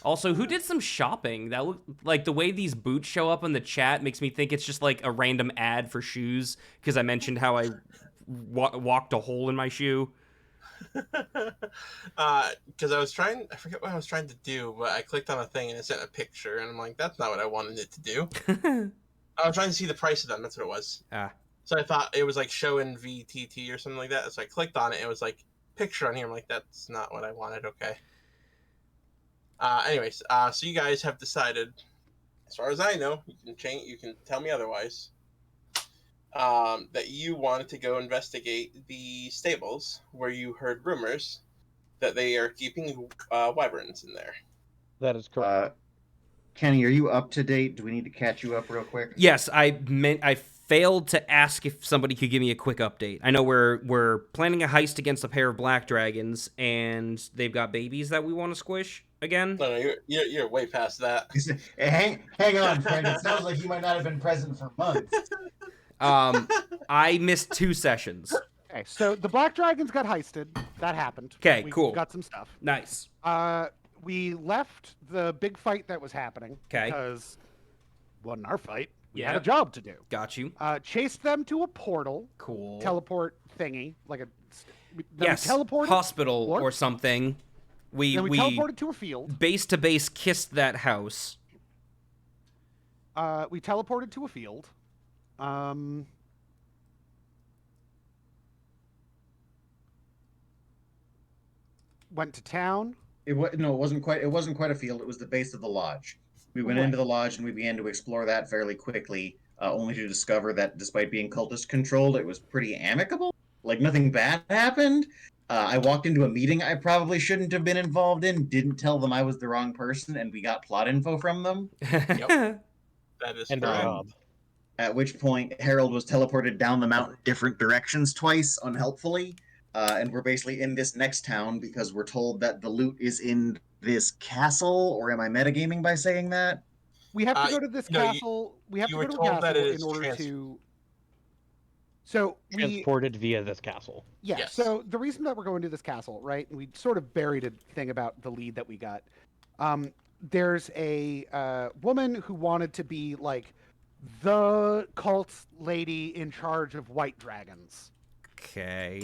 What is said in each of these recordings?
Also, who did some shopping? That look like the way these boots show up in the chat makes me think it's just like a random ad for shoes because I mentioned how I walked a hole in my shoe. Because I forget what I was trying to do, but I clicked on a thing and it sent a picture, and I'm like, that's not what I wanted it to do. I was trying to see the price of them. That's what it was. So I thought it was like show in VTT or something like that. So I clicked on it. It was like picture on here. I'm like, that's not what I wanted. Okay. Anyways, so you guys have decided, as far as I know, you can change. You can tell me otherwise. That you wanted to go investigate the stables where you heard rumors that they are keeping wyverns in there. That is correct. Kenny, are you up to date? Do we need to catch you up real quick? Yes, I failed to ask if somebody could give me a quick update. I know we're planning a heist against a pair of black dragons, and they've got babies that we want to squish again. No, you're way past that. Hang on, friend. It sounds like you might not have been present for months. I missed 2 sessions. Okay, so the black dragons got heisted. That happened. Okay, we cool. Got some stuff. Nice. We left the big fight that was happening. Okay. Because wasn't our fight. We had a job to do. Got you. Chased them to a portal. Cool. Teleport thingy, like a hospital or something. We teleported to a field. Base to base kissed that house. We teleported to a field. Went to town. It wasn't quite a field. It was the base of the lodge. We went into the lodge and we began to explore that fairly quickly, only to discover that despite being cultist controlled, it was pretty amicable. Like nothing bad happened. I walked into a meeting I probably shouldn't have been involved in, didn't tell them I was the wrong person, and we got plot info from them. Yep. That is correct. At which point, Harold was teleported down the mountain different directions twice, unhelpfully. And we're basically in this next town because we're told that the loot is in this castle, or am I metagaming by saying that? We have to go to this castle. We have to go to a castle in order to... So transported via this castle. Yeah, yes. So the reason that we're going to this castle, right, and we sort of buried a thing about the lead that we got. There's a woman who wanted to be, like, the cult lady in charge of white dragons. Okay.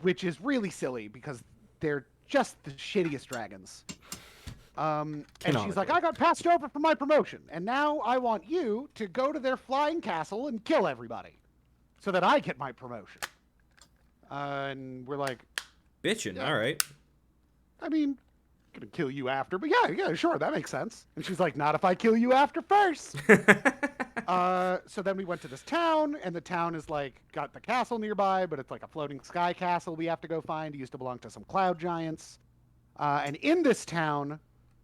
Which is really silly because they're just the shittiest dragons. And she's like, I got passed over for my promotion, and now I want you to go to their flying castle and kill everybody so that I get my promotion. And we're like... Bitchin', all right. I mean, gonna kill you after, but yeah, sure, that makes sense. And she's like, not if I kill you after first. So then we went to this town, and the town is like got the castle nearby, but it's like a floating sky castle we have to go find. It used to belong to some cloud giants. And in this town,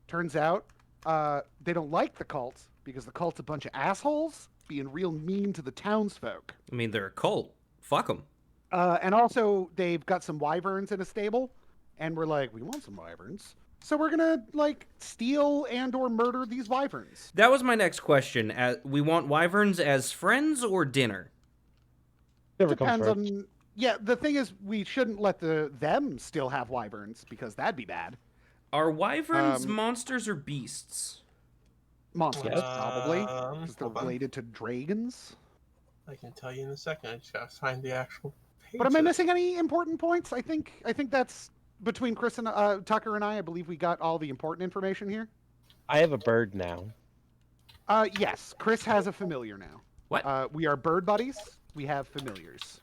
turns out they don't like the cult because the cult's a bunch of assholes being real mean to the townsfolk. I mean, they're a cult. Fuck them. And also, they've got some wyverns in a stable, and we're like, we want some wyverns. So we're gonna, like, steal and or murder these wyverns. That was my next question. We want wyverns as friends or dinner? Depends on... Yeah, the thing is, we shouldn't let them still have wyverns, because that'd be bad. Are wyverns monsters or beasts? Monsters, probably. Because they're related to dragons. I can tell you in a second. I just gotta find the actual page. But am I missing any important points? I think that's... Between Chris and Tucker and I believe we got all the important information here. I have a bird now. Yes, Chris has a familiar now. What? We are bird buddies. We have familiars.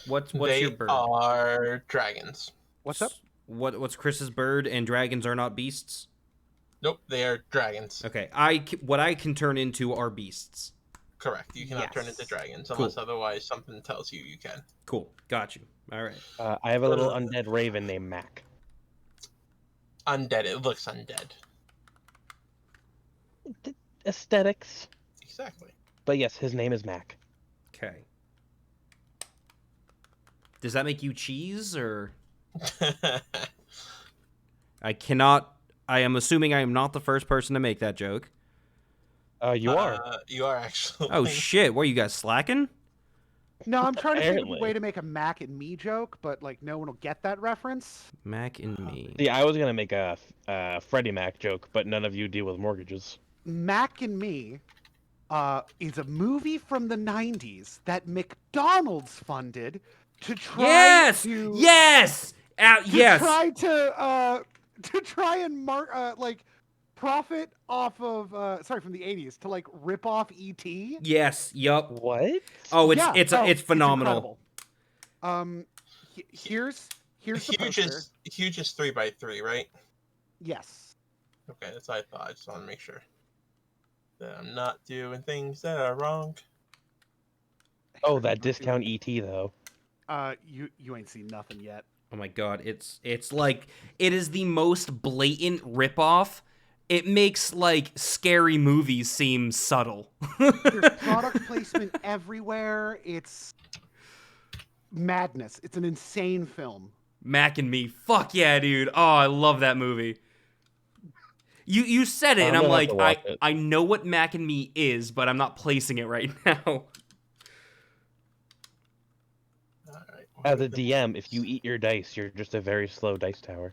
What's your bird? They are dragons. What's up? What's Chris's bird? And dragons are not beasts? Nope, they are dragons. Okay, what I can turn into are beasts. Correct. You cannot turn into dragons unless otherwise something tells you you can. Cool. Got you. All right. I have a little undead raven named Mac. Undead. It looks undead. Aesthetics. Exactly. But yes, his name is Mac. Okay. Does that make you cheese, or... I am assuming I am not the first person to make that joke. You are. You are, actually. Oh, shit. What, are you guys slacking? No, I'm trying to think of a Apparently. way to make a Mac and me joke, but like no one will get that reference. Mac and me. See, I was gonna make a Freddie Mac joke, but none of you deal with mortgages. Mac and Me is a movie from the 90s that McDonald's funded to try Yes! to Yes! Yes! to try and profit off of from the 80s to like rip off E.T. Yes. Yup. What? Oh, Yeah. it's phenomenal. incredible. Here's the Huge poster. is 3x3, right? Yes. Okay, that's what I thought. I just want to make sure that I'm not doing things that are wrong. Oh, that discount ET though. You ain't seen nothing yet. Oh my god, it's like it is the most blatant ripoff. It makes like scary movies seem subtle. There's product placement everywhere. It's madness. It's an insane film. Mac and Me. Fuck yeah, dude. Oh, I love that movie. You said it, and I'm like, I know what Mac and Me is, but I'm not placing it right now. As a DM, if you eat your dice, you're just a very slow dice tower.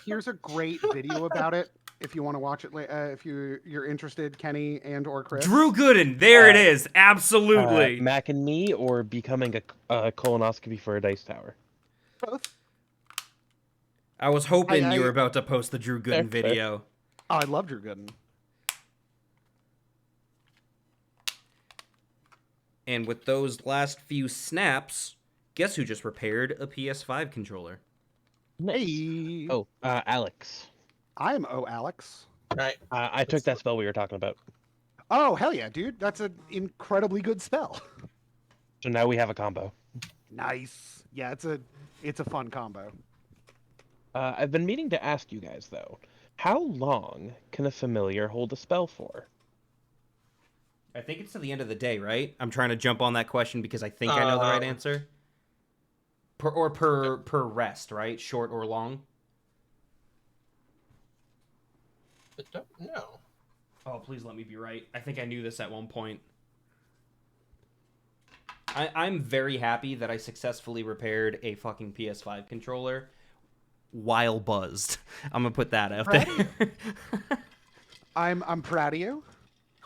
Here's a great video about it. If you want to watch it, if you're interested, Kenny and or Chris. Drew Gooden, there it is, absolutely. Mac and Me or becoming a colonoscopy for a dice tower. Both. I was hoping you were about to post the Drew Gooden video. Oh, I love Drew Gooden. And with those last few snaps, guess who just repaired a PS5 controller? Hey. Oh, Alex. I'm Alex. Right. I took that spell we were talking about. Oh, hell yeah, dude. That's an incredibly good spell. So now we have a combo. Nice. Yeah, it's a fun combo. I've been meaning to ask you guys, though. How long can a familiar hold a spell for? I think it's to the end of the day, right? I'm trying to jump on that question because I think I know the right answer. Per rest, right? Short or long? I don't know. Oh, please let me be right. I think I knew this at one point. I'm very happy that I successfully repaired a fucking PS5 controller while buzzed. I'm gonna put that out there. I'm proud of you.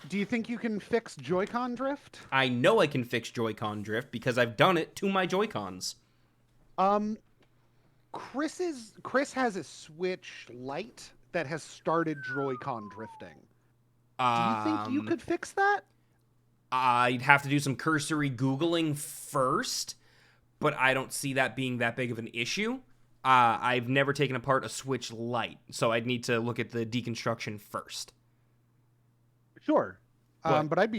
Do you think you can fix Joy-Con drift? I know I can fix Joy-Con drift because I've done it to my Joy-Cons. Chris has a Switch Lite that has started Joy-Con drifting. Do you think you could fix that? I'd have to do some cursory Googling first, but I don't see that being that big of an issue. I've never taken apart a Switch Lite, so I'd need to look at the deconstruction first. Sure. But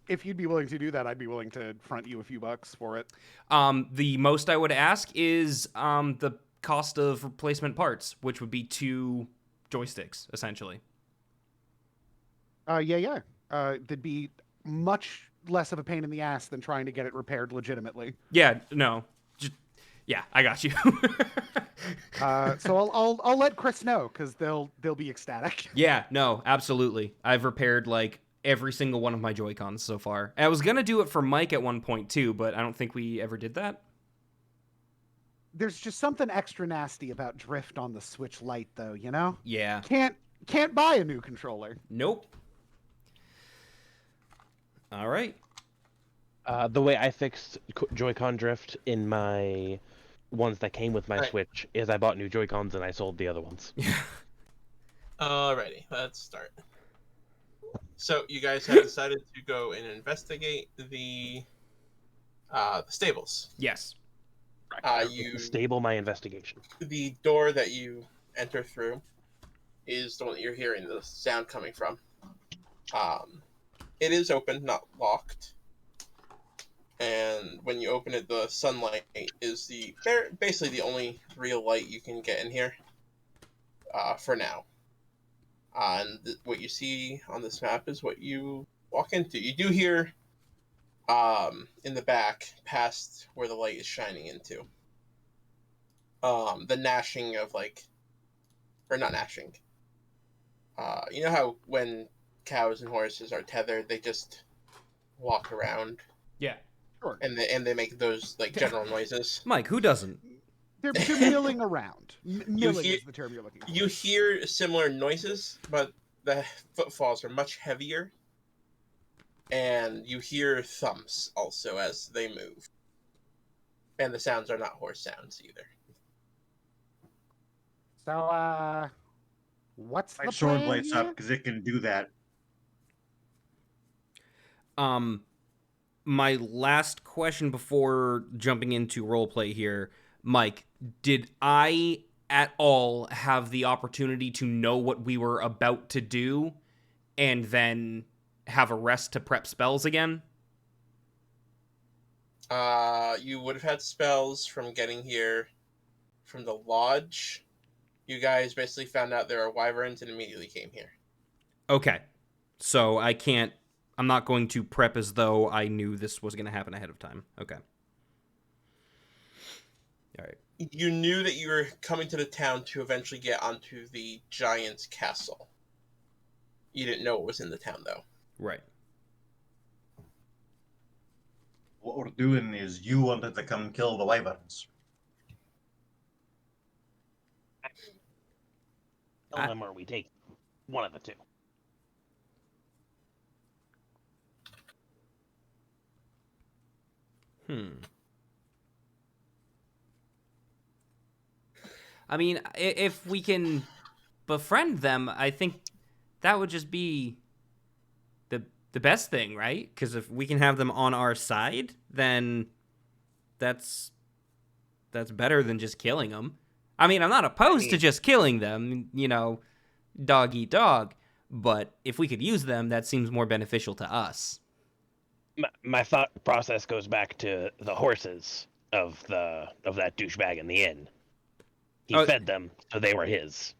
if you'd be willing to do that, I'd be willing to front you a few bucks for it. The most I would ask is the cost of replacement parts, which would be 2 joysticks, essentially. Yeah. That'd be much less of a pain in the ass than trying to get it repaired legitimately. Yeah, no. Yeah, I got you. So I'll let Chris know, because they'll be ecstatic. Yeah, no, absolutely. I've repaired like every single one of my Joy-Cons so far. I was gonna do it for Mike at one point too, but I don't think we ever did that. There's just something extra nasty about drift on the Switch Lite, though. You know? Yeah. Can't buy a new controller. Nope. All right. The way I fixed Joy-Con drift in my ones that came with my Switch is I bought new Joy-Cons and I sold the other ones. Alrighty, let's start. So you guys have decided to go and investigate the stables. Yes. You stable my investigation. The door that you enter through is the one that you're hearing the sound coming from. It is open, not locked. And when you open it, the sunlight is basically the only real light you can get in here for now. And what you see on this map is what you walk into. You do hear in the back, past where the light is shining into, the gnashing of or not gnashing. You know how when cows and horses are tethered, they just walk around? Yeah. Sure. and they make those like general noises. Mike, who doesn't? They're milling around. Milling hear- is the term you're looking for. You hear similar noises, but the footfalls are much heavier, and you hear thumps also as they move. And the sounds are not horse sounds either. So, what's My the sword plan lights up here? because it can do that. My last question before jumping into roleplay here, Mike, did I at all have the opportunity to know what we were about to do and then have a rest to prep spells again? You would have had spells from getting here from the lodge. You guys basically found out there are wyverns and immediately came here. Okay. So I'm not going to prep as though I knew this was going to happen ahead of time. Okay. All right. You knew that you were coming to the town to eventually get onto the giant's castle. You didn't know it was in the town, though. Right. What we're doing is you wanted to come kill the wyverns. Kill them or we take one of the two. I mean, if we can befriend them, I think that would just be the best thing, right? Because if we can have them on our side, then that's better than just killing them. I mean, I'm not opposed to just killing them, dog eat dog, but if we could use them, that seems more beneficial to us. My thought process goes back to the horses of that douchebag in the inn. He fed them, so they were his.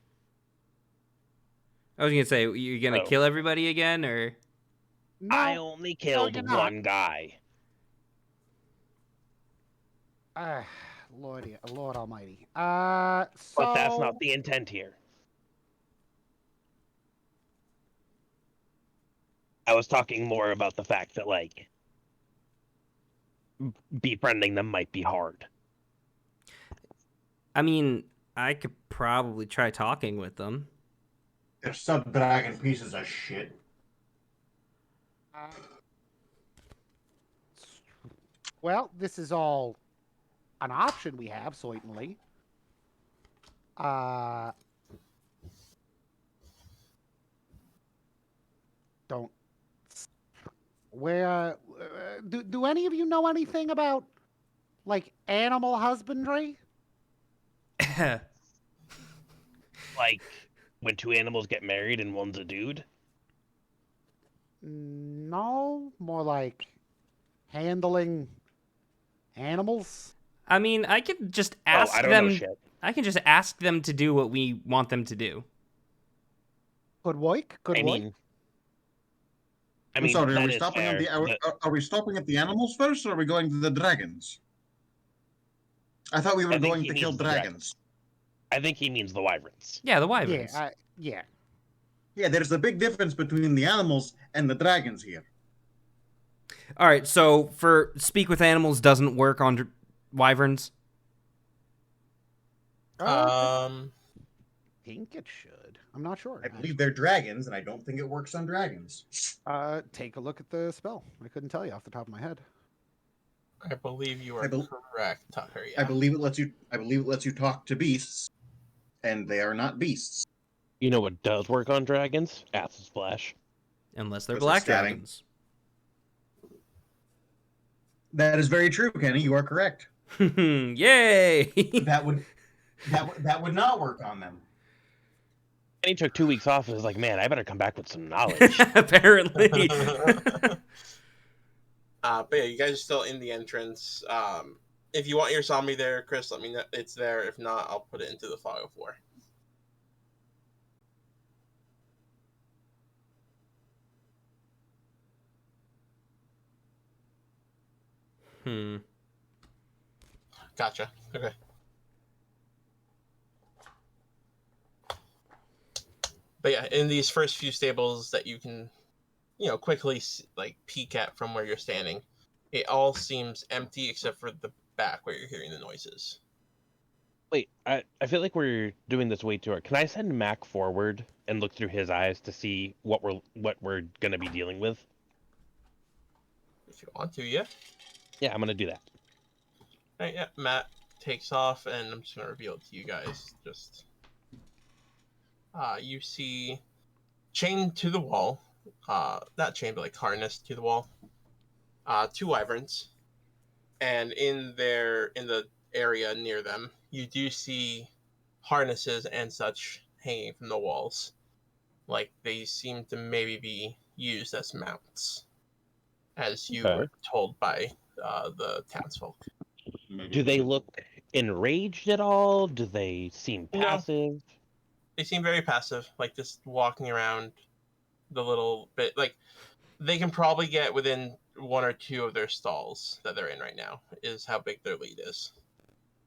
I was gonna say, you're gonna kill everybody again, or? No, I only killed one guy. Lord Almighty. But that's not the intent here. I was talking more about the fact that, like, befriending them might be hard. I mean, I could probably try talking with them. They're sub-dragon pieces of shit. Well, this is all an option we have, certainly. Don't. Where do any of you know anything about, like, animal husbandry? Like when two animals get married and one's a dude? No, more like handling animals. I mean, I could just ask I don't them. know shit. I can just ask them to do what we want them to do. Could work. I mean, I'm sorry. Are that we is stopping fair. are we stopping at the animals first, or are we going to the dragons? I thought we were think going he to kill means the dragons. I think he means the wyverns. Yeah, the wyverns. Yeah. Yeah, there's a big difference between the animals and the dragons here. All right, so for speak with animals doesn't work on wyverns. I think it should. I'm not sure. I believe they're dragons, and I don't think it works on dragons. Take a look at the spell. I couldn't tell you off the top of my head. I believe you are correct, Tucker. Yeah. I believe it lets you talk to beasts, and they are not beasts. You know what does work on dragons? Acid splash. Unless they're Unless black they're stabbing. dragons. That is very true, Kenny. You are correct. Yay! That would not work on them. And he took 2 weeks off and was like, man, I better come back with some knowledge. Apparently. But yeah, you guys are still in the entrance. If you want your zombie there, Chris, let me know it's there. If not, I'll put it into the fog of war. Gotcha. Okay. But yeah, in these first few stables that you can, quickly like peek at from where you're standing, It all seems empty except for the back where you're hearing the noises. Wait, I feel like we're doing this way too hard. Can I send Mac forward and look through his eyes to see what we're gonna be dealing with? If you want to, yeah. Yeah, I'm gonna do that. All right, yeah. Matt takes off, and I'm just gonna reveal it to you guys. Just, you see, chained to the wall, not chained, but like harnessed to the wall, 2 wyverns, and in the area near them, you do see harnesses and such hanging from the walls, like they seem to maybe be used as mounts, as you were told by the townsfolk. Do they look enraged at all? Do they seem passive? No, they seem very passive, like just walking around the little bit. Like they can probably get within 1 or 2 of their stalls that they're in right now. Is how big their lead is.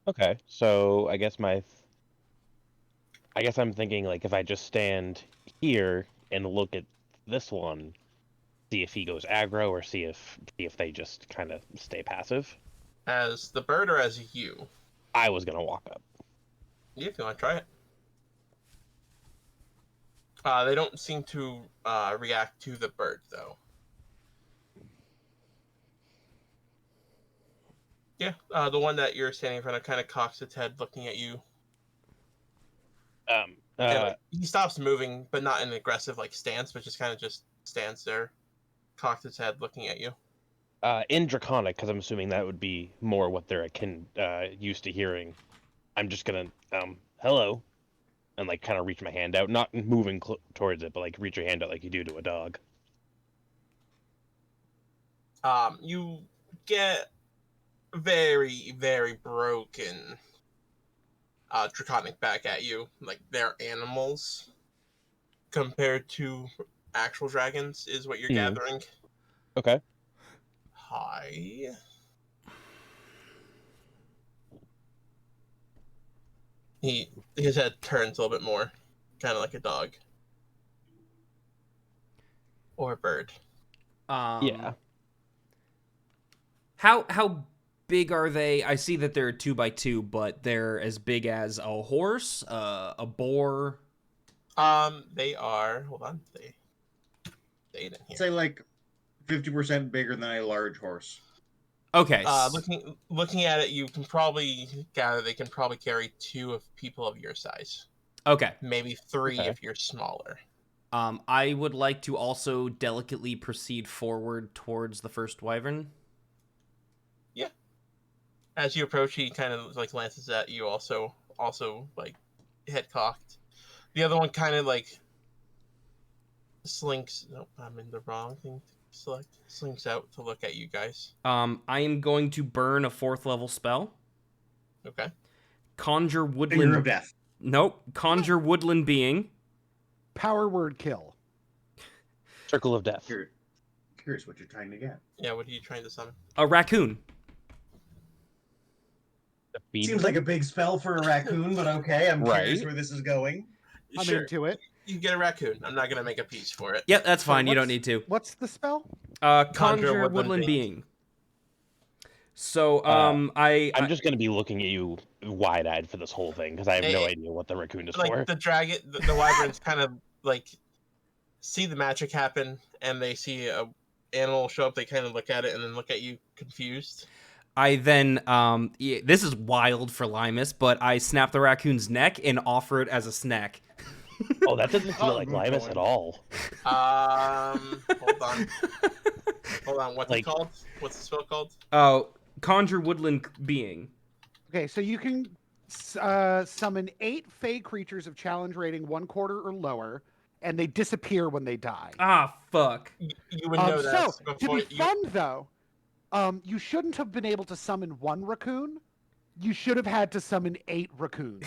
Okay, so I guess I'm thinking like if I just stand here and look at this one, see if he goes aggro or see if they just kind of stay passive. As the bird or as you? I was gonna walk up. Yeah, if you want to try it. They don't seem to react to the bird though. Yeah, the one that you're standing in front of kind of cocks its head, looking at you. He stops moving, but not in an aggressive like stance, but just kind of just stands there, cocks its head, looking at you. In Draconic, because I'm assuming that would be more what they're used to hearing. I'm just gonna hello, and like kind of reach my hand out, not moving towards it, but like reach your hand out like you do to a dog. You get very, very broken Draconic back at you. Like, they're animals compared to actual dragons, is what you're gathering. Okay. Hi. His head turns a little bit more, kind of like a dog. Or a bird. Yeah. How big are they? I see that they're 2x2, but they're as big as a horse, a boar. They are. Hold on. They in here. Say like 50% bigger than a large horse. Okay. Looking at it, you can probably gather they can probably carry 2 of people of your size. Okay. Maybe 3 if you're smaller. I would like to also delicately proceed forward towards the first wyvern. Yeah. As you approach, he kind of like glances at you, also like head cocked. The other one kind of like slinks. Nope, I'm in the wrong thing to select. Slinks out to look at you guys. I am going to burn a 4th level spell. Okay. Conjure woodland. Finger of death. Nope. Conjure woodland being. Power word kill. Circle of death. Here's what you're trying to get. Yeah, what are you trying to summon? A raccoon. Seems like a big spell for a raccoon, but okay, I'm curious where this is going. I'm into it. You get a raccoon. I'm not gonna make a piece for it. Yep, that's fine. You don't need to. What's the spell? Conjure woodland being. So, I'm just gonna be looking at you wide-eyed for this whole thing because I have no idea what the raccoon is like for. The dragon, the wyverns kind of like see the magic happen, and they see a animal show up. They kind of look at it and then look at you confused. I then, this is wild for Limus, but I snap the raccoon's neck and offer it as a snack. Oh, that doesn't feel like Limus at all. Hold on. What's it called? What's the spell called? Oh, Conjure woodland being. Okay, so you can summon 8 fey creatures of challenge rating 1/4 or lower, and they disappear when they die. Ah, fuck. You would know that. So, to be fun, though, you shouldn't have been able to summon 1 raccoon. You should have had to summon 8 raccoons.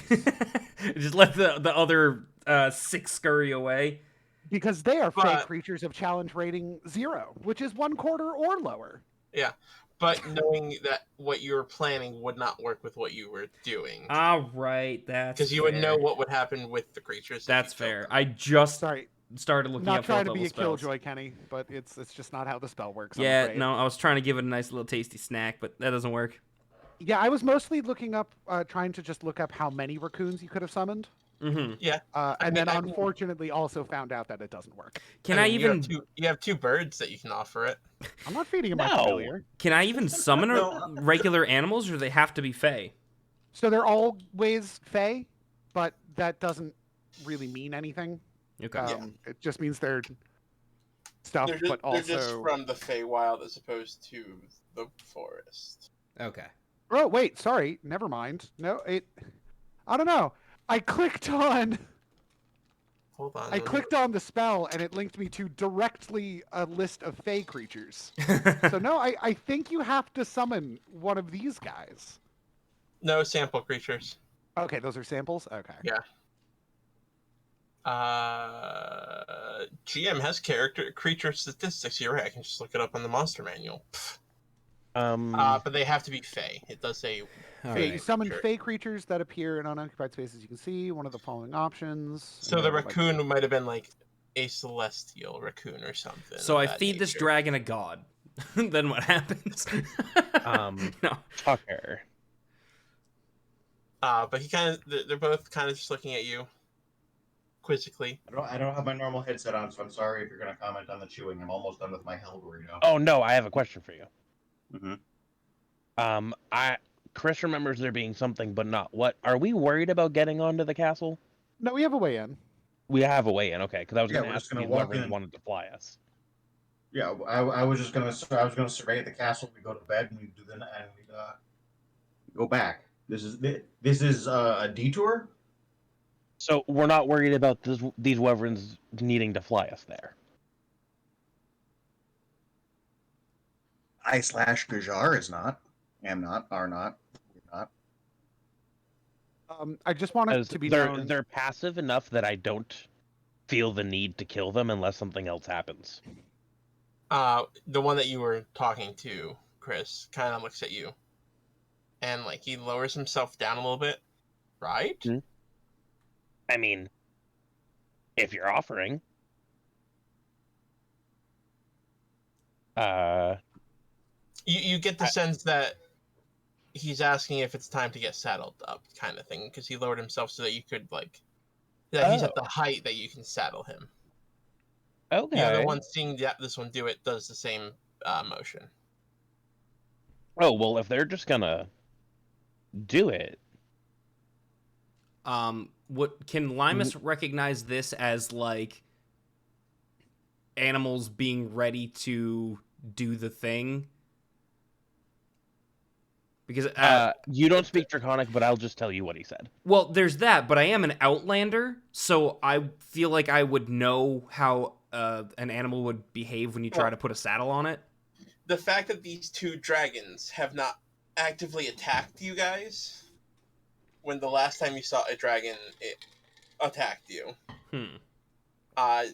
Just let the other 6 scurry away. Because they are fey creatures of challenge rating 0, which is 1/4 or lower. Yeah, but knowing that what you were planning would not work with what you were doing. All right, that's because you would know what would happen with the creatures. That's fair. I just started looking Not up trying fourth to be level a spells. killjoy, Kenny, but it's just not how the spell works. I'm Yeah, afraid. no, I was trying to give it a nice little tasty snack, but that doesn't work. Yeah, I was mostly looking up, trying to just look up how many raccoons you could have summoned. Mm-hmm. Yeah. And then unfortunately also found out that it doesn't work. Can I even? You have two birds that you can offer it. I'm not feeding him my No. familiar. Can I even summon No. regular animals, or do they have to be fey? So they're always fey, but that doesn't really mean anything. Okay. It just means they're stuff, but also... They're just from the Feywild as opposed to the forest. Okay. Oh, wait, sorry. Never mind. No, I don't know. I clicked on the spell, and it linked me to directly a list of fey creatures. So no, I think you have to summon one of these guys. No sample creatures. Okay, those are samples? Okay. Yeah. GM has creature statistics. You're right. I can just look it up on the monster manual. But they have to be fey. It does say. You summon fey creatures that appear in unoccupied spaces. You can see one of the following options. So the raccoon might have been like a celestial raccoon or something. So I feed this dragon a god. Then what happens? No. Tucker. But they're both kind of just looking at you quizzically. I don't have my normal headset on, so I'm sorry if you're going to comment on the chewing. I'm almost done with my hell burrito. Oh no, I have a question for you. Mm-hmm. Chris remembers there being something, but not what. Are we worried about getting onto the castle? No, we have a way in. We have a way in, okay. Because I was going to ask if walk whoever in. wanted to fly us. Yeah, I was just gonna survey the castle. We go to bed and we do and we go back. This is a detour. So we're not worried about these wyverns needing to fly us there. I/Gajar is not. Am not. Are not. We're not. I just want it to be known. They're passive enough that I don't feel the need to kill them unless something else happens. The one that you were talking to, Chris, kind of looks at you, and like he lowers himself down a little bit, right? Mm-hmm. I mean, if you're offering, you get the sense that he's asking if it's time to get saddled up, kind of thing, because he lowered himself so that you could he's at the height that you can saddle him. Okay. The other one seeing this one do it does the same motion. Oh well, if they're just gonna do it. What can Limus recognize this as, like, animals being ready to do the thing? Because you don't speak Draconic, but I'll just tell you what he said. Well, there's that, but I am an Outlander, so I feel like I would know how an animal would behave when you try to put a saddle on it. The fact that these two dragons have not actively attacked you guys, when the last time you saw a dragon, it attacked you.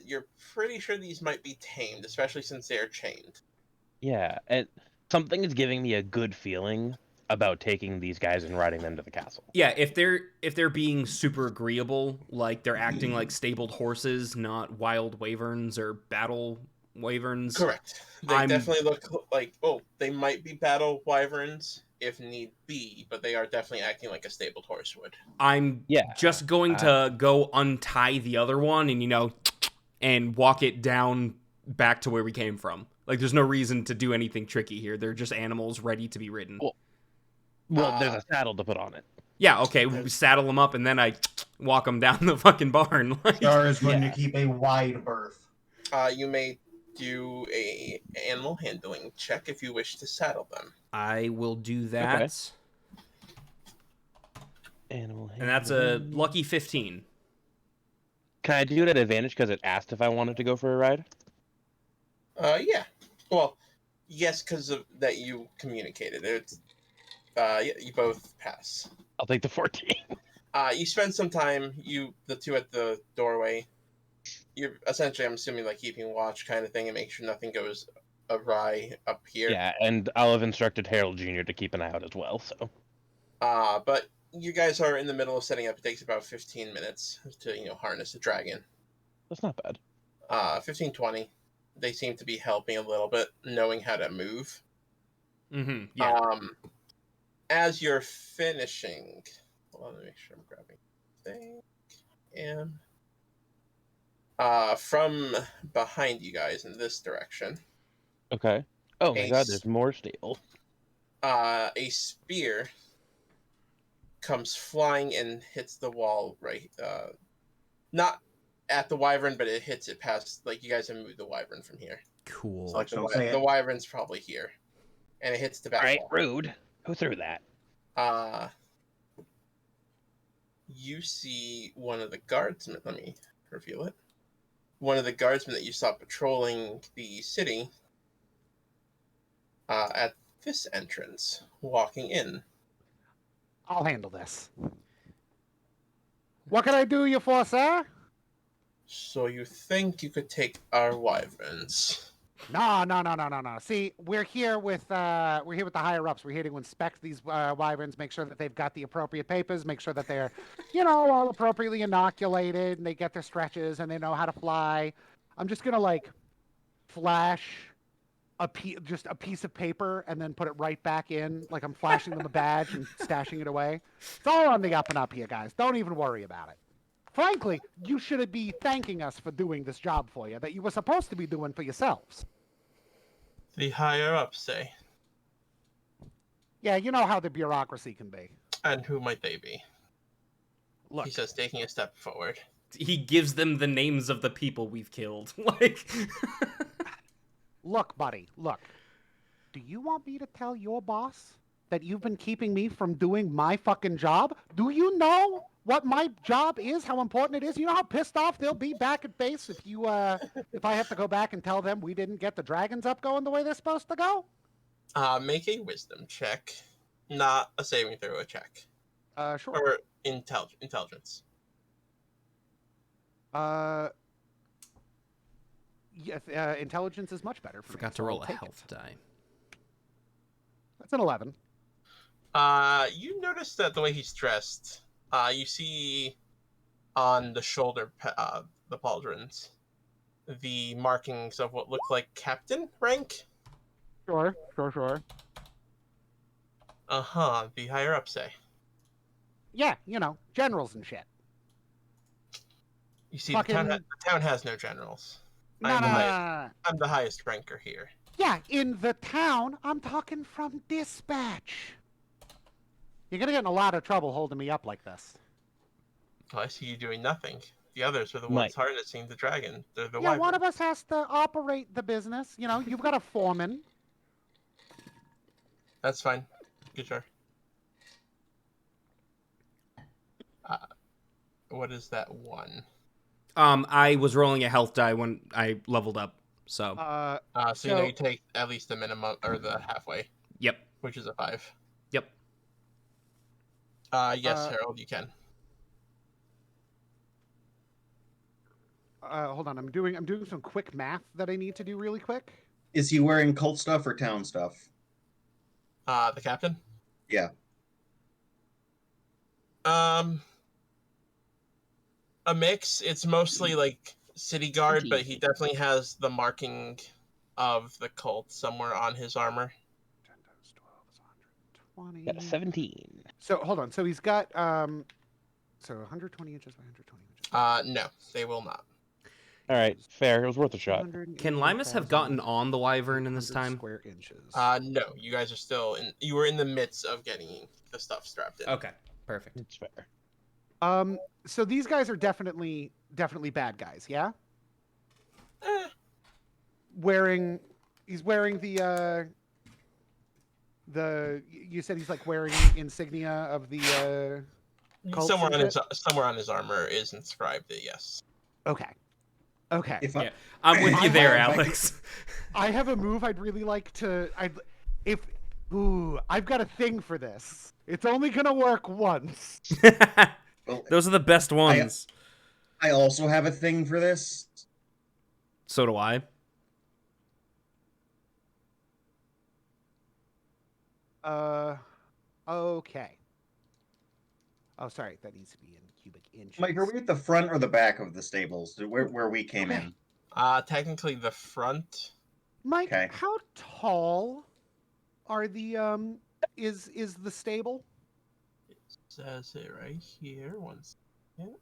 You're pretty sure these might be tamed, especially since they are chained. Yeah, and something is giving me a good feeling about taking these guys and riding them to the castle. Yeah, if they're being super agreeable, like they're acting like stabled horses, not wild wyverns or battle wyverns. Correct. They definitely look like, they might be battle wyverns if need be, but they are definitely acting like a stabled horse would. I'm just going to go untie the other one and walk it down back to where we came from. Like, there's no reason to do anything tricky here. They're just animals ready to be ridden. Well, there's a saddle to put on it. Yeah, okay, we saddle them up and then I walk them down the fucking barn. Star is going to keep a wide berth. You may do a animal handling check if you wish to saddle them. I will do that. Okay. Animal handling. And that's a lucky 15. Can I do it at advantage because it asked if I wanted to go for a ride? Yeah. Well, yes, because of that you communicated. It's you both pass. I'll take the 14. You spend some time, the two at the doorway. You're essentially, I'm assuming, like keeping watch kind of thing and make sure nothing goes awry up here. Yeah, and I'll have instructed Harold Jr. to keep an eye out as well, so. But you guys are in the middle of setting up. It takes about 15 minutes to, harness the dragon. That's not bad. 15, 20. They seem to be helping a little bit, knowing how to move. Mm-hmm. Yeah. As you're finishing, hold on, let me make sure I'm grabbing thing. And from behind you guys in this direction. Okay. Oh my A god, s- there's more steel. A spear comes flying and hits the wall right. Not at the wyvern, but it hits it past. Like you guys have moved the wyvern from here. Cool. So like Don't say the it. wyvern's probably here, and it hits the back Alright, wall. rude. Go through that. You see one of the guardsmen. Let me reveal it. One of the guardsmen that you saw patrolling the city at this entrance, walking in. I'll handle this. What can I do you for, sir? So you think you could take our wyverns? No. See, we're here with the higher ups. We're here to inspect these wyverns, make sure that they've got the appropriate papers, make sure that they're, all appropriately inoculated, and they get their stretches, and they know how to fly. I'm just gonna like flash just a piece of paper and then put it right back in, like I'm flashing them a badge and stashing it away. It's all on the up and up here, guys. Don't even worry about it. Frankly, you should be thanking us for doing this job for you that you were supposed to be doing for yourselves. The higher ups say. Yeah, you know how the bureaucracy can be. And who might they be? Look, He says, taking a step forward. He gives them the names of the people we've killed. Like, look, buddy, look. Do you want me to tell your boss that you've been keeping me from doing my fucking job? Do you know what my job is, how important it is? You know how pissed off they'll be back at base if I have to go back and tell them we didn't get the dragons up going the way they're supposed to go? Make a wisdom check. Not a saving throw, a check. Sure. Or intelligence. Yes, intelligence is much better for me. forgot to So roll I'll a take health it. die. That's an 11. You notice that the way he's dressed, you see on the shoulder, the pauldrons, the markings of what look like captain rank. Sure. The higher up say. Yeah, generals and shit. You see, Fucking... the town has no generals. No. I'm the highest ranker here. Yeah, in the town, I'm talking from dispatch. You're gonna get in a lot of trouble holding me up like this. Well, I see you doing nothing. The others are the Mike. ones harnessing the dragon. They're the Yeah, one of wyverns. us has to operate the business. You've got a foreman. That's fine. Good sure. What is that one? I was rolling a health die when I leveled up, so. So you know you take at least the minimum or the halfway. Yep. Which is a 5. Yep. Yes, Harold, you can. Hold on, I'm doing some quick math that I need to do really quick. Is he wearing cult stuff or town stuff? The captain? Yeah. A mix. It's mostly like city guard, but he definitely has the marking of the cult somewhere on his armor. 10 times 12 is 120. Got a 17. So hold on. So he's got 120 inches by 120 inches. No, they will not. All right, fair. It was worth a shot. Can Limus have gotten on the wyvern in this time? Square inches. No, you guys are still in. You were in the midst of getting the stuff strapped in. Okay, perfect. It's fair. So these guys are definitely bad guys, yeah? He's wearing the you said he's like wearing insignia of the cult somewhere on his armor is inscribed that yes. Okay. Yeah, I'm with you there, Alex. I have a move I'd really like to. I've got a thing for this. It's only gonna work once. Well, Those are the best ones. I also have a thing for this. So do I. Okay. Oh, sorry. That needs to be in cubic inches. Mike, are we at the front or the back of the stables? Where we came in? Technically the front. Mike, Okay. how tall are the is the stable? It says it right here. One second.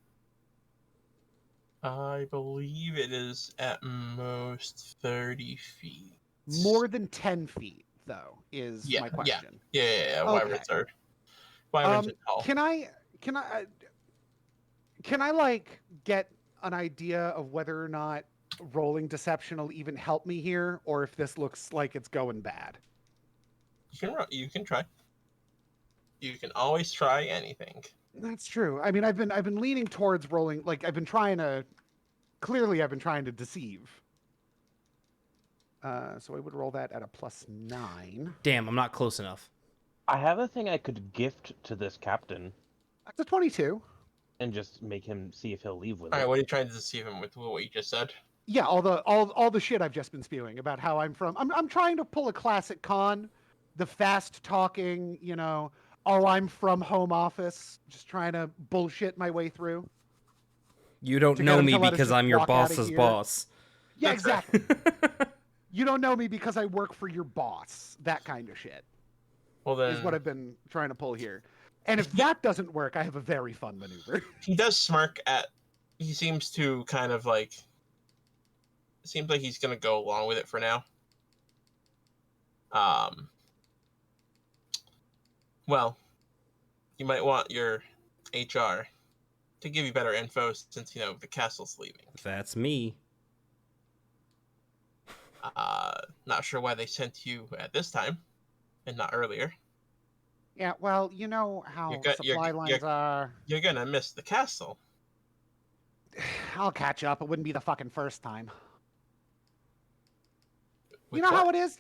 I believe it is at most 30 feet. More than 10 feet, though, is Yeah, my yeah. question. Yeah. Okay. Wyverns are tall. Can I like get an idea of whether or not rolling deception will even help me here, or if this looks like it's going bad? You can try. You can always try anything. That's true. I mean, I've been leaning towards rolling. Like I've been trying to deceive. So I would roll that at a +9. Damn, I'm not close enough. I have a thing I could gift to this captain That's a 22. and just make him see if he'll leave with All right, it. what are you trying to deceive him with? What you just said? Yeah, all the shit I've just been spewing about how I'm from. I'm trying to pull a classic con, the fast talking, oh, I'm from home office, just trying to bullshit my way through. You don't To get know him me to let us because just I'm your walk outta boss's here. boss. Yeah, exactly. You don't know me because I work for your boss. That kind of shit Well, then is what I've been trying to pull here. And if that doesn't work, I have a very fun maneuver. he does smirk at. He seems to kind of like. It seems like he's gonna go along with it for now. Well, you might want your HR to give you better info since the castle's leaving. That's me. Not sure why they sent you at this time and not earlier. Yeah, well, you know how supply lines are. You're gonna miss the castle. I'll catch up. It wouldn't be the fucking first time. With How what? it is?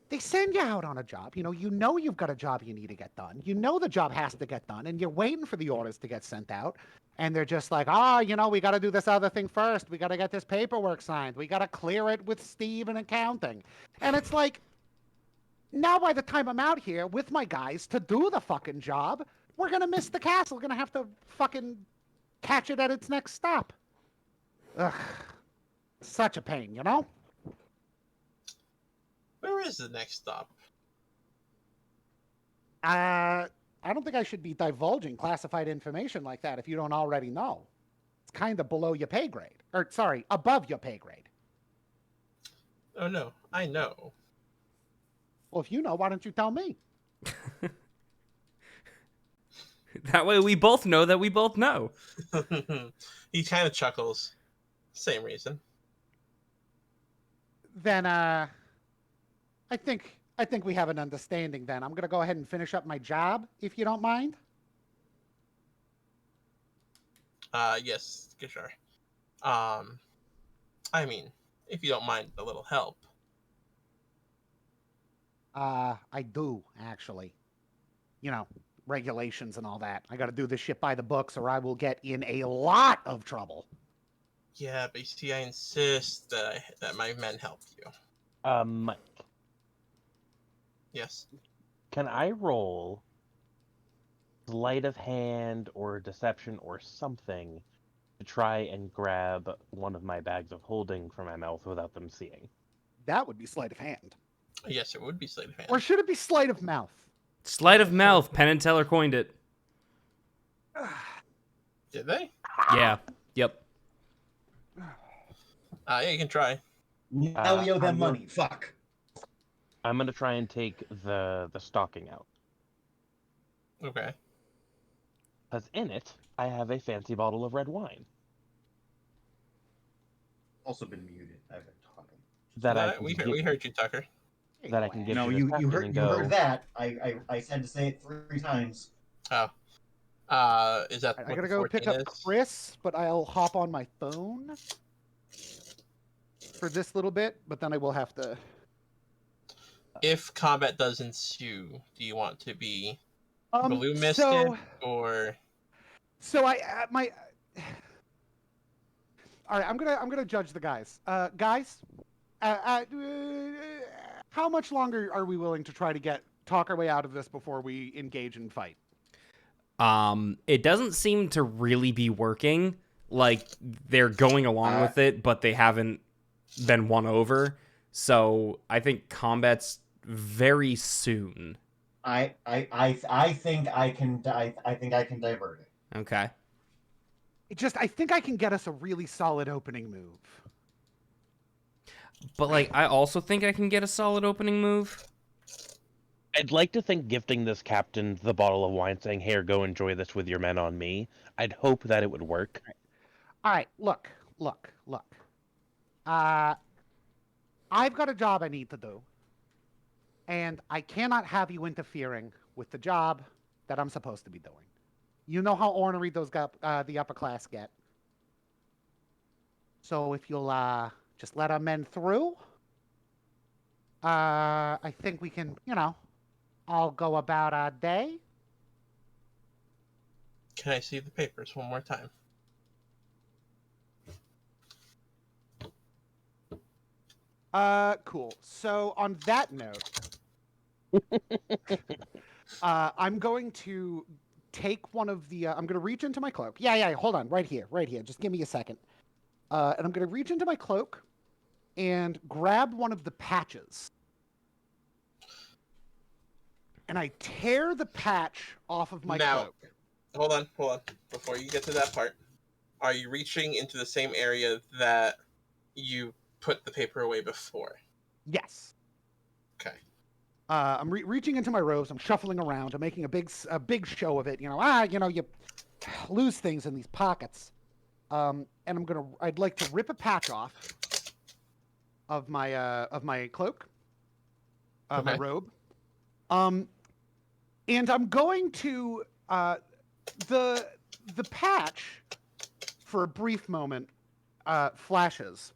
They send you out on a job. You've got a job you need to get done. The job has to get done, and you're waiting for the orders to get sent out. And they're just like, we got to do this other thing first. We got to get this paperwork signed. We got to clear it with Steve in accounting. And it's like, now by the time I'm out here with my guys to do the fucking job, we're going to miss the castle. We're going to have to fucking catch it at its next stop. Ugh. Such a pain, Where is the next stop? I don't think I should be divulging classified information like that if you don't already know. It's kind of below your pay grade. Or, sorry, above your pay grade. Oh no, I know. Well, if you know, why don't you tell me? That way we both know that we both know. He kind of chuckles. Same reason. Then, I think we have an understanding then. I'm going to go ahead and finish up my job, if you don't mind. Yes, sure. I mean, if you don't mind a little help. I do, actually. Regulations and all that. I got to do this shit by the books or I will get in a lot of trouble. Yeah, but you see, I insist that my men help you. Mike, Yes. can I roll sleight of hand or deception or something to try and grab one of my bags of holding from my mouth without them seeing? That would be sleight of hand. Yes, it would be sleight of hand. Or should it be sleight of mouth? Sleight of mouth. Penn and Teller coined it. Did they? Yeah. Yep. Yeah, you can try. Now we owe them money. Fuck. I'm gonna try and take the stocking out. Okay. Because in it, I have a fancy bottle of red wine. Also been muted. I've been talking. That I can we heard you, Tucker. that I can give No, to this you captain heard and you go, heard that. I said to say it 3 times. Oh. Is that I what gotta the go 14 pick up is? Chris, but I'll hop on my phone for this little bit, but then I will have to... If combat does ensue, do you want to be blue misted or? So all right, I'm gonna judge the guys. Guys, how much longer are we willing to try to talk our way out of this before we engage and fight? It doesn't seem to really be working. like they're going along with it, but they haven't been won over. So I think combat's very soon. I think I can divert it. Okay. I think I can get us a really solid opening move. But like, I also think I can get a solid opening move. I'd like to think gifting this captain the bottle of wine, saying, "Here, go enjoy this with your men on me." I'd hope that it would work. All right, look. I've got a job I need to do, and I cannot have you interfering with the job that I'm supposed to be doing. You know how ornery the upper class get. So if you'll just let our men through, I think we can, all go about our day. Can I see the papers one more time? Cool. So on that note, I'm going to take one of the. I'm going to reach into my cloak. Yeah. Hold on, right here. Just give me a second. And I'm going to reach into my cloak and grab one of the patches. And I tear the patch off of my cloak. Hold on. Before you get to that part, are you reaching into the same area that you put the paper away before? Yes. Okay. I'm reaching into my robes. I'm shuffling around. I'm making a big show of it. You lose things in these pockets. And I'd like to rip a patch off of my cloak, my robe. And I'm going to the patch for a brief moment flashes.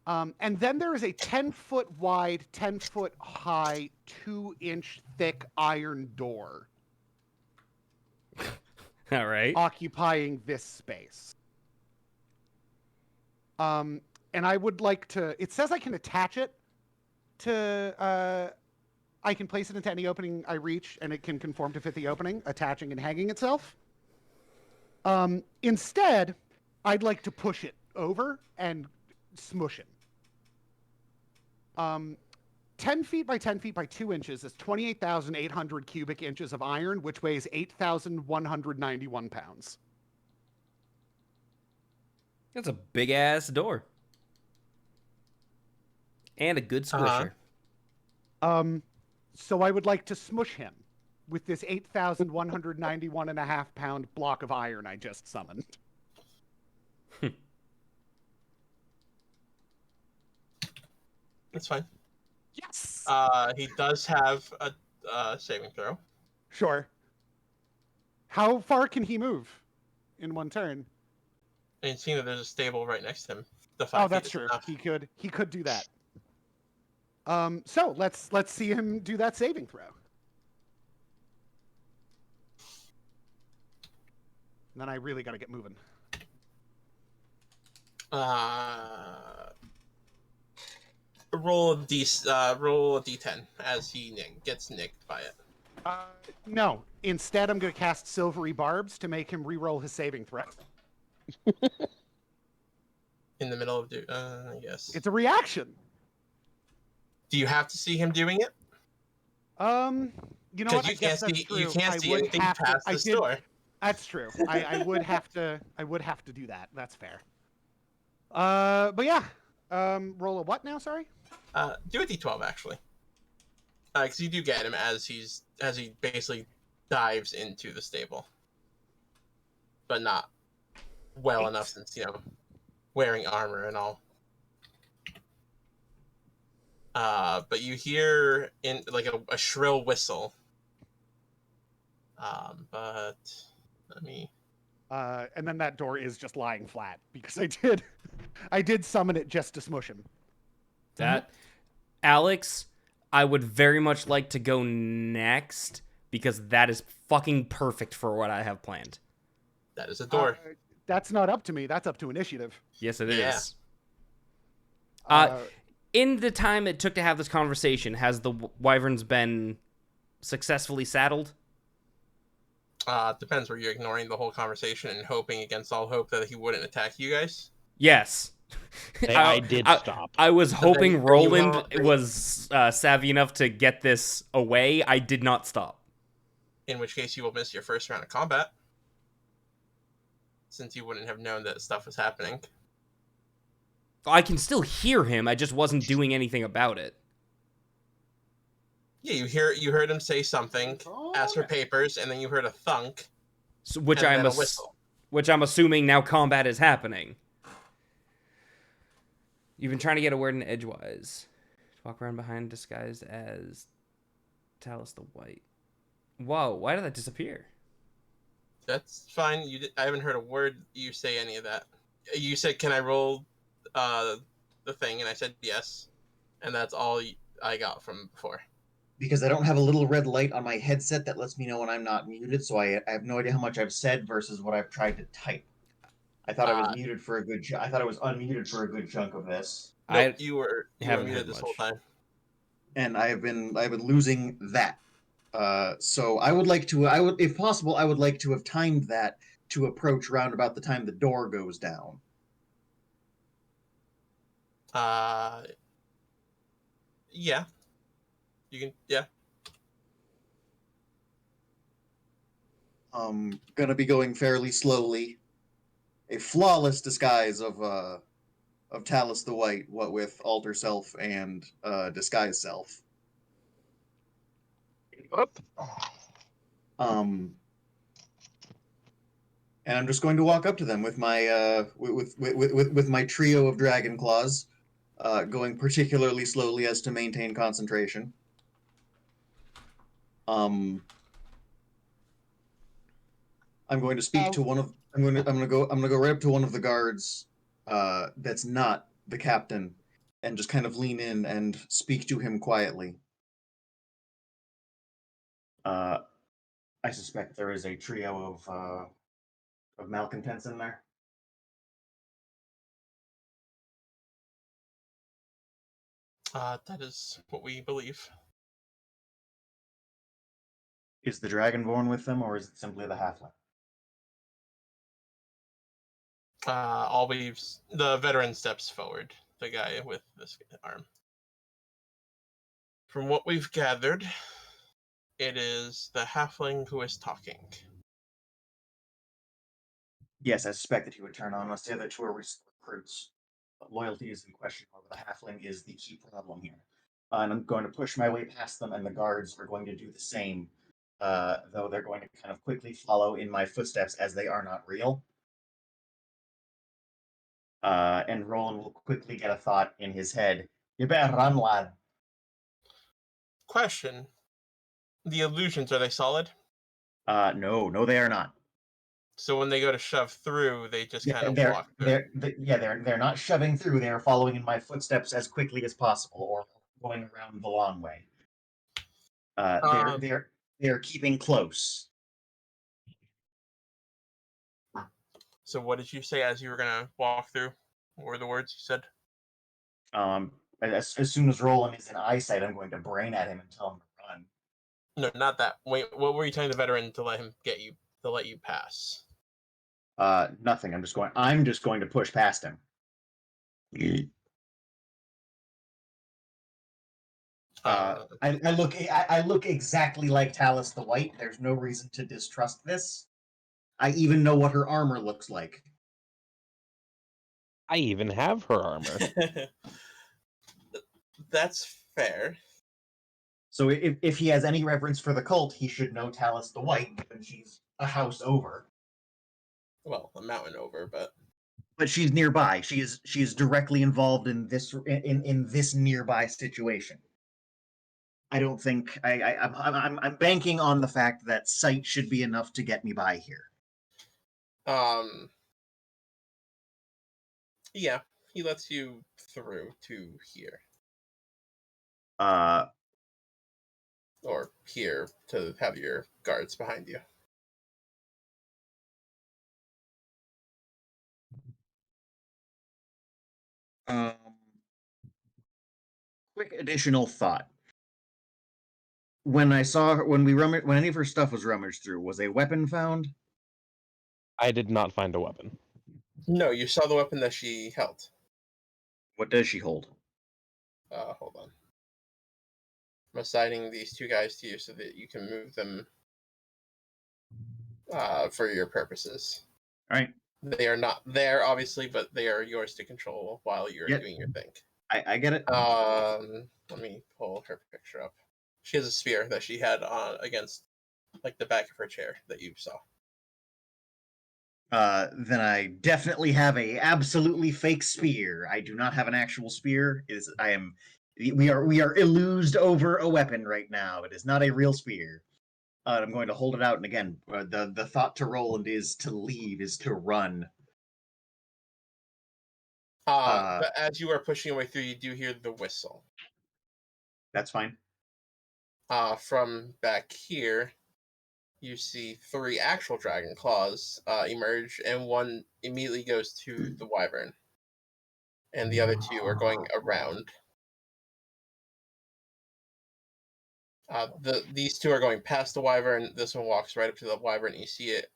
And then there is a 10-foot wide, 10-foot high, 2-inch thick iron door. All right. Occupying this space. And I would like to... It says I can attach it to... I can place it into any opening I reach, and it can conform to fit the opening, attaching and hanging itself. Instead, I'd like to push it over and smush it. 10 feet by 10 feet by 2 inches is 28,800 cubic inches of iron, which weighs 8,191 pounds. That's a big-ass door. And a good squisher. So I would like to smush him with this 8,191.5 pound block of iron I just summoned. That's fine. Yes! He does have a saving throw. Sure. How far can he move in one turn? And seeing that there's a stable right next to him. That's true. Enough. He could do that. So let's see him do that saving throw. And then I really got to get moving. Roll a d10 as he gets nicked by it. No. Instead, I'm going to cast Silvery Barbs to make him re-roll his saving throw. In the middle of yes. It's a reaction. Do you have to see him doing it? You know what? I guess that's true. You can't see anything past the store. That's true. I would have to do that. That's fair. But yeah. Roll a what now? Sorry. Do a d12 actually. Because you do get him as he basically dives into the stable, but not well enough since wearing armor and all. But you hear in like a shrill whistle. But let me. And then that door is just lying flat because I did summon it just to smush him. Alex, I would very much like to go next because that is fucking perfect for what I have planned. That is a door. That's not up to me. That's up to initiative. Yes, it is. In the time it took to have this conversation, has the wyverns been successfully saddled? Depends. Were you ignoring the whole conversation and hoping against all hope that he wouldn't attack you guys? Yes. I did stop. I was hoping then Roland was savvy enough to get this away. I did not stop. In which case, you will miss your first round of combat, since you wouldn't have known that stuff was happening. I can still hear him. I just wasn't doing anything about it. Yeah, you heard him say something, ask for papers, and then you heard a thunk, So, and then a whistle. Which I'm assuming now combat is happening. You've been trying to get a word in edgewise. Walk around behind disguised as Talus the White. Whoa, why did that disappear? That's fine. I haven't heard a word you say any of that. You said, "Can I roll the thing?" And I said yes, and that's all I got from before. Because I don't have a little red light on my headset that lets me know when I'm not muted, so I have no idea how much I've said versus what I've tried to type. I thought I was muted for a good. I thought I was unmuted for a good chunk of this. Nope, you were muted this much. whole time. And I've been losing that. So I would like to. If possible, I would like to have timed that to approach round about the time the door goes down. Yeah. You can, yeah. Gonna be going fairly slowly. A flawless disguise of Talus the White, what with alter self and disguise self. And I'm just going to walk up to them with my with my trio of dragon claws, going particularly slowly as to maintain concentration. I'm going to speak to one of. I'm gonna go right up to one of the guards. That's not the captain, and just kind of lean in and speak to him quietly. I suspect there is a trio of malcontents in there. That is what we believe. Is the dragonborn with them, or is it simply the halfling? The veteran steps forward, the guy with this arm. From what we've gathered, it is the halfling who is talking. Yes, I suspect that he would turn on us. The other two are recruits. But loyalty is in question. However, the halfling is the key problem here. And I'm going to push my way past them, and the guards are going to do the same. Though they're going to kind of quickly follow in my footsteps as they are not real. And Roland will quickly get a thought in his head. You better run, lad. Question. The illusions, are they solid? No, they are not. So when they go to shove through, they just kind of walk through. They're not shoving through. They are following in my footsteps as quickly as possible, or going around the long way. They're keeping close. So what did you say as you were gonna walk through? What were the words you said? As soon as Roland is in eyesight, I'm going to brain at him and tell him to run. No, not that. Wait, what were you telling the veteran to let you pass? Nothing. I'm just going to push past him. I look exactly like Talus the White. There's no reason to distrust this. I even know what her armor looks like. I even have her armor. That's fair. So if he has any reverence for the cult, he should know Talus the White, given she's a house over. Well, a mountain over, but she's nearby. She is directly involved in this in this nearby situation. I don't think I'm banking on the fact that sight should be enough to get me by here. Yeah, he lets you through to here. Or here to have your guards behind you. Quick additional thought. when any of her stuff was rummaged through, was a weapon found? I did not find a weapon. No, you saw the weapon that she held. What does she hold? Hold on. I'm assigning these two guys to you so that you can move them for your purposes. All right. They are not there, obviously, but they are yours to control while you're doing your thing. I get it. Let me pull her picture up. She has a spear that she had on against, like, the back of her chair that you saw. Then I definitely have a absolutely fake spear. I do not have an actual spear. We are illused over a weapon right now. It is not a real spear. I'm going to hold it out, and again, the thought to Roland is to leave, is to run. But as you are pushing your way through, you do hear the whistle. That's fine. From back here, you see 3 actual dragon claws emerge, and one immediately goes to the wyvern, and the other 2 are going around. These 2 are going past the wyvern. This one walks right up to the wyvern. You see it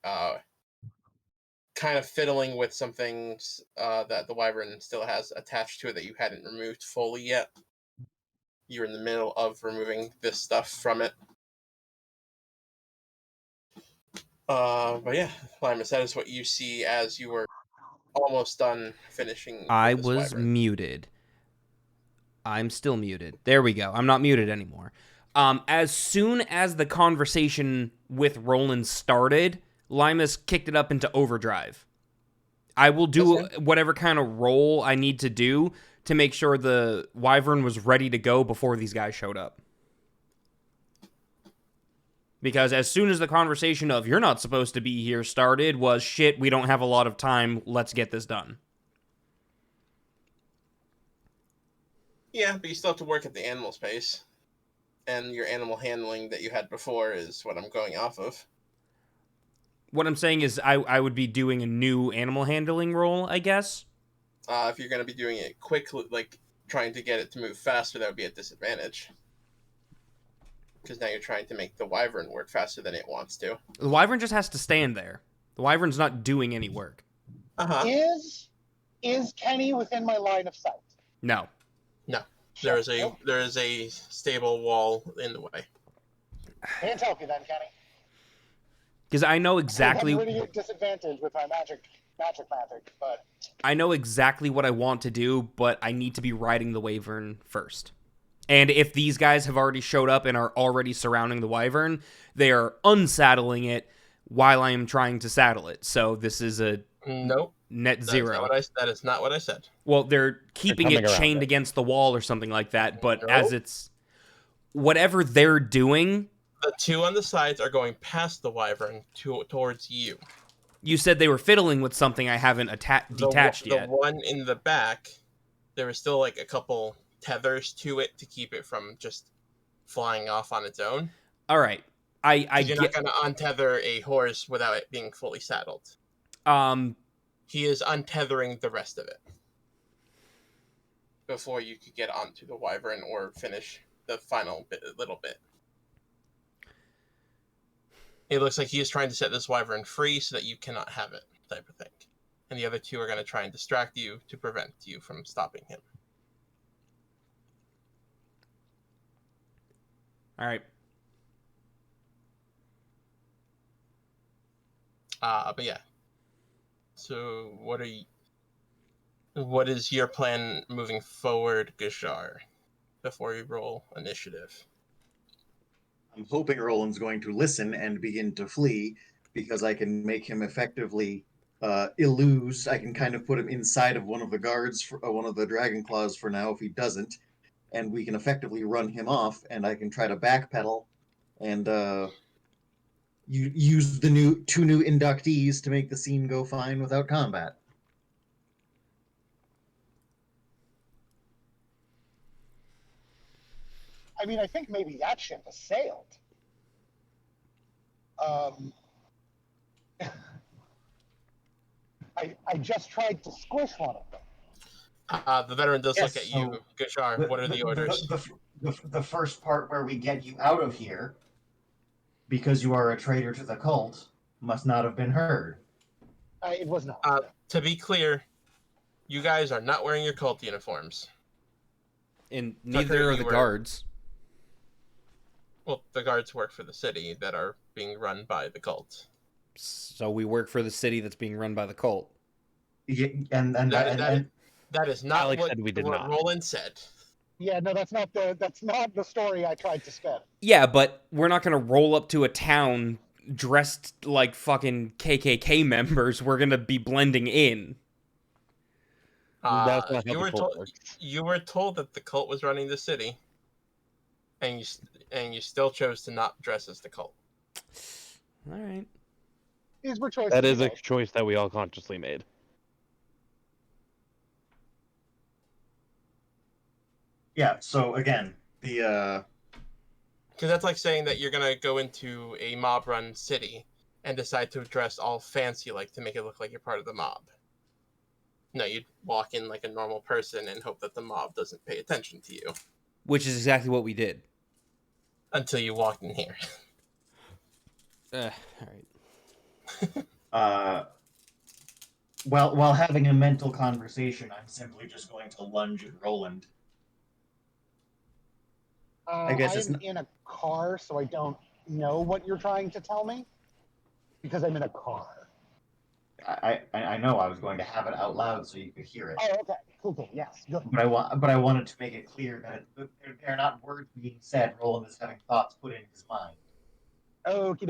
kind of fiddling with some things that the wyvern still has attached to it that you hadn't removed fully yet. You're in the middle of removing this stuff from it. But yeah, Limus, that is what you see as you were almost done finishing. I with this was wyvern. muted. I'm still muted. There we go. I'm not muted anymore. As soon as the conversation with Roland started, Limus kicked it up into overdrive. I will do whatever kind of roll I need to do to make sure the wyvern was ready to go before these guys showed up. Because as soon as the conversation of "you're not supposed to be here" started, was shit, we don't have a lot of time, let's get this done. Yeah, but you still have to work at the animal space. And your animal handling that you had before is what I'm going off of. What I'm saying is I would be doing a new animal handling roll, I guess. If you're going to be doing it quickly, like trying to get it to move faster, that would be a disadvantage. Because now you're trying to make the wyvern work faster than it wants to. The wyvern just has to stand there. The wyvern's not doing any work. Is Kenny within my line of sight? No. No. There is a stable wall in the way. Can't help you then, Kenny. Because I know exactly. I'm really at disadvantage with my magic, but I know exactly what I want to do, but I need to be riding the wyvern first. And if these guys have already showed up and are already surrounding the wyvern, they are unsaddling it while I am trying to saddle it. So this is a net zero. That is not what I said. Well, they're keeping it chained against the wall or something like that, but as it's whatever they're doing. The 2 on the sides are going past the wyvern towards you. You said they were fiddling with something I haven't detached yet. The one in the back, there was still like a couple tethers to it to keep it from just flying off on its own. All right. You're not going to untether a horse without it being fully saddled. He is untethering the rest of it before you could get onto the wyvern or finish the final little bit. It looks like he is trying to set this wyvern free so that you cannot have it, type of thing. And the other 2 are going to try and distract you to prevent you from stopping him. All right. But yeah. So what is your plan moving forward, Gashar, before you roll initiative? I'm hoping Roland's going to listen and begin to flee, because I can make him effectively elude. I can kind of put him inside of one of the guards, one of the dragon claws for now if he doesn't, and we can effectively run him off, and I can try to backpedal and use the 2 new inductees to make the scene go fine without combat. I mean, I think maybe that ship has sailed. I just tried to squish one of them. The veteran does look at you, Gashar. What are the orders? the first part where we get you out of here, because you are a traitor to the cult, must not have been heard. It was not. To be clear, you guys are not wearing your cult uniforms. And neither are the guards. Well, the guards work for the city that are being run by the cult. So we work for the city that's being run by the cult. Yeah, and that is not Alex what, said we did what not. Roland said. Yeah, no, that's not the story I tried to spin. Yeah, but we're not gonna roll up to a town dressed like fucking KKK members. We're gonna be blending in. That's not how You the were cult told works. you were told that the cult was running the city, and you still chose to not dress as the cult. All right. These were choices. That is we a made. choice that we all consciously made. yeah. So again, the Because that's like saying that you're gonna go into a mob-run city and decide to dress all fancy like to make it look like you're part of the mob. No, you'd walk in like a normal person and hope that the mob doesn't pay attention to you Which is exactly what we did. until you walked in here. All right. while having a mental conversation, I'm simply just going to lunge at Roland. I guess I'm in a car, so I don't know what you're trying to tell me because I'm in a car. I know I was going to have it out loud so you could hear it. Oh, okay, cool, yes, good. But I wanted to make it clear that they're not words being said. Roland is having thoughts put in his mind. Okie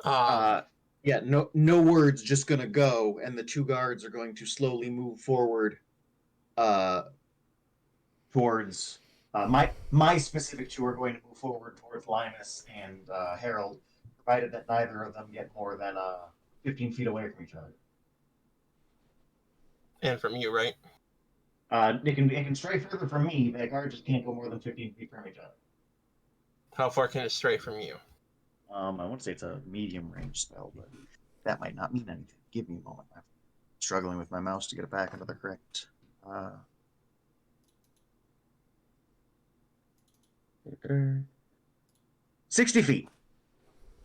dokie. Yeah, no words, just gonna go, and the two guards are going to slowly move forward, towards my specific two are going to move forward towards Linus and Harold, provided that neither of them get more than 15 feet away from each other. And from you, right? It can stray further from me, but a guard just can't go more than 15 feet from each other. How far can it stray from you? I want to say it's a medium range spell, but that might not mean anything. Give me a moment. I'm struggling with my mouse to get it back into the correct. 60 feet.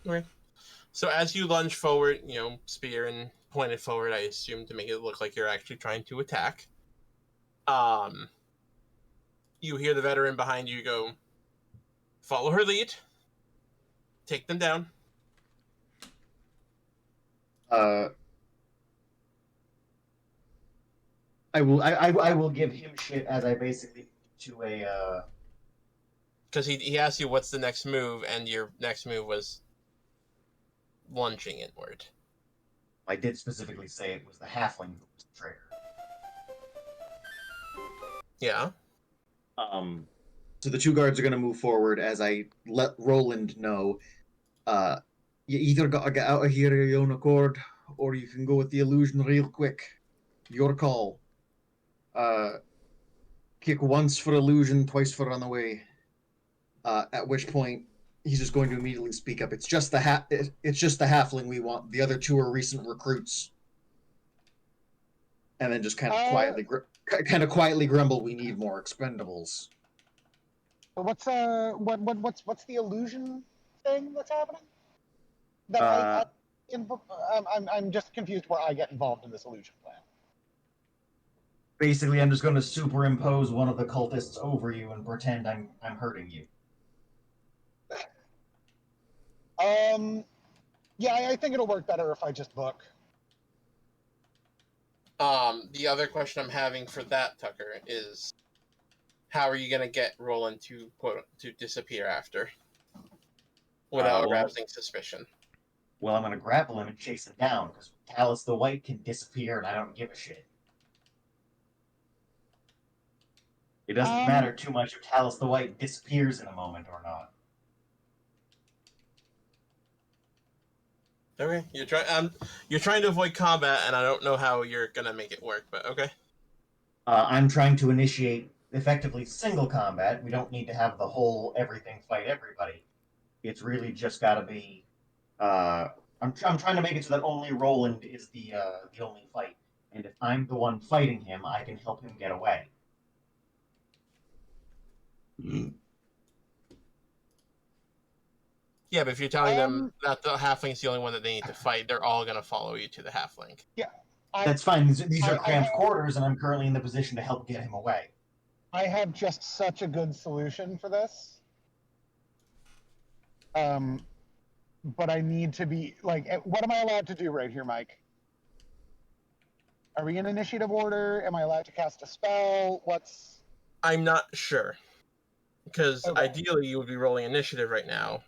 Okay. So as you lunge forward, spear and pointed forward, I assume to make it look like you're actually trying to attack. You hear the veteran behind you go, follow her lead. Take them down. I will give him shit as I basically to a Because he asked you what's the next move, and your next move was lunging inward. I did specifically say it was the halfling who was the traitor. Yeah. So the two guards are going to move forward as I let Roland know. You either got to get out of here of your own accord, or you can go with the illusion real quick. Your call. Kick once for illusion, twice for runaway. At which point he's just going to immediately speak up. It's just the halfling we want. The other two are recent recruits. And then just kind of quietly grumble. We need more expendables. But what's the illusion thing that's happening? That I'm just confused where I get involved in this illusion plan. Basically, I'm just going to superimpose one of the cultists over you and pretend I'm hurting you. Yeah, I think it'll work better if I just book. The other question I'm having for that, Tucker, is how are you going to get Roland to disappear after without arousing suspicion? Well, I'm going to grapple him and chase him down, because Talus the White can disappear and I don't give a shit. It doesn't matter too much if Talus the White disappears in a moment or not. Okay, you're trying to avoid combat, and I don't know how you're gonna make it work, but okay. I'm trying to initiate effectively single combat. We don't need to have the whole everything fight everybody. It's really just got to be. I'm trying to make it so that only Roland is the only fight, and if I'm the one fighting him, I can help him get away. Yeah, but if you're telling them that the halfling's the only one that they need to fight, they're all gonna follow you to the halfling. Yeah. That's fine. These are cramped quarters, and I'm currently in the position to help get him away. I have just such a good solution for this. But I need to be like, what am I allowed to do right here, Mike? Are we in initiative order? Am I allowed to cast a spell? I'm not sure, because ideally you would be rolling initiative right now.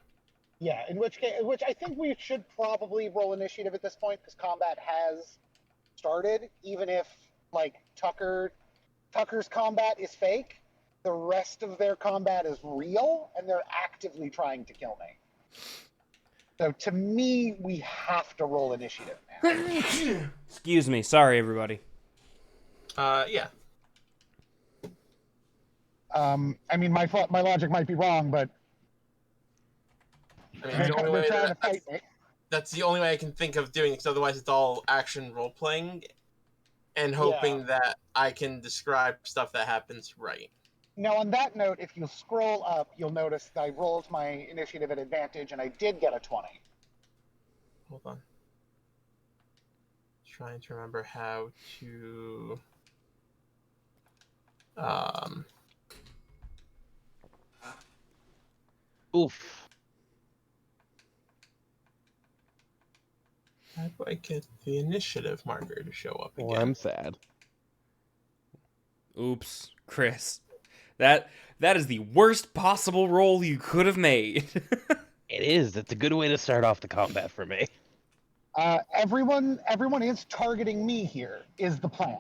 Yeah, in which I think we should probably roll initiative at this point because combat has started. Even if like Tucker's combat is fake, the rest of their combat is real, and they're actively trying to kill me. So to me, we have to roll initiative now. Excuse me. Sorry, everybody. Yeah. I mean, my logic might be wrong, but I mean, the only way trying to fight me. That's the only way I can think of doing it, because otherwise it's all action role playing and hoping that I can describe stuff that happens right. Now, on that note, if you scroll up, you'll notice that I rolled my initiative at advantage, and I did get a 20. Hold on. Trying to remember how to... Oof. How do I get the initiative marker to show up again? Well, I'm sad. Oops, Chris. That is the worst possible roll you could have made. It is. That's a good way to start off the combat for me. Everyone is targeting me here, is the plan.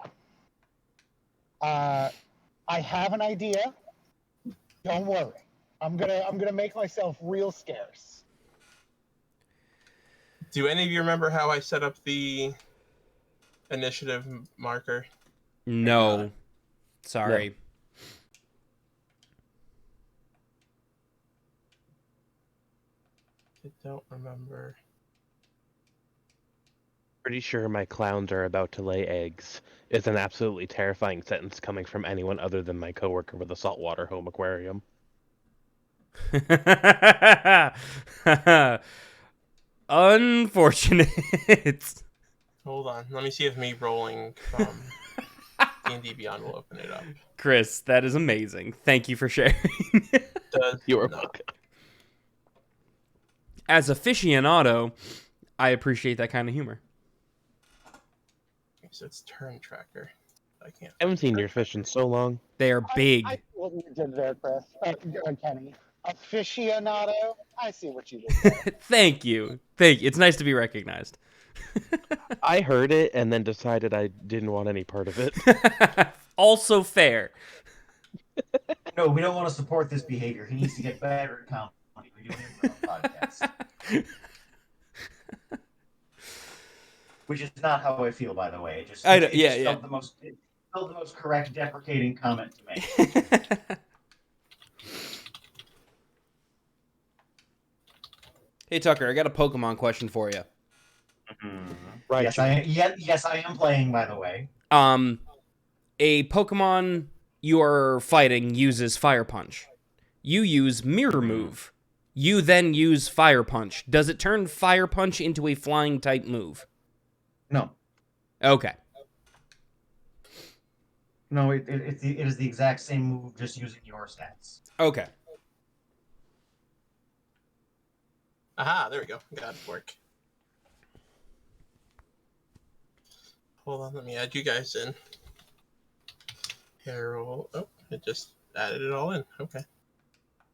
I have an idea. Don't worry. I'm gonna make myself real scarce. Do any of you remember how I set up the initiative marker? No. Sorry. I don't remember. Pretty sure my clowns are about to lay eggs. It's an absolutely terrifying sentence coming from anyone other than my coworker with a saltwater home aquarium. Unfortunate. Hold on. Let me see if me rolling from D&D Beyond will open it up. Chris, that is amazing. Thank you for sharing. You are welcome. As aficionado, I appreciate that kind of humor. Okay, so it's turn tracker. I can't. I haven't seen your fish in so long. They are big. I see what you did there, Chris. Kenny. Aficionado. I see what you did there. Thank you. It's nice to be recognized. I heard it and then decided I didn't want any part of it. Also fair. No, we don't want to support this behavior. He needs to get better at comedy. We do it for our podcast. Which is not how I feel, by the way. It felt the most correct, deprecating comment to make. Hey Tucker, I got a Pokemon question for you. Mm-hmm. Right. Yes, I am playing, by the way. A Pokemon you are fighting uses Fire Punch. You use Mirror Move. You then use Fire Punch. Does it turn Fire Punch into a flying type move? No. Okay. No, it is the exact same move, just using your stats. Okay. Aha, there we go. Got it work. Hold on, let me add you guys in. Harold. Oh, it just added it all in. Okay.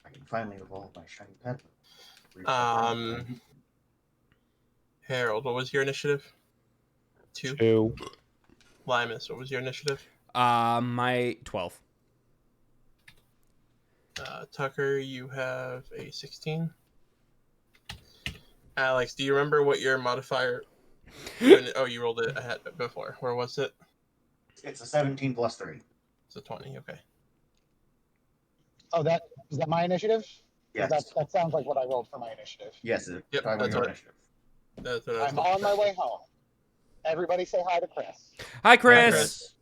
I can finally evolve my shiny pet. Harold, what was your initiative? 2. Limus, what was your initiative? My 12. Tucker, you have a 16. Alex, do you remember what your modifier... Oh, you rolled it ahead before. Where was it? It's a 17 plus 3. It's a 20, okay. Oh, is that my initiative? Yes. That sounds like what I rolled for my initiative. Yes, Yep, that's your what initiative. That's what I was I'm looking on my for. way home. Everybody say hi to Chris. Hi, Chris.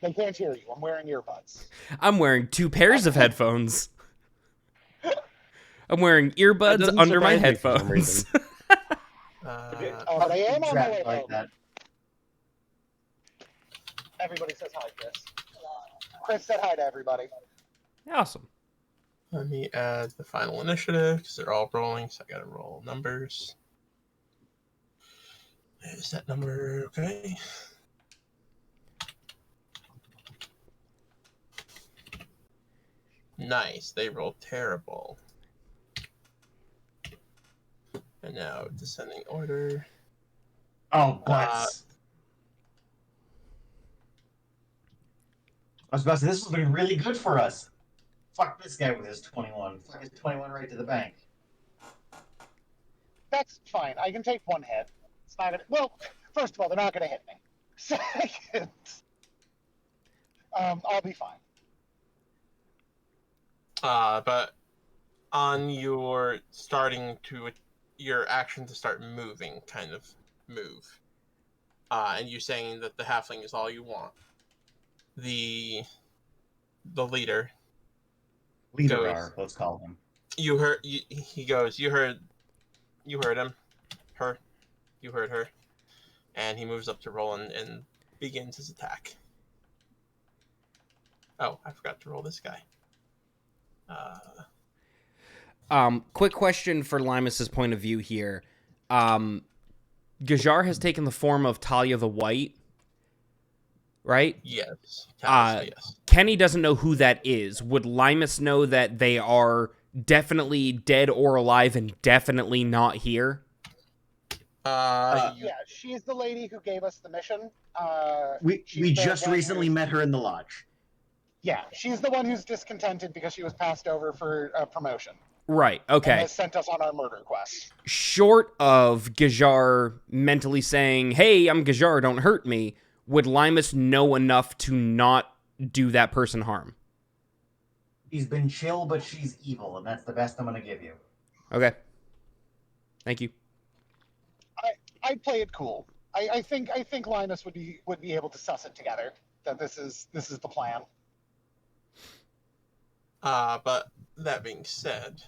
They can't hear you. I'm wearing earbuds. I'm wearing 2 pairs of headphones. I'm wearing earbuds doesn't under my surprise me for some headphones. reason. But I am on my way like home. that. Everybody says hi, Chris. Chris said hi to everybody. Awesome. Let me add the final initiative because they're all rolling, so I gotta roll numbers. Is that number okay? Nice. They rolled terrible. And now descending order. Oh, butts. I was about to say, this has been really good for us. Fuck this guy with his 21. Fuck his 21 right to the bank. That's fine. I can take 1 hit. It's not gonna. Well, first of all, they're not gonna hit me. Second, I'll be fine. But on your action to start moving, kind of move, and you saying that the halfling is all you want. The leader goes, let's call him. He goes, you heard him, her, you heard her, and he moves up to Roland and begins his attack. Oh, I forgot to roll this guy. Quick question for Limus's point of view here. Gajar has taken the form of Talia the White, right? Yes. Yes. Kenny doesn't know who that is. Would Limus know that they are definitely dead or alive and definitely not here? Yeah, she's the lady who gave us the mission. We just recently met her in the lodge. Yeah, she's the one who's discontented because she was passed over for a promotion. Right, okay. And has sent us on our murder quest. Short of Gajar mentally saying, hey, I'm Gajar, don't hurt me, would Limus know enough to not do that person harm? She's been chill, but she's evil, and that's the best I'm going to give you. Okay. Thank you. I'd play it cool. I think Linus would be able to suss it together that this is the plan. But that being said,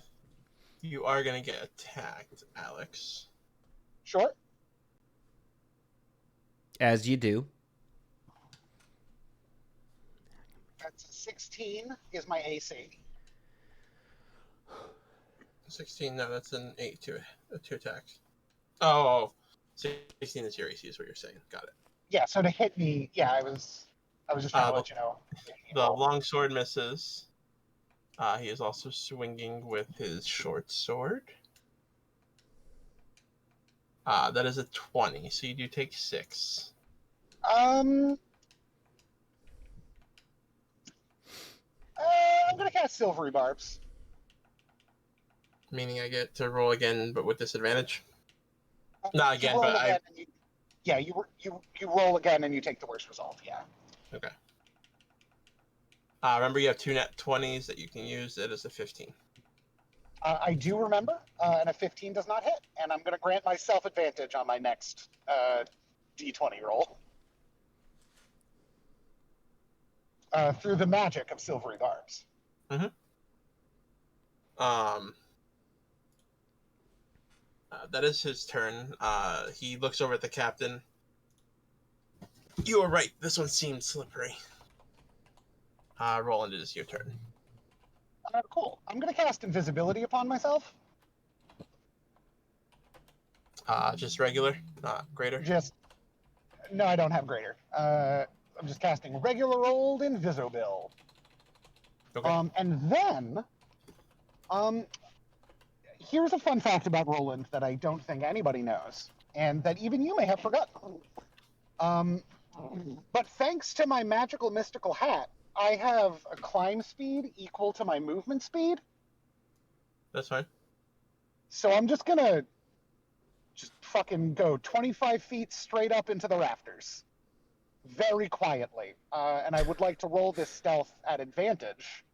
you are gonna get attacked, Alex. Sure. As you do. That's a 16 is my AC. 16, no, that's an 8 to attack. Oh, 16 is your AC, is what you're saying. Got it. Yeah, so to hit me, yeah, I was just trying to let you know. The longsword misses. He is also swinging with his short sword. That is a 20, so you do take 6. I'm gonna cast Silvery Barbs. Meaning I get to roll again, but with disadvantage? Not again, but you roll again and you take the worst result, yeah. Okay. Remember, you have 2 net 20s that you can use. It is a 15. I do remember, and a 15 does not hit, and I'm going to grant myself advantage on my next D20 roll. Through the magic of Silvery Barbs. Mm-hmm. That is his turn. He looks over at the captain. You were right. This one seemed slippery. Roland, it is your turn. Cool. I'm going to cast Invisibility upon myself. Just regular, not greater? No, I don't have greater. I'm just casting regular old Invisibil. Okay. And then, here's a fun fact about Roland that I don't think anybody knows, and that even you may have forgotten. But thanks to my magical mystical hat, I have a climb speed equal to my movement speed. That's fine. So I'm just gonna fucking go 25 feet straight up into the rafters. Very quietly. And I would like to roll this stealth at advantage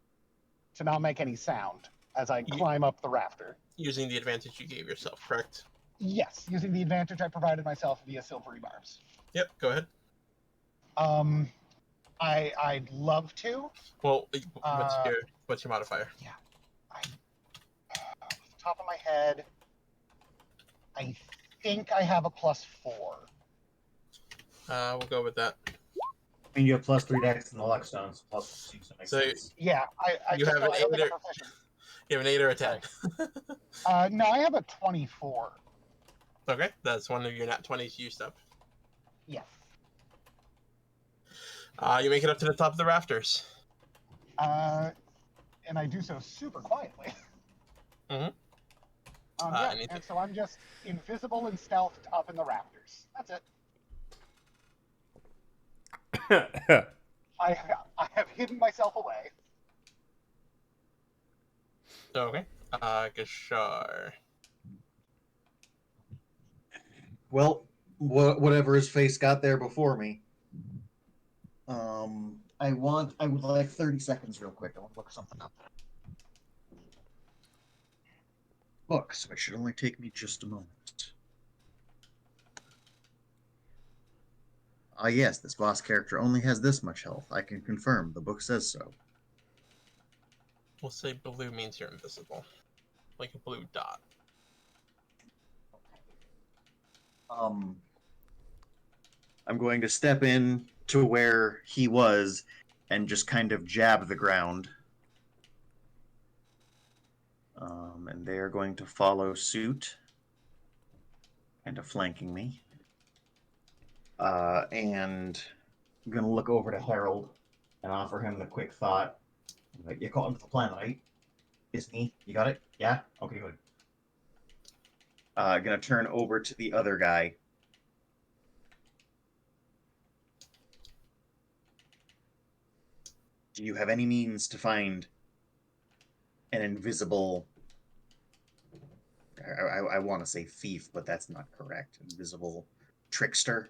to not make any sound as I climb up the rafter. Using the advantage you gave yourself, correct? Yes, using the advantage I provided myself via Silvery Barbs. Yep, go ahead. I'd love to. Well, what's your modifier? Yeah. Off the top of my head, I think I have a +4. We'll go with that. I mean, you have +3 dex in the luck stones. +2, so it makes So sense. Yeah, I You just have don't, an I don't 8 think or I'm proficient. you have an 8 or a 10. No, I have a 24. Okay, that's one of your nat 20s used up. Yes. You make it up to the top of the rafters. And I do so super quietly. Mhm. Yeah, and so I'm just invisible and stealthed up in the rafters. That's it. I have hidden myself away. Okay. Gashar. Well, whatever his face got there before me. I would like 30 seconds real quick. I want to look something up. Books, which should only take me just a moment. Ah, yes, this boss character only has this much health. I can confirm. The book says so. We'll say blue means you're invisible. Like a blue dot. I'm going to step in to where he was and just kind of jab the ground. And they are going to follow suit, kind of flanking me. And I'm going to look over to Harold and offer him the quick thought. Like, you caught him to the plan, right? It's me. You got it? Yeah? Okay, good. Gonna turn over to the other guy. Do you have any means to find an invisible... I want to say thief, but that's not correct. Invisible trickster?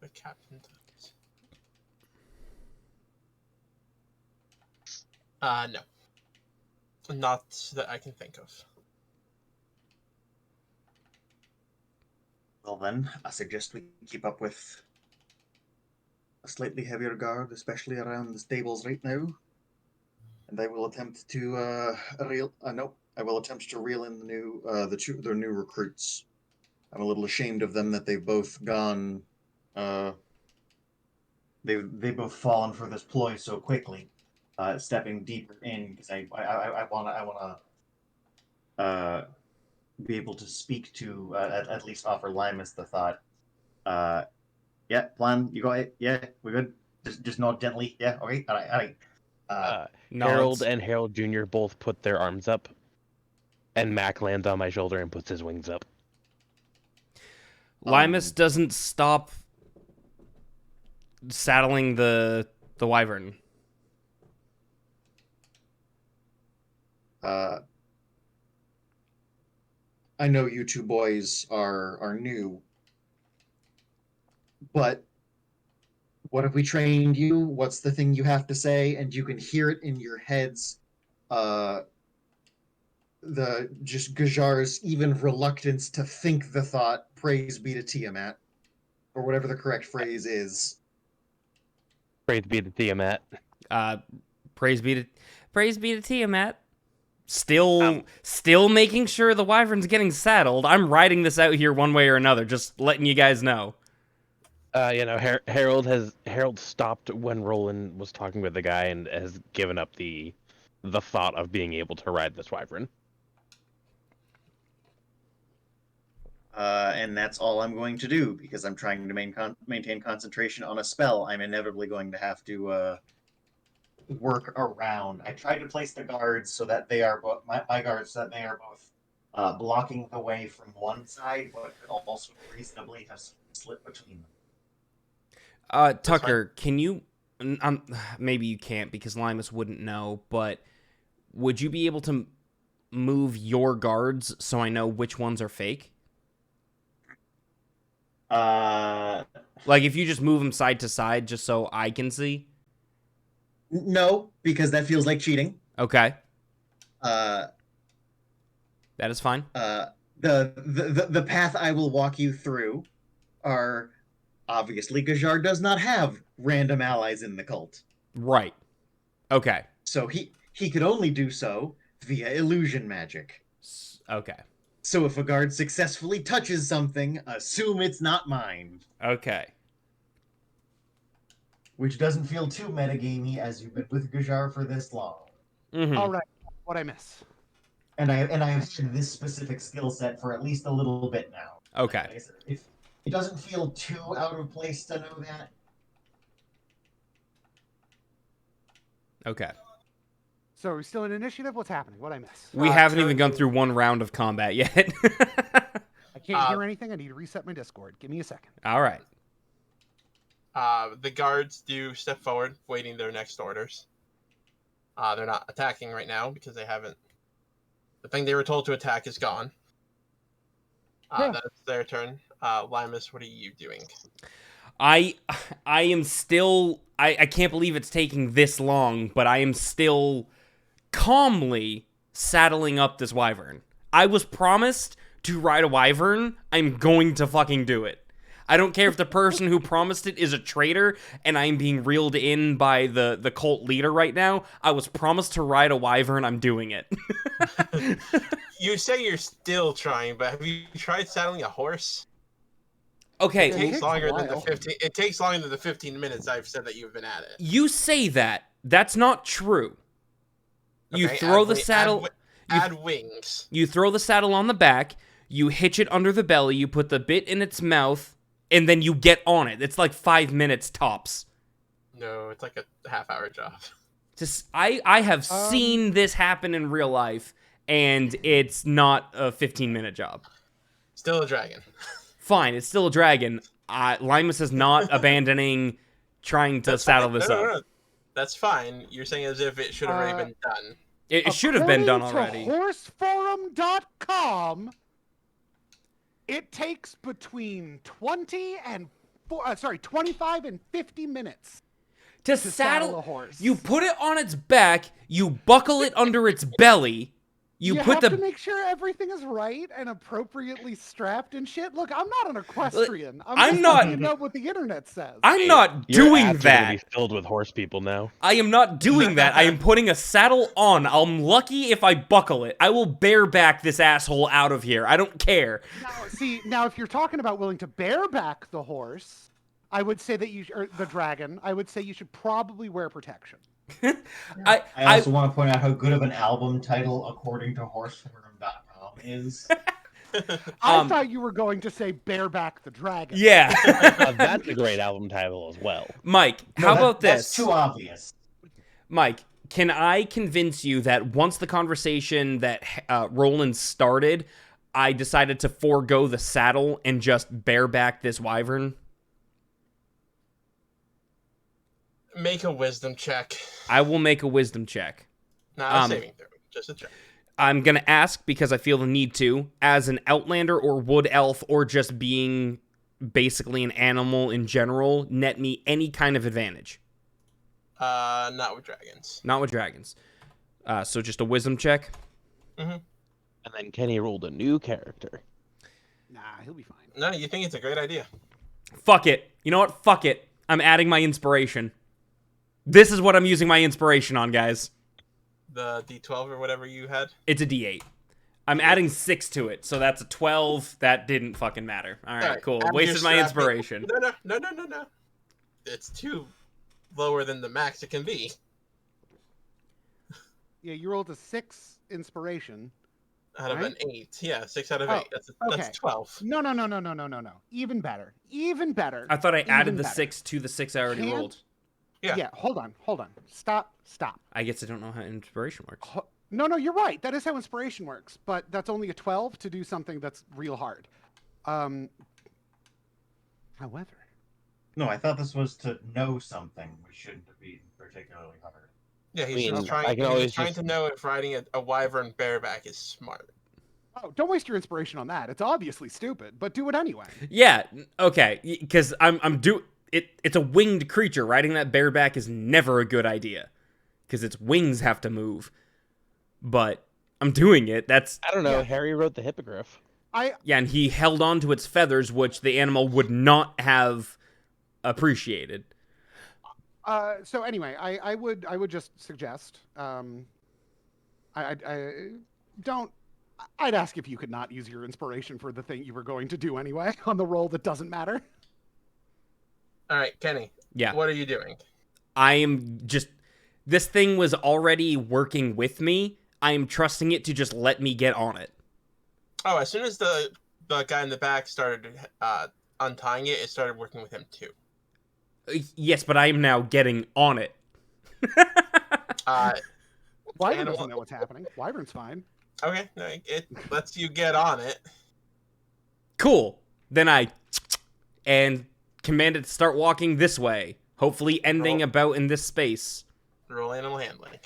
The captain does. No. Not that I can think of. Well then, I suggest we keep up with a slightly heavier guard, especially around the stables right now. And I will attempt to I will attempt to reel in their new recruits. I'm a little ashamed of them that they've both gone. They've both fallen for this ploy so quickly. Stepping deeper in because I want to be able to speak to at least offer Limus the thought. Yeah, plan. You got it. Yeah, we're good. Just nod gently. Yeah, okay. All right. Harold and Harold Jr. both put their arms up, and Mac lands on my shoulder and puts his wings up. Limus doesn't stop saddling the wyvern. I know you two boys are new, but what have we trained you? What's the thing you have to say? And you can hear it in your heads. Just Gajar's even reluctance to think the thought, praise be to Tiamat, or whatever the correct phrase is. Praise be to Tiamat. Praise be to Tiamat. Still making sure the wyvern's getting saddled. I'm writing this out here one way or another, just letting you guys know. Harold stopped when Roland was talking with the guy and has given up the thought of being able to ride this wyvern. And that's all I'm going to do because I'm trying to maintain concentration on a spell. I'm inevitably going to have to work around. I tried to place the guards so that they are my guards so that they are both blocking the way from one side, but could also reasonably have slipped between them. Tucker, can you? Maybe you can't because Limus wouldn't know, but would you be able to move your guards so I know which ones are fake? Like if you just move them side to side just so I can see? No, because that feels like cheating. Okay. That is fine. The path I will walk you through are obviously Gajar does not have random allies in the cult. Right. Okay. So he could only do so via illusion magic. Okay. So if a guard successfully touches something, assume it's not mine. Okay. Which doesn't feel too metagamey as you've been with Gajar for this long. Mm-hmm. All right, what I miss? And I have had this specific skill set for at least a little bit now. Okay. Like I said, if it doesn't feel too out of place to know that. Okay. So are we still in initiative? What's happening? What I miss? We haven't even gone through one round of combat yet. I can't hear anything. I need to reset my Discord. Give me a second. All right. The guards do step forward, waiting their next orders. They're not attacking right now because they haven't. The thing they were told to attack is gone. Yeah. That's their turn. Limus, what are you doing? I am still. I can't believe it's taking this long, but I am still calmly saddling up this wyvern. I was promised to ride a wyvern. I'm going to fucking do it. I don't care if the person who promised it is a traitor and I'm being reeled in by the cult leader right now. I was promised to ride a wyvern. I'm doing it. You say you're still trying, but have you tried saddling a horse? Okay. It takes a longer than the while. 15. It takes longer than the 15 minutes I've said that you've been at it. You say that. That's not true. You Okay, throw the saddle. Add wings. You throw the saddle on the back. You hitch it under the belly. You put the bit in its mouth, and then you get on it. It's like 5 minutes tops. No, it's like a half-hour job. Just I have seen this happen in real life, and it's not a 15-minute job. Still a dragon. Fine, it's still a dragon. Limus is not abandoning trying to saddle this up. No. That's fine. You're saying as if it should have already been done. It should have been done According already. to horseforum.com, it takes between 25 and 50 minutes To saddle a saddle, horse. you put it on its back, you buckle it under its belly, you put have the to make sure everything is right and appropriately strapped and shit. Look, I'm not an equestrian. I'm just not- letting you know what the internet says. I'm not Your doing abs are gonna that. be filled with horse people now. I am not doing that. I am putting a saddle on. I'm lucky if I buckle it. I will bareback this asshole out of here. I don't care. Now, if you're talking about willing to bareback the horse, I would say that or the dragon, I would say you should probably wear protection. I also want to point out how good of an album title, according to horseforum.com, is. I thought you were going to say bareback the dragon. Yeah. That's a great album title as well. Mike, how about this? That's too obvious. Mike, can I convince you that once the conversation that Roland started, I decided to forego the saddle and just bareback this wyvern? Make a wisdom check. I will make a wisdom check. Not a saving throw, just a check. I'm going to ask because I feel the need to, as an outlander or wood elf or just being basically an animal in general, net me any kind of advantage. Not with dragons. Not with dragons. So just a wisdom check. Mm-hmm. And then Kenny rolled a new character. Nah, he'll be fine. No, you think it's a great idea. Fuck it. You know what? Fuck it. I'm adding my inspiration. This is what I'm using my inspiration on, guys. The D12 or whatever you had? It's a D8. I'm adding 6 to it, so that's a 12. That didn't fucking matter. All right, cool. add Wasted your my strapping- inspiration. No. It's too lower than the max it can be. Yeah, you rolled a 6 inspiration. Out of an 8. Yeah, 6 out of Oh, 8. That's 12. No. Even better. I thought I added Even the better. 6 to the 6 I already Can't- rolled. Yeah. Hold on. Stop. I guess I don't know how inspiration works. No, you're right. That is how inspiration works, but that's only a 12 to do something that's real hard. However, No, I thought this was to know something, which shouldn't be particularly hard. Yeah, he's I mean, just trying, I can he's always just trying just- to know if riding a wyvern bareback is smart. oh, don't waste your inspiration on that. It's obviously stupid, but do it anyway. Yeah, okay, because it's a winged creature. Riding that bareback is never a good idea because its wings have to move. But I'm doing it. That's I don't know. Yeah. Harry wrote the hippogriff. Yeah, and he held on to its feathers, which the animal would not have appreciated. So anyway, I would just suggest, I don't. I'd ask if you could not use your inspiration for the thing you were going to do anyway on the roll that doesn't matter. All right, Kenny. Yeah. What are you doing? I am just... This thing was already working with me. I am trusting it to just let me get on it. Oh, as soon as the guy in the back started untying it, it started working with him too. Yes, but I am now getting on it. Wyvern doesn't know what's happening. Wyvern's fine. Okay, it lets you get on it. Cool. Then I... and command it to start walking this way. Hopefully ending about in this space. Roll animal handling.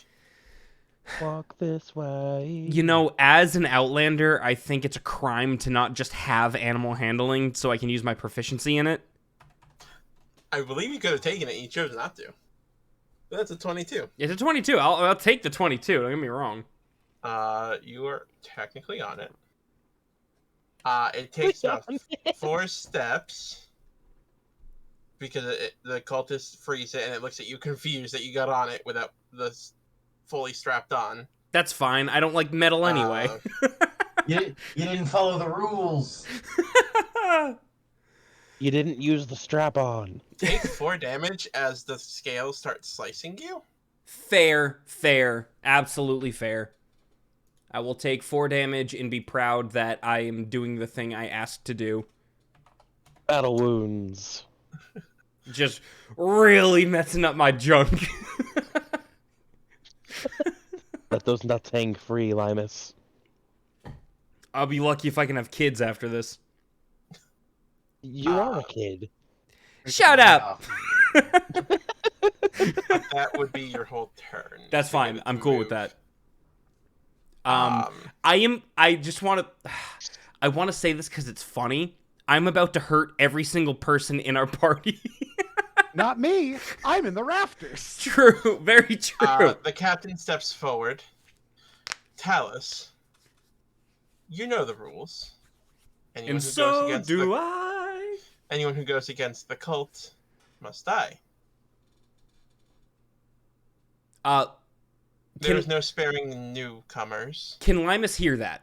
Walk this way. You know, as an Outlander, I think it's a crime to not just have animal handling so I can use my proficiency in it. I believe you could have taken it and you chose not to. That's a 22. It's a 22. I'll take the 22. Don't get me wrong. You are technically on it. It takes about 4 steps because the cultist frees it and it looks at you confused that you got on it without the fully strapped on. That's fine. I don't like metal anyway. You didn't follow the rules. You didn't use the strap on. Take 4 damage as the scales start slicing you. Fair. Absolutely fair. I will take 4 damage and be proud that I am doing the thing I asked to do. Battle wounds. Just really messing up my junk. Let those nuts hang free, Limus. I'll be lucky if I can have kids after this. You are a kid. Shut up! That would be your whole turn. That's fine. I'm cool with that. I want to say this because it's funny. I'm about to hurt every single person in our party. Not me. I'm in the rafters. True. Very true. The captain steps forward. Talus, you know the rules. And so do I. Anyone who goes against the cult must die. There's no sparing newcomers. Can Limus hear that?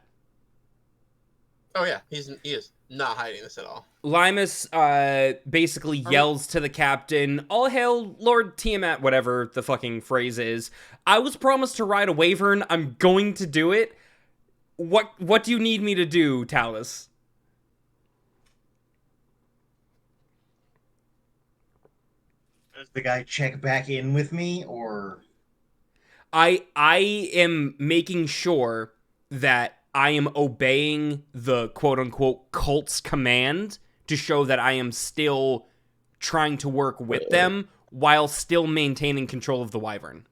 Oh yeah, he is not hiding this at all. Limus basically yells to the captain, "All hail Lord Tiamat," whatever the fucking phrase is. I was promised to ride a wyvern. I'm going to do it. What do you need me to do, Talus? Does the guy check back in with me, or... I am making sure that I am obeying the quote-unquote cult's command to show that I am still trying to work with them while still maintaining control of the wyvern.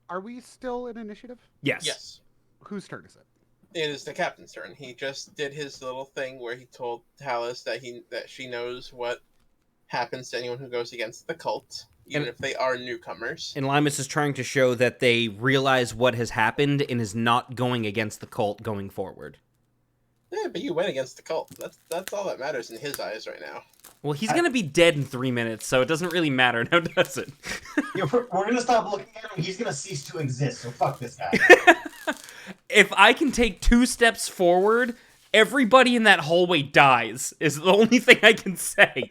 Are we still in initiative? Yes. Yes. Whose turn is it? It is the captain's turn. He just did his little thing where he told Talus that she knows what happens to anyone who goes against the cult, even if they are newcomers. And Limus is trying to show that they realize what has happened and is not going against the cult going forward. Yeah, but you went against the cult. That's all that matters in his eyes right now. Well, he's going to be dead in 3 minutes, so it doesn't really matter now, does it? Yeah, we're going to stop looking at him. He's going to cease to exist, so fuck this guy. If I can take 2 steps forward, everybody in that hallway dies, is the only thing I can say.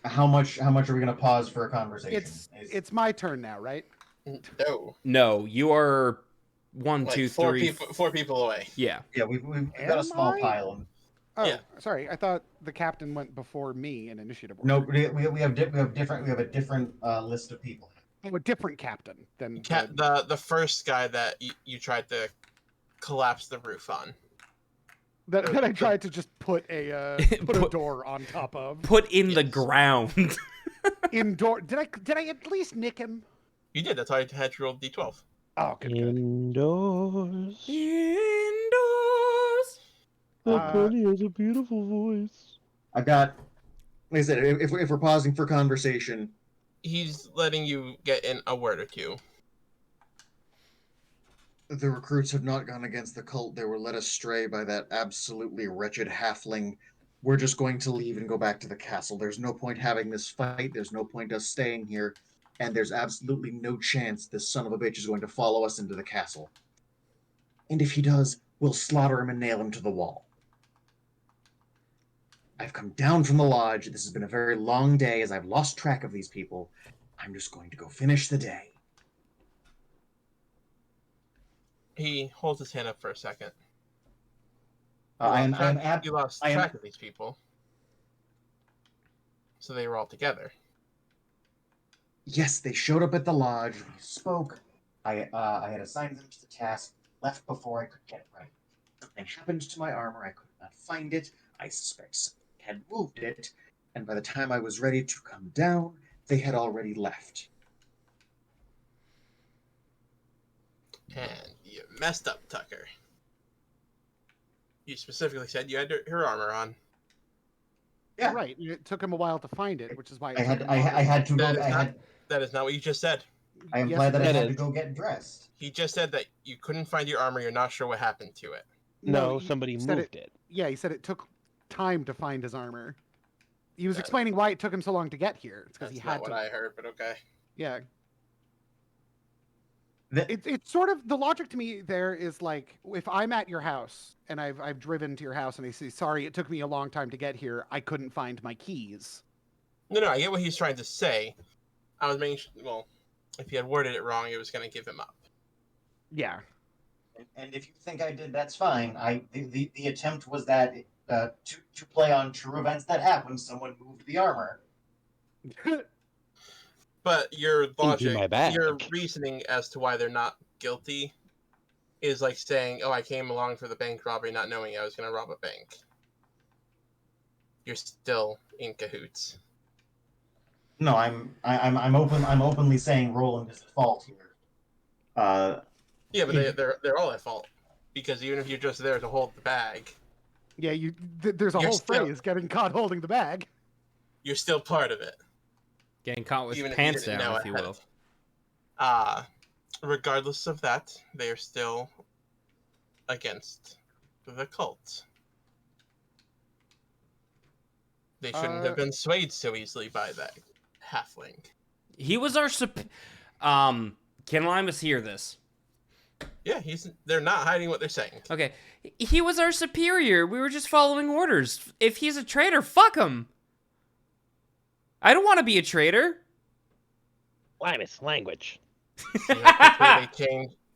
How much are we going to pause for a conversation? It's my turn now, right? No, you are 1, like 2, 4 3. 4 people away. Yeah. Yeah, we've got a small pile. Oh, Yeah. Sorry. I thought the captain went before me in initiative order. No, we have a different list of people. Oh, a different captain than The first guy that you tried to collapse the roof on. that I tried to just put a door on top of. Put in the ground. Indoor. Did I at least nick him? You did. That's why I had to roll D12. Oh, good. Indoors. Indoors. That bunny has a beautiful voice. I've got, like I said, if we're pausing for conversation, He's letting you get in a word or two. The recruits have not gone against the cult. They were led astray by that absolutely wretched halfling. We're just going to leave and go back to the castle. There's no point having this fight. There's no point us staying here. And there's absolutely no chance this son of a bitch is going to follow us into the castle. And if he does, we'll slaughter him and nail him to the wall. I've come down from the lodge. This has been a very long day as I've lost track of these people. I'm just going to go finish the day. He holds his hand up for a second. You lost track of these people. So they were all together. Yes, they showed up at the lodge. We spoke. I had assigned them to the task. Left before I could get ready. Something happened to my armor. I could not find it. I suspect someone had moved it. And by the time I was ready to come down, they had already left. And you messed up, Tucker. You specifically said you had her armor on. Yeah. Right. It took him a while to find it, which is why I had to go. That is not what you just said. I implied that I had to go get dressed. He just said that you couldn't find your armor. You're not sure what happened to it. No, somebody moved it. Yeah, he said it took time to find his armor. He was explaining why it took him so long to get here. It's because he had to. That's not what I heard, but okay. Yeah. It's sort of, the logic to me there is like, if I'm at your house and I've driven to your house and I say, sorry, it took me a long time to get here. I couldn't find my keys. No, I get what he's trying to say. I was making well, if he had worded it wrong, it was going to give him up. Yeah. And if you think I did, that's fine. The attempt was that to play on true events that happened, someone moved the armor. But your logic, your reasoning as to why they're not guilty is like saying, oh, I came along for the bank robbery not knowing I was going to rob a bank. You're still in cahoots. No, I'm openly saying Roland is at fault here. Yeah, but they're all at fault. Because even if you're just there to hold the bag... Yeah, there's a whole phrase, getting caught holding the bag. You're still part of it. Getting caught with even pants down, if you will. Regardless of that, they are still against the cult. They shouldn't have been swayed so easily by that halfling. He was our Can Limus hear this? Yeah, they're not hiding what they're saying. Okay. He was our superior. We were just following orders. If he's a traitor, fuck him. I don't want to be a traitor. Limus, language.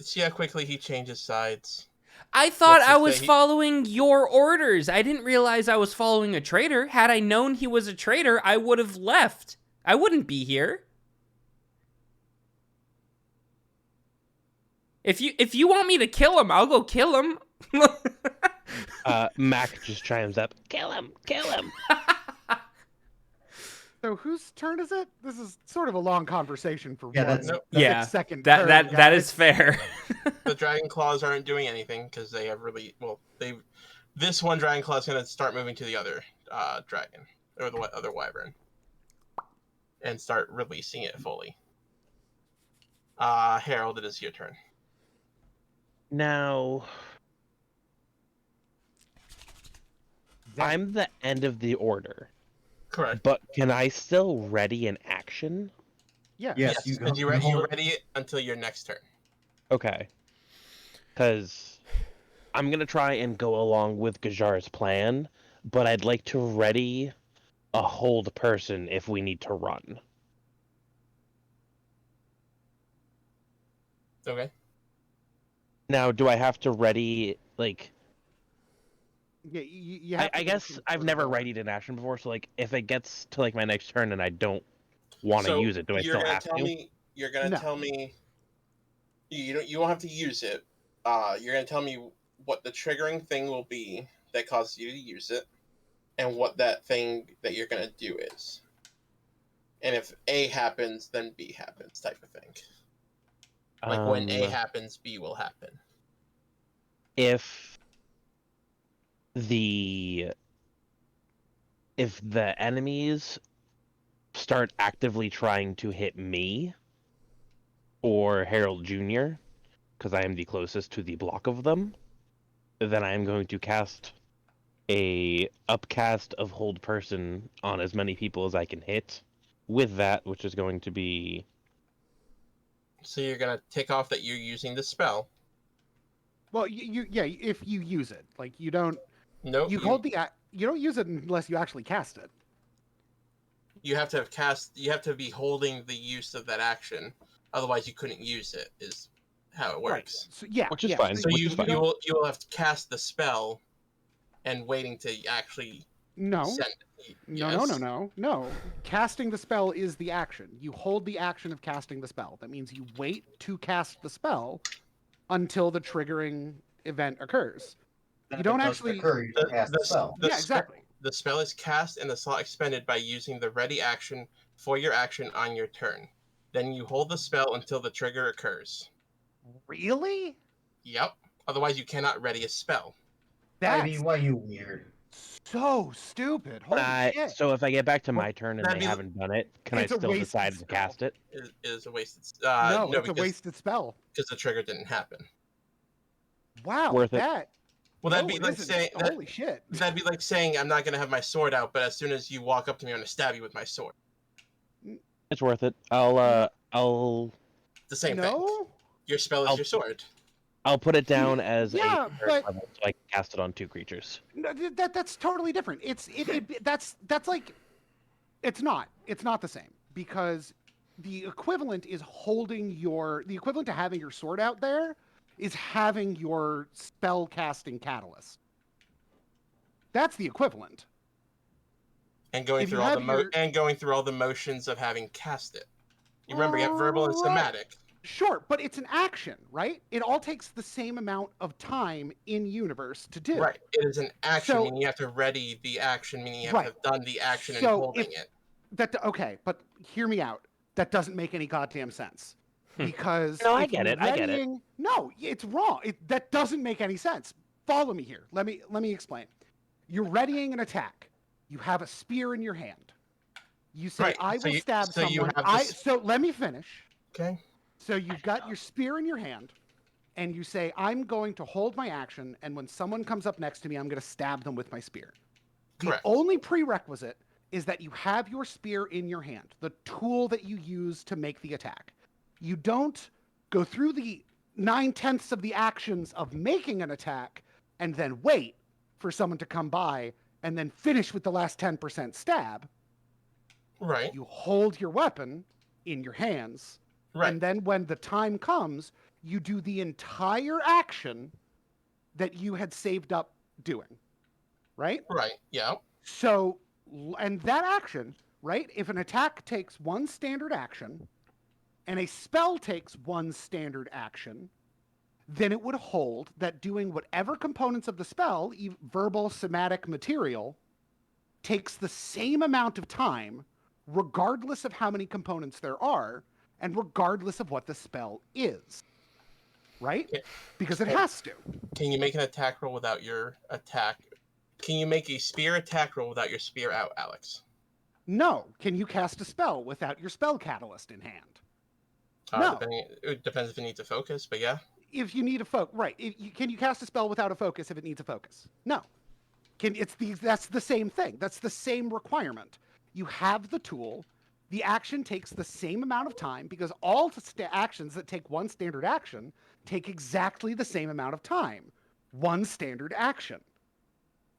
See how quickly he changes sides. I thought I was following your orders. I didn't realize I was following a traitor. Had I known he was a traitor, I would have left. I wouldn't be here. If you want me to kill him, I'll go kill him. Mac just chimes up. Kill him! Kill him! So whose turn is it? This is sort of a long conversation for second turn, that is fair. The Dragon Claws aren't doing anything because they have this one Dragon Claw is going to start moving to the other dragon or the other wyvern and start releasing it fully. Harold, it is your turn. Now, I'm the end of the order. Correct. But can I still ready an action? Yeah. Yes, you ready it until your next turn. Okay. Because I'm going to try and go along with Gajar's plan, but I'd like to ready a hold person if we need to run. Okay. Now, do I have to ready, like... Yeah, I guess I've never readied an action before, so like if it gets to like my next turn and I don't want to use it, do I still have to? You're gonna tell me you won't have to use it. You're gonna tell me what the triggering thing will be that causes you to use it, and what that thing that you're gonna do is. And if A happens, then B happens, type of thing. Like when A happens, B will happen. If the enemies start actively trying to hit me or Harold Jr., because I am the closest to the block of them, then I am going to cast a upcast of hold person on as many people as I can hit with that, which is going to be... So you're gonna take off that you're using the spell. Well, if you use it, like you don't. Nope. You hold the. You don't use it unless you actually cast it. You have to have cast. You have to be holding the use of that action. Otherwise, you couldn't use it. Is how it works. Right. So, yeah, Which is fine. So Which you is fine. you will have to cast the spell, and waiting to actually No. send. No. Casting the spell is the action. You hold the action of casting the spell. That means you wait to cast the spell until the triggering event occurs. Then You if don't it doesn't actually occur, you cast the spell. Yeah, exactly. The spell is cast and the slot expended by using the ready action for your action on your turn. Then you hold the spell until the trigger occurs. Really? Yep. Otherwise, you cannot ready a spell. That's Ivy, why you weird? so stupid. Holy shit. So if I get back to my turn and that'd they be- haven't done it, can I It's a still wasted decide to spell. cast it? It is a wasted. No, it's a because, wasted spell. because the trigger didn't happen. Wow, Worth it. that. Well, that'd no, be it like isn't. saying Holy shit. that'd be like saying I'm not gonna have my sword out, but as soon as you walk up to me, I'm gonna stab you with my sword. It's worth it. I'll The same thing. No? Your spell is I'll- your sword. I'll put it down as Yeah, a third but- level so I can cast it on 2 creatures. No, that's totally different. That's like it's not the same because the equivalent is the equivalent to having your sword out there is having your spell casting catalyst. That's the equivalent. And going If you through all have the your- and going through all the motions of having cast it. You remember, you have verbal and Right. somatic. Sure, but it's an action, right? It all takes the same amount of time in universe to do. Right. It is an action, So- meaning you have to ready the action, meaning you have Right. to have done the action and So holding if- it. Okay, but hear me out. That doesn't make any goddamn sense. Because No, I if get you're it, I get it. readying- No, it's wrong. That doesn't make any sense. Follow me here. Let me explain. You're readying an attack. You have a spear in your hand. You say, Right, "I so will you- stab so you someone." have this- So let me finish. Okay. So you've got your spear in your hand, and you say, "I'm going to hold my action, and when someone comes up next to me, I'm going to stab them with my spear." The Correct. only prerequisite is that you have your spear in your hand, the tool that you use to make the attack. You don't go through the 9/10 of the actions of making an attack and then wait for someone to come by and then finish with the last 10% stab. Right. You hold your weapon in your hands, Right. and then when the time comes, you do the entire action that you had saved up doing. Right? Right. Yeah. So, and that action, right? If an attack takes one standard action and a spell takes one standard action, then it would hold that doing whatever components of the spell, verbal, somatic, material, takes the same amount of time, regardless of how many components there are, and regardless of what the spell is. Right? Yeah. Because it has to. Can you make an attack roll without your attack? Can you make a spear attack roll without your spear out, Alex? No. Can you cast a spell without your spell catalyst in hand? No. It depends if it needs a focus, but yeah. If you need a focus, right? Can you cast a spell without a focus if it needs a focus? No. That's the same thing. That's the same requirement. You have the tool. The action takes the same amount of time because all actions that take one standard action take exactly the same amount of time. One standard action.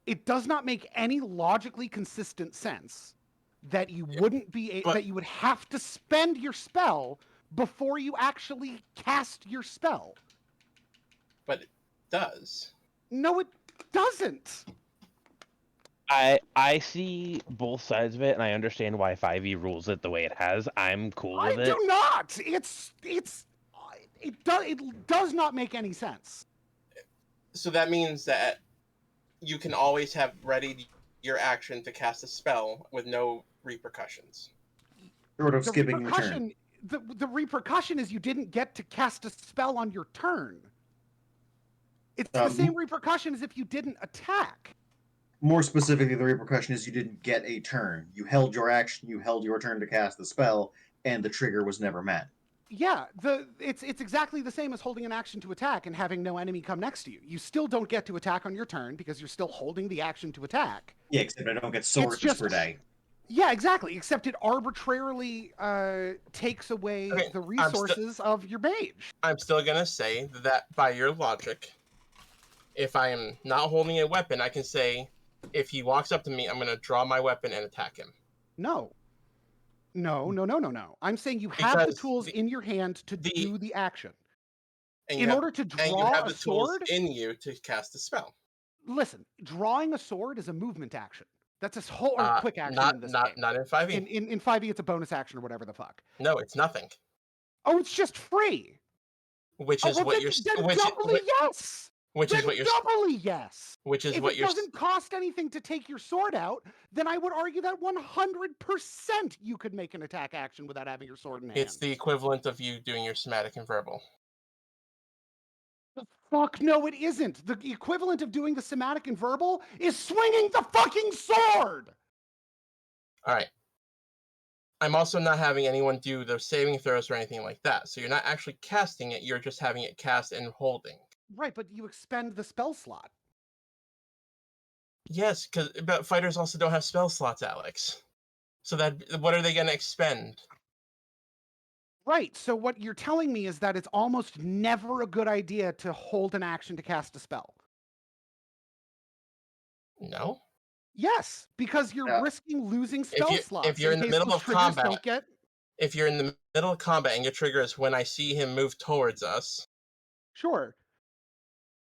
It does not make any logically consistent sense that you wouldn't be that you would have to spend your spell before you actually cast your spell. But it does. No, it doesn't. I see both sides of it, and I understand why 5e rules it the way it has. I'm cool with it. I do not. It does not make any sense. So that means that you can always have readied your action to cast a spell with no repercussions. Short of skipping your turn. The repercussion is you didn't get to cast a spell on your turn. It's the same repercussion as if you didn't attack. More specifically, the repercussion is you didn't get a turn. You held your action, you held your turn to cast the spell, and the trigger was never met. Yeah, it's exactly the same as holding an action to attack and having no enemy come next to you. You still don't get to attack on your turn because you're still holding the action to attack. Yeah, except I don't get sources just- per day. Yeah, exactly. Except it arbitrarily takes away Okay, the resources of your mage. I'm still gonna say that by your logic, if I am not holding a weapon, I can say, if he walks up to me, I'm gonna draw my weapon and attack him. No. I'm saying you have the Because tools in your hand to do the action. And In order to draw a sword, in you to cast a spell. Listen, drawing a sword is a movement action. That's a whole quick action in this game. Not in 5e. In 5e, it's a bonus action or whatever the fuck. No, it's nothing. Oh, it's just free. Which is what you're. Doubly yes. Which is what you're. Doubly yes. Which is if what it you're. doesn't cost anything to take your sword out, then I would argue that 100% you could make an attack action without having your sword in hand. It's the equivalent of you doing your somatic and verbal. The fuck no, it isn't. The equivalent of doing the somatic and verbal is swinging the fucking sword. All right. I'm also not having anyone do the saving throws or anything like that. So you're not actually casting it. You're just having it cast and holding. Right, but you expend the spell slot. Yes, but fighters also don't have spell slots, Alex. So what are they going to expend? Right, so what you're telling me is that it's almost never a good idea to hold an action to cast a spell. No. Yes, because you're risking losing spell slots. If you're in the middle of combat, get... if you're in the middle of combat and your trigger is when I see him move towards us, sure,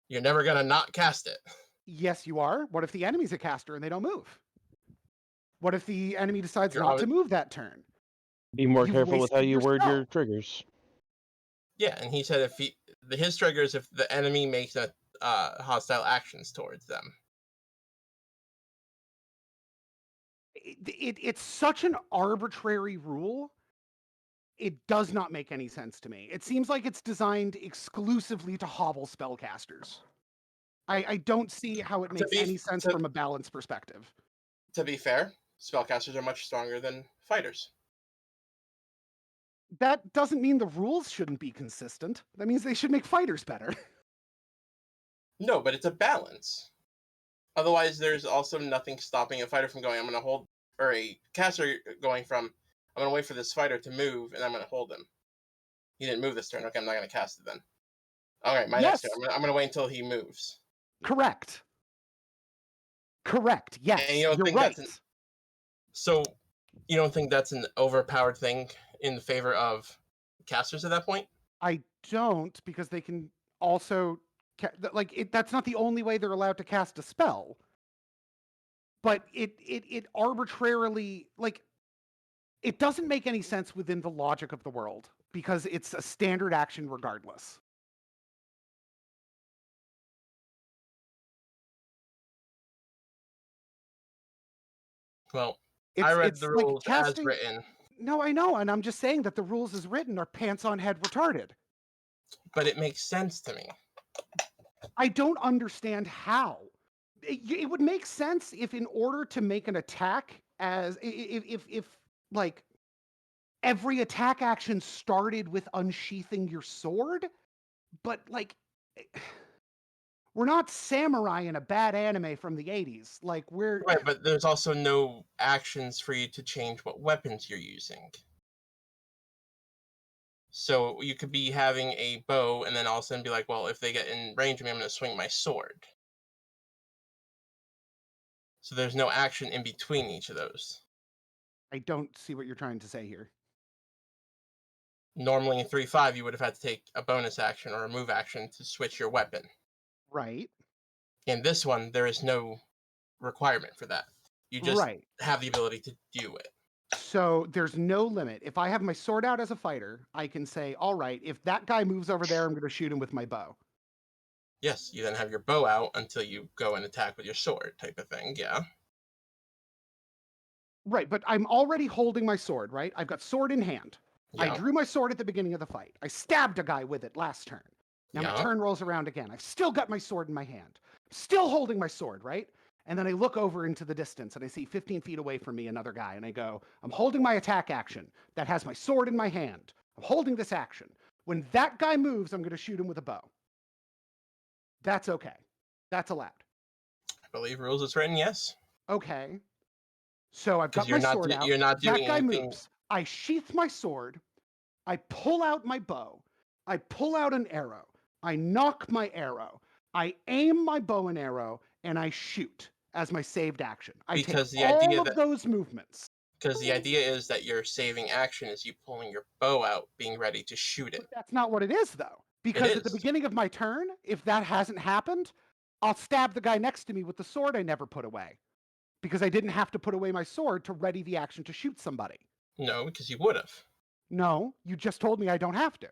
you're never gonna not cast it. Yes, you are. What if the enemy's a caster and they don't move? What if the enemy decides not to move that turn? Be more careful with how you word your triggers. Yeah, and he said his triggers if the enemy makes hostile actions towards them. It's such an arbitrary rule. It does not make any sense to me. It seems like it's designed exclusively to hobble spellcasters. I don't see how it makes any sense from a balance perspective. To be fair, spellcasters are much stronger than fighters. That doesn't mean the rules shouldn't be consistent. That means they should make fighters better. No, but it's a balance. Otherwise, there's also nothing stopping a fighter from going, I'm going to hold, or a caster going from, I'm going to wait for this fighter to move, and I'm going to hold him. He didn't move this turn. Okay, I'm not going to cast it then. Okay, next turn, I'm going to wait until he moves. Correct. Yes, and you don't think right. So, you don't think that's an overpowered thing in favor of casters at that point? I don't, because they can also... that's not the only way they're allowed to cast a spell. But it arbitrarily... it doesn't make any sense within the logic of the world, because it's a standard action regardless. Well, I read the rules as written. No, I know, and I'm just saying that the rules as written are pants on head retarded. But it makes sense to me. I don't understand how. It would make sense if, in order to make an attack, if every attack action started with unsheathing your sword, but we're not samurai in a bad anime from the 80s. We're right, but there's also no actions for you to change what weapons you're using. So you could be having a bow and then all of a sudden be like, well, if they get in range of me, I'm going to swing my sword. So there's no action in between each of those. I don't see what you're trying to say here. Normally in 3.5, you would have had to take a bonus action or a move action to switch your weapon. Right. In this one, there is no requirement for that. You just have the ability to do it. So there's no limit. If I have my sword out as a fighter, I can say, all right, if that guy moves over there, I'm going to shoot him with my bow. Yes, you then have your bow out until you go and attack with your sword type of thing, yeah. Right, but I'm already holding my sword, right? I've got sword in hand. Yeah. I drew my sword at the beginning of the fight. I stabbed a guy with it last turn. Now my turn rolls around again. I've still got my sword in my hand. Still holding my sword, right? And then I look over into the distance and I see 15 feet away from me another guy. And I go, I'm holding my attack action that has my sword in my hand. I'm holding this action. When that guy moves, I'm going to shoot him with a bow. That's okay. That's allowed. I believe rules is written, yes. Okay. So I've got Because my sword out. You're not doing that guy anything. moves. I sheath my sword. I pull out my bow. I pull out an arrow. I knock my arrow. I aim my bow and arrow, and I shoot as my saved action. I Because take the all idea of that- those movements. Because the idea is that your saving action is you pulling your bow out, being ready to shoot it. But that's not what it is, though. Because at the is. beginning of my turn, if that hasn't happened, I'll stab the guy next to me with the sword I never put away. Because I didn't have to put away my sword to ready the action to shoot somebody. No, because you would have. No, you just told me I don't have to.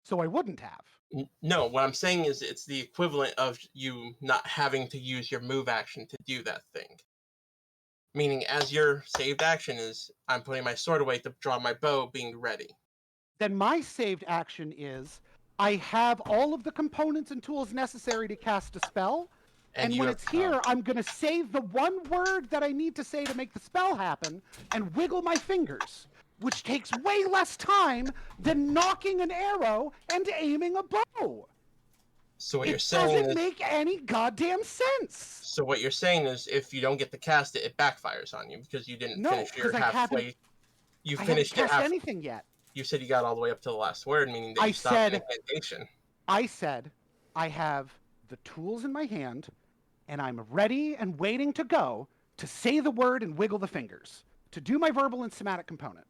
So I wouldn't have. No, what I'm saying is it's the equivalent of you not having to use your move action to do that thing. Meaning, as your saved action is, I'm putting my sword away to draw my bow, being ready. Then my saved action is, I have all of the components and tools necessary to cast a spell, and when it's here, I'm going to say the one word that I need to say to make the spell happen, and wiggle my fingers, which takes way less time than knocking an arrow and aiming a bow. So what it you're saying doesn't is, make any goddamn sense. So what you're saying is, if you don't get to cast it, it backfires on you because you didn't finish your halfway. You finished I haven't cast anything yet. You said you got all the way up to the last word, meaning that you stopped an incantation. I said I have the tools in my hand, and I'm ready and waiting to go to say the word and wiggle the fingers to do my verbal and somatic component.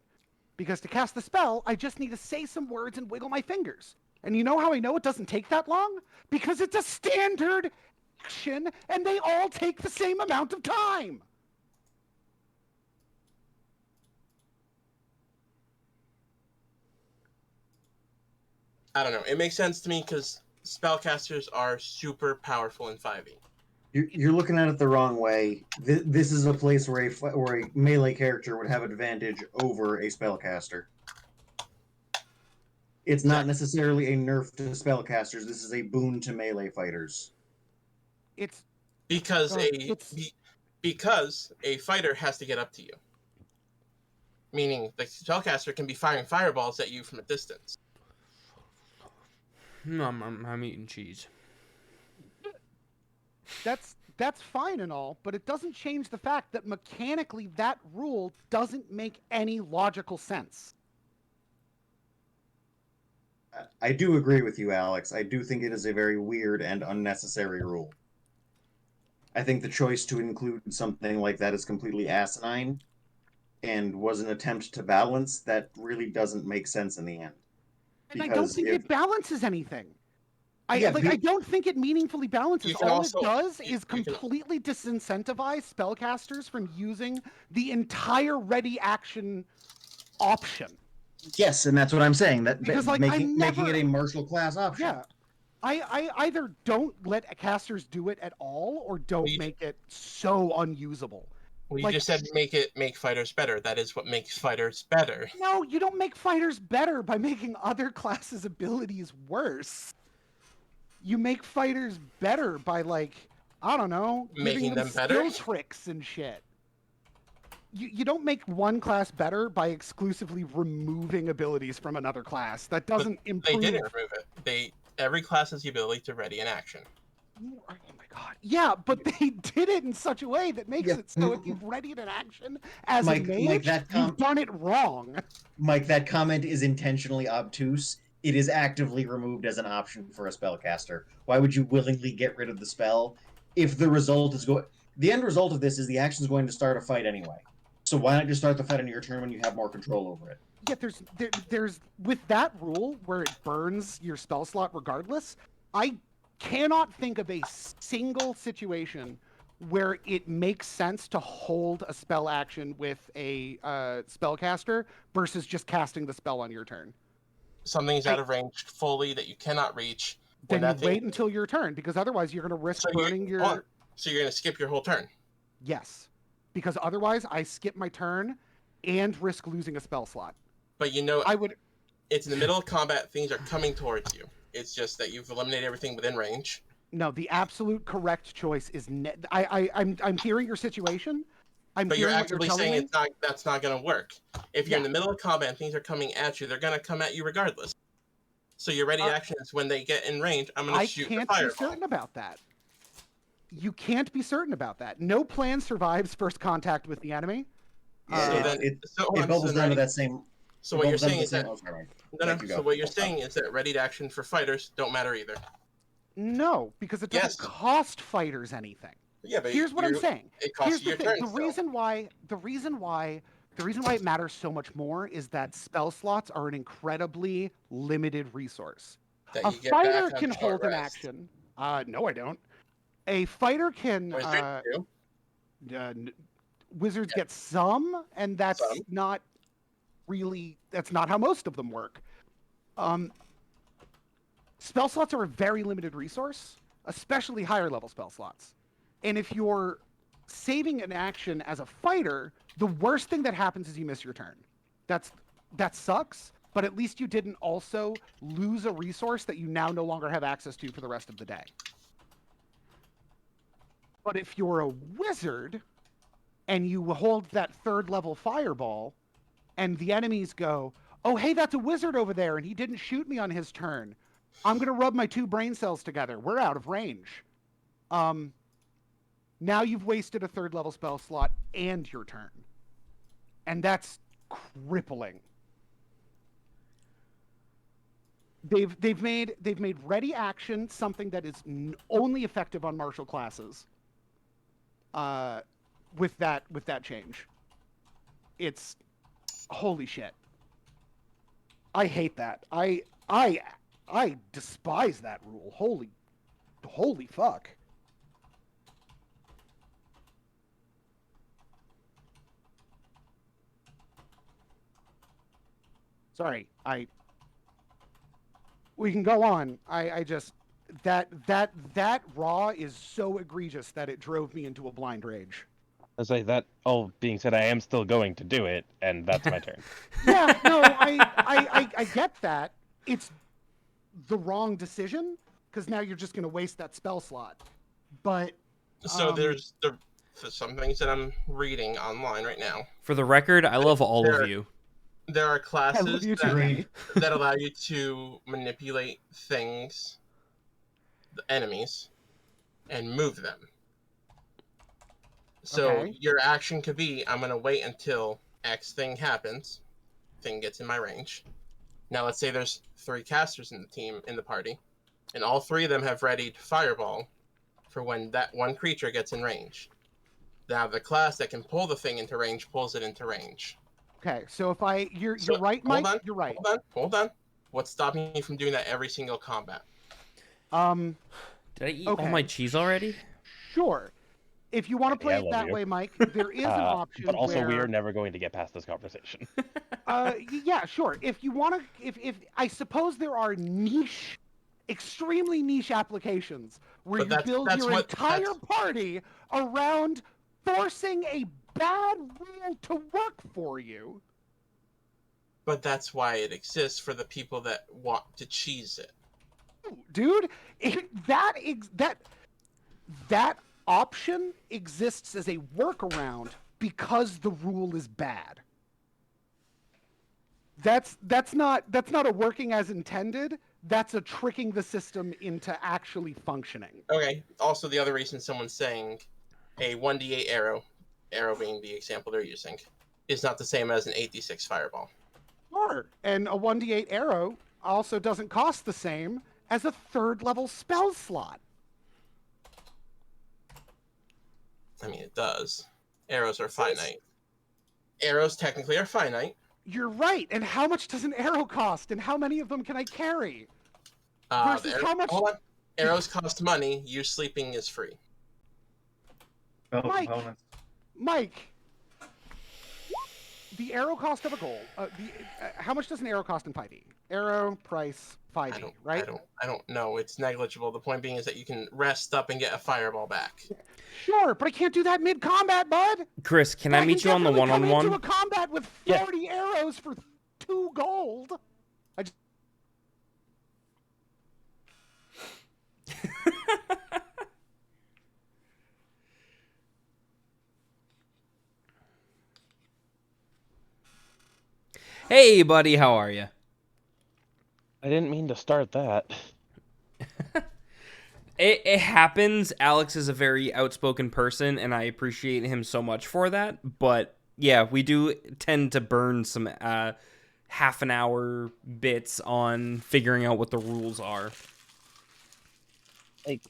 Because to cast the spell, I just need to say some words and wiggle my fingers. And you know how I know it doesn't take that long? Because it's a standard action, and they all take the same amount of time. I don't know. It makes sense to me because spellcasters are super powerful in 5e. You're looking at it the wrong way. This is a place where a melee character would have advantage over a spellcaster. It's not necessarily a nerf to spellcasters. This is a boon to melee fighters. It's because a fighter has to get up to you. Meaning the spellcaster can be firing fireballs at you from a distance. I'm eating cheese. That's fine and all, but it doesn't change the fact that mechanically that rule doesn't make any logical sense. I do agree with you, Alex. I do think it is a very weird and unnecessary rule. I think the choice to include something like that is completely asinine and was an attempt to balance that really doesn't make sense in the end. And I don't think it balances anything. I don't think it meaningfully balances. All it does is completely disincentivize spellcasters from using the entire ready action option. Yes, and that's what I'm saying. Because making it a martial class option. Yeah. I either don't let casters do it at all or don't make it so unusable. Well, you just said make fighters better. That is what makes fighters better. No, you don't make fighters better by making other classes' abilities worse. You make fighters better by, like, I don't know, making them better? Skill tricks and shit. You don't make one class better by exclusively removing abilities from another class. That doesn't improve. They didn't remove it. Every class has the ability to ready an action. Oh my god. Yeah, but they did it in such a way that makes it so if you've readied an action as a mage, you've done it wrong. Mike, that comment is intentionally obtuse. It is actively removed as an option for a spellcaster. Why would you willingly get rid of the spell if the result is the end result of this is the action is going to start a fight anyway. So why not just start the fight on your turn when you have more control over it? Yeah, there's with that rule where it burns your spell slot regardless, I cannot think of a single situation where it makes sense to hold a spell action with a spellcaster versus just casting the spell on your turn. Something's out of range fully that you cannot reach. Then you wait until your turn, because otherwise you're going to risk burning your... So you're going to skip your whole turn? Yes, because otherwise I skip my turn and risk losing a spell slot. But it's in the middle of combat, things are coming towards you. It's just that you've eliminated everything within range. No, the absolute correct choice is... I'm hearing your situation, But you're hearing what actively telling saying me. that's not going to work. If you're in the middle of combat and things are coming at you, they're going to come at you regardless. So your ready action is when they get in range, I'm going to shoot the fireball. I can't be certain about that. You can't be certain about that. No plan survives first contact with the enemy. Yeah, it bubbles down to that same. So what you're saying is that So what you're saying is that ready to action for fighters don't matter either. No, because it doesn't cost fighters anything. Yeah, but here's what I'm saying. It costs Here's you your the turn. thing. The reason why it matters so much more is that spell slots are an incredibly limited resource. A fighter can hold an action. No, I don't. A fighter can. Wizards get some, and that's not really. That's not how most of them work. Spell slots are a very limited resource, especially higher level spell slots. And if you're saving an action as a fighter, the worst thing that happens is you miss your turn. That sucks, but at least you didn't also lose a resource that you now no longer have access to for the rest of the day. But if you're a wizard and you hold that third level fireball and the enemies go, oh, hey, that's a wizard over there and he didn't shoot me on his turn. I'm going to rub my 2 brain cells together. We're out of range. Now you've wasted a third level spell slot and your turn. And that's crippling. They've made ready action something that is only effective on martial classes. With that change. It's holy shit. I hate that. I despise that rule. Holy fuck. Sorry, we can go on. I just that raw is so egregious that it drove me into a blind rage. I say that all being said, I am still going to do it, and that's my turn. Yeah, no, I get that. It's the wrong decision because now you're just going to waste that spell slot. But so there's some things that I'm reading online right now. For the record, I love all of you. There are classes that allow you to manipulate things, the enemies, and move them. So your action could be, I'm going to wait until X thing happens, thing gets in my range. Now let's say there's 3 casters in the party, and all 3 of them have readied fireball for when that one creature gets in range. Now the class that can pull the thing into range pulls it into range. Okay, so if you're right, Mike. You're right. Hold on. What's stopping me from doing that every single combat? Did I eat all my cheese already? Sure. If you want to play it that way, Mike, there is an option. But also, we are never going to get past this conversation. Yeah, sure. If you want to, if I suppose there are extremely niche applications where you build your entire party around forcing a bad rule to work for you. But that's why it exists, for the people that want to cheese it. Dude, that option exists as a workaround because the rule is bad. That's not a working as intended. That's a tricking the system into actually functioning. Okay. Also, the other reason someone's saying a 1d8 arrow being the example they're using, is not the same as an 8d6 fireball. Sure. And a 1d8 arrow also doesn't cost the same as a 3rd level spell slot. I mean, it does. Arrows are finite. Arrows technically are finite. You're right. And how much does an arrow cost? And how many of them can I carry? Versus how much... Hold on. Arrows cost money. You sleeping is free. Mike, the arrow cost of a gold. How much does an arrow cost in 5e? Arrow price 5e, right? I don't know. It's negligible. The point being is that you can rest up and get a fireball back. Sure, but I can't do that mid-combat, bud. Chris, can I meet you on the one-on-one? Come into a combat with 40 arrows for 2 gold. Hey, buddy, how are you? I didn't mean to start that. It happens. Alex is a very outspoken person, and I appreciate him so much for that. But yeah, we do tend to burn some half an hour bits on figuring out what the rules are. Like,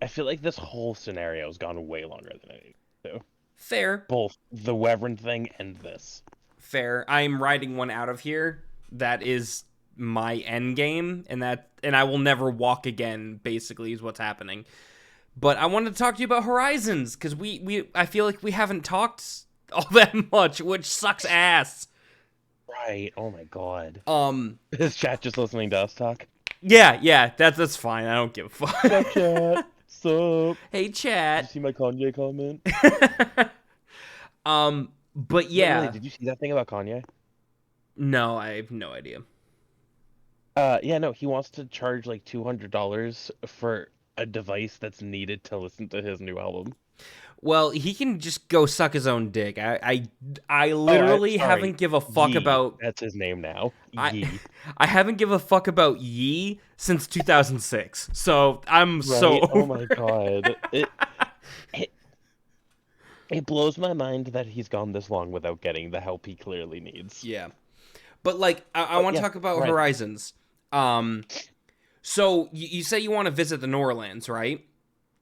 I feel like this whole scenario has gone way longer than I needed to. Fair. Both the Wyvern thing and this. Fair. I'm writing one out of here. That is my end game, and I will never walk again, basically, is what's happening. But I wanted to talk to you about Horizons, because I feel like we haven't talked all that much, which sucks ass. Right. Oh my god. Is chat just listening to us talk? Yeah, that's fine. I don't give a fuck. Sup, chat? Sup? Hey, chat. Did you see my Kanye comment? But yeah. Really, did you see that thing about Kanye? No, I have no idea. Yeah, no, he wants to charge like $200 for a device that's needed to listen to his new album. Well, he can just go suck his own dick. I literally haven't give a fuck Yee. about. That's his name now. I haven't give a fuck about Yee since 2006. So I'm right? so. Oh my god! It blows my mind that he's gone this long without getting the help he clearly needs. Yeah, but like I want to talk about right. Horizons. So you say you want to visit the Norlands, right?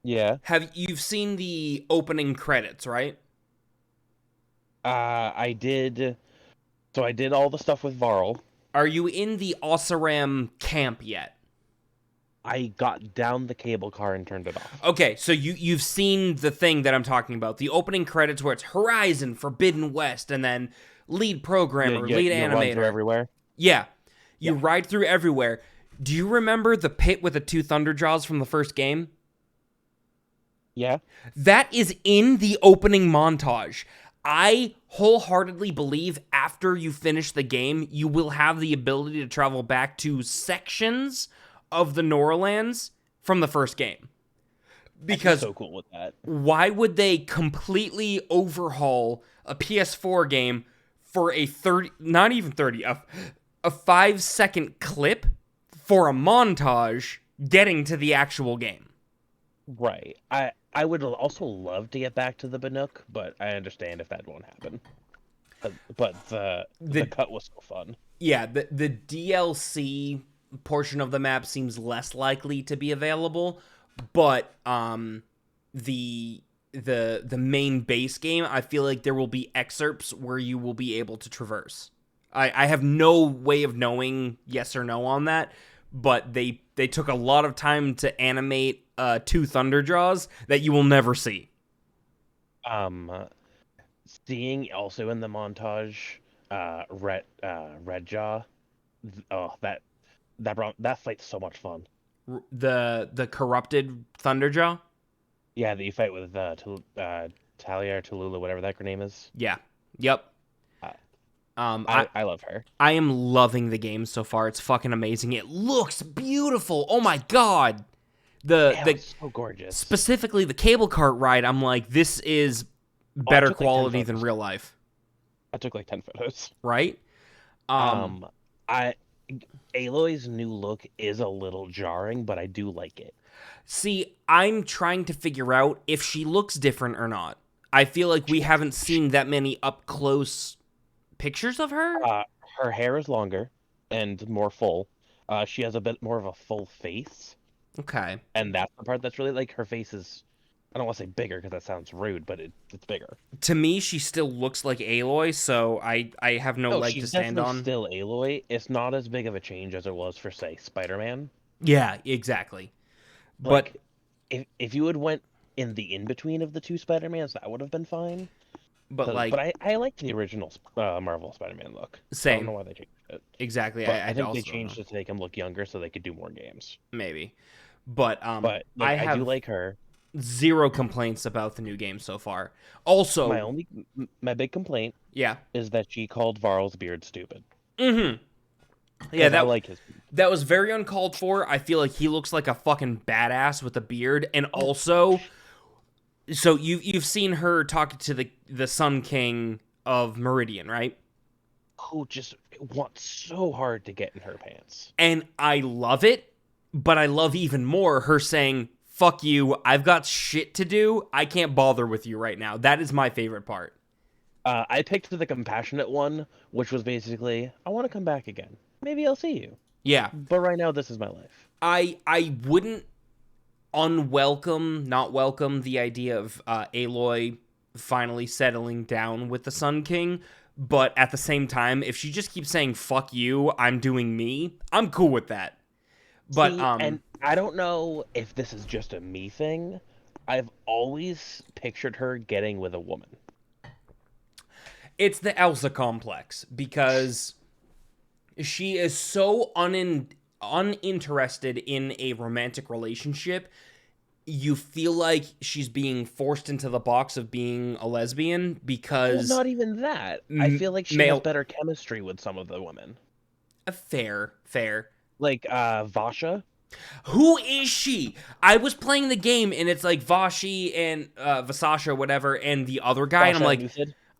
Yeah. You've seen the opening credits, right? I did. So I did all the stuff with Varl. Are you in the Oseram camp yet? I got down the cable car and turned it off. Okay, so you've seen the thing that I'm talking about. The opening credits where it's Horizon, Forbidden West, and then lead programmer, lead animator. Run through everywhere? Yeah. You ride through everywhere. Do you remember the pit with the 2 Thunderjaws from the first game? Yeah. That is in the opening montage. I wholeheartedly believe after you finish the game, you will have the ability to travel back to sections of the Norlands from the first game. Because so cool with that. Why would they completely overhaul a PS4 game for a 5-second clip for a montage getting to the actual game? Right. I would also love to get back to the Bannock, but I understand if that won't happen. But the cut was so fun. Yeah, the DLC portion of the map seems less likely to be available, but the main base game, I feel like there will be excerpts where you will be able to traverse. I have no way of knowing yes or no on that, but they took a lot of time to animate 2 Thunderjaws that you will never see. Seeing also in the montage Redjaw, oh that fight's so much fun. The corrupted Thunderjaw? Yeah, that you fight with Talia or Tallulah, whatever that her name is. Yeah. Yep. I love her. I am loving the game so far. It's fucking amazing. It looks beautiful. Oh my god. It's so gorgeous. Specifically the cable cart ride, I'm like, this is better quality than real life. I took like 10 photos. Right? Aloy's new look is a little jarring, but I do like it. See, I'm trying to figure out if she looks different or not. I feel like we haven't seen that many up close pictures of her. Her hair is longer and more full. She has a bit more of a full face. Okay. And that's the part that's really like her face is. I don't want to say bigger because that sounds rude, but it's bigger. To me, she still looks like Aloy, so I have no leg to stand on. She's still Aloy. It's not as big of a change as it was for, say, Spider-Man. Yeah, exactly. Like, but if you had went in the in-between of the 2 Spider-Mans, that would have been fine. But I liked the original Marvel Spider-Man look. Same. I don't know why they changed it. Exactly. But I think they changed it to make him look younger so they could do more games. Maybe. But I do like her. Zero complaints about the new game so far. Also, my big complaint, is that she called Varl's beard stupid. Mm-hmm. Yeah, I like his beard. That was very uncalled for. I feel like he looks like a fucking badass with a beard, and also, So you've seen her talking to the Sun King of Meridian, right? Who just wants so hard to get in her pants. And I love it, but I love even more her saying, "Fuck you, I've got shit to do. I can't bother with you right now." That is my favorite part. I picked the compassionate one, which was basically, I want to come back again. Maybe I'll see you. Yeah. But right now, this is my life. I wouldn't not welcome the idea of Aloy finally settling down with the Sun King, but at the same time, if she just keeps saying "fuck you, I'm doing me," I'm cool with that. But See, and I don't know if this is just a me thing. I've always pictured her getting with a woman. It's the Elsa complex, because she is so uninterested in a romantic relationship. You feel like she's being forced into the box of being a lesbian because... Well, not even that. I feel like she has better chemistry with some of the women. Fair. Like, Vasha. Who is she? I was playing the game, and it's like Vashi and Vasasha, whatever, and the other guy, and I'm like,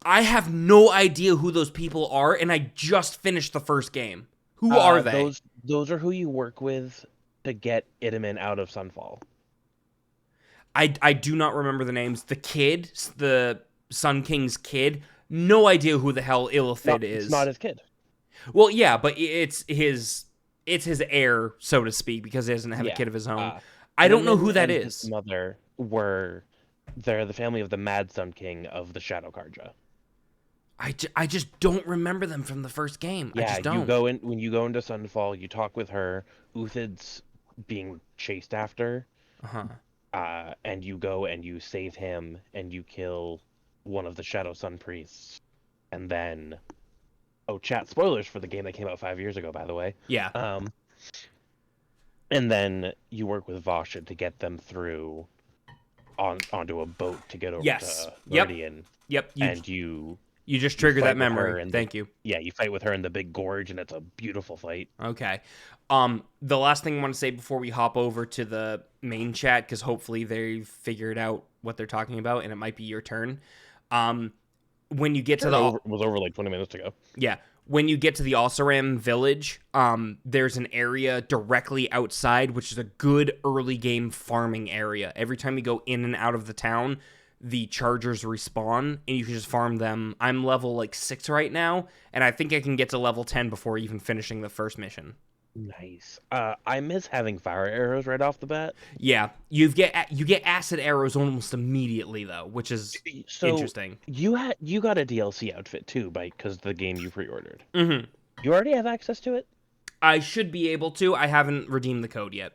I have no idea who those people are, and I just finished the first game. Who are they? Those are who you work with to get Itamen out of Sunfall. I do not remember the names. The kid, the Sun King's kid, no idea who the hell Illithid is. It's not his kid. Well, yeah, but it's his heir, so to speak, because he doesn't have a kid of his own. I don't know who that is. His mother they're the family of the Mad Sun King of the Shadow Karja. I just don't remember them from the first game. Yeah, I just don't. When you go into Sunfall, you talk with her. Uthid's being chased after. And you go and you save him and you kill one of the Shadow Sun priests. And then chat, spoilers for the game that came out 5 years ago, by the way. Yeah. And then you work with Vasha to get them through onto a boat to get over to Meridian. Yep. And you just triggered that memory. Thank you. Yeah, you fight with her in the big gorge, and it's a beautiful fight. Okay. The last thing I want to say before we hop over to the main chat, because hopefully they figured out what they're talking about, and it might be your turn. When you get to the... It was over like 20 minutes ago. Yeah. When you get to the Oseram village, there's an area directly outside, which is a good early game farming area. Every time you go in and out of the town, the chargers respawn, and you can just farm them. I'm level, 6 right now, and I think I can get to level 10 before even finishing the first mission. Nice. I miss having fire arrows right off the bat. Yeah, you get acid arrows almost immediately, though, which is interesting. You got a DLC outfit, too, because the game you pre-ordered. Mm-hmm. You already have access to it? I should be able to. I haven't redeemed the code yet.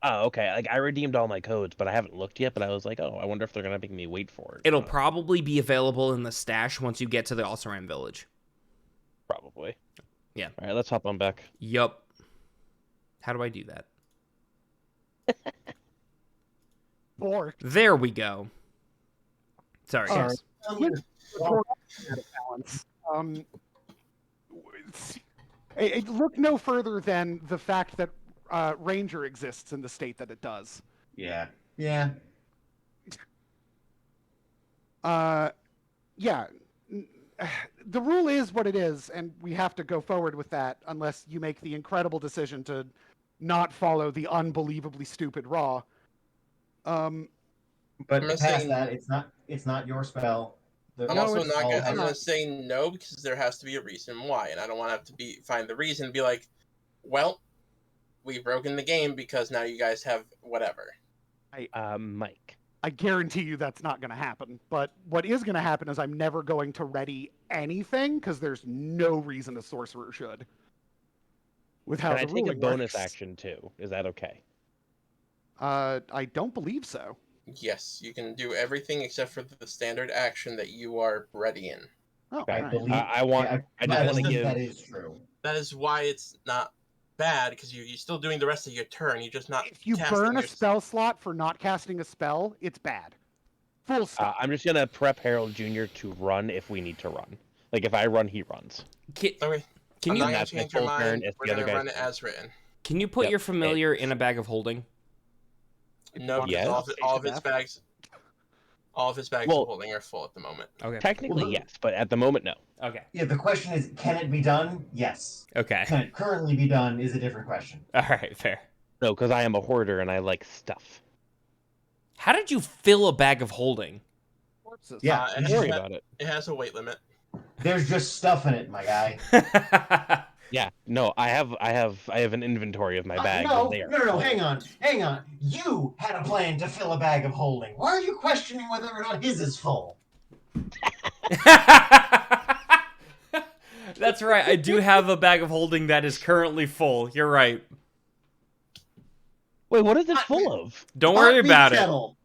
Oh, okay. I redeemed all my codes, but I haven't looked yet. But I was like, I wonder if they're gonna make me wait for it. It'll probably be available in the stash once you get to the Oseram village. Probably. Yeah. All right, let's hop on back. Yup. How do I do that? Bork. There we go. Sorry, guys. Look no further than the fact that Ranger exists in the state that it does. Yeah. Yeah. The rule is what it is, and we have to go forward with that unless you make the incredible decision to not follow the unbelievably stupid Raw. But past that, it's not your spell. I'm also not gonna. I'm gonna say no because there has to be a reason why, and I don't want to have to find the reason and be like, well, we've broken the game because now you guys have whatever. Mike. I guarantee you that's not going to happen. But what is going to happen is I'm never going to ready anything because there's no reason a sorcerer should. With how Can the I take a ruling bonus works. action too? Is that okay? I don't believe so. Yes, you can do everything except for the standard action that you are ready in. Oh, I right. believe. I just want to give. That is true. That is why it's not bad because you're still doing the rest of your turn. You're just not. If you burn a spell slot for not casting a spell, it's bad. Full stop. I'm just gonna prep Harold Jr. to run if we need to run. Like if I run, he runs. Okay. Can I'm you not gonna change your mind? We're gonna run it as written. Can you put your familiar in a bag of holding? No, because all of its bags. All of his bags of holding are full at the moment. Okay. Technically, yes, but at the moment, no. Okay. Yeah, the question is, can it be done? Yes. Okay. Can it currently be done is a different question. All right, fair. No, because I am a hoarder and I like stuff. How did you fill a bag of holding? Yeah, Don't worry about it. It has a weight limit. there's just stuff in it, my guy. Yeah, no, I have an inventory of my bags. No, and they are no, full. hang on. You had a plan to fill a bag of holding. Why are you questioning whether or not his is full? That's right. I do have a bag of holding that is currently full. You're right. Wait, what is it full of? Don't worry about it. Kettle.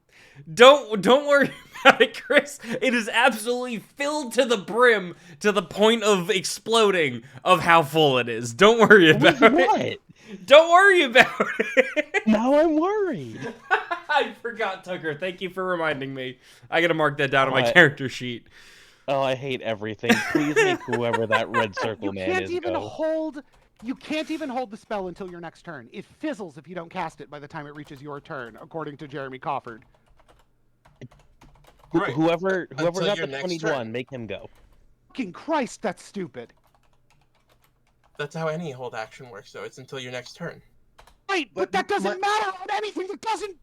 Don't worry about it, Chris. It is absolutely filled to the brim to the point of exploding of how full it is. Don't worry about it. What? Don't worry about it. Now I'm worried. I forgot, Tucker. Thank you for reminding me. I gotta mark that down on my What? character sheet. Oh, I hate everything. Please make whoever that red circle man is go. You can't even hold the spell until your next turn. It fizzles if you don't cast it by the time it reaches your turn, according to Jeremy Cofford. Right. Whoever Until got your the next 21, turn. make him go. Fucking Christ, that's stupid. That's how any hold action works, though. It's until your next turn. Right, but that doesn't matter on anything that doesn't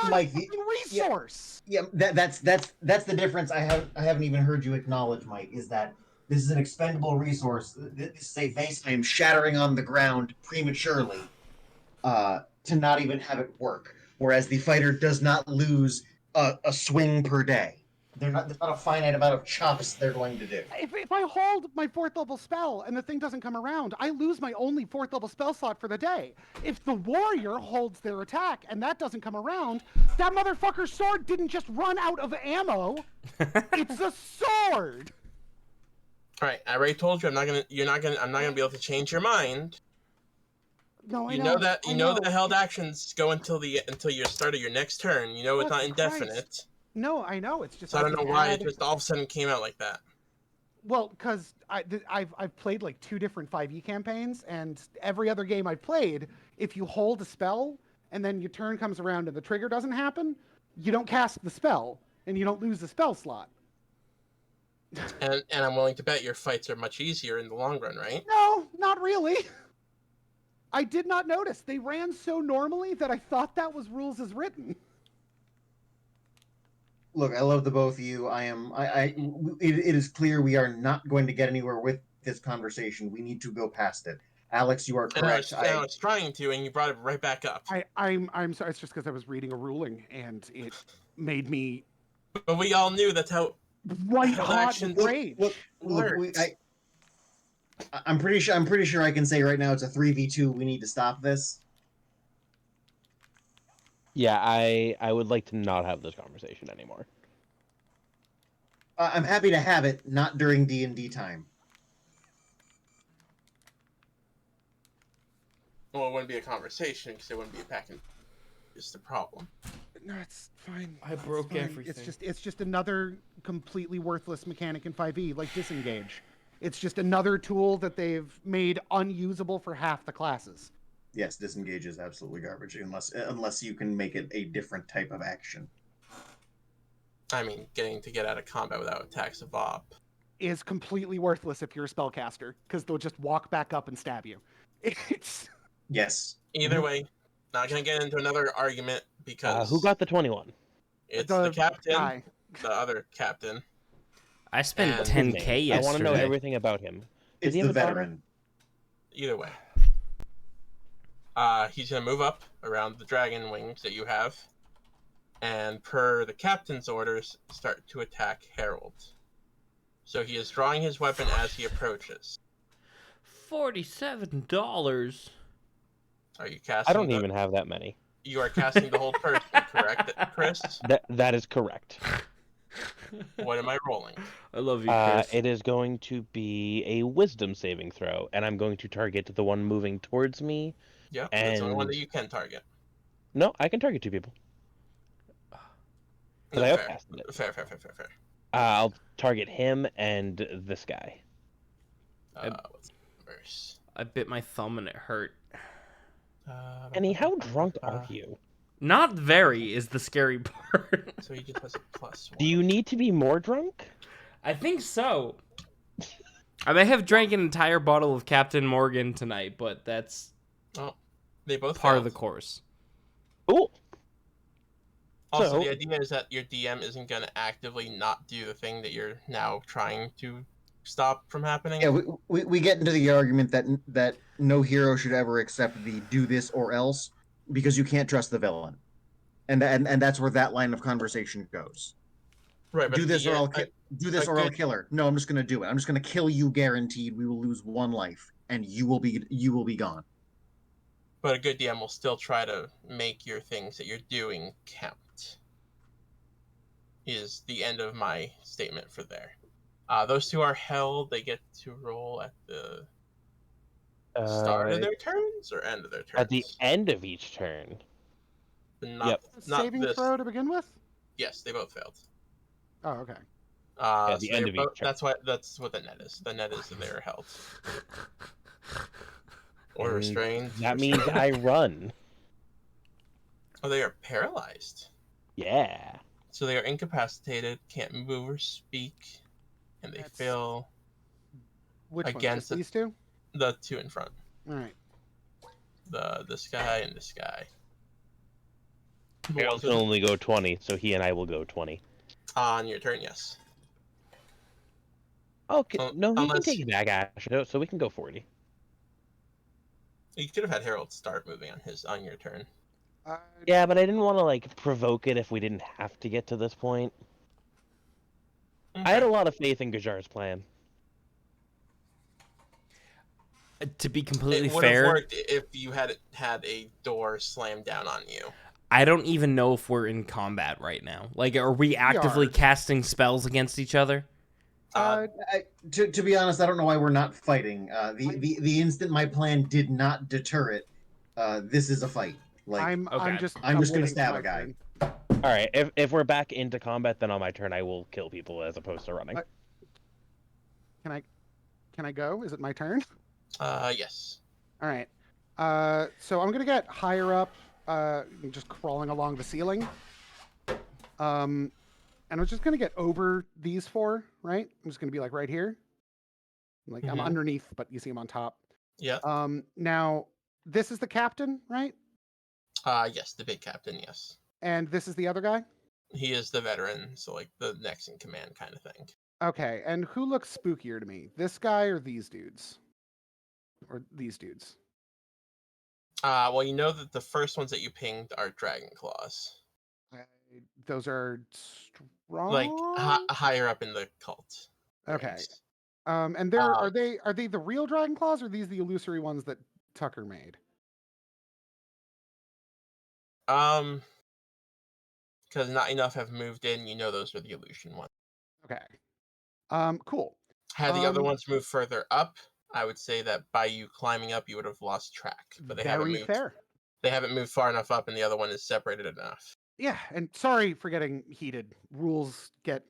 Mike, resource. Yeah, that's the difference. I haven't even heard you acknowledge, Mike. Is that this is an expendable resource? This is a vase I am shattering on the ground prematurely, to not even have it work. Whereas the fighter does not lose a swing per day. There's not a finite amount of chops they're going to do. If I hold my 4th level spell and the thing doesn't come around, I lose my only 4th level spell slot for the day. If the warrior holds their attack and that doesn't come around, that motherfucker's sword didn't just run out of ammo. It's a sword. All right, I already told you I'm not gonna be able to change your mind. No, You know that held actions go until your start of your next turn. You know it's not indefinite. Christ. No, I know. It's just So I don't know why it just all of a sudden came out like that. Well, because I've played like 2 different 5e campaigns, and every other game I've played, if you hold a spell and then your turn comes around and the trigger doesn't happen, you don't cast the spell and you don't lose the spell slot. And I'm willing to bet your fights are much easier in the long run, right? No, not really. I did not notice. They ran so normally that I thought that was rules as written. Look, I love the both of you. It is clear we are not going to get anywhere with this conversation. We need to go past it. Alex, you are correct. I was trying to, and you brought it right back up. I'm sorry. It's just because I was reading a ruling and it made me. But we all knew that's how white hot rage. Look, I'm pretty sure I can say right now it's a 3v2. We need to stop this. Yeah, I would like to not have this conversation anymore. I'm happy to have it, not during D&D time. Well, it wouldn't be a conversation because it wouldn't be a packing. It's the problem. No, it's fine. I broke everything. It's just another completely worthless mechanic in 5e, like disengage. It's just another tool that they've made unusable for half the classes. Yes, disengage is absolutely garbage unless you can make it a different type of action. I mean, get out of combat without attacks of op is completely worthless if you're a spellcaster, because they'll just walk back up and stab you. It's yes. Either way, not gonna get into another argument because who got the 21? It's the captain, guy. The other captain. I spent And 10K yesterday. I want to know everything about him. It's the veteran. Either way. He's going to move up around the dragon wings that you have, and per the captain's orders, start to attack Harold. So he is drawing his weapon as he approaches. $47. Are you casting? I don't even have that many. You are casting the whole person, correct, Chris? That is correct. What am I rolling? I love you, Chris. It is going to be a wisdom saving throw, and I'm going to target the one moving towards me. Yeah, that's the only one that you can target. No, I can target 2 people. Because I outcasted it. Fair. I'll target him and this guy. What's the numbers? I bit my thumb and it hurt. Annie, how drunk are you? Not very is the scary part. So he just has a +1. Do you need to be more drunk? I think so. I may have drank an entire bottle of Captain Morgan tonight, but that's They both part failed. of the course. Cool. Also, So- the idea is that your DM isn't going to actively not do the thing that you're now trying to stop from happening. Yeah, we get into the argument that no hero should ever accept the do this or else because you can't trust the villain, and that's where that line of conversation goes. Right, but Do this or I'll good- kill her. No, I'm just gonna do it. I'm just gonna kill you, guaranteed. We will lose one life, and you will be gone. But a good DM will still try to make your things that you're doing count. Is the end of my statement for there. Those two are held. They get to roll at the start of their turns or end of their turns. At the end of each turn. Not Saving this. throw to begin with? Yes, they both failed. Oh, okay. At the end of each turn. That's what the net is. The net is that they are held. Or restrained. That means I run. Oh, they are paralyzed. Yeah. So they are incapacitated, can't move or speak, and they fail Which one? against Just these two? the two in front. All right. This guy and this guy. Harold can only go 20, so he and I will go 20. On your turn, yes. Okay, no, he can Unless- take it back, actually, so we can go 40. You could have had Harold start moving on your turn. Yeah, but I didn't want to, like, provoke it if we didn't have to get to this point. I had a lot of faith in Gajar's plan. To be completely It would have fair, worked if you had a door slammed down on you. I don't even know if we're in combat right now. Like, are we actively casting spells against each other? To be honest, I don't know why we're not fighting. The instant my plan did not deter it, this is a fight. Like I'm just gonna waiting stab for a my guy. turn. All right, if we're back into combat, then on my turn I will kill people as opposed to running. Can I go? Is it my turn? Yes. All right. So I'm gonna get higher up, just crawling along the ceiling. And I'm just gonna get over these four, right? I'm just gonna be like right here. Like I'm underneath, but you see I'm on top. Yeah. Now this is the captain, right? Yes, the big captain, yes. And this is the other guy? He is the veteran, so like the next in command kind of thing. Okay, and who looks spookier to me? This guy or these dudes? Or these dudes? Well, you know that the first ones that you pinged are dragon claws. Those are strong. Like higher up in the cult. Okay. ranks. And they're are they the real dragon claws or are these the illusory ones that Tucker made? Because not enough have moved in. You know those are the illusion ones. Okay. Cool. Had the other ones moved further up, I would say that by you climbing up, you would have lost track. But they haven't moved. Fair. They haven't moved far enough up, and the other one is separated enough. Yeah, and sorry for getting heated. Rules get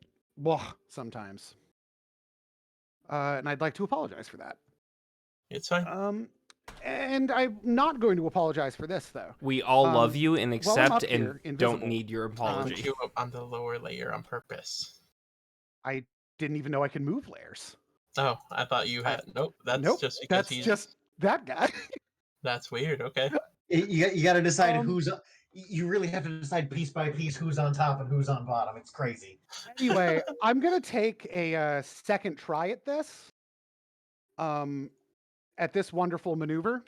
sometimes. And I'd like to apologize for that. It's fine. And I'm not going to apologize for this, though. We all love you and accept and here, don't invisible. need your Put apology. you up on the lower layer on purpose. I didn't even know I could move layers. Oh, I thought you had. Nope. That's just because That's just that guy. That's weird. Okay. You got to decide who's. You really have to decide piece by piece who's on top and who's on bottom. It's crazy. Anyway, I'm gonna take a second try at this. At this wonderful maneuver,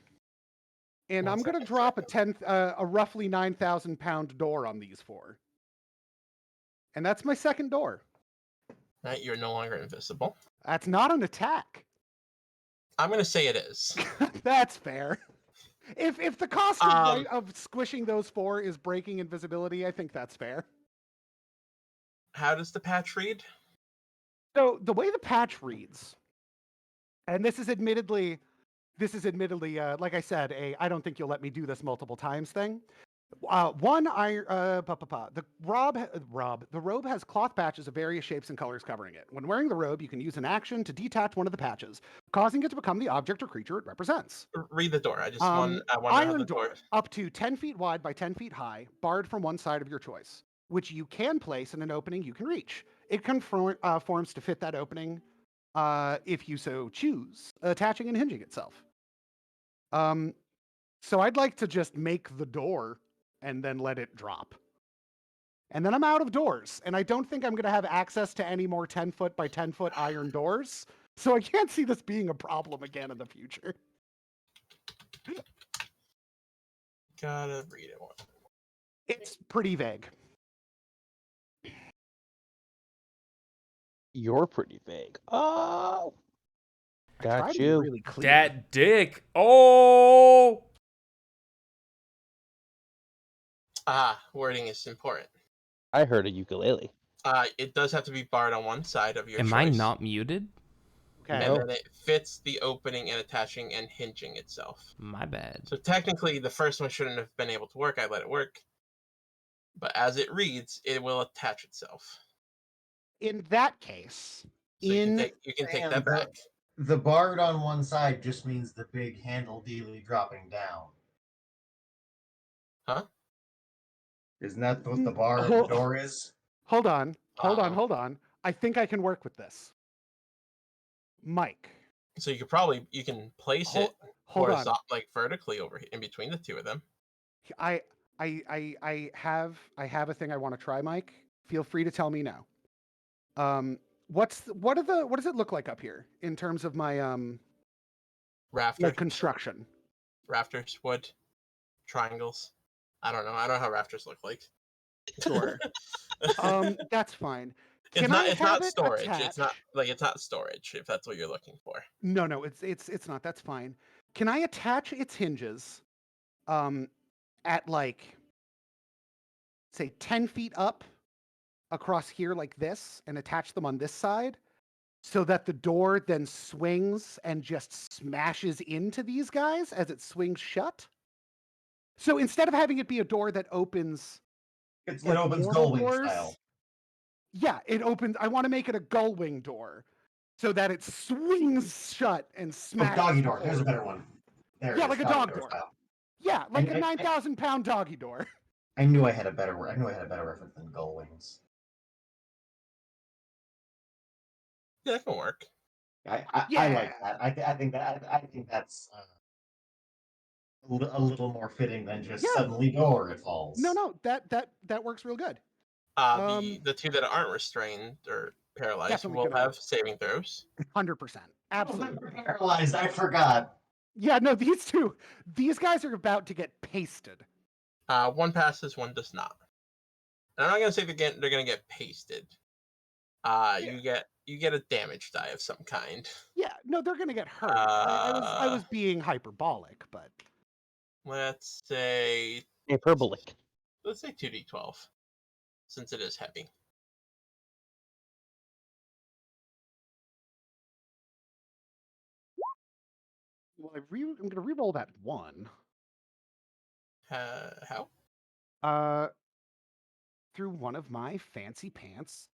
and I'm gonna drop a roughly 9,000-pound door on these four, and that's my second door. Right. You're no longer invisible. That's not an attack. I'm gonna say it is. That's fair. If the cost of squishing those four is breaking invisibility, I think that's fair. How does the patch read? So the way the patch reads, and this is admittedly, like I said, I don't think you'll let me do this multiple times thing. One iron. The robe has cloth patches of various shapes and colors covering it. When wearing the robe, you can use an action to detach one of the patches, causing it to become the object or creature it represents. Read the door. I wonder how Iron the door, up to 10 feet wide by 10 feet high, barred from one side of your choice, which you can place in an opening you can reach. It conforms to fit that opening if you so choose, attaching and hinging itself. So I'd like to just make the door and then let it drop. And then I'm out of doors, and I don't think I'm going to have access to any more 10-foot by 10-foot iron doors, so I can't see this being a problem again in the future. Gotta read it. It's pretty vague. You're pretty vague. Oh, I try got to be you. really clear. That dick. Oh. Wording is important. I heard a ukulele. It does have to be barred on one side of your choice. Am I not muted? Okay. And then it fits the opening and attaching and hinging itself. My bad. So technically, the first one shouldn't have been able to work. I let it work. But as it reads, it will attach itself. In that case, So you can take that back. The barred on one side just means the big handle dealy dropping down. Huh? Isn't that what the bar of the door is? Hold on. I think I can work with this. Mike. So you can place it like vertically over in between the two of them. I have a thing I want to try, Mike. Feel free to tell me now. What does it look like up here in terms of my Rafters, like construction? Rafters, wood, triangles. I don't know. I don't know how rafters look like. Sure. That's fine. It's not storage. It's not storage if that's what you're looking for. No, it's not. That's fine. Can I attach its hinges at like say 10 feet up across here like this and attach them on this side so that the door then swings and just smashes into these guys as it swings shut? So instead of having it be a door that opens it opens gullwing style. Yeah, it opens. I want to make it a gullwing door so that it swings shut and smashes. Doggy door. There's a better one. Yeah, like a dog door. Yeah, like a 9,000-pound doggy door. I knew I had a better reference than gullwings. Yeah, that can work. I like that. I think that's a little more fitting than just suddenly door it falls. No, that works real good. The two that aren't restrained or paralyzed will have saving throws. 100%. Absolutely. Paralyzed, I forgot. Yeah, no, these guys are about to get pasted. One passes, one does not. And I'm not gonna say they're gonna get pasted. You get a damage die of some kind. Yeah, no, they're gonna get hurt. I was being hyperbolic, but let's say hyperbolic. Let's say 2d12, since it is heavy. Well, I'm gonna re-roll that one. How? Through one of my fancy pants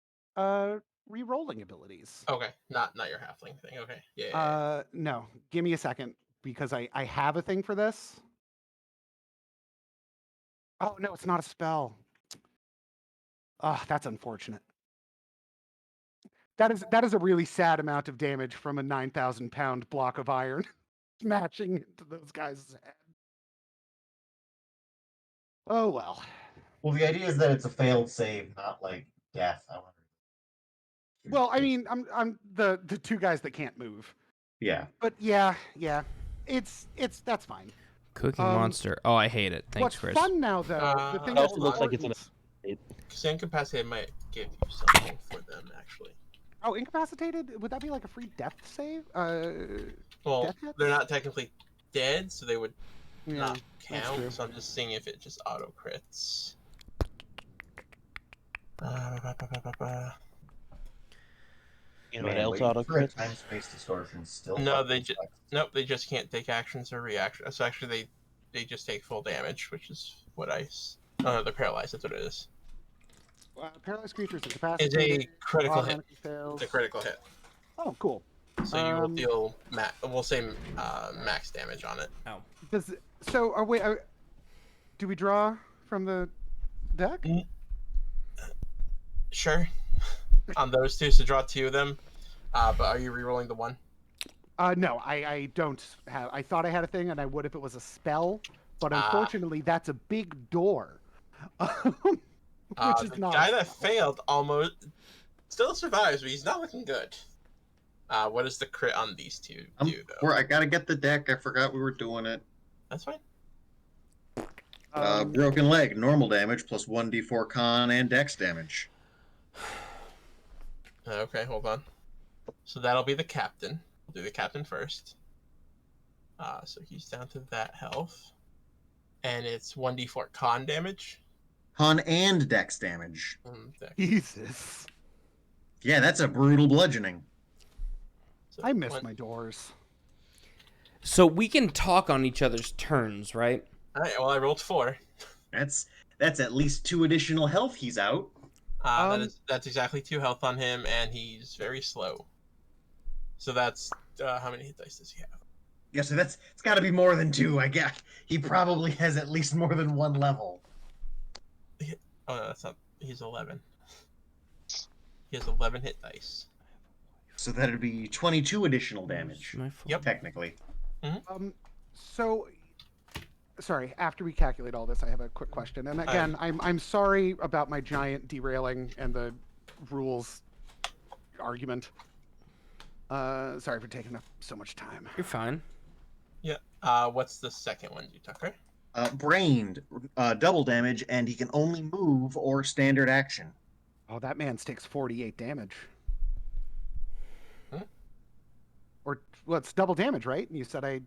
re-rolling abilities. Okay, not your halfling thing. Okay, yeah. No, give me a second because I have a thing for this. Oh no, it's not a spell. That's unfortunate. That is a really sad amount of damage from a 9,000-pound block of iron smashing into those guys' head. Oh well. Well, the idea is that it's a failed save, not like death. Well, I mean, I'm the two guys that can't move. Yeah. But yeah, it's that's fine. Cooking monster. Oh, I hate it. Thanks, what's Chris. Fun now though. The thing it also looks like it's because incapacitated might give you something for them actually. Oh, incapacitated? Would that be like a free death save? Well, they're not technically dead, so they would not count. So I'm just seeing if it just auto crits. You know what else auto crits? Time space distortion still. No, they just can't take actions or reactions. So actually, they just take full damage, which is what ice? Oh, they're paralyzed. That's what it is. Paralyzed creatures It's incapacitated. a critical hit. automatically fails. It's a critical hit. Oh, cool. So you will deal we'll say max damage on it. Oh. Do we draw from the deck? Sure. On those two, to draw 2 of them. But are you re-rolling the 1? No, I don't have. I thought I had a thing, and I would if it was a spell, but unfortunately, that's a big door. Which is the not. guy that failed almost still survives, but he's not looking good. What does the crit on these two do, though? I gotta get the deck. I forgot we were doing it. That's fine. Broken leg, normal damage plus 1d4 con and dex damage. Okay, hold on. So that'll be the captain. We'll do the captain first. So he's down to that health. And it's 1d4 con damage. Con and dex damage. Dex. Jesus. Yeah, that's a brutal bludgeoning. So I miss my doors. So we can talk on each other's turns, right? Alright, well, I rolled 4. That's at least 2 additional health he's out. That's exactly 2 health on him, and he's very slow. So that's how many hit dice does he have? Yeah, so it's got to be more than 2. I guess he probably has at least more than 1 level. Oh no, that's not. He's 11. He has 11 hit dice. So that'd be 22 additional damage. Yep. Technically. So, sorry. After we calculate all this, I have a quick question. And again, I'm sorry about my giant derailing and the rules argument. Sorry for taking up so much time. You're fine. Yeah. What's the second one, Tucker? Brained, double damage, and he can only move or standard action. Oh, that man's takes 48 damage. Or, well, it's double damage, right? And you said I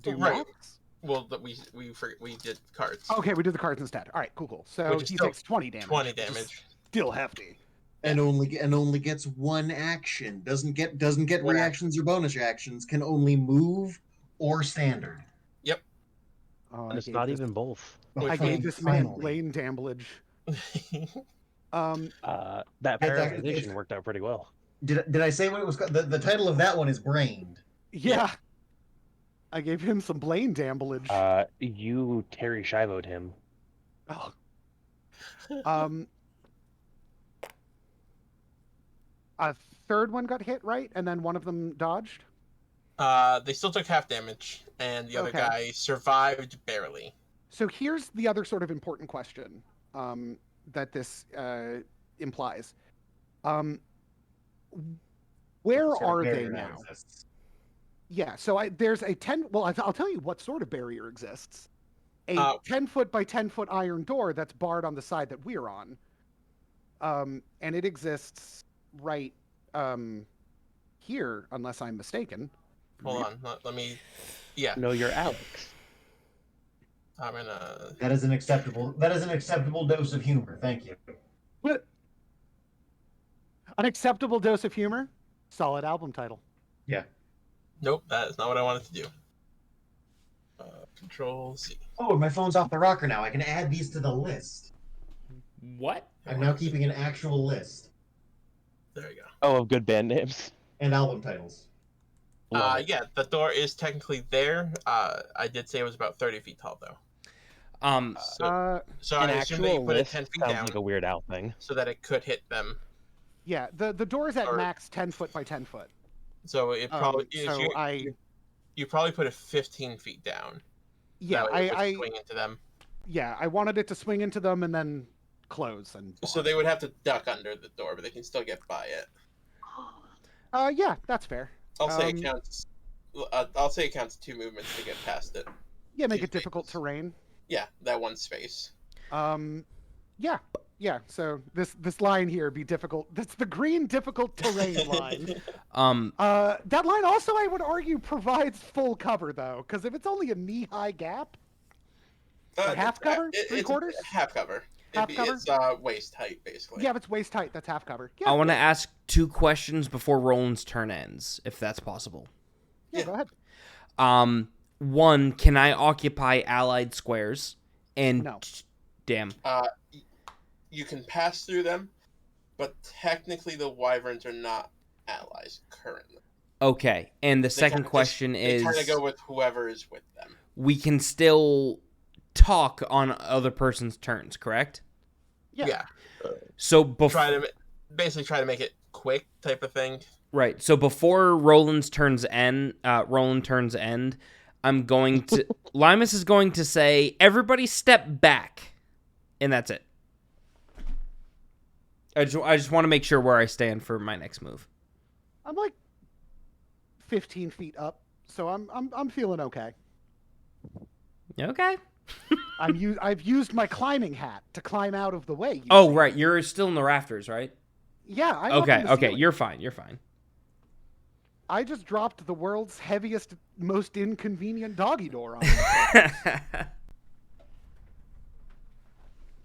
do Right. max? Well, we did cards. Okay, we did the cards instead. All right, cool. So he takes 20 damage. 20 which is damage. Still hefty. And only gets 1 action. Doesn't get reactions or bonus actions. Can only move or standard. Yep. Oh, And it's not even both. I gave this man Blaine damage. That paralyzation worked out pretty well. Did I say what it was called? The title of that one is Brained. Yeah. I gave him some Blaine damage. You Terry Shivoed him. Oh. A third one got hit, right? And then one of them dodged? They still took half damage, and the other Okay. guy survived barely. So here's the other sort of important question that this implies. Where are they now? Yeah, so there's a 10... Well, I'll tell you what sort of barrier exists. A 10-foot by 10-foot iron door that's barred on the side that we're on. And it exists right here, unless I'm mistaken. Hold on, let me... Yeah. No, you're Alex. I'm gonna... That is an acceptable dose of humor. Thank you. What? An acceptable dose of humor? Solid album title. Yeah. Nope, that is not what I wanted to do. Control C. Oh, my phone's off the rocker now. I can add these to the list. What? I'm now keeping an actual list. There you go. Oh, of good band names. And album titles. Yeah, the door is technically there. I did say it was about 30 feet tall, though. So An I assume that you actual put it list 10 feet sounds down like a Weird Al thing. so that it could hit them. Yeah, the door is at max 10 foot by 10 foot. So it probably you probably put it 15 feet down. Yeah, That way it would swing into them. Yeah, I wanted it to swing into them and then close and. So they would have to duck under the door, but they can still get by it. Yeah, that's fair. I'll say it counts. I'll say it counts 2 movements to get past it. Yeah, make 2 it difficult spaces. terrain. Yeah, that one space. Yeah. So this line here be difficult. That's the green difficult terrain line. That line also, I would argue, provides full cover though, because if it's only a knee-high gap, half cover, 3/4, half cover. Cover? It's waist height basically. Yeah, if it's waist height, that's half cover. Yeah, I want to ask 2 questions before Roland's turn ends, if that's possible. Yeah, go ahead. 1, can I occupy allied squares? And No. Damn. You can pass through them, but technically the wyverns are not allies currently. Okay. And the second question they is, kind of go with whoever is with them. we can still talk on other person's turns, correct? Yeah. So try to make it quick type of thing. Right. So before Roland turns end, I'm going to Limus is going to say, "Everybody step back," and that's it. I just want to make sure where I stand for my next move. I'm like 15 feet up, so I'm feeling okay. Okay. I've used my climbing hat to climb out of the way. Right. You're still in the rafters, right? Yeah. I'm okay. Up in the Okay. ceiling. You're fine. I just dropped the world's heaviest, most inconvenient doggy door on.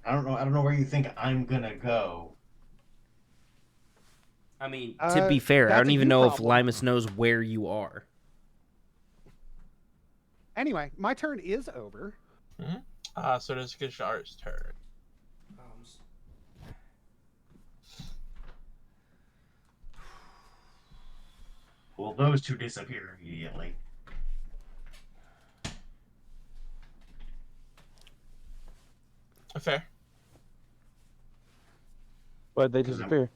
I don't know where you think I'm gonna go. I mean, to be fair, I don't even know if problem. Limus knows where you are. Anyway, my turn is over. Mm-hmm. So does Gajar's turn. Well, those two disappear immediately. Fair. Why'd they disappear?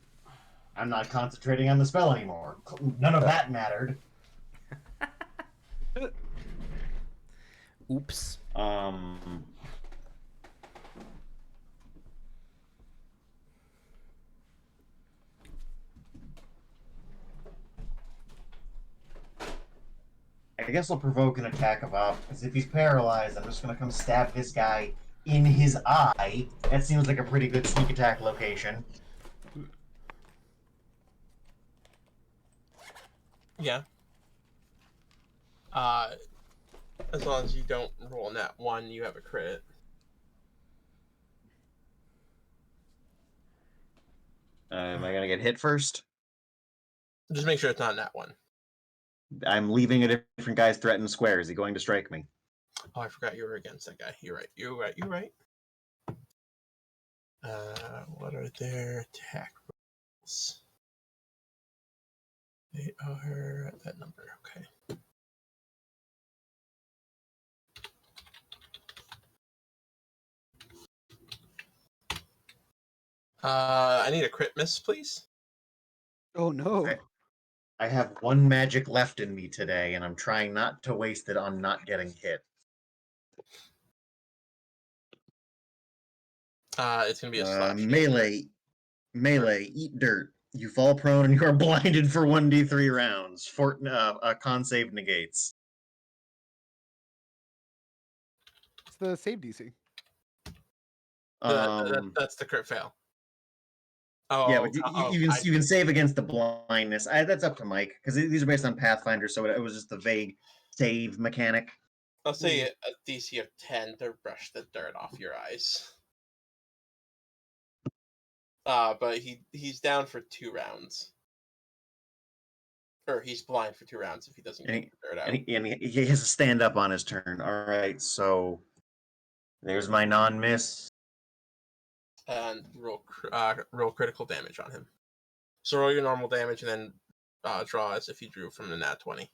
I'm not concentrating on the spell anymore. None of that mattered. Oops. I guess I'll provoke an attack of op, because if he's paralyzed, I'm just going to come stab this guy in his eye. That seems like a pretty good sneak attack location. Yeah. As long as you don't roll nat 1, you have a crit. Am I going to get hit first? Just make sure it's not nat 1. I'm leaving a different guy's threatened square. Is he going to strike me? Oh, I forgot you were against that guy. You're right. What are their attack rolls? They are at that number. Okay. I need a crit miss, please. Oh no. I have one magic left in me today, and I'm trying not to waste it on not getting hit. It's gonna be a slash. Melee, eat dirt. You fall prone and you are blinded for 1d3 rounds. Con save negates. It's the save DC. That's the crit fail. Oh, yeah, but you can save against the blindness. That's up to Mike, because these are based on Pathfinder, so it was just a vague save mechanic. I'll say a DC of 10 to brush the dirt off your eyes. But he's down for 2 rounds. Or he's blind for 2 rounds if he doesn't get the dirt out. And he has to stand up on his turn. All right, so there's my non-miss. And roll critical damage on him. So roll your normal damage and then draw as if you drew from the nat 20.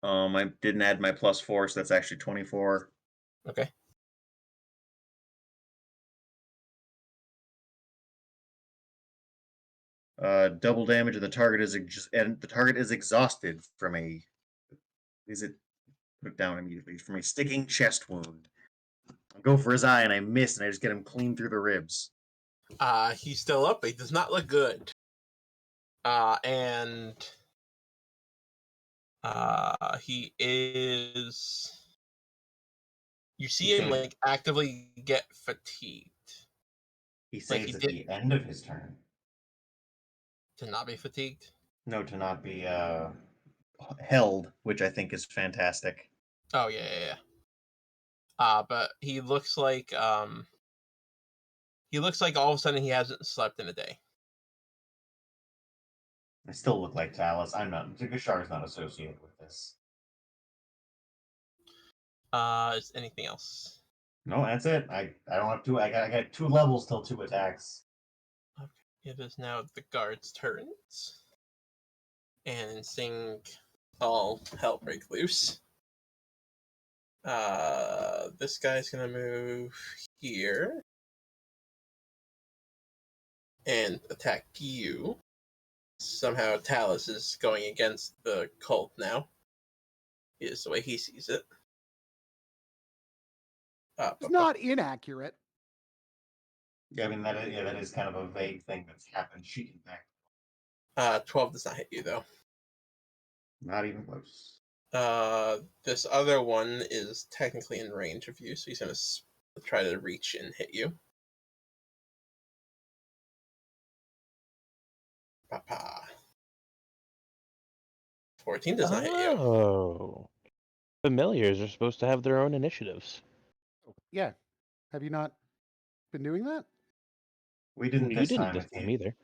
I didn't add my +4, so that's actually 24. Okay. Double damage, and the target is exhausted from a. Is it put it down immediately from a sticking chest wound? I go for his eye and I miss, and I just get him clean through the ribs. He's still up, but he does not look good. And he is. You see him like actively get fatigued. He saves at the end of his turn. To not be fatigued? No, to not be held, which I think is fantastic. Oh yeah. But he looks like all of a sudden he hasn't slept in a day. I still look like Talus. I'm not. Gashar is not associated with this. Is anything else? No, that's it. I don't have two. I got 2 levels till 2 attacks. Okay. It is now the guard's turns. And in sync, all hell break loose. This guy's gonna move here and attack you. Somehow Talus is going against the cult now. Is the way he sees it. It's not inaccurate. Yeah, I mean that is kind of a vague thing that's happened. She can back. 12 does not hit you though. Not even close. This other one is technically in range of you, so he's gonna try to reach and hit you. Papa. 14 does not hit you. Oh. Familiars are supposed to have their own initiatives. Yeah. Have you not been doing that? We didn't You this didn't time. this time either.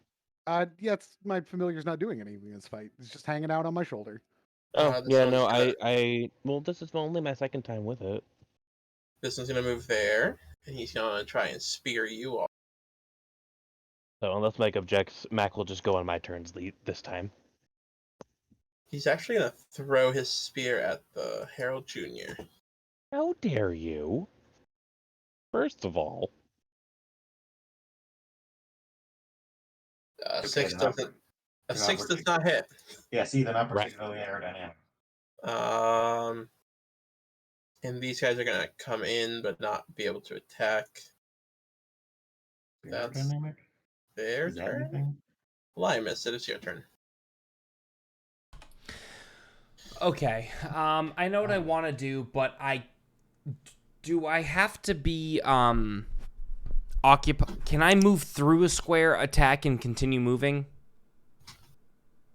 Yeah, my familiar's not doing anything in this fight. It's just hanging out on my shoulder. Oh, This yeah, one's no, gonna- well, this is only my second time with it. This one's gonna move there, and he's gonna try and spear you off. So unless Mike objects, Mac will just go on my turns this time. He's actually gonna throw his spear at the Herald Jr. How dare you? First of all, 6 they're not- doesn't. A they're not 6 does working. not hit. Yeah, see, they're not Right. particularly aerodynamic. And these guys are gonna come in but not be able to attack. That's Aerodynamic? their Is that turn. anything? Limus, it is your turn. Okay. I know what I want to do, but I have to be occupied? Can I move through a square, attack, and continue moving?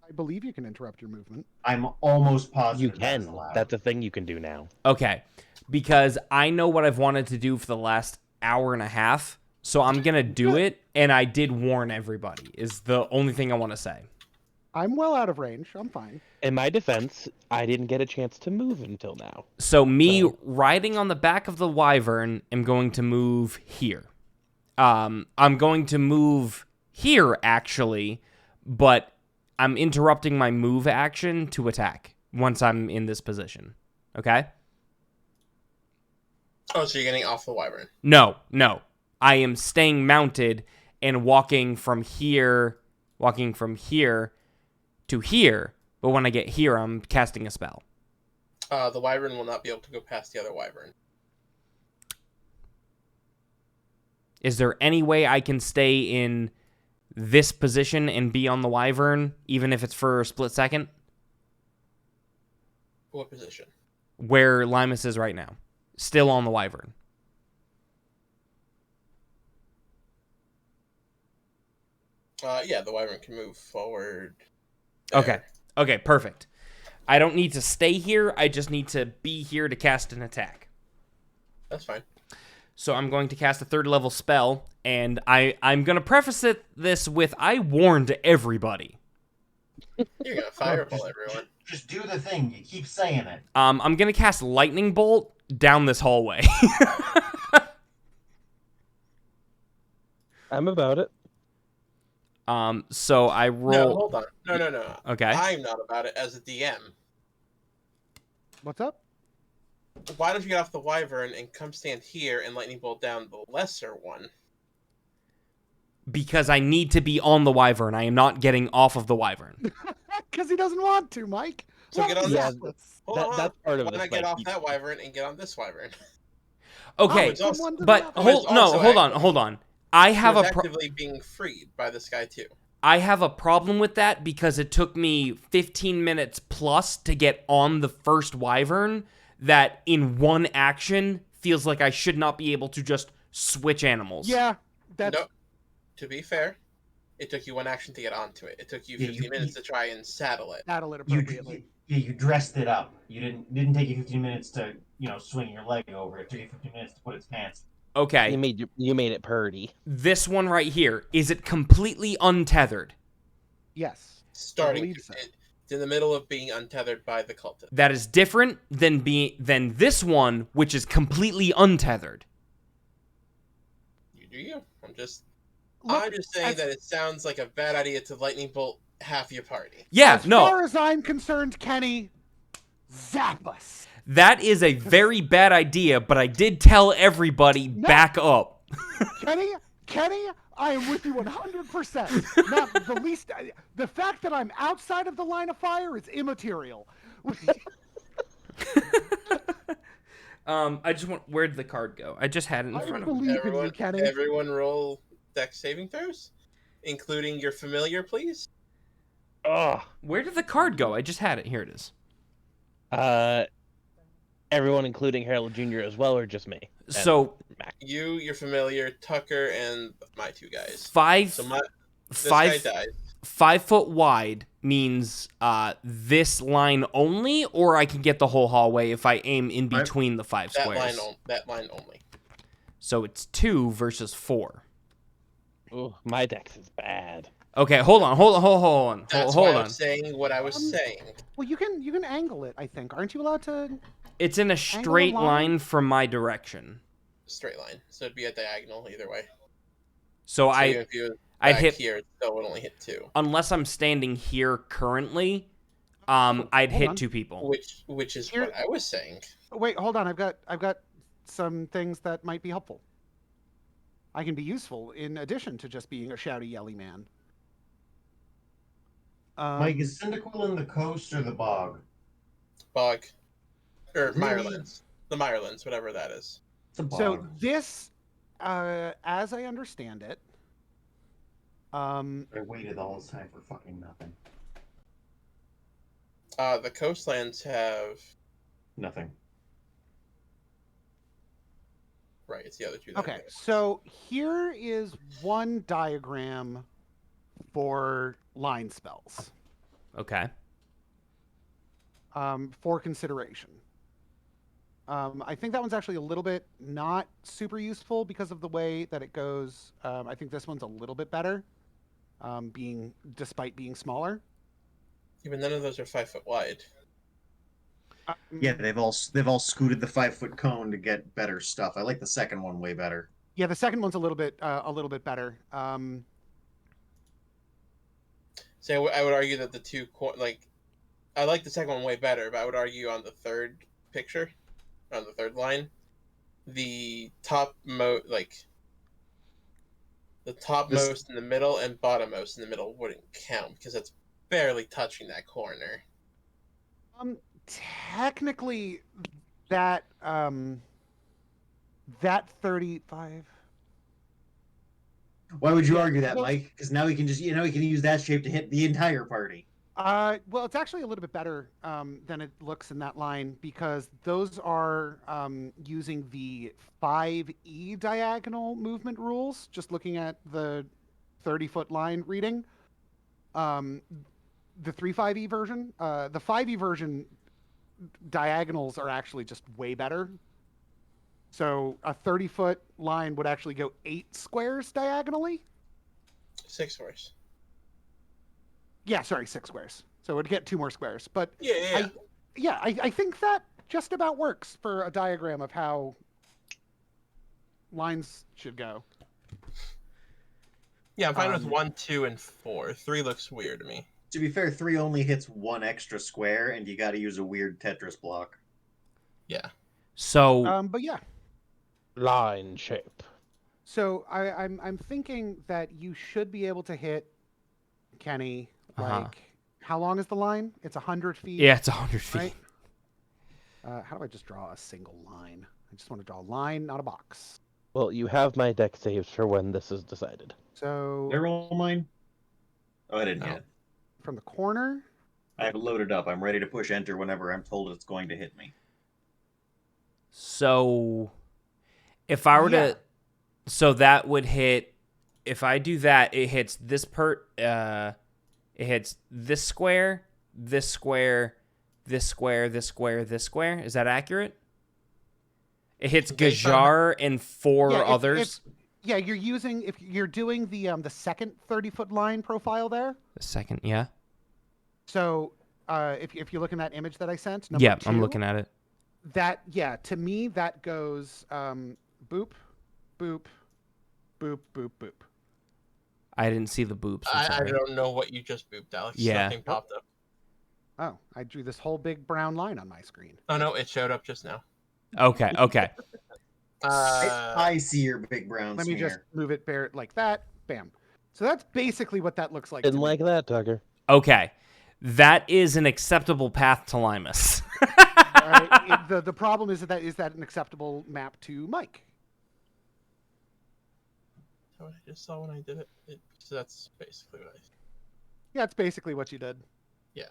I believe you can interrupt your movement. I'm almost you positive can. allowed. That's a thing you can do now. Okay, because I know what I've wanted to do for the last hour and a half, so I'm gonna do it. And I did warn everybody. Is the only thing I want to say. I'm well out of range. I'm fine. In my defense, I didn't get a chance to move until now. So me riding on the back of the wyvern am going to move here. I'm going to move here actually, but I'm interrupting my move action to attack once I'm in this position. Okay? Oh, so you're getting off the wyvern. No. I am staying mounted and walking from here to here, but when I get here, I'm casting a spell. The wyvern will not be able to go past the other wyvern. Is there any way I can stay in this position and be on the wyvern, even if it's for a split second? What position? Where Limus is right now. Still on the wyvern. Yeah, the wyvern can move forward. There. Okay, perfect. I don't need to stay here. I just need to be here to cast an attack. That's fine. So I'm going to cast a 3rd level spell, and I'm going to preface this with I warned everybody. You're gonna fireball everyone. Just do the thing. You keep saying it. I'm going to cast Lightning Bolt down this hallway. I'm about it. So I roll... No, hold on. No. Okay. I'm not about it as a DM. What's up? Why don't you get off the wyvern and come stand here and lightning bolt down the lesser one? Because I need to be on the wyvern. I am not getting off of the wyvern. Because he doesn't want to, Mike. So get on Yeah, this. Hold on. that's part of Why it. not get off that wyvern and get on this wyvern? Okay, it's also- but it's also hold on. I have It's a actively being freed by this guy too. I have a problem with that because it took me 15 minutes plus to get on the first wyvern that in one action feels like I should not be able to just switch animals. Yeah, that's... No. To be fair, it took you one action to get onto it. It took you Yeah, 15 minutes to try and saddle it. Saddle it You, appropriately. you dressed it up. You didn't take you 15 minutes to swing your leg over. It took you 15 minutes to put its pants. Okay. You made it purdy. This one right here, is it completely untethered? Yes. Starting believe so. It's in the middle of being untethered by the cultist. That is different than this one, which is completely untethered. You do you. I'm just Look, saying that it sounds like a bad idea to lightning bolt half your party. Yeah, as no. far as I'm concerned, Kenny, zap us. That is a very bad idea, but I did tell everybody back up. Kenny, I am with you 100%. Not the least. The fact that I'm outside of the line of fire is immaterial. I just want. Where'd the card go? I just had it in front of me. I believe in you, Kenny. Everyone roll dex saving throws, including your familiar, please. Oh. Where did the card go? I just had it. Here it is. Everyone, including Harold Jr. as well, or just me? So Mac. You, your familiar, Tucker, and my two guys. This five guy died. 5 foot wide means this line only, or I can get the whole hallway if I aim in between the 5 squares. That line only. So it's 2 versus 4. Oh, my dex is bad. Okay, hold on. That's why I was saying what I was saying. Well, you can angle it. I think, aren't you allowed to? It's in a straight line from my direction. Straight line, so it'd be a diagonal either way. So if you I'd hit here, it still would only hit 2. Unless I'm standing here currently, I'd hit 2 people. Which is what I was saying. Wait, hold on. I've got some things that might be helpful. I can be useful in addition to just being a shouty, yelly man. Mike, is Cyndaquil in the coast or the bog? Bog. Or Really? Mirelands. The Mirelands, whatever that is. It's a bog. So this, as I understand it, I waited all this time for fucking nothing. The coastlands have... Nothing. Right, it's the other two. That okay, so here is one diagram for line spells. Okay. For consideration. I think that one's actually a little bit not super useful because of the way that it goes. I think this one's a little bit better, despite being smaller. Even none of those are 5 foot wide. Yeah, they've all scooted the 5 foot cone to get better stuff. I like the second one way better. Yeah, the second one's a little bit better. So I would argue that the two I like the second one way better, but I would argue on the third picture, on the third line, the topmost in the middle and bottommost in the middle wouldn't count because that's barely touching that corner. Technically, that 35. Why would you argue that, Mike? Because now he can just, he can use that shape to hit the entire party. Well, it's actually a little bit better than it looks in that line because those are using the 5e diagonal movement rules. Just looking at the 30-foot line reading, the 3.5e version, the 5e version diagonals are actually just way better. So a 30-foot line would actually go 8 squares diagonally. 6 squares. Yeah, sorry, 6 squares. So it would get 2 more squares. But Yeah. I think that just about works for a diagram of how lines should go. Yeah, I'm fine with 1, 2, and 4. 3 looks weird to me. To be fair, 3 only hits 1 extra square, and you got to use a weird Tetris block. Yeah. So, But yeah. Line shape. So I'm thinking that you should be able to hit Kenny. How long is the line? It's 100 feet. yeah, it's 100 feet. Right? How do I just draw a single line? I just want to draw a line, not a box. Well, you have my deck saves for when this is decided. So Did I roll mine? Oh, I didn't No. yet. from the corner. I have it loaded up. I'm ready to push enter whenever I'm told it's going to hit me. So, if I were to, so that would hit. If I do that, it hits this it hits this square, this square, this square, this square, this square. Is that accurate? It hits Gajar and 4 others. Yeah, if you're doing the second 30-foot line profile there. The second, yeah. So if you look in that image that I sent, Yeah, two, I'm looking at it. To me that goes boop, boop, boop, boop, boop. I didn't see the boops. I'm I sorry. don't know what you just booped, Alex. Yeah. Nothing popped up. Oh, I drew this whole big brown line on my screen. Oh no, it showed up just now. Okay. I see your big brown Let smear. me just move it bare like that. Bam. So that's basically what that looks like. Didn't to like me. that, Tucker. Okay. That is an acceptable path to Limus. The problem is that an acceptable map to Mike? What I just saw when I did it. So that's basically what I. Yeah, it's basically what you did. Yeah.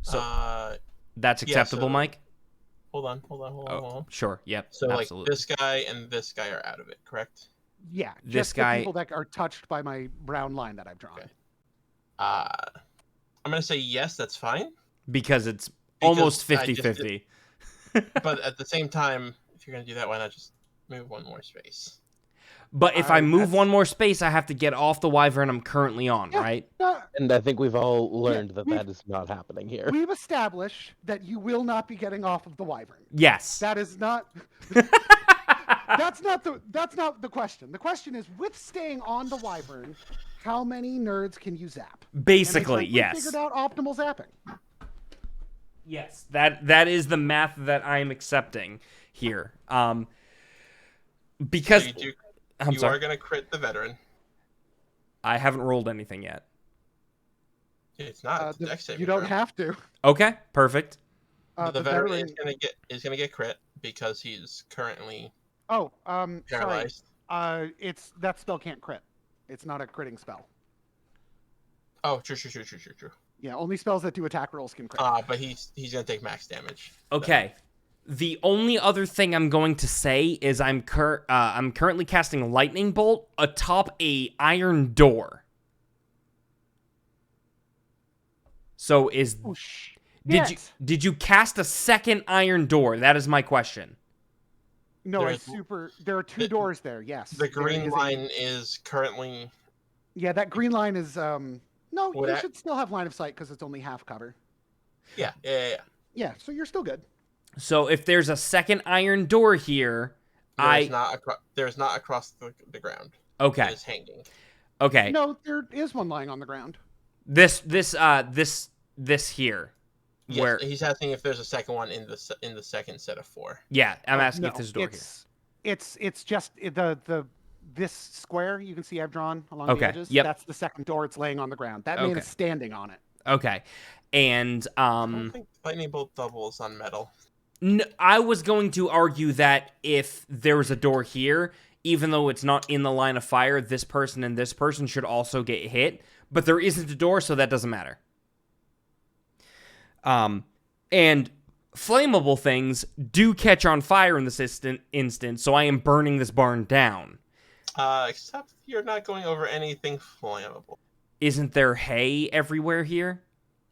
So that's acceptable, so- Mike? Hold on. Sure. Yep. So absolutely. like this guy and this guy are out of it, correct? Yeah, This just guy- the people that are touched by my brown line that I've drawn. Okay. I'm gonna say yes, that's fine. Because it's Because almost I just 50-50. But at the same time, if you're gonna do that, why not just move one more space? But if I move that's- one more space, I have to get off the wyvern I'm currently on, Yeah. right? And I think we've all learned that we've- that is not happening here. We've established that you will not be getting off of the wyvern. Yes. That is not. That's not the question. The question is, with staying on the wyvern, how many nerds can you zap? Basically, and we yes. figured out optimal zapping. Yes, that is the math that I'm accepting here. Because So you I'm sorry, are gonna crit the veteran. I haven't rolled anything yet. It's not. It's a dex saving You don't throw. have to. Okay, perfect. The veteran is gonna get crit because he's currently Oh, paralyzed. sorry. That spell can't crit. It's not a critting spell. Oh, true. Yeah, only spells that do attack rolls can crit. But he's gonna take max damage. Okay. The only other thing I'm going to say is I'm currently casting lightning bolt atop a iron door. So did you cast a second iron door? That is my question. No, There's- there are two doors there. Yes. The There green is line is currently. Yeah, that green line is no. Would You I- should still have line of sight because it's only half cover. Yeah. Yeah, so you're still good. So if there's a second iron door here, There's not across the ground. okay. It is hanging. Okay. No, there is one lying on the ground. This here. Yes, Where he's asking if there's a second one in the second set of 4. Yeah, I'm asking No, if there's a door here. It's just this square you can see I've drawn along Okay, the edges. yep. That's the second door. It's laying on the ground. That man Okay. is standing on it. Okay. And I don't think lightning bolt doubles on metal. I was going to argue that if there was a door here, even though it's not in the line of fire, this person and this person should also get hit. But there isn't a door, so that doesn't matter. And flammable things do catch on fire in this instant, so I am burning this barn down. Except you're not going over anything flammable. Isn't there hay everywhere here?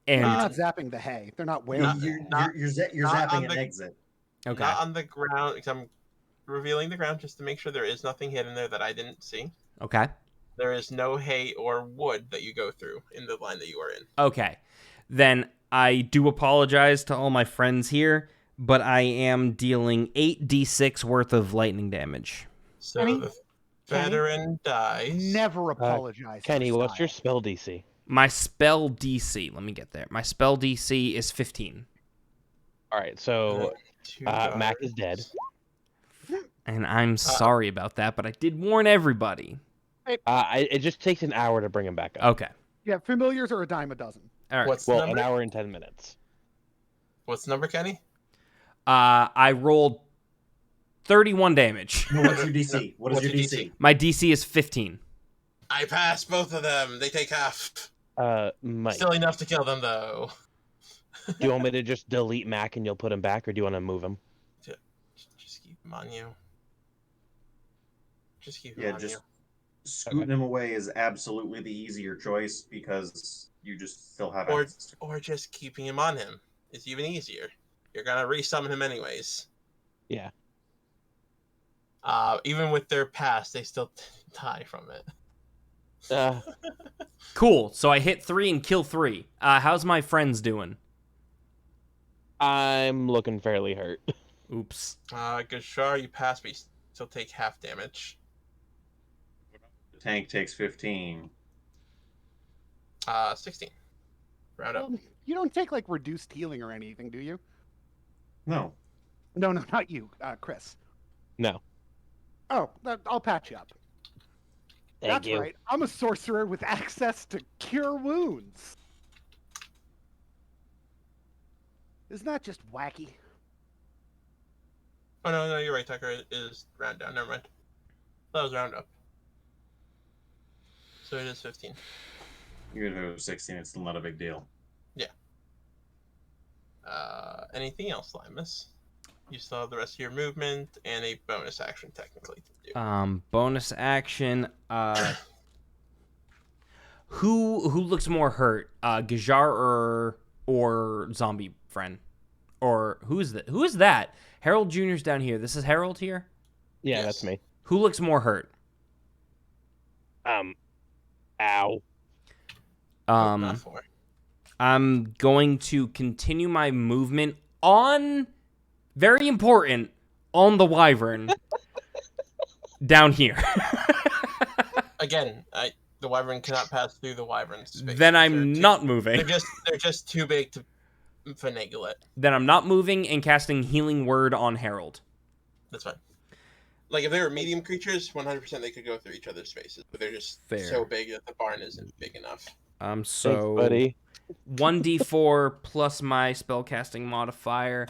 And You're not zapping the hay. They're not wearing. You're not zapping on an the- exit. okay. Not on the ground, because I'm revealing the ground just to make sure there is nothing hidden there that I didn't see. Okay. There is no hay or wood that you go through in the line that you are in. Okay. Then I do apologize to all my friends here, but I am dealing 8d6 worth of lightning damage. So Kenny? the veteran dies. Never apologize. for Kenny, what's your style. spell DC? My spell DC, let me get there. My spell DC is 15. All right, so Two Mac dies. is dead. And I'm sorry about that, but I did warn everybody. It just takes an hour to bring him back up. Okay. Yeah, familiars are a dime a dozen. All right. What's the Well, number? an hour and 10 minutes. What's the number, Kenny? I rolled 31 damage. No, what's your DC? What is What's your your DC? My DC is 15. I pass both of them. They take half. Mike, Still enough to kill them, though. do you want me to just delete Mac and you'll put him back, or do you want to move him? Just keep him on you. Just keep him Yeah, on just you. scooting him away is absolutely the easier choice because you just still have Or access to or just keeping him on him is even easier. You're gonna resummon him anyways. Yeah. Even with their pass, they still die from it. Uh, Cool. So I hit 3 and kill 3. How's my friends doing? I'm looking fairly hurt. Oops. Gashar, you pass, but you still take half damage. The tank takes 15. 16. Round up. You don't take like reduced healing or anything, do you? No. No, not you, Chris. No. Oh, I'll patch you up. Thank That's you. right. I'm a sorcerer with access to cure wounds. Isn't that just wacky? Oh, no, you're right, Tucker. It is round down. Never mind. That was round up. So it is 15. Even if it was 16, it's still not a big deal. Yeah. Anything else, Limus? You still have the rest of your movement and a bonus action, technically, to do. Bonus action. Who looks more hurt? Gajar or zombie friend? Or who is that? Who is that? Harold Jr.'s down here. This is Harold here? Yeah, Yes. that's me. Who looks more hurt? Ow. Not 4. I'm going to continue my movement on, very important, on the wyvern down here. Again, the wyvern cannot pass through the wyvern's space. Then I'm not moving. They're just too big to finagle it. Then I'm not moving and casting Healing Word on Harold. That's fine. Like, if they were medium creatures, 100% they could go through each other's spaces, but they're just Fair. so big that the barn isn't big enough. So Thanks, buddy. 1d4 plus my spellcasting modifier.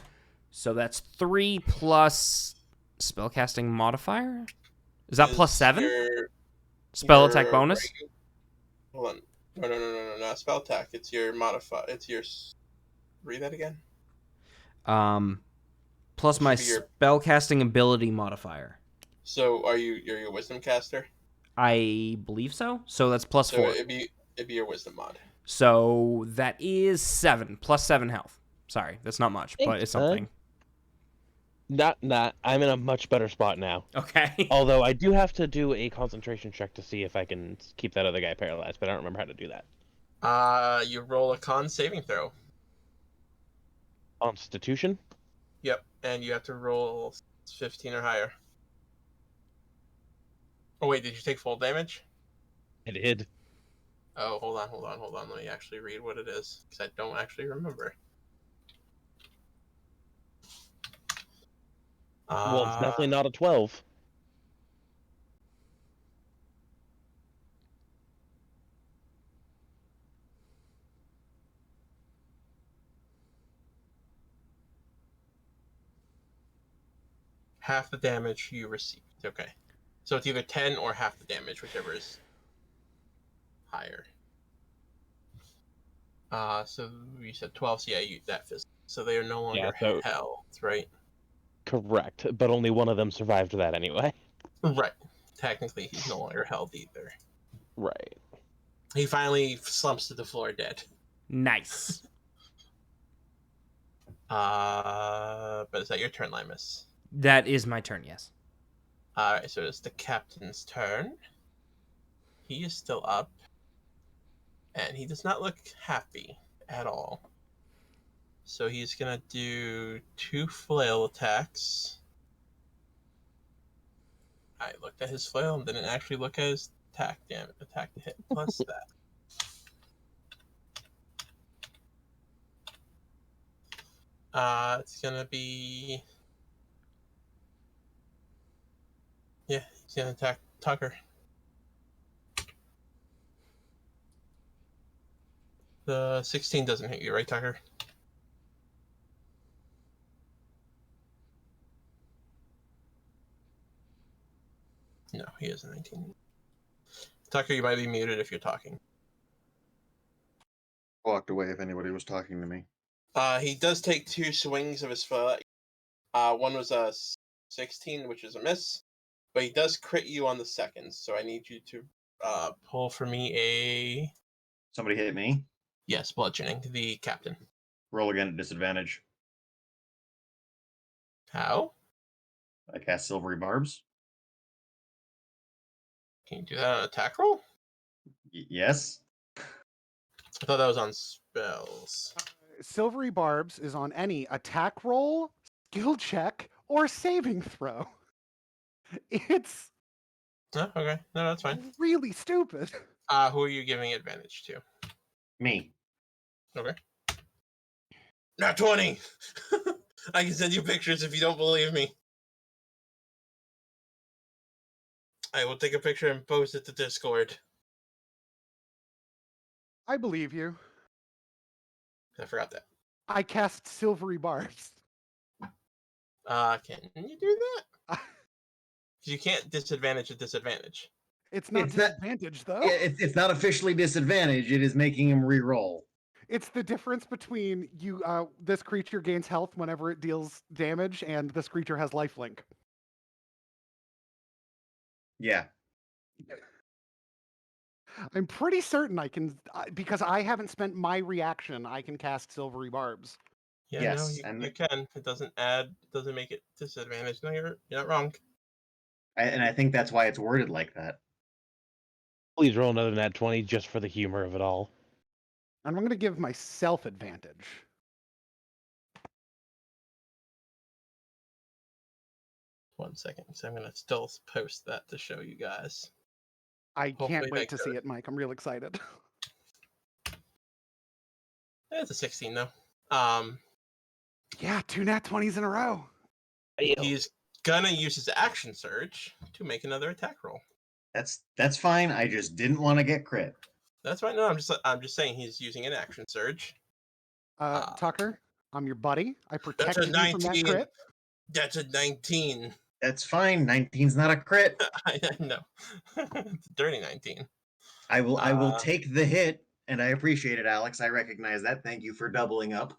So that's 3 plus spellcasting modifier? Is that plus 7? Spell attack bonus? Hold on. No, not spell attack. It's your modifier. It's your... Read that again. Plus my Should be your- spellcasting ability modifier. So, you're your wisdom caster? I believe so. So that's plus So 4. it'd be your wisdom mod. So that is 7 plus 7 health. Sorry, that's not much, but it's something. Not. I'm in a much better spot now. Okay. Although I do have to do a concentration check to see if I can keep that other guy paralyzed, but I don't remember how to do that. You roll a con saving throw. Constitution? Yep, and you have to roll 15 or higher. Oh wait, did you take full damage? I did. Oh, hold on. Let me actually read what it is, because I don't actually remember. Well, it's definitely not a 12. Half the damage you received. Okay. So it's either 10 or half the damage, whichever is higher. So you said 12, so yeah, that fist. So they are no longer held, right? Correct, but only one of them survived that anyway. Right. Technically, he's no longer held either. Right. He finally slumps to the floor dead. Nice. But is that your turn, Limus? That is my turn, yes. Alright, so it's the captain's turn. He is still up. And he does not look happy at all. So he's gonna do 2 flail attacks. I looked at his flail and didn't actually look at his attack to hit plus that. It's gonna be... Yeah, he's gonna attack Tucker. The 16 doesn't hit you, right, Tucker? No, he has a 19. Tucker, you might be muted if you're talking. Walked away if anybody was talking to me. He does take 2 swings of his foot. One was a 16, which is a miss, but he does crit you on the second. So I need you to pull for me a... Somebody hit me. Yes, bludgeoning, the captain. Roll again at disadvantage. How? I cast Silvery Barbs. Can you do that on an attack roll? Yes. I thought that was on spells. Silvery Barbs is on any attack roll, skill check, or saving throw. It's Oh, okay. No, that's fine. really stupid. Who are you giving advantage to? Me. Okay. Not 20! I can send you pictures if you don't believe me. I will take a picture and post it to Discord. I believe you. I forgot that. I cast Silvery Barbs. Can you do that? You can't disadvantage a disadvantage. It's not It's not- disadvantage, though. It's not officially disadvantage. It is making him re-roll. It's the difference between you. This creature gains health whenever it deals damage, and this creature has lifelink. Yeah. I'm pretty certain I can, because I haven't spent my reaction, I can cast Silvery Barbs. Yeah, Yes, no, and you can. It doesn't make it disadvantage. No, you're not wrong. I think that's why it's worded like that. Please roll another nat 20 just for the humor of it all. And I'm going to give myself advantage. One second, so I'm gonna still post that to show you guys. I Hopefully can't they wait to see could. it, Mike. I'm real excited. It's a 16 though. Yeah, 2 nat 20s in a row. He's gonna use his action surge to make another attack roll. That's fine. I just didn't want to get crit. That's right. No, I'm just saying he's using an action surge. Tucker, I'm your buddy. I That's a protected you from that 19. crit. That's a 19. That's fine. 19's not a crit. I know. It's a dirty 19. I will take the hit, and I appreciate it, Alex. I recognize that. Thank you for doubling up.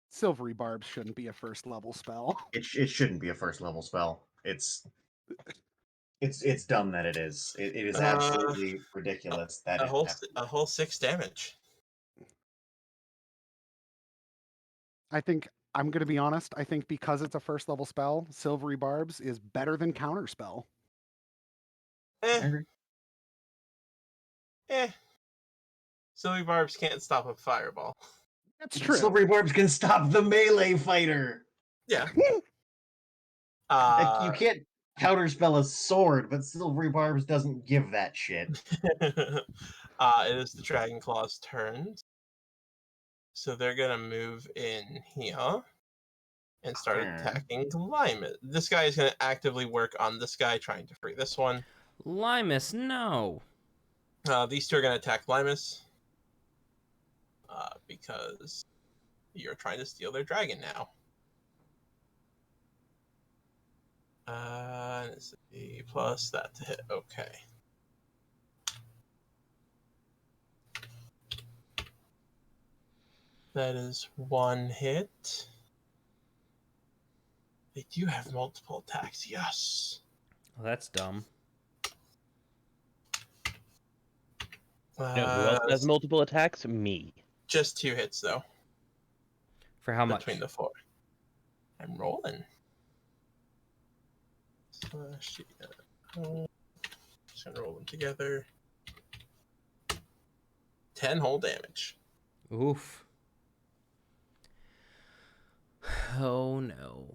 Silvery Barbs shouldn't be a first level spell. It shouldn't be a first level spell. It's dumb that it is. It is absolutely ridiculous that a whole 6 damage. I think, I'm going to be honest, I think because it's a first level spell, Silvery Barbs is better than Counterspell. Silvery Barbs can't stop a fireball. That's true. Silvery Barbs can stop the melee fighter. Yeah. You can't counterspell a sword, but Silvery Barbs doesn't give that shit. It is the Dragon Claw's turn. So they're gonna move in here and start attacking Limus. This guy is gonna actively work on this guy, trying to free this one. Limus, no. These two are gonna attack Limus. Because you're trying to steal their dragon now. It's a plus that to hit. Okay. That is 1 hit. They do have multiple attacks, yes. Well, that's dumb. Who else has multiple attacks? Me. Just 2 hits, though. For how much? Between the 4. I'm rolling. Just gonna roll them together. 10 whole damage. Oof. Oh no.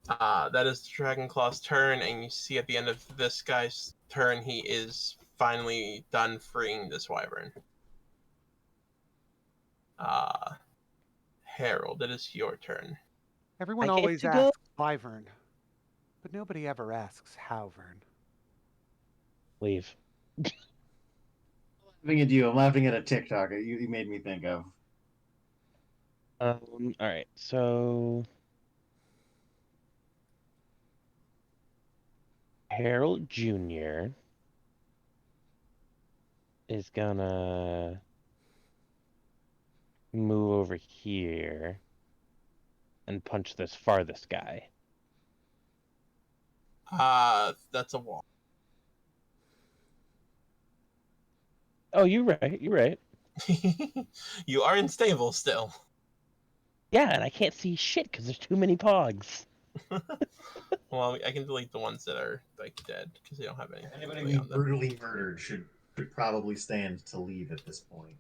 That is the Dragon Claw's turn, and you see at the end of this guy's turn, he is finally done freeing this wyvern. Harold, it is your turn. Everyone always asks Wyvern, but nobody ever asks Howvern. Leave. I'm laughing at you. I'm laughing at a TikTok you made me think of. All right, so Harold Jr. is gonna move over here and punch this farthest guy. That's a wall. Oh, you're right. You're right. You are unstable still. Yeah, and I can't see shit because there's too many pogs. Well, I can delete the ones that are like dead because they don't have anything Anybody really being on them. brutally murdered should probably stand to leave at this point.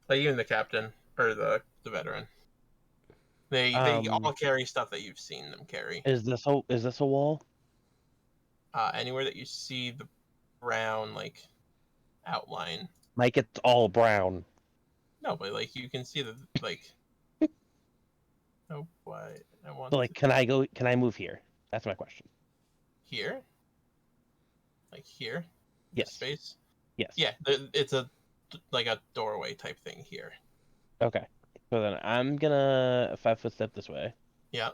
Like even the captain or the veteran. They all carry stuff that you've seen them carry. Is this a wall? Anywhere that you see the brown like outline. Like it's all brown. No, but like you can see the like. Oh, why I want. So like, can I move here? That's my question. Here. Like here. Yes. Space. Yes. Yeah, it's a like a doorway type thing here. Okay. So then I'm gonna 5-foot step this way. Yeah.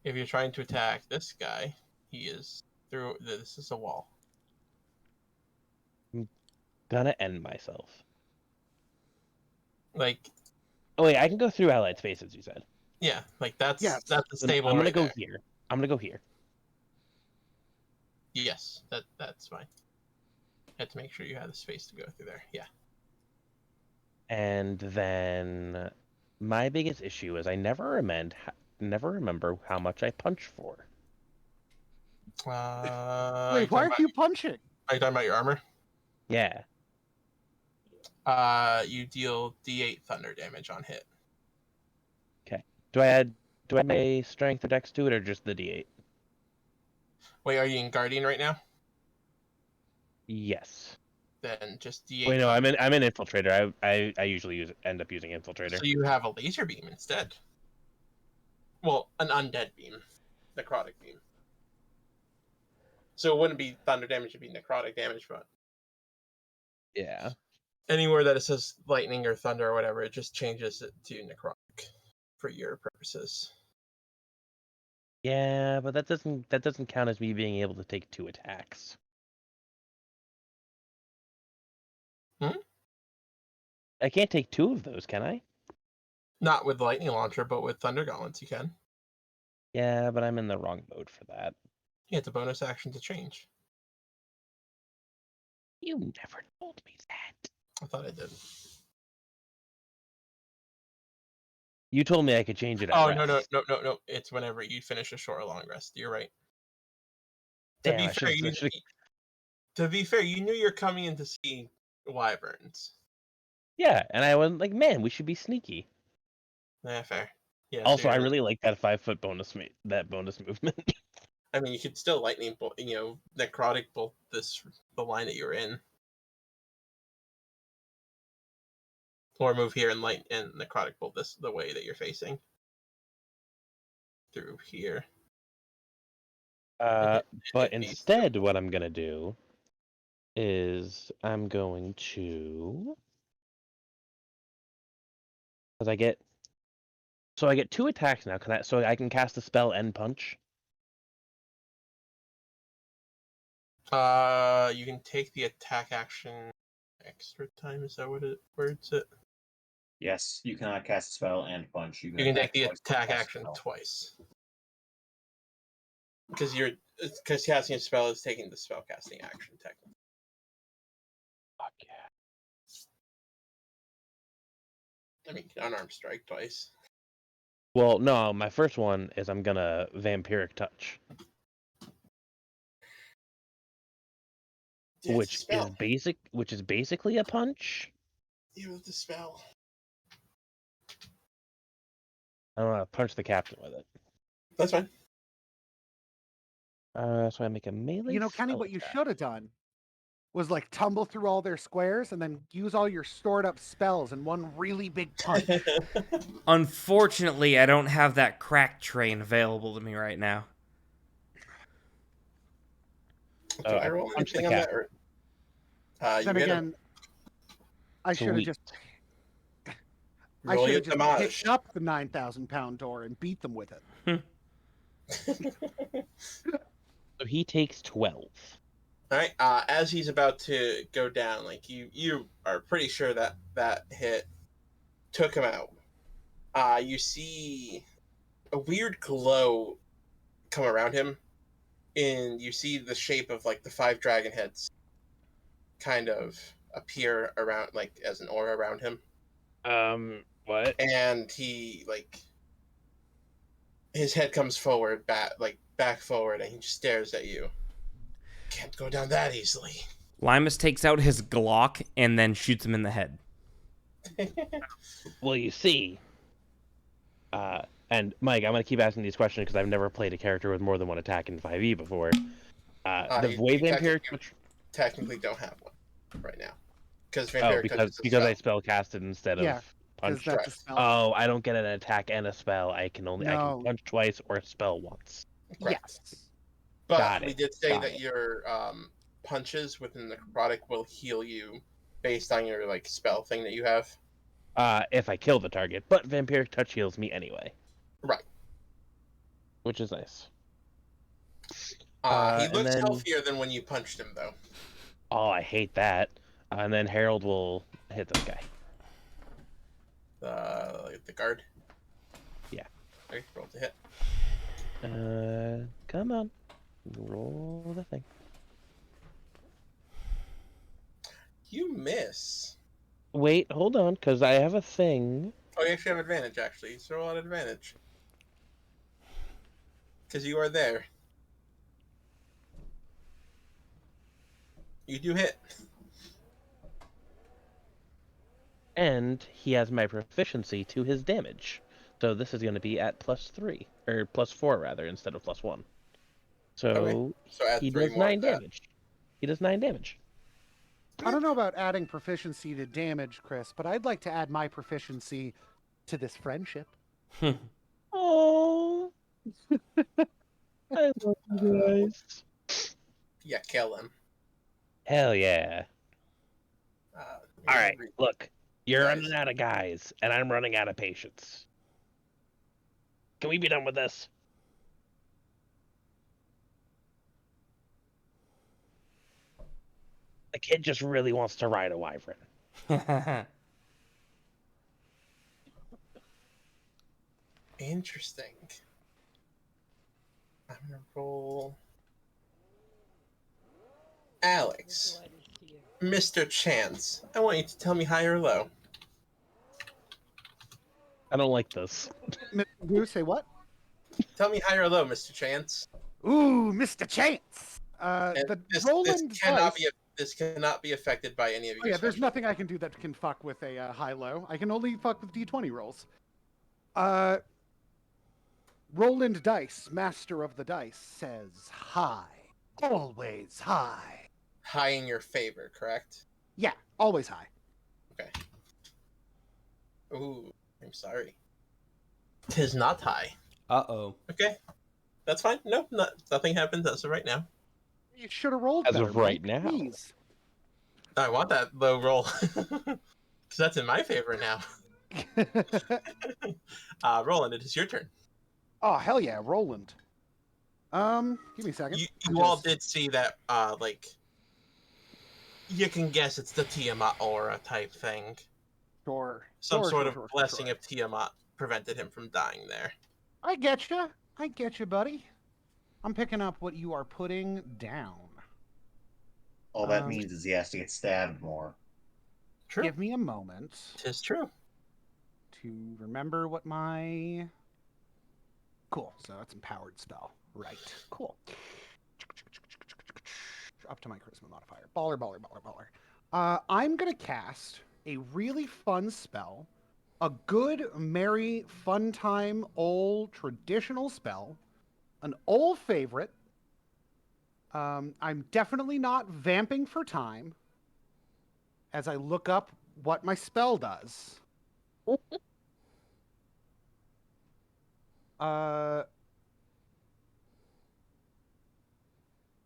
If you're trying to attack this guy, he is through. This is a wall. I'm gonna end myself. Like. Oh wait, I can go through allied spaces. You said. Yeah, like that's Yes. a stable. I'm gonna right go there. here. I'm gonna go here. Yes, that's fine. You have to make sure you have the space to go through there. Yeah. And then my biggest issue is I never remember how much I punch for. Wait, why aren't you punching? Are you talking about your armor? Yeah. You deal D8 thunder damage on hit. Do I add my strength or dex to it, or just the D8? Wait, are you in Guardian right now? Yes. Then just D8. Wait, no, I'm in Infiltrator. I usually end up using Infiltrator. So you have a laser beam instead. Well, an undead beam, necrotic beam. So it wouldn't be thunder damage; it'd be necrotic damage. But Yeah. anywhere that it says lightning or thunder or whatever, it just changes it to necrotic for your purposes. Yeah, but that doesn't count as me being able to take 2 attacks. I can't take 2 of those, can I? Not with the lightning launcher, but with thunder gauntlets, you can. Yeah, but I'm in the wrong mode for that. Yeah, it's a bonus action to change. You never told me that. I thought I did. You told me I could change it at Oh, rest. no. It's whenever you finish a short or long rest. You're right. Damn, To be fair, you knew you're coming in to see wyverns. Yeah, and I was like, man, we should be sneaky. Yeah, fair. Yeah. Also, I really like that 5-foot bonus movement. I mean, you could still lightning bolt, necrotic bolt the line that you're in, or move here and necrotic bolt the way that you're facing through here. But instead, what I'm gonna do is I'm going to, because I get 2 attacks now. So I can cast a spell and punch. You can take the attack action extra time. Is that what it words it? Yes, you cannot cast a spell and punch. You can take the twice, attack action twice. Because casting a spell is taking the spell casting action technically. Fuck yeah. I mean, unarmed strike twice. Well, no, my first one is I'm gonna vampiric touch, which is basically a punch. Yeah, with the spell. I don't want to punch the captain with it. That's fine. So I make a melee. Kenny, what you should have done was like tumble through all their squares and then use all your stored up spells in one really big punch. Unfortunately, I don't have that crack train available to me right now. Do I roll anything on that? Or, then again, I should have just picked up the 9,000-pound door and beat them with it. So he takes 12. All right. As he's about to go down, like you are pretty sure that hit took him out. You see a weird glow come around him, and you see the shape of like the 5 dragon heads kind of appear around, like as an aura around him. What? And he like his head comes forward, back forward, and he just stares at you. Can't go down that easily. Limus takes out his Glock and then shoots him in the head. Well, you see, and Mike, I'm gonna keep asking these questions because I've never played a character with more than one attack in 5e before. The way vampiric technically don't have one right now because vampiric touch is a because spell. I spell casted instead of punch. That's a spell. Oh, I don't get an attack and a spell. I can punch twice or spell once. Correct. Yes. But we did say that your punches within the necrotic will heal you based on your spell thing that you have. If I kill the target, but vampiric touch heals me anyway. Right. Which is nice. He looks healthier than when you punched him, though. Oh, I hate that. And then Harold will hit this guy. The guard. Yeah. Okay, roll to hit. Come on. Roll the thing. You miss. Wait, hold on, because I have a thing. Oh, you actually have advantage, actually. So roll at advantage. Because you are there. You do hit. And he has my proficiency to his damage. So this is going to be at +3. Or +4, rather, instead of +1. So add he 3 does more 9 damage. He does 9 damage. I don't know about adding proficiency to damage, Chris, but I'd like to add my proficiency to this friendship. Oh, I love you guys. Yeah, kill him. Hell yeah. All right, look. You're Guys. running out of guys, and I'm running out of patience. Can we be done with this? The kid just really wants to ride a wyvern. Interesting. I'm gonna roll. Alex, Mr. Chance, I want you to tell me high or low. I don't like this. You say what? Tell me high or low, Mr. Chance. Ooh, Mr. Chance. This cannot be affected by any of you. There's nothing I can do that can fuck with a high-low. I can only fuck with D20 rolls. Roland Dice, master of the dice, says high. Always high. High in your favor, correct? Yeah, always high. Okay. Ooh, I'm sorry. 'Tis not high. Uh-oh. Okay. That's fine. No, nothing happens as of right now. You should have rolled as better, of right Mike. now. Please. I want that low roll. Because that's in my favor now. Roland, it is your turn. Oh, hell yeah, Roland. Give me a second. You all did see that, you can guess it's the Tiamat aura type thing. Sure. Some sort of blessing of Tiamat prevented him from dying there. I get you, buddy. I'm picking up what you are putting down. All that means is he has to get stabbed more. True. Give me a moment. 'Tis true. To remember what my... Cool, so that's empowered spell. Right, cool. Up to my charisma modifier. Baller. I'm going to cast a really fun spell. A good, merry, fun time, old, traditional spell. An old favorite. I'm definitely not vamping for time as I look up what my spell does.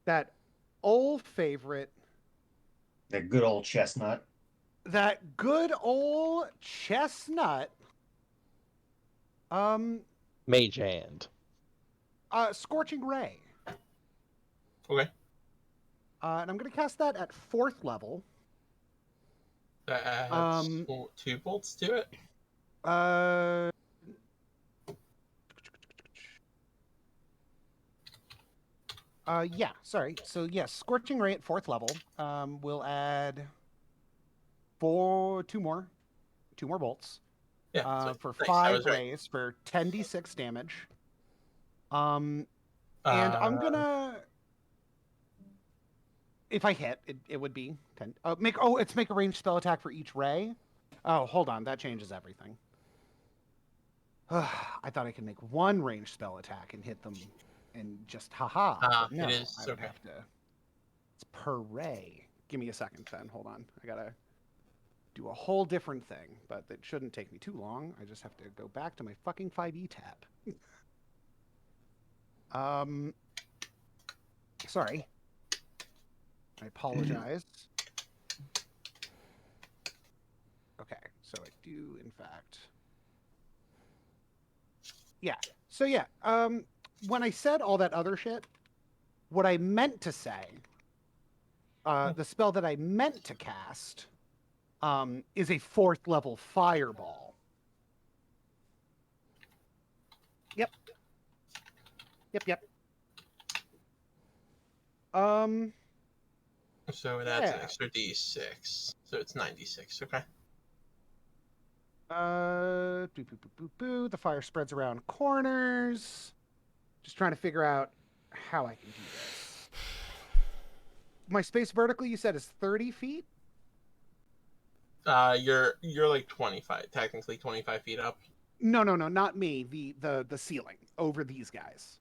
That old favorite. That good old chestnut. That good old chestnut. Mage Hand. Scorching Ray. Okay. And I'm going to cast that at 4th level. That's 2 bolts to it. Yeah, sorry. So, yes, Scorching Ray at 4th level. We'll add 2 more bolts. Yeah. For nice. 5 rays for 10d6 damage. And I'm gonna, if I hit, it would be 10. It's make a ranged spell attack for each ray. Oh, hold on, that changes everything. I thought I could make one ranged spell attack and hit them, and just haha. But no, it is I would have to. It's per ray. Give me a second, then. Hold on, I gotta do a whole different thing, but it shouldn't take me too long. I just have to go back to my fucking 5e tab. Sorry. I apologize. Okay, so I do, in fact. Yeah. So yeah, when I said all that other shit, what I meant to say, the spell that I meant to cast, is a 4th level fireball. Yep. So that's an extra d6. So it's 96. Okay. The fire spreads around corners. Just trying to figure out how I can do this. My space vertically, you said, is 30 feet? You're like 25, technically 25 feet up. No, not me. The ceiling over these guys.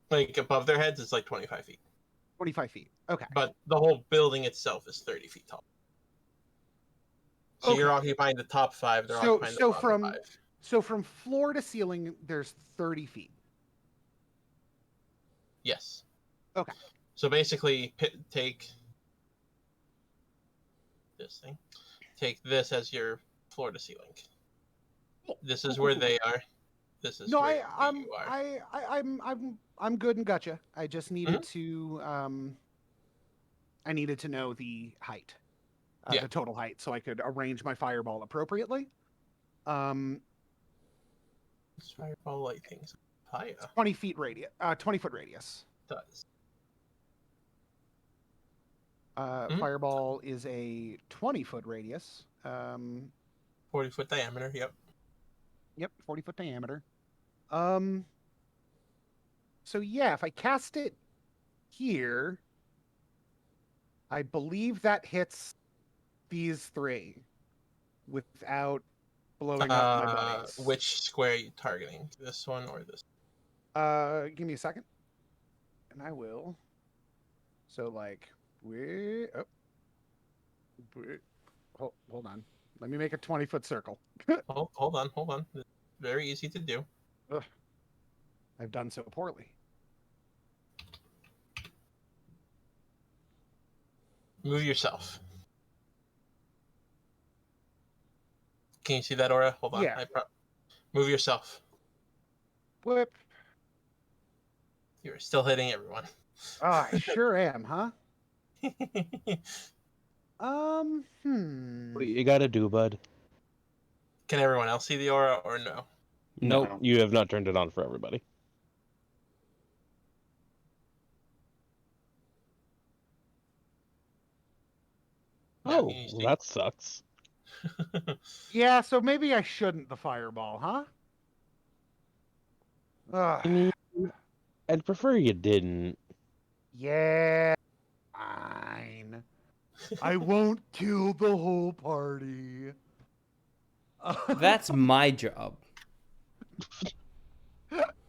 Like above their heads, it's like 25 feet. 25 feet. Okay. But the whole building itself is 30 feet tall. So okay. You're occupying the top 5. They're occupying the bottom 5. So from floor to ceiling, there's 30 feet. Yes. Okay. So basically, take this thing. Take this as your floor to ceiling. This is where they are. This is where you are. I'm good and gotcha. I just needed to I needed to know the height. The total height, so I could arrange my fireball appropriately. This fireball light thing's higher. 20 feet radius. 20 foot radius. It does. Fireball is a 20-foot radius. 40-foot diameter. Yep. Yep, 40-foot diameter. So yeah, if I cast it here, I believe that hits these 3 without blowing up my buddies. Which square are you targeting? This one or this? Give me a second, and I will. So like, hold on. Let me make a 20-foot circle. hold on. It's very easy to do. Ugh. I've done so poorly. Move yourself. Can you see that aura? Hold on. Yeah. Move yourself. Whip. You're still hitting everyone. Oh, I sure am, huh? What do you gotta do, bud? Can everyone else see the aura or no? Nope. You have not turned it on for everybody. Oh, that sucks. Yeah, so maybe I shouldn't the fireball, huh? I mean, I'd prefer you didn't. Yeah, fine. I won't kill the whole party. That's my job.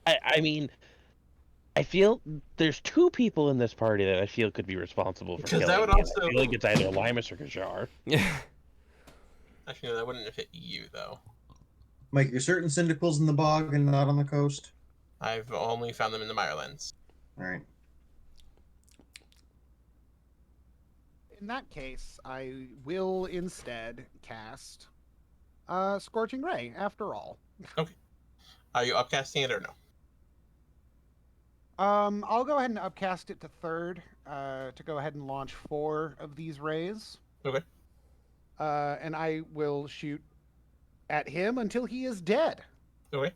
I mean, I feel there's 2 people in this party that I feel could be responsible for killing that would me. also... I feel like it's either Limus or Kajar. Yeah. Actually, no, that wouldn't have hit you, though. Mike, you're certain Syndical's in the bog and not on the coast? I've only found them in the Mirelands. Alright. In that case, I will instead cast Scorching Ray, after all. Okay. Are you upcasting it or no? I'll go ahead and upcast it to 3rd, to go ahead and launch 4 of these rays. Okay. And I will shoot at him until he is dead. Okay.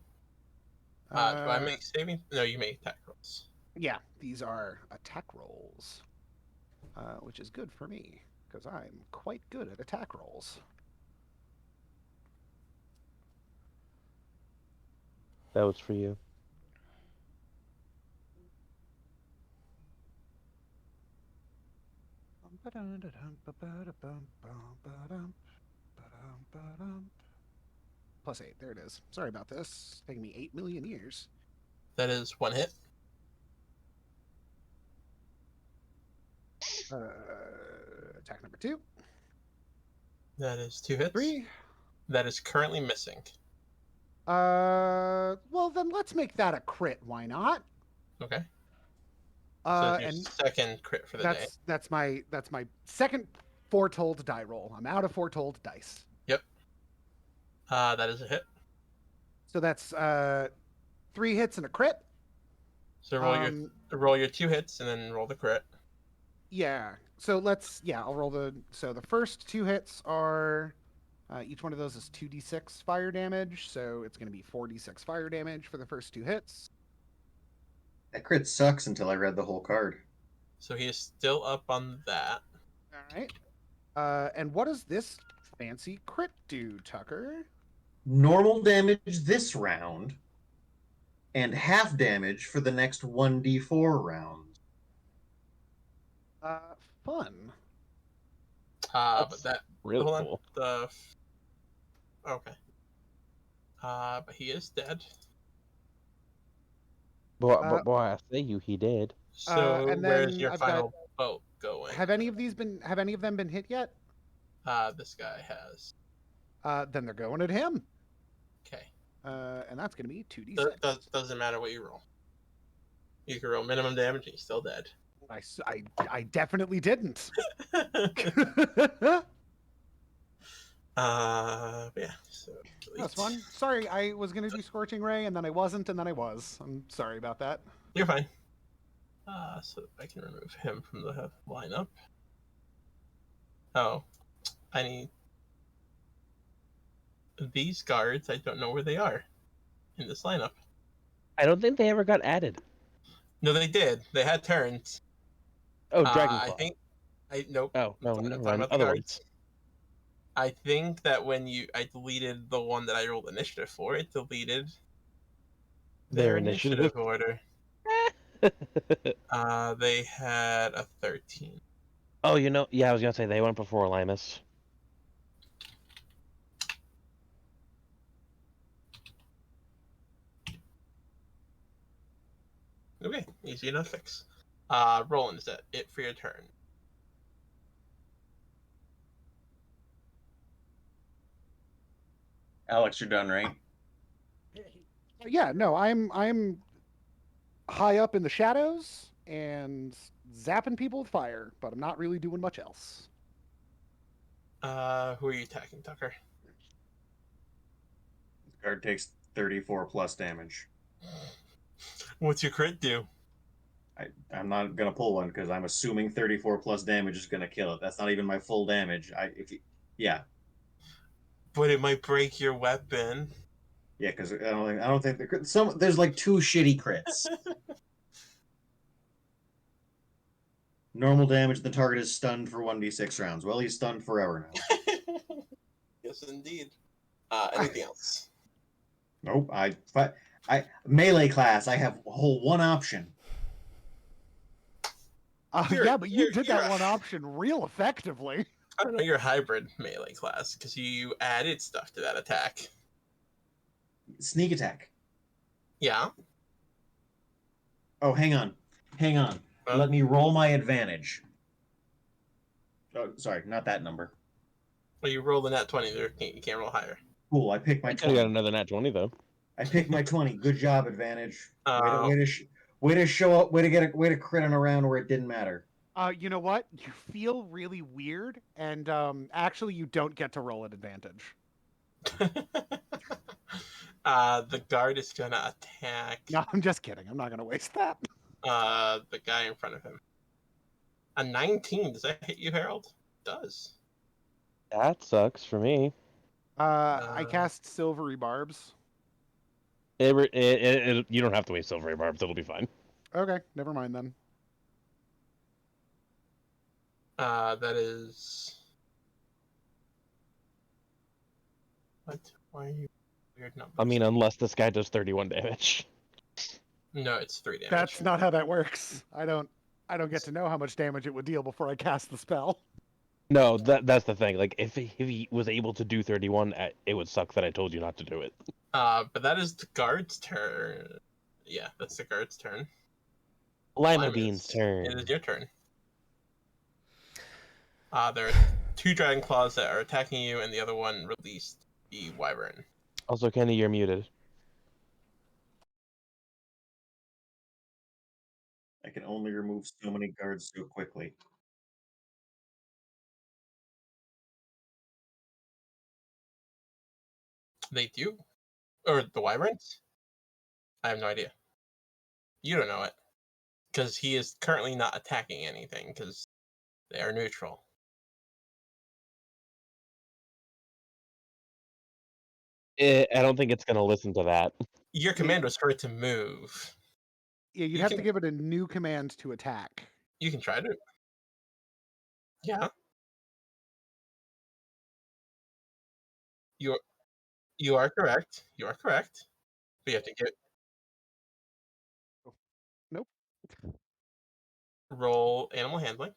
Do I make saving? No, you make attack rolls. Yeah, these are attack rolls, which is good for me, because I'm quite good at attack rolls. That was for you. +8. There it is. Sorry about this. Taking me 8 million years. That is one hit. Attack number 2. That is 2 hits. 3. That is currently missing. Well then let's make that a crit. Why not? Okay. So And your second crit for the day. that's my second foretold die roll. I'm out of foretold dice. Yep. That is a hit. So that's 3 hits and a crit. So roll your 2 hits and then roll the crit. Yeah. So I'll roll the first 2 hits are each one of those is 2d6 fire damage, so it's going to be 4d6 fire damage for the first 2 hits. That crit sucks until I read the whole card. So he is still up on that. All right. And what does this fancy crit do, Tucker? Normal damage this round, and half damage for the next 1d4 rounds. Fun. But that Really hold cool. on. Okay. But he is dead. But boy, I say he did. So and where's then your I've final boat going? Have any of them been hit yet? This guy has. Then they're going at him. Okay. And that's going to be 2d6. Doesn't matter what you roll. You can roll minimum damage and he's still dead. I definitely didn't. Yeah. So That's fun. Sorry, I was going to do Scorching Ray, and then I wasn't, and then I was. I'm sorry about that. You're fine. So I can remove him from the lineup. Oh, I need these guards. I don't know where they are in this lineup. I don't think they ever got added. No, they did. They had turns. Oh, Dragonfly. I think. Nope. Oh, no, I'm never talking mind. about the Other guards. I think that when I deleted the one that I rolled initiative for, it deleted their initiative order. They had a 13. Oh, yeah, I was gonna say they went before Limus. Okay, easy enough fix. Roland, is that it for your turn? Alex, you're done, right? Yeah, no, I'm high up in the shadows and zapping people with fire, but I'm not really doing much else. Who are you attacking, Tucker? This card takes 34 plus damage. What's your crit do? I'm not gonna pull one because I'm assuming 34 plus damage is gonna kill it. That's not even my full damage. Yeah. But it might break your weapon. Yeah, because I don't think there's like 2 shitty crits. Normal damage. The target is stunned for 1d6 rounds. Well, he's stunned forever now. Yes, indeed. Anything else? Nope. I melee class. I have a whole one option. Yeah, but you did that one option real effectively. I don't know. You're a hybrid melee class because you added stuff to that attack. Sneak attack. Yeah. Oh, hang on. Let me roll my advantage. Oh, sorry, not that number. Well, you rolled a nat 20. You can't roll higher. Cool. I picked my 20. I got another nat 20 though. I picked my 20. Good job, advantage. Way to show up. Way to crit on a round where it didn't matter. You know what? You feel really weird, and actually, you don't get to roll at advantage. The guard is gonna attack. No, I'm just kidding. I'm not gonna waste that. The guy in front of him. A 19. Does that hit you, Harold? It does. That sucks for me. I cast Silvery Barbs. You don't have to waste Silvery Barbs. It'll be fine. Okay, never mind then. That is. What? Why are you Weird numbers. I mean, unless this guy does 31 damage. No, it's 3 damage. That's not how that works. I don't get to know how much damage it would deal before I cast the spell. No, that's the thing. Like, if he was able to do 31, it would suck that I told you not to do it. But that is the guard's turn. Yeah, that's the guard's turn. Lima Bean's turn. It is your turn. There are 2 dragon claws that are attacking you, and the other one released the wyvern. Also, Kenny, you're muted. I can only remove so many guards so quickly. They do? Or the wyverns? I have no idea. You don't know it. Because he is currently not attacking anything, because they are neutral. I don't think it's going to listen to that. Your command was for it to move. Yeah, you'd have to give it a new command to attack. You can try to. Yeah. You are correct. You are correct. But you have to get Nope. roll animal handling.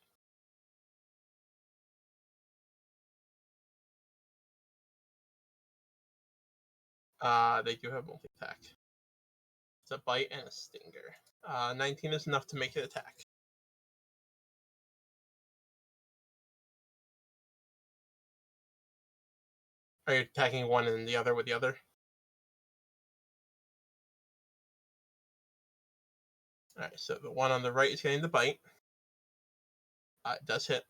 They do have multi-attack. It's a bite and a stinger. 19 is enough to make it attack. Are you attacking one and the other with the other? Alright, so the one on the right is getting the bite. It does hit.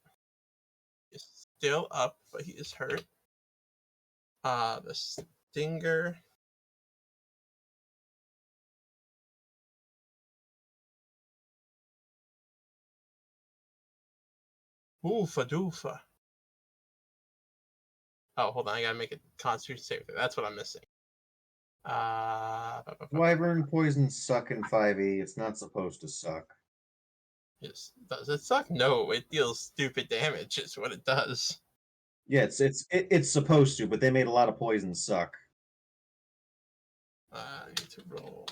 He's still up, but he is hurt. The stinger. Oofa doofa. Oh, hold on, I gotta make a constitution save. That's what I'm missing. Wyvern poisons suck in 5e. It's not supposed to suck. Does it suck? No, it deals stupid damage. It's what it does. Yeah, it's supposed to, but they made a lot of poisons suck. I need to roll.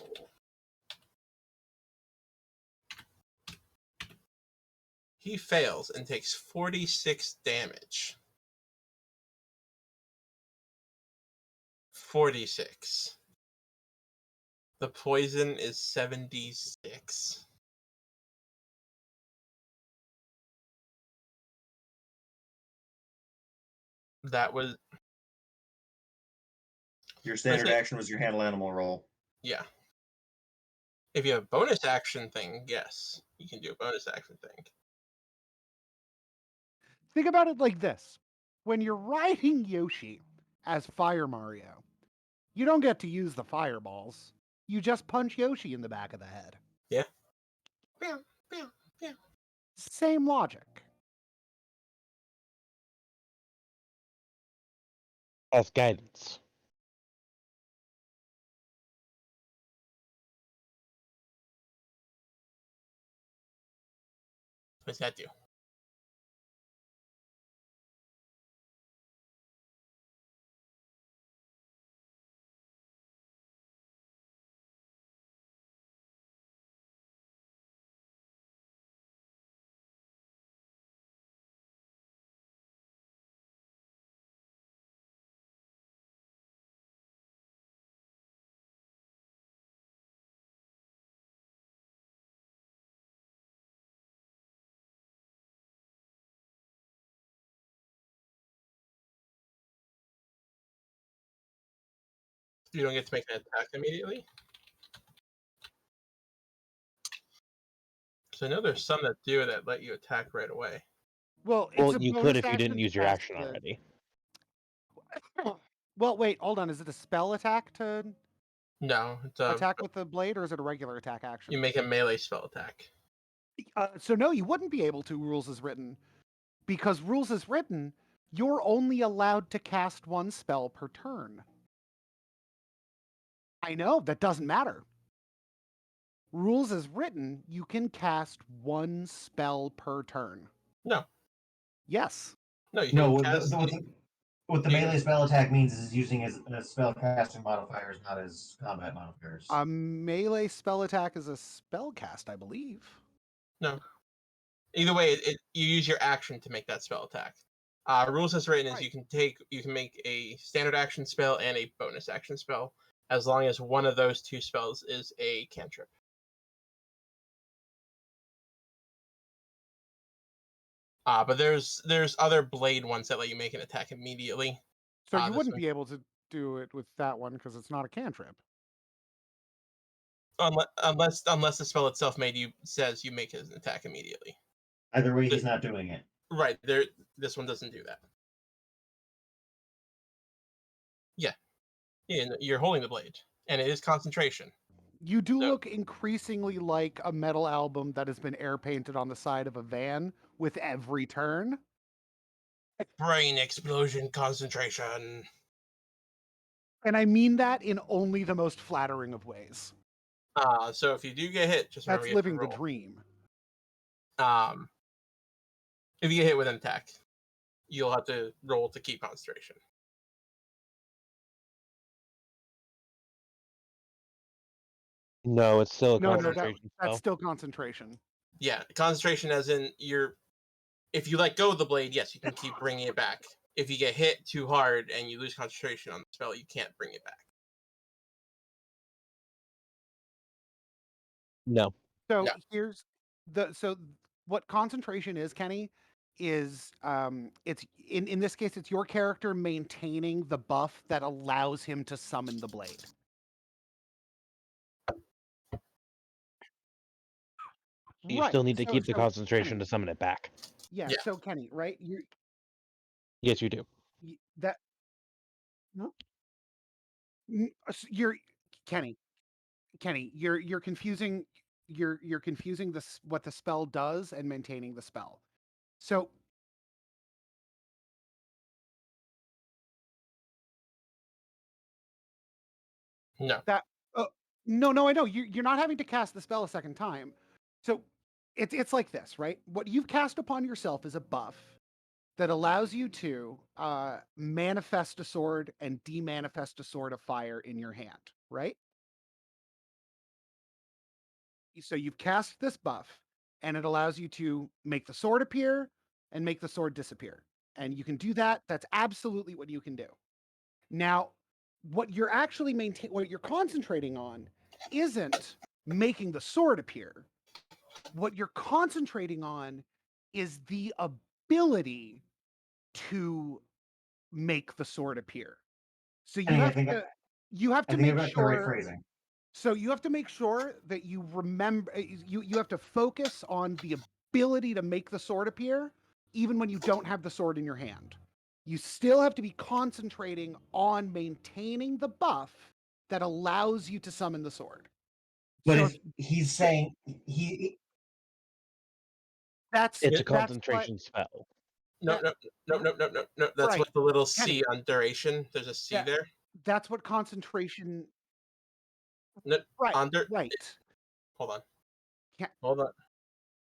He fails and takes 46 damage. 46. The poison is 76. That was... Your standard action was your handle animal roll. Yeah. If you have a bonus action thing, yes. You can do a bonus action thing. Think about it like this. When you're riding Yoshi as Fire Mario, you don't get to use the fireballs. You just punch Yoshi in the back of the head. Yeah. Bam, bam, bam. Same logic. That's guidance. What's that do? You don't get to make an attack immediately? So I know there's some that do that let you attack right away. Well, you could if you didn't use your action already. Well, wait, hold on. Is it a spell attack to No, it's attack with the blade, or is it a regular attack action? You make a melee spell attack. So no, you wouldn't be able to, rules as written. Because rules as written, you're only allowed to cast one spell per turn. I know, that doesn't matter. Rules as written, you can cast one spell per turn. No. Yes. No, you can cast What the melee spell attack means is using as spell casting modifiers, not as combat modifiers. A melee spell attack is a spell cast, I believe. No. Either way, you use your action to make that spell attack. Rules as written is you can make a standard action spell and a bonus action spell, as long as one of those two spells is a cantrip. But there's other blade ones that let you make an attack immediately. So you wouldn't be able to do it with that one because it's not a cantrip. Unless the spell itself says you make an attack immediately. Either way, he's not doing it. Right. This one doesn't do that. Yeah. Yeah, you're holding the blade, and it is concentration. You do look increasingly like a metal album that has been air painted on the side of a van with every turn. Brain explosion concentration. And I mean that in only the most flattering of ways. So if you do get hit, just remember that's living the dream. If you get hit with an attack, you'll have to roll to keep concentration. No, it's still a concentration. That's still concentration. Yeah, concentration as in if you let go of the blade, yes, you can keep bringing it back. If you get hit too hard and you lose concentration on the spell, you can't bring it back. No. So here's what concentration is, Kenny, is it's in this case it's your character maintaining the buff that allows him to summon the blade. You still need to keep the concentration Kenny, to summon it back. Yeah. So Kenny, right? Yes, you do. That no. You're Kenny. You're confusing you're confusing what the spell does and maintaining the spell. So no. That no, I know. You're not having to cast the spell a second time. So it's like this, right? What you've cast upon yourself is a buff that allows you to manifest a sword and demanifest a sword of fire in your hand, right? So you've cast this buff, and it allows you to make the sword appear and make the sword disappear. And you can do that. That's absolutely what you can do. Now, what you're actually what you're concentrating on isn't making the sword appear. What you're concentrating on is the ability to make the sword appear. So you have to make sure. So you have to make sure that you remember. You have to focus on the ability to make the sword appear, even when you don't have the sword in your hand. You still have to be concentrating on maintaining the buff that allows you to summon the sword. But so he's saying it's a concentration spell. No. That's what the little C on duration. There's a C there. That's what concentration. No, right. Hold on.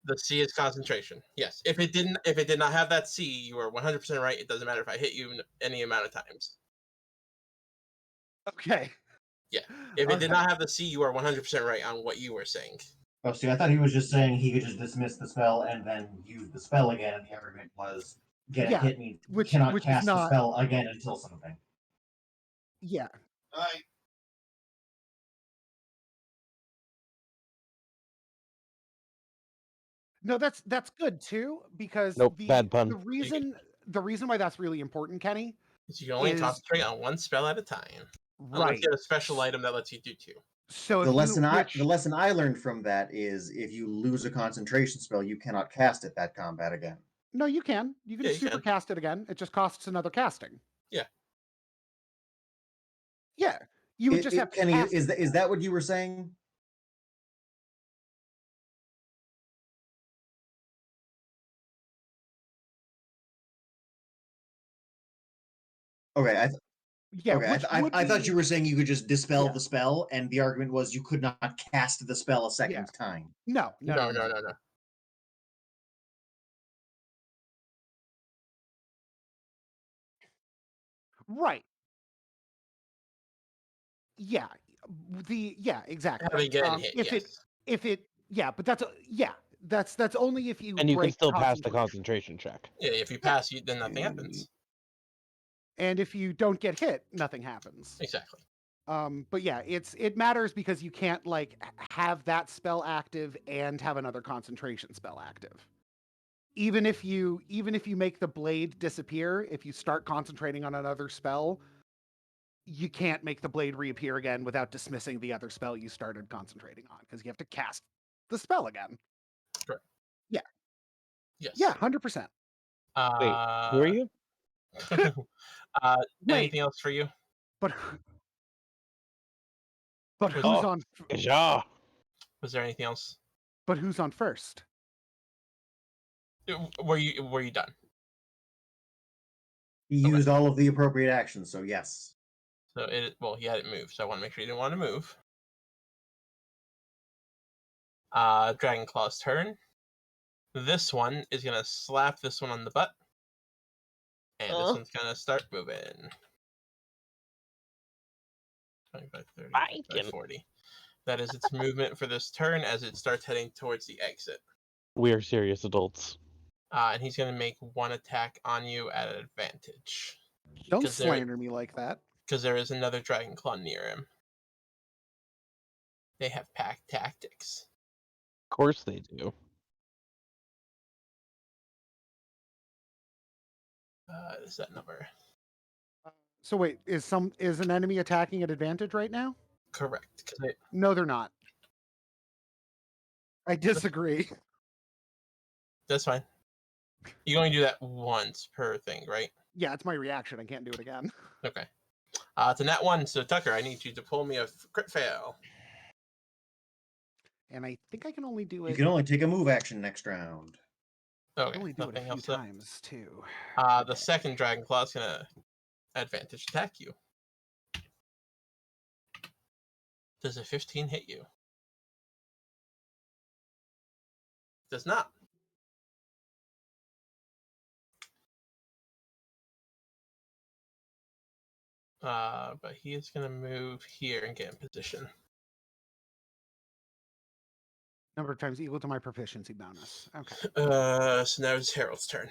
The C is concentration. Yes. If it did not have that C, you are 100% right. It doesn't matter if I hit you any amount of times. Okay. Yeah. If it did not have the C, you are 100% right on what you were saying. Oh, see, I thought he was just saying he could just dismiss the spell and then use the spell again, and the argument was get a hit means you cannot cast the spell again until something. Yeah. No, that's good too, because bad pun. The reason why that's really important, Kenny, is you can only concentrate on one spell at a time. Right. Unless you have a special item that lets you do two. So the lesson I learned from that is if you lose a concentration spell, you cannot cast it that combat again. No, you can. You can super cast it again. It just costs another casting. Yeah. Yeah. You would just have to Kenny, is that what you were saying? Okay, I thought you were saying you could just dispel the spell, and the argument was you could not cast the spell a second time. No. Right. Yeah. Exactly. Having getting hit, but that's only if you And you can break still pass the concentration. concentration check. Yeah, if you pass, then nothing happens. And if you don't get hit, nothing happens. Exactly. But yeah, it matters because you can't like have that spell active and have another concentration spell active. Even if you make the blade disappear, if you start concentrating on another spell, you can't make the blade reappear again without dismissing the other spell you started concentrating on, because you have to cast the spell again. Correct. Yeah. Yes. Yeah, 100%. Wait, who are you? Anything else for you? But who's Oh, on? ja. Was there anything else? But who's on first? Were you done? He used all of the appropriate actions, so yes. So he hadn't moved, so I want to make sure he didn't want to move. Dragonclaw's turn. This one is gonna slap this one on the butt, and this one's gonna start moving. 25, 30, 35, 40. That is its movement for this turn as it starts heading towards the exit. We are serious adults. And he's gonna make one attack on you at an advantage. Don't slander me like that. Because there is another Dragonclaw near him. They have pack tactics. Of course they do. Is that number? So wait, is an enemy attacking at advantage right now? Correct. No, they're not. I disagree. That's fine. You only do that once per thing, right? Yeah, it's my reaction. I can't do it again. Okay. It's a nat 1, so Tucker, I need you to pull me a crit fail. And I think I can only do it. You can only take a move action next round. Okay. I can only do it a few times too. The second Dragonclaw is gonna advantage attack you. Does a 15 hit you? Does not. But he is gonna move here and get in position. Number of times equal to my proficiency bonus. Okay. So now it's Harold's turn.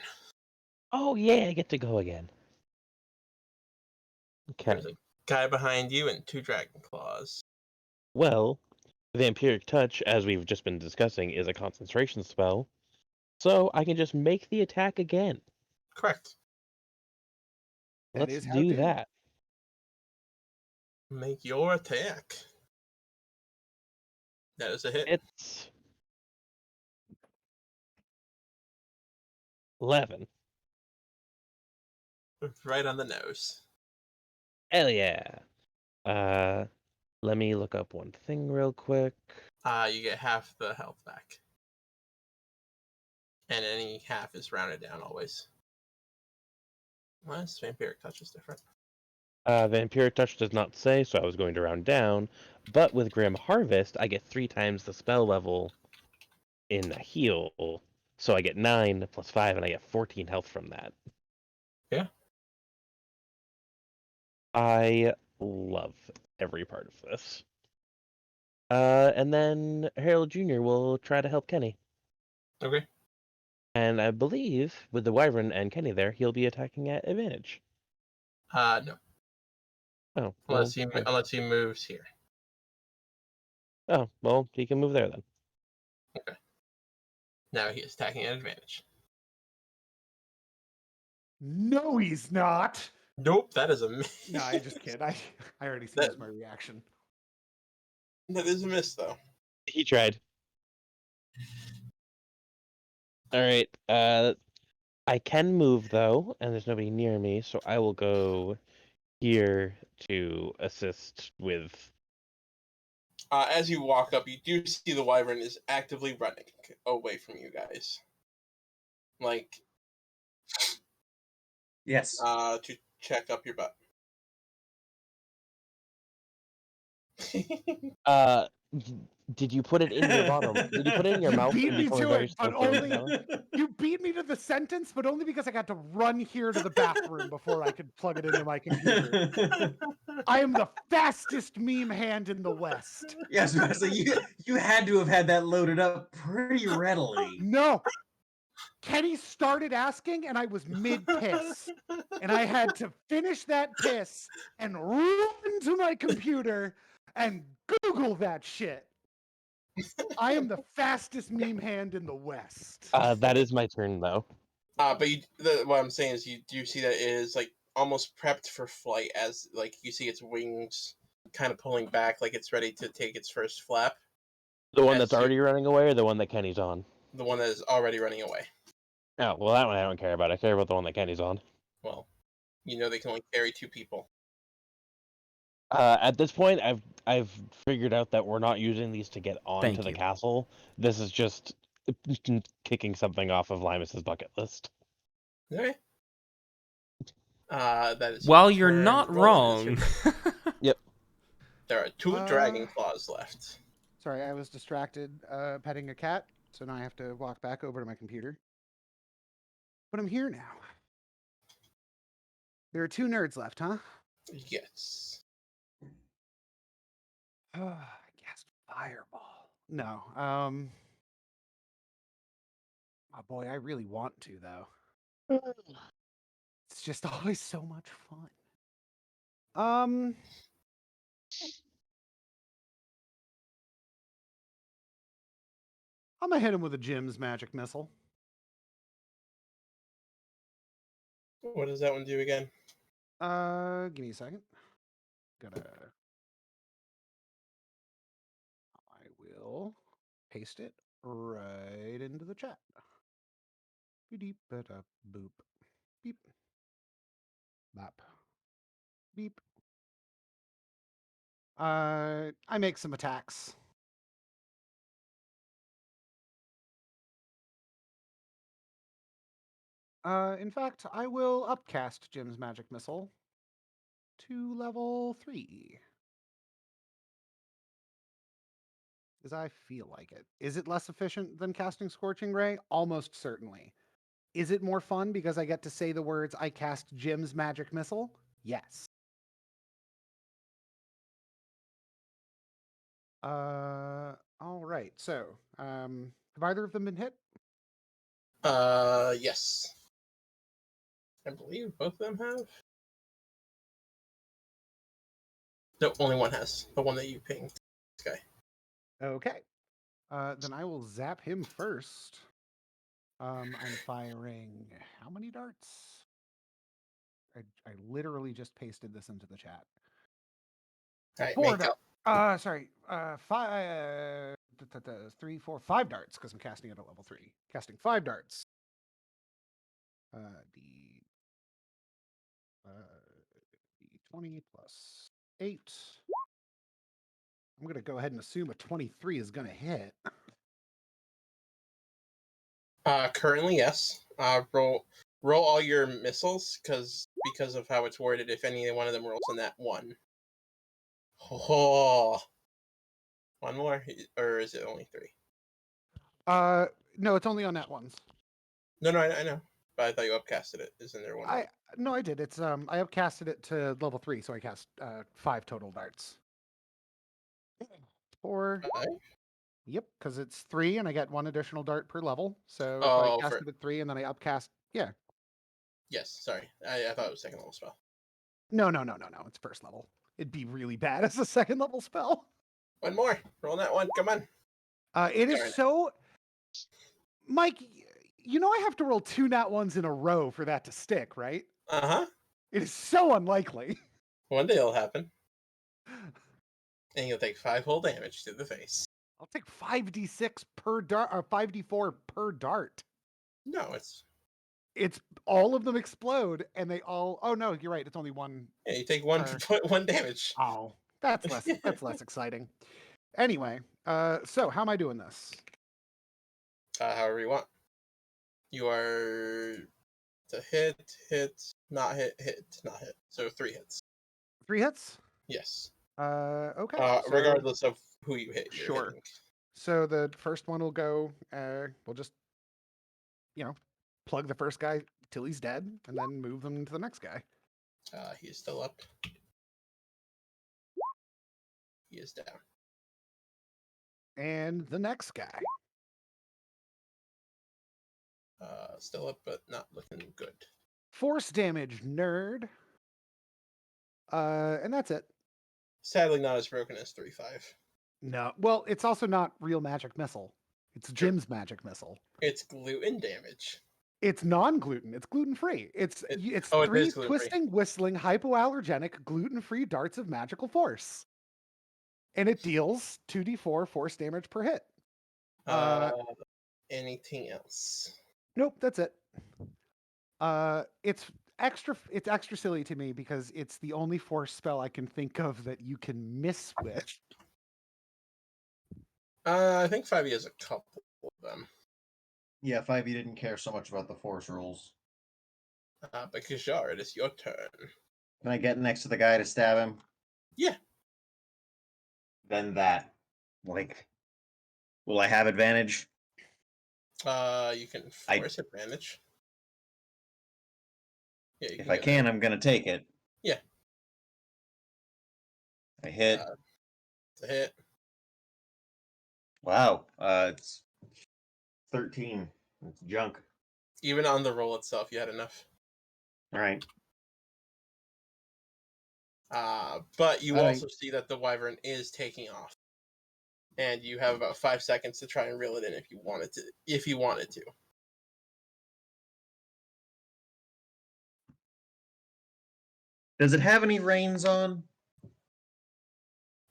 Oh yeah, I get to go again. Okay. There's a guy behind you and 2 Dragonclaws. Well, Vampiric Touch, as we've just been discussing, is a concentration spell, so I can just make the attack again. Correct. Let's do that. Make your attack. That is a hit. It's 11. Right on the nose. Hell yeah. Let me look up one thing real quick. You get half the health back. And any half is rounded down always. Unless Vampiric Touch is different. Vampiric Touch does not say, so I was going to round down. But with Grim Harvest, I get 3 times the spell level in a heal. So I get 9 plus 5, and I get 14 health from that. Yeah. I love every part of this. And then Harold Jr. will try to help Kenny. Okay. And I believe, with the Wyvern and Kenny there, he'll be attacking at advantage. No. Oh. Unless he moves here. Oh, well, he can move there then. Okay. Now he is attacking at advantage. No, he's not. Nope, that is a miss. No, I just kid. I already see my reaction. That is a miss, though. He tried. All right. I can move though, and there's nobody near me, so I will go here to assist with. As you walk up, you do see the Wyvern is actively running away from you guys. Like, yes. To check up your butt. Did you put it in your bottom? Did you put it in your You mouth? beat and me before to very it, but slow fade only down? you beat me to the sentence, but only because I got to run here to the bathroom before I could plug it into my computer. I am the fastest meme hand in the West. Yes, so you had to have had that loaded up pretty readily. No. Kenny started asking, and I was mid-piss. And I had to finish that piss and run to my computer and Google that shit. I am the fastest meme hand in the West. That is my turn, though. But what I'm saying is, you do see that it is like almost prepped for flight, as like you see its wings kind of pulling back, like it's ready to take its first flap. The one As that's already running away, or the one that Kenny's on? The one that is already running away. Oh, well, that one I don't care about. I care about the one that Kenny's on. Well, you know they can only carry 2 people. At this point, I've figured out that we're not using these to get onto the you. castle. This is just kicking something off of Limus's bucket list. Okay. That is. Well, you're turn. not Roll, it is wrong. your turn. Yep. There are 2 dragon claws left. Sorry, I was distracted petting a cat, so now I have to walk back over to my computer. But I'm here now. There are 2 nerds left, huh? Yes. I guess fireball. No. Oh boy, I really want to though. It's just always so much fun. I'm gonna hit him with a Jim's magic missile. What does that one do again? Give me a second. I will paste it right into the chat. Beep, boop, beep, bop, beep. I make some attacks. In fact, I will upcast Jim's magic missile to level 3. As I feel like it. Is it less efficient than casting Scorching Ray? Almost certainly. Is it more fun because I get to say the words, I cast Jim's magic missile? Yes. All right. So, have either of them been hit? Yes. I believe both of them have. No, only one has. The one that you pinged. This guy. Okay. Then I will zap him first. I'm firing how many darts? I literally just pasted this into the chat. All right, 4 darts. Sorry. 5, 3, 4, 5 darts because I'm casting it at level 3. Casting 5 darts. D20 plus 8. I'm gonna go ahead and assume a 23 is gonna hit. Currently, yes. Roll all your missiles because of how it's worded. If any one of them rolls in that one. Oh. One more, or is it only 3? No, it's only on net ones. No, I know. But I thought you upcasted it. Isn't there one? No, I did. It's I upcasted it to level 3, so I cast 5 total darts. 4. 5? Yep, because it's 3 and I get 1 additional dart per level. So if I casted at 3 and then I upcast, yeah. Yes, sorry. I thought it was second level spell. No. It's first level. It'd be really bad as a second level spell. One more. Roll that one. Come on. It is so... Mike, you know I have to roll 2 nat 1s in a row for that to stick, right? Uh-huh. It is so unlikely. One day it'll happen. And you'll take 5 whole damage to the face. I'll take 5d6 per dart, or 5d4 per dart. No, it's all of them explode, and they all... Oh, no, you're right. It's only 1. Yeah, you take 1 damage. Oh, that's less exciting. Anyway, so how am I doing this? However you want. You are to hit, not hit, not hit. So 3 hits. 3 hits? Yes. Okay. Regardless of who you hit. Sure. Hitting. So the first one will go. We'll just, plug the first guy till he's dead, and then move them to the next guy. He is still up. He is down. And the next guy. Still up, but not looking good. Force damage, nerd. And that's it. Sadly, not as broken as 3-5. No. Well, it's also not real magic missile. It's Jim's magic missile. It's gluten damage. It's non-gluten. It's gluten-free. It's it three is gluten-free. twisting, whistling, hypoallergenic, gluten-free darts of magical force. And it deals 2d4 force damage per hit. Anything else? Nope, that's it. It's extra silly to me because it's the only force spell I can think of that you can miss with. I think 5e has a couple of them. Yeah, 5e didn't care so much about the force rules. But Kajar, it is your turn. Can I get next to the guy to stab him? Yeah. Then that. Like, will I have advantage? You can force advantage. Yeah, if I can, I'm gonna take it. Yeah. I hit. It's a hit. Wow. It's 13. It's junk. Even on the roll itself, you had enough. All right. But you also see that the wyvern is taking off, and you have about 5 seconds to try and reel it in if you wanted to. Does it have any reins on?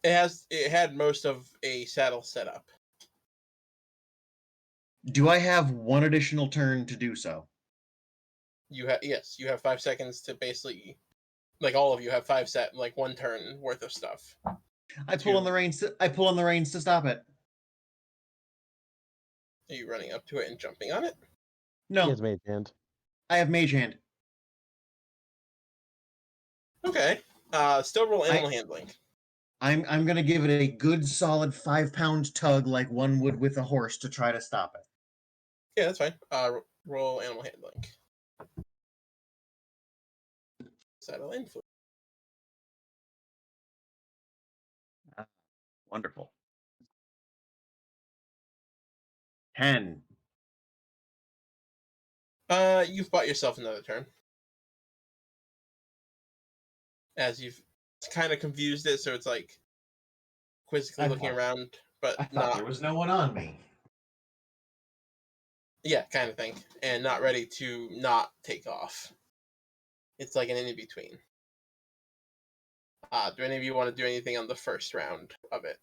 It had most of a saddle set up. Do I have one additional turn to do so? You have 5 seconds to basically, like all of you have 1 turn worth of stuff. I pull on the reins to stop it. Are you running up to it and jumping on it? He No, has mage hand. I have mage hand. Okay. Still roll animal handling. I'm gonna give it a good solid 5-pound tug like one would with a horse to try to stop it. Yeah, that's fine. Roll animal handling. Saddle influence. Wonderful. 10. You've bought yourself another turn. As you've kind of confused it, so it's like quizzically looking around, but I thought not. there was no one on me. Yeah, kind of thing, and not ready to not take off. It's like an in-between. Do any of you want to do anything on the first round of it?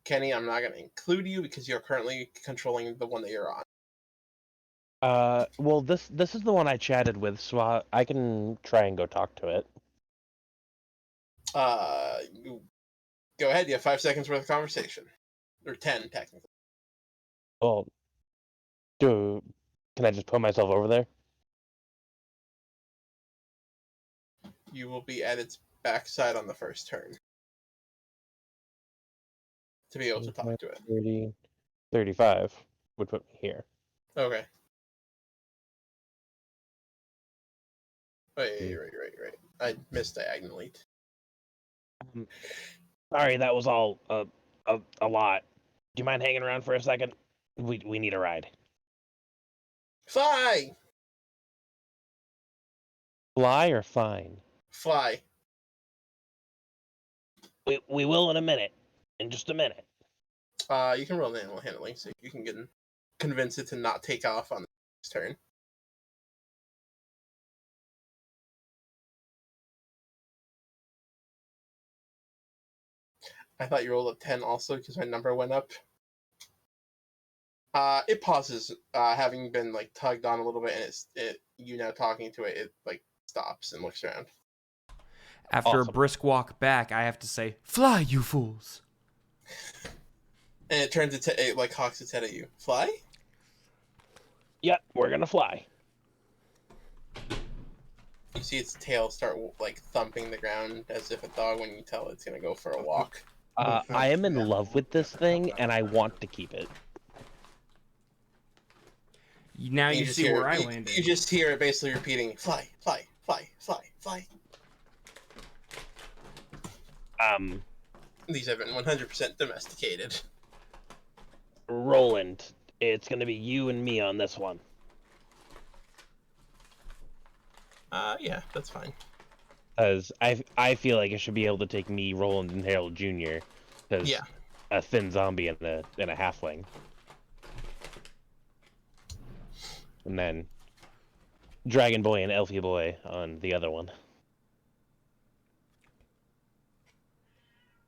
Kenny, I'm not going to include you because you're currently controlling the one that you're on. Well, this is the one I chatted with, so I can try and go talk to it. You go ahead. You have 5 seconds worth of conversation, or 10 technically. Well, can I just put myself over there? You will be at its backside on the first turn to be able to talk to it. 30, 35 would put me here. Okay. Right. I missed diagonally. Sorry, that was all a lot. Do you mind hanging around for a second? We need a ride. Fly! Fly or fine? Fly. We will in a minute. In just a minute. You can roll an animal handling, so you can convince it to not take off on the next turn. I thought you rolled a 10 also because my number went up. It pauses, having been like tugged on a little bit, and you now talking to it. It like stops and looks around. After a brisk walk back, I have to say, "Fly, you fools!" And it turns it like cocks its head at you. Fly? Yep, we're gonna fly. You see its tail start like thumping the ground as if a dog when you tell it's gonna go for a walk. I am in love with this thing, and I want to keep it. Now you see where I landed. You just hear it basically repeating, fly, fly, fly, fly, fly. These have been 100% domesticated. Roland, it's gonna be you and me on this one. Yeah, that's fine. Because I feel like it should be able to take me, Roland, and Harold Jr. Because a thin zombie and a halfling. And then Dragon Boy and Elfie Boy on the other one.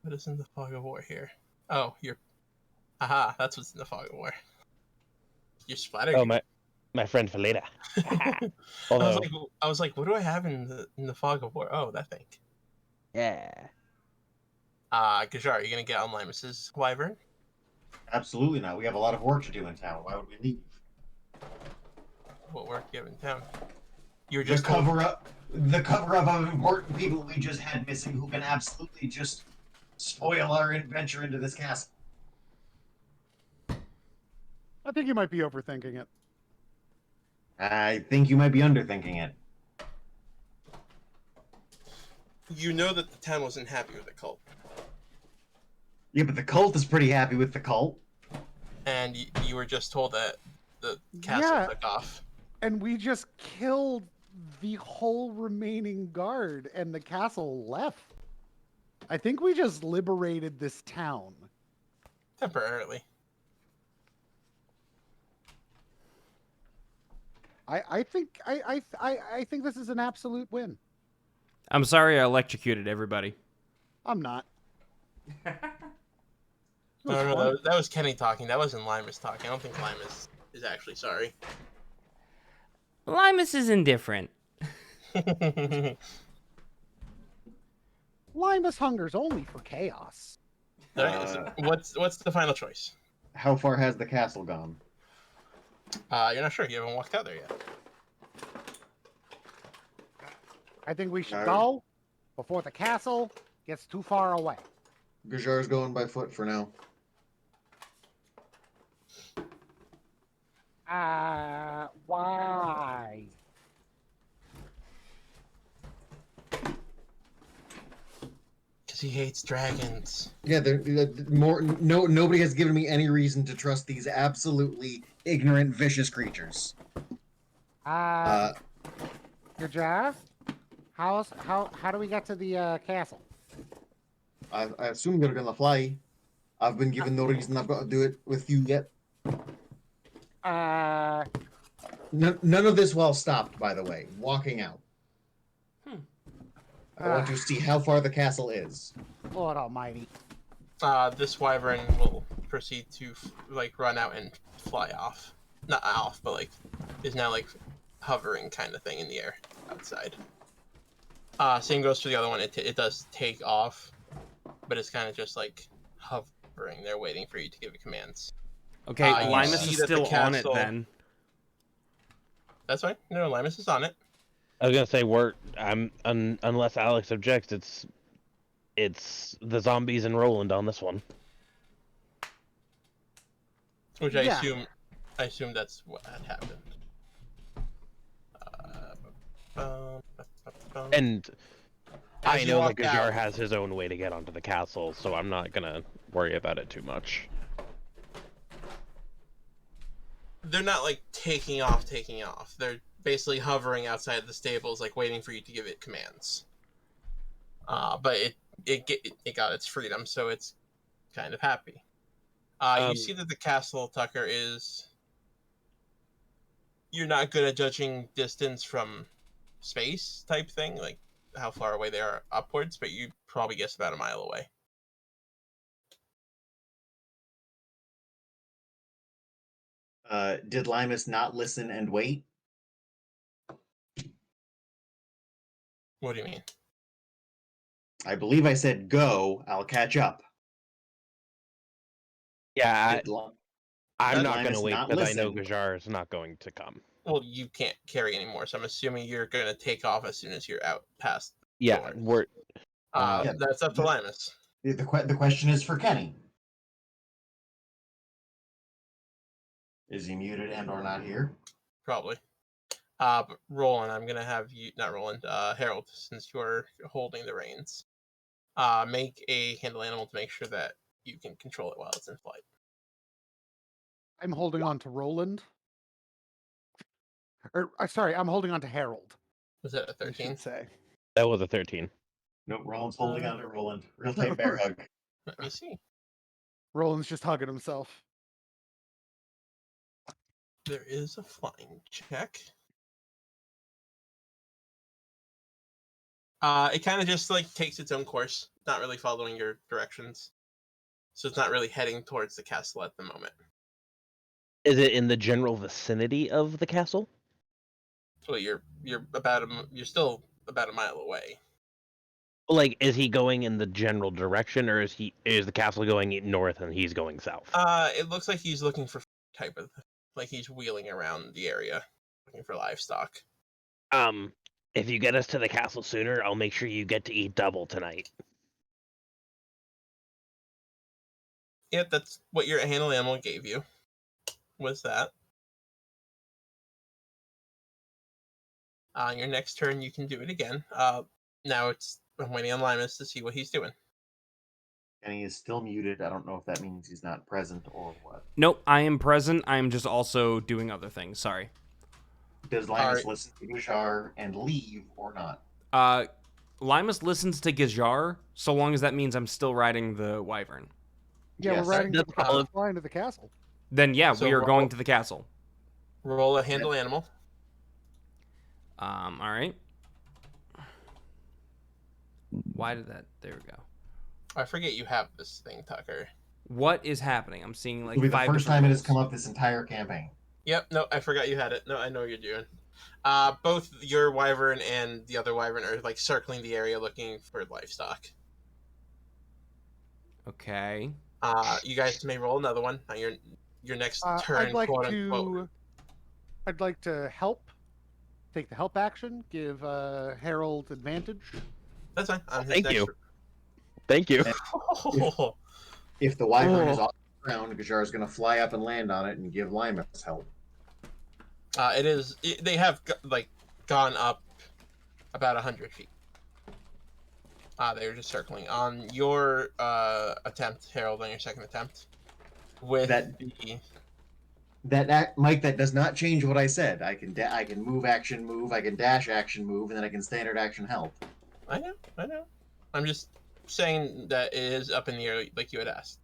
What is in the fog of war here? Oh, you're... Aha, that's what's in the fog of war. You're splattered. Oh, my friend Faleda. Although... I was like, what do I have in the fog of war? Oh, that thing. Yeah. Gajar, are you gonna get on Limus's wyvern? Absolutely not. We have a lot of work to do in town. Why would we leave? What work do you have in town? You're just the cover up of important people we just had missing who can absolutely just spoil our adventure into this castle. I think you might be overthinking it. I think you might be underthinking it. You know that the town wasn't happy with the cult. Yeah, but the cult is pretty happy with the cult. And you were just told that the castle took off. And we just killed the whole remaining guard and the castle left. I think we just liberated this town. Temporarily. I think this is an absolute win. I'm sorry I electrocuted everybody. I'm not. No, that was Kenny talking. That wasn't Limus talking. I don't think Limus is actually sorry. Limus is indifferent. Limus hungers only for chaos. What's the final choice? How far has the castle gone? You're not sure. You haven't walked out there yet. I think we should go before the castle gets too far away. Gajar's going by foot for now. Why? Because he hates dragons. Yeah, nobody has given me any reason to trust these absolutely ignorant, vicious creatures. Gajar? How do we get to the castle? I assume you're gonna fly. I've been given no reason I've got to do it with you yet. None of this while stopped, by the way. Walking out. I want to see how far the castle is. Lord Almighty. This wyvern will proceed to run out and fly off. Not off, but is now hovering kind of thing in the air outside. Same goes for the other one. It does take off, but it's kind of just hovering there, waiting for you to give it commands. Okay, Limus is still on it then. That's fine. No, Limus is on it. I was gonna say unless Alex objects, it's the zombies and Roland on this one. Which I assume that's what had happened. And I know that Gajar has his own way to get onto the castle, so I'm not gonna worry about it too much. They're not taking off. They're basically hovering outside the stables, waiting for you to give it commands. But it got its freedom, so it's kind of happy. You see that the castle, Tucker, is... You're not good at judging distance from space type thing, how far away they are upwards, but you probably guess about a mile away. Did Limus not listen and wait? What do you mean? I believe I said go, I'll catch up. Yeah, I'm not going to wait because I know listen. Gajar is not going to come. Well, you can't carry anymore, so I'm assuming you're going to take off as soon as you're out past. Yeah, doors. we're... That's up to Limus. The question is for Kenny. Is he muted and or not here? Probably. But Roland, I'm gonna have you, not Roland, Harold, since you're holding the reins. Make a handle animal to make sure that you can control it while it's in flight. I'm holding on to Roland. Or sorry, I'm holding on to Harold. Was it a I 13? should say. That was a 13. Nope, Roland's holding on to Roland. Real tight bear hug. Let me see. Roland's just hugging himself. There is a flying check. It kind of just like takes its own course, not really following your directions. So it's not really heading towards the castle at the moment. Is it in the general vicinity of the castle? So you're still about a mile away. Like, is he going in the general direction, or is the castle going north and he's going south? It looks like he's looking for type of, like he's wheeling around the area, looking for livestock. If you get us to the castle sooner, I'll make sure you get to eat double tonight. Yep, that's what your handle animal gave you. Was that? On your next turn, you can do it again. Now I'm waiting on Linus to see what he's doing. And he is still muted. I don't know if that means he's not present or what. Nope, I am present. I am just also doing other things. Sorry. Does Linus listen to Gajar and leave or not? Limus listens to Gajar, so long as that means I'm still riding the Wyvern. Yeah, Yes. we're riding That's the solid. flying to the castle. Then yeah, So we are roll- going to the castle. Roll a handle animal. All right. Why did that? There we go. I forget you have this thing, Tucker. What is happening? I'm seeing like It'll be the 5 first different time it has rules. come up this entire campaign. Yep, no, I forgot you had it. No, I know what you're doing. Both your wyvern and the other wyvern are like circling the area looking for livestock. Okay. You guys may roll another one on your next turn. I'd like quote unquote. to. I'd like to help. Take the help action. Give Harold advantage. That's fine. On his Thank next you. Thank you. If the Wyvern is off the ground, Gajar is going to fly up and land on it and give Limus help. They have gone up about 100 feet. They were just circling on your attempt, Harold, on your second attempt. With Mike, that does not change what I said. I can move, action, move. I can dash, action, move, and then I can standard action, help. I know. I'm just saying that it is up in the air, like you had asked.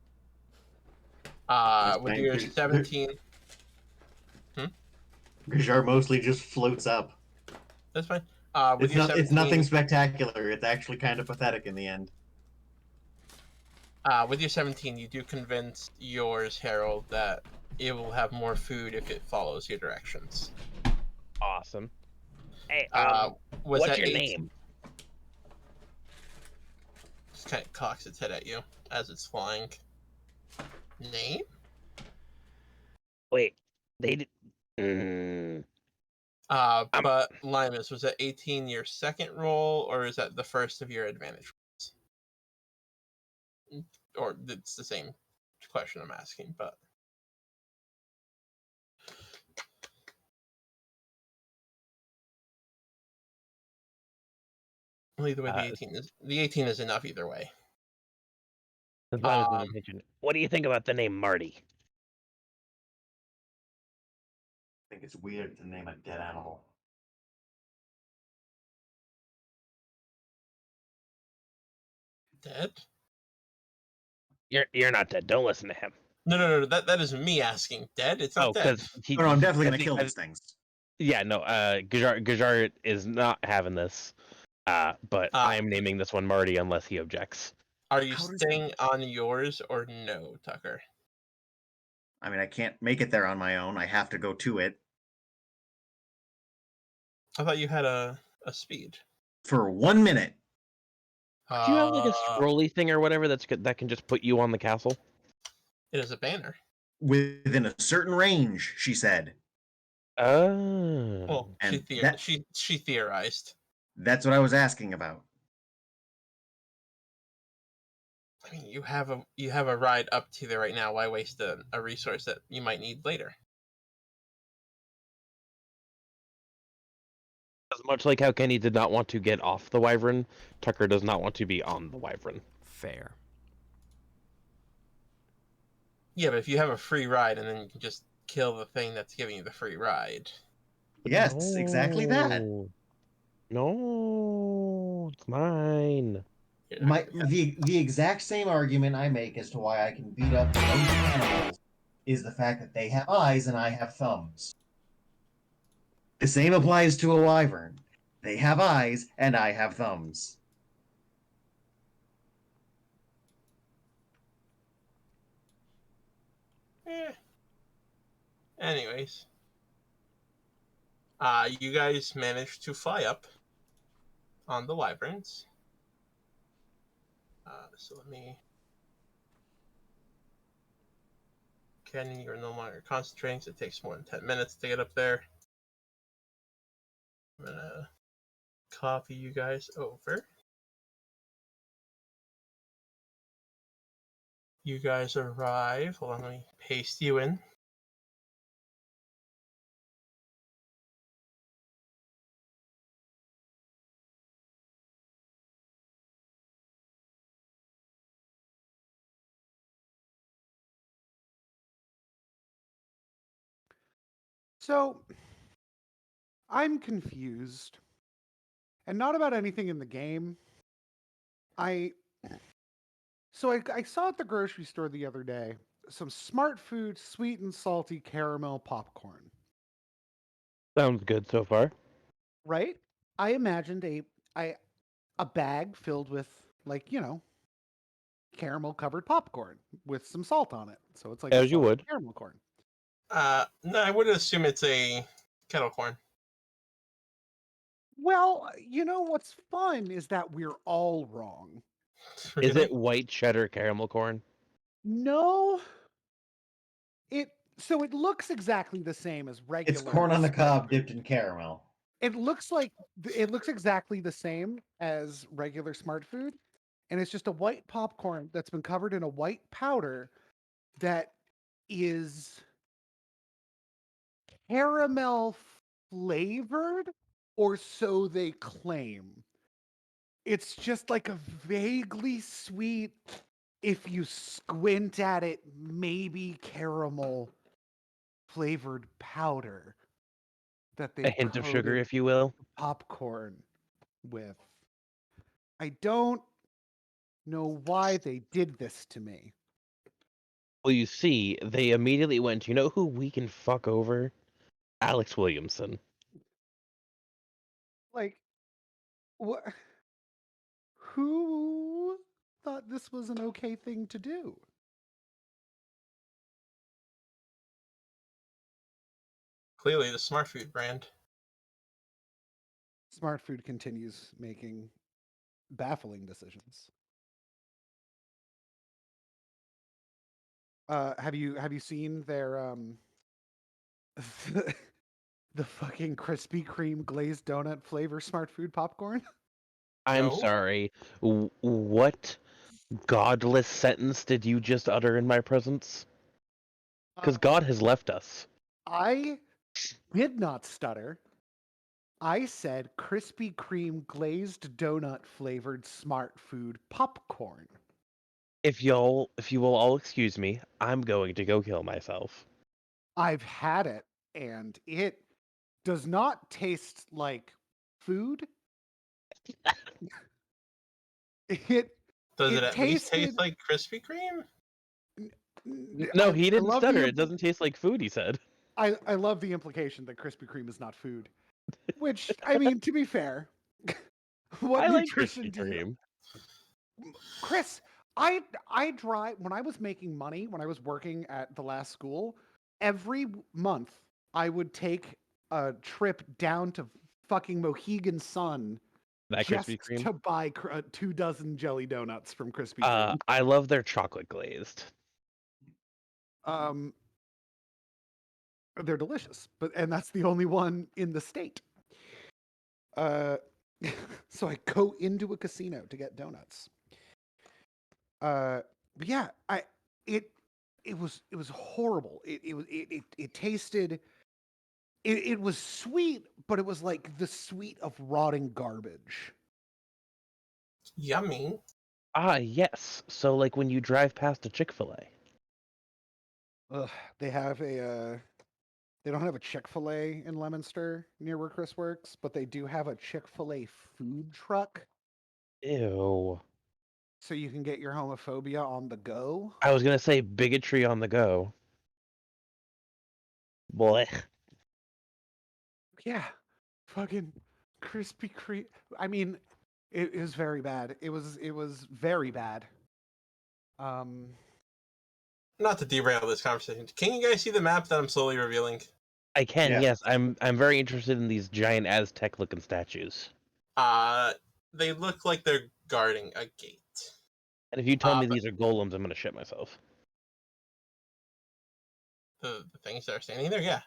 With your 17. Gajar mostly just floats up. That's fine. It's nothing spectacular. It's actually kind of pathetic in the end. With your 17, you do convince yours, Harold, that it will have more food if it follows your directions. Awesome. Hey, what's your name? Just kind of cocks its head at you as it's flying. Name? Wait, they did. But Limus, was that 18 your second roll, or is that the first of your advantage rolls? Or it's the same question I'm asking, but either way, the 18 is enough either way. What do you think about the name Marty? I think it's weird to name a dead animal. Dead? You're not dead. Don't listen to him. No. That is me asking. Dead? It's not dead. No, I'm definitely gonna kill these things. Yeah, no. Gajar is not having this. But I am naming this one Marty unless he objects. Are you staying on yours or no, Tucker? I mean, I can't make it there on my own. I have to go to it. I thought you had a speed. For 1 minute. Do you have like a scrolly thing or whatever that can just put you on the castle? It is a banner. Within a certain range, she said. Oh. Well, And she theorized. That's what I was asking about. I mean, you have a ride up to there right now. Why waste a resource that you might need later? As much like how Kenny did not want to get off the Wyvern, Tucker does not want to be on the Wyvern. Fair. Yeah, but if you have a free ride and then you can just kill the thing that's giving you the free ride. Yes, exactly that. No, it's mine. My the exact same argument I make as to why I can beat up most animals is the fact that they have eyes and I have thumbs. The same applies to a wyvern. They have eyes and I have thumbs. Anyways, you guys managed to fly up on the wyverns. So let me. Kenny, you're no longer concentrating, so it takes more than 10 minutes to get up there. I'm gonna copy you guys over. You guys arrive. Hold on, let me paste you in. So, I'm confused. And not about anything in the game. I saw at the grocery store the other day some Smart Food sweet and salty caramel popcorn. Sounds good so far. Right? I imagined a bag filled with, like, caramel covered popcorn with some salt on it. So it's like a As you salted would. caramel corn. No, I would assume it's a kettle corn. Well, what's fun is that we're all wrong. Really? Is it white cheddar caramel corn? No. So it looks exactly the same as regular. It's corn on the Smart cob Food. dipped in caramel. It looks exactly the same as regular Smart Food, and it's just a white popcorn that's been covered in a white powder that is caramel flavored, or so they claim. It's just like a vaguely sweet, if you squint at it, maybe caramel flavored powder that they A hint of sugar, coated if you will. popcorn with. I don't know why they did this to me. Well, you see, they immediately went, you know who we can fuck over? Alex Williamson. Like, what? Who thought this was an okay thing to do? Clearly, the Smart Food brand. Smart Food continues making baffling decisions. Have you seen their the fucking Krispy Kreme glazed donut flavor Smart Food popcorn? I'm No. sorry. What godless sentence did you just utter in my presence? Because God has left us. I did not stutter. I said Krispy Kreme glazed donut flavored Smart Food popcorn. If you will all excuse me, I'm going to go kill myself. I've had it, and it does not taste like food. Does it It at least tasted. taste like Krispy Kreme? No, he didn't love stutter. the It doesn't taste like food, he said. I love the implication that Krispy Kreme is not food. Which, I mean, to be fair, what I like nutrition Krispy do you, Kreme. Chris? I drive when I was making money when I was working at the last school. Every month, I would take a trip down to fucking Mohegan Sun That just Krispy Kreme. to buy 2 dozen jelly donuts from Krispy Kreme. I love their chocolate glazed. They're delicious, and that's the only one in the state. So I go into a casino to get donuts. But yeah, it it was horrible. It tasted. It was sweet, but it was like the sweet of rotting garbage. Yummy. Ah, yes. So, like when you drive past a Chick-fil-A. Ugh, they have a. They don't have a Chick-fil-A in Leominster near where Chris works, but they do have a Chick-fil-A food truck, Ew. so you can get your homophobia on the go. I was gonna say bigotry on the go. Blech. Yeah, fucking Krispy Kreme. I mean, it was very bad. It was very bad. Um, Not to derail this conversation, can you guys see the map that I'm slowly revealing? I can, Yeah. yes. I'm very interested in these giant Aztec-looking statues. They look like they're guarding a gate. And if you tell me But these are golems, I'm gonna shit myself. the things that are standing there, yeah.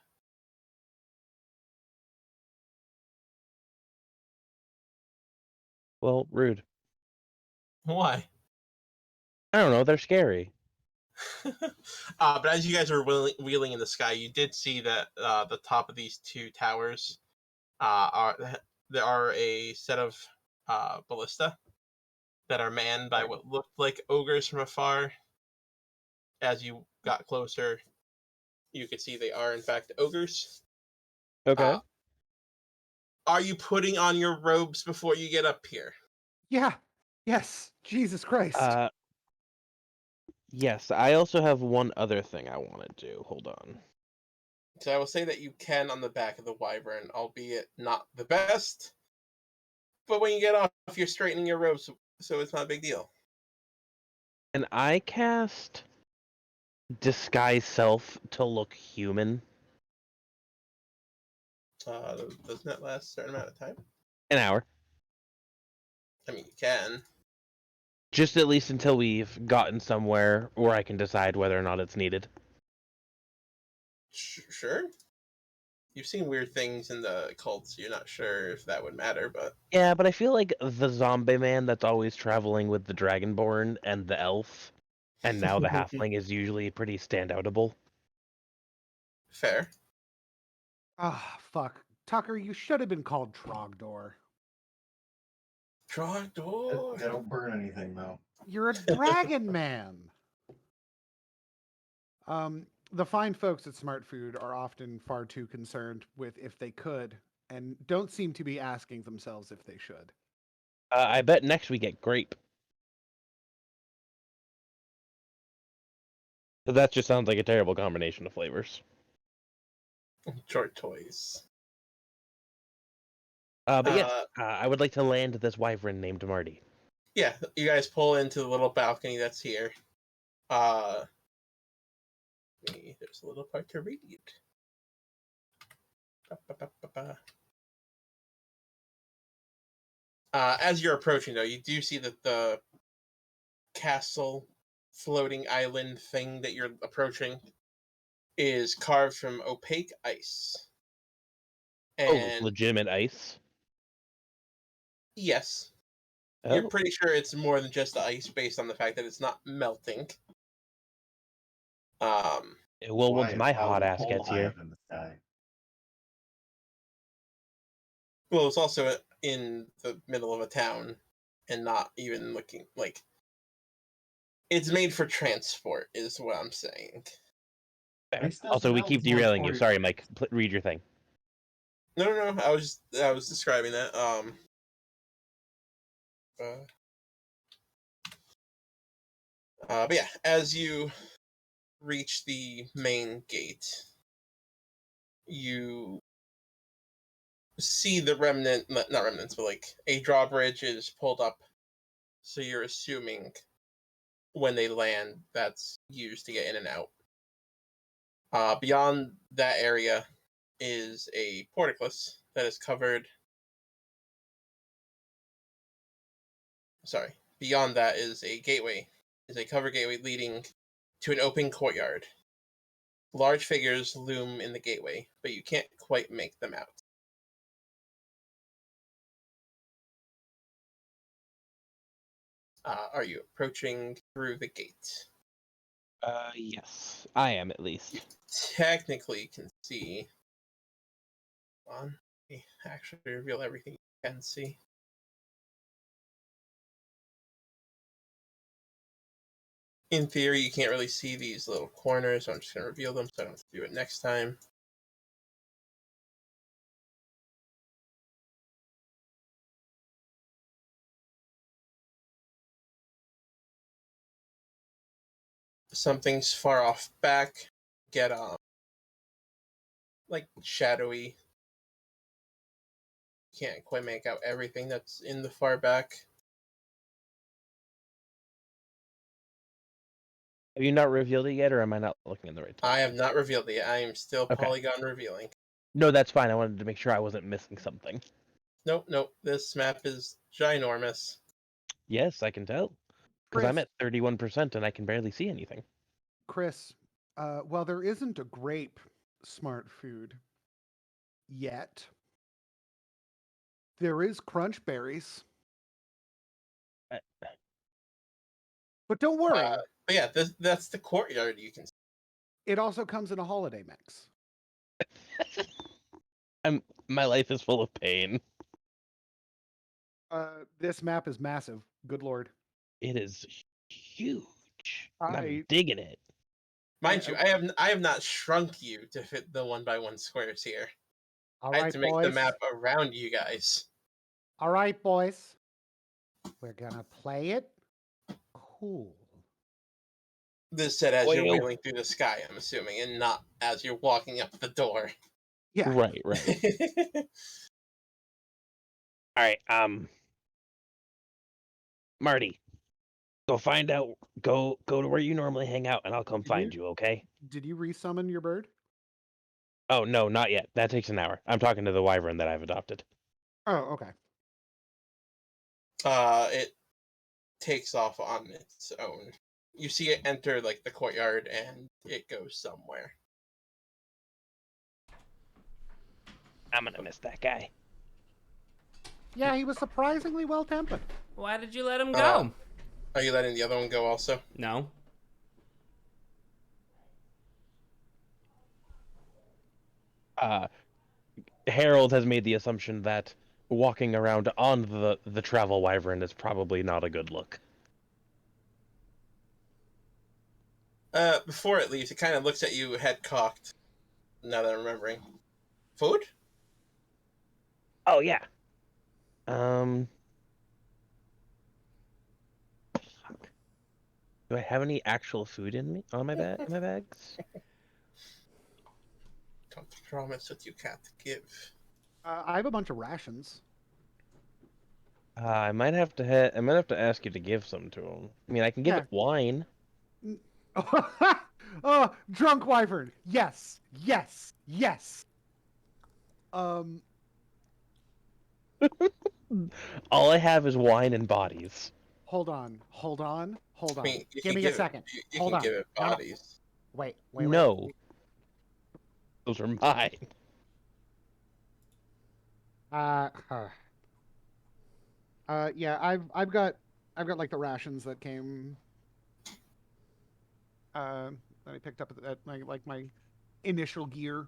Well, rude. Why? I don't know. They're scary. But as you guys were wheeling in the sky, you did see that the top of these two towers are there are a set of ballista that are manned by what looked like ogres from afar. As you got closer, you could see they are in fact ogres. Okay. Uh, are you putting on your robes before you get up here? yeah, yes, Jesus Christ. Yes. I also have one other thing I want to do. Hold on. So I will say that you can on the back of the wyvern, albeit not the best. But when you get off, you're straightening your robes, so it's not a big deal. Can I cast disguise self to look human? Doesn't that last a certain amount of time? An hour. I mean, you can. Just at least until we've gotten somewhere where I can decide whether or not it's needed. Sure. You've seen weird things in the cults. You're not sure if that would matter, but Yeah, but I feel like the zombie man that's always traveling with the dragonborn and the elf, and now the halfling is usually pretty standoutable. fair. Ah, fuck. Tucker, you should have been called Trogdor. Trogdor. They don't burn anything though. You're a dragon man. The fine folks at Smart Food are often far too concerned with if they could, and don't seem to be asking themselves if they should. I bet next we get grape. So that just sounds like a terrible combination of flavors. Short toys. But yes, I would like to land this wyvern named Marty. Yeah, you guys pull into the little balcony that's here. There's a little part to read. As you're approaching, though, you do see that the castle floating island thing that you're approaching is carved from opaque ice. And legitimate ice? yes, Oh. you're pretty sure it's more than just the ice based on the fact that it's not melting. Well, once my hot ass gets here. In the sky. Well, it's also in the middle of a town and not even looking like it's made for transport, is what I'm saying. Also, we keep derailing you. Sorry, Mike. Read your thing. No. I was describing that. But yeah, as you reach the main gate, you see the not remnants, but like a drawbridge is pulled up. So you're assuming when they land, that's used to get in and out. Beyond that area is a portcullis that is covered. Sorry. Beyond that is a gateway. Is a covered gateway leading to an open courtyard. Large figures loom in the gateway, but you can't quite make them out. Are you approaching through the gate? Yes, I am at least. You technically can see. Hold on, let me actually reveal everything you can see. In theory, you can't really see these little corners, so I'm just going to reveal them so I don't have to do it next time. Something's far off back. Get like shadowy. Can't quite make out everything that's in the far back. Have you not revealed it yet, or am I not looking in the right time? I have not revealed it yet. I am still Okay. polygon revealing. No, that's fine. I wanted to make sure I wasn't missing something. Nope. This map is ginormous. Yes, I can tell. Because I'm at 31% and I can barely see anything. Chris, well, there isn't a grape smart food yet. There is crunch berries. But don't worry. But yeah, that's the courtyard you can see. It also comes in a holiday mix. My life is full of pain. This map is massive. Good lord. It is huge. And I'm I digging it. Mind you, I have not shrunk you to fit the 1x1 squares here. All I had right, to make boys. the map around you guys. All right, boys. We're gonna play it cool. This said as you're Well- wheeling through the sky, I'm assuming, and not as you're walking up the door. Yeah. Right. All right. Marty, go find out. Go to where you normally hang out, and I'll come find you. Okay? Did you resummon your bird? Oh no, not yet. That takes an hour. I'm talking to the wyvern that I've adopted. Oh, okay. It takes off on its own. You see it enter like the courtyard, and it goes somewhere. I'm gonna miss that guy. Yeah, he was surprisingly well tempered. Why did you let him go? Are you letting the other one go also? No. Harold has made the assumption that walking around on the travel wyvern is probably not a good look. Before it leaves, it kind of looks at you, head cocked. Now that I'm remembering. Food? Oh yeah. Do I have any actual food in me on my bags? Don't promise what you can't give. I have a bunch of rations. I might have to ask you to give some to him. I mean, I can give it wine. Oh, drunk wyvern. Yes. All I have is wine and bodies. Hold on. I mean, Give me a second. You Hold can on. give it bodies. Wait. No. Those are mine. Yeah, I've got like the rations that came that I picked up at my initial gear.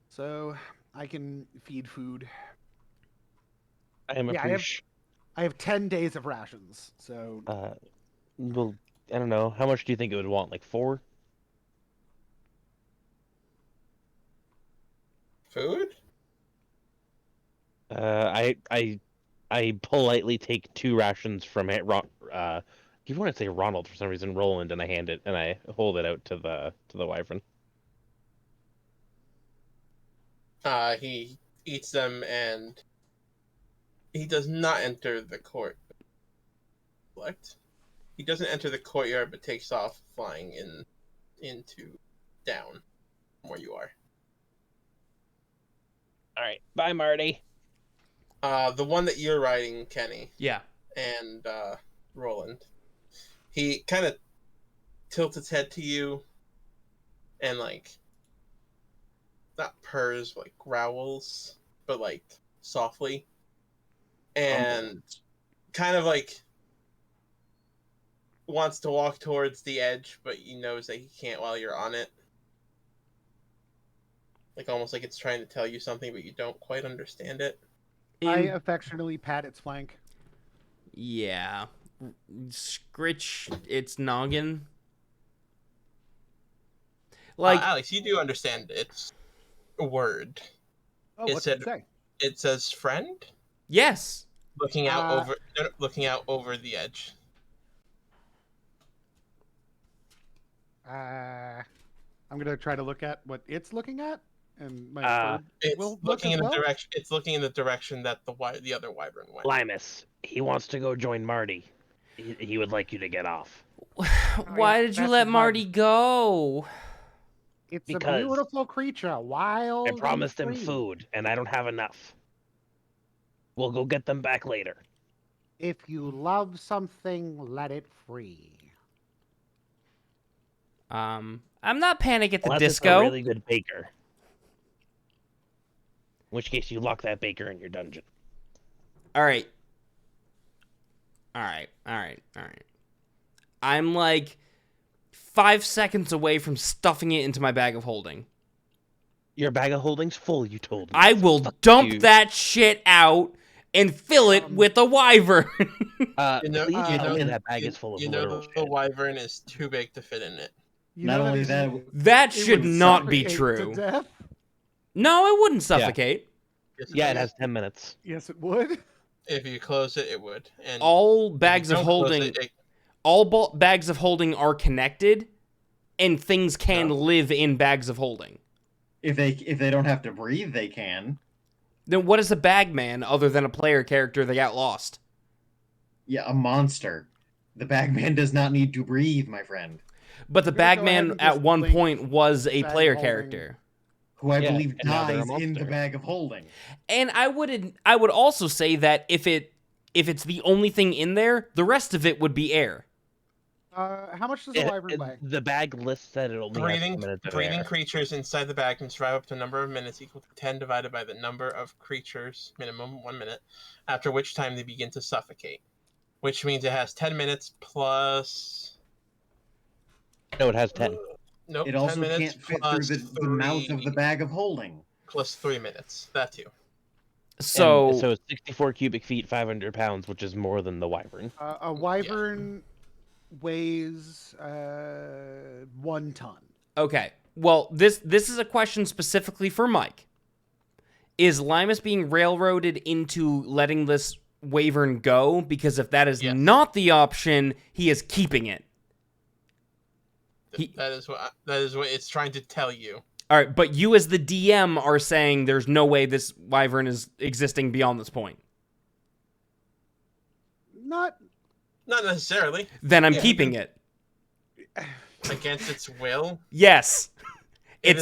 So I can feed food. I have 10 days of rations. So well, I don't know. How much do you think it would want? Like 4? Food? I politely take 2 rations from it. You want to say Ronald for some reason, Roland, and I hold it out to the wyvern. He eats them, and he does not enter the court. What? He doesn't enter the courtyard, but takes off flying into down from where you are. All right, bye, Marty. The one that you're riding, Kenny. Yeah. And Roland. He kind of tilts its head to you, and like, not purrs, but like growls, but like softly, and kind of like wants to walk towards the edge, but he knows that he can't while you're on it. Like almost like it's trying to tell you something, but you don't quite understand it. I affectionately pat its flank. Yeah. Scritch its noggin. Like Alex, you do understand its word. Oh, what did it say? It says friend. Yes. Looking out over the edge. I'm gonna try to look at what it's looking at, and my bird it's will looking look in as the well? direction. It's looking in the direction that the other wyvern went. Limus, he wants to go join Marty. He would like you to get off. Why did you let Marty go? It's Because a beautiful creature, wild. I promised and him free. food, and I don't have enough. We'll go get them back later. If you love something, let it free. I'm not Panic at the Unless Disco. it's a really good baker. In which case, you lock that baker in your dungeon. All right. I'm like 5 seconds away from stuffing it into my bag of holding. Your bag of holding's full, you told me. I will dump that shit out and fill it with a wyvern. Please tell me that bag is full of literal the wyvern is too big to fit in it. Not only that, That should would not be suffocate true. to death. No, it wouldn't suffocate. Yeah, it has 10 minutes. Yes, it would. If you close it, it would. And All bags of holding, bags of holding are connected, and things can live in bags of holding. if they don't have to breathe, they can. Then what is a bagman other than a player character that got lost? Yeah, a monster. The bagman does not need to breathe, my friend. But the We're gonna go ahead bagman and at just one link point was a bag player holding. character. Who I Yeah, believe and now they're a dies in the monster. bag of holding. And I would also say that if it's the only thing in there, the rest of it would be air. How much does a wyvern weigh? The bag lists that it only has 10 minutes of breathing air. creatures inside the bag can survive up to a number of minutes equal to 10 divided by the number of creatures, minimum 1 minute, after which time they begin to suffocate. Which means it has 10 minutes plus... No, it has 10. Nope, It 10 also minutes can't fit plus through the mouth of the 3 bag of holding. plus 3 minutes. That too. So So it's 64 cubic feet, 500 pounds, which is more than the wyvern. A wyvern weighs 1 ton. okay. Well, this is a question specifically for Mike. Is Limus being railroaded into letting this wyvern go? Because if that is not the option, he is keeping it. That is what it's trying to tell you. All right, but you as the DM are saying there's no way this wyvern is existing beyond this point. Not necessarily. Then I'm keeping it. Against its will. Yes. It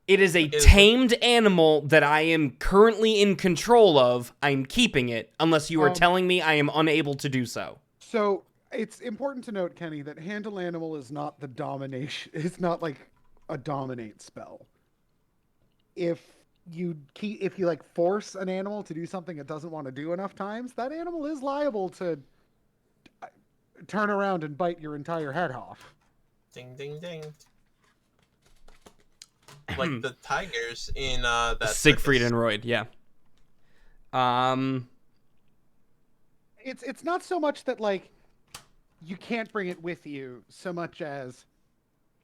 is a tamed animal that I am currently in control of. I'm keeping it unless you are telling me I am unable to do so. So it's important to note, Kenny, that handle animal is not the domination. It's not like a dominate spell. If you like force an animal to do something it doesn't want to do enough times, that animal is liable to turn around and bite your entire head off. Ding, ding, ding. Like the tigers in that Siegfried circus. and Roy, yeah. It's not so much that like you can't bring it with you, so much as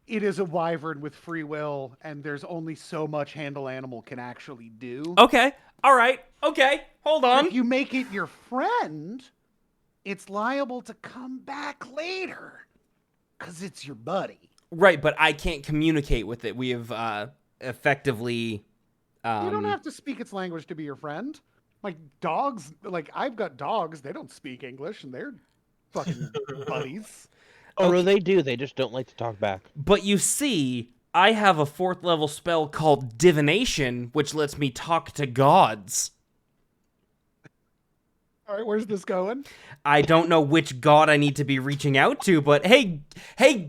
it is a wyvern with free will, and there's only so much handle animal can actually do. Okay. All right. Okay. Hold on. If you make it your friend, it's liable to come back later because it's your buddy. Right, but I can't communicate with it. We have effectively... You don't have to speak its language to be your friend. Like dogs, like I've got dogs, they don't speak English, and they're fucking buddies. Or they do, they just don't like to talk back. But you see, I have a 4th level spell called Divination, which lets me talk to gods. All right, where's this going? I don't know which god I need to be reaching out to, but hey,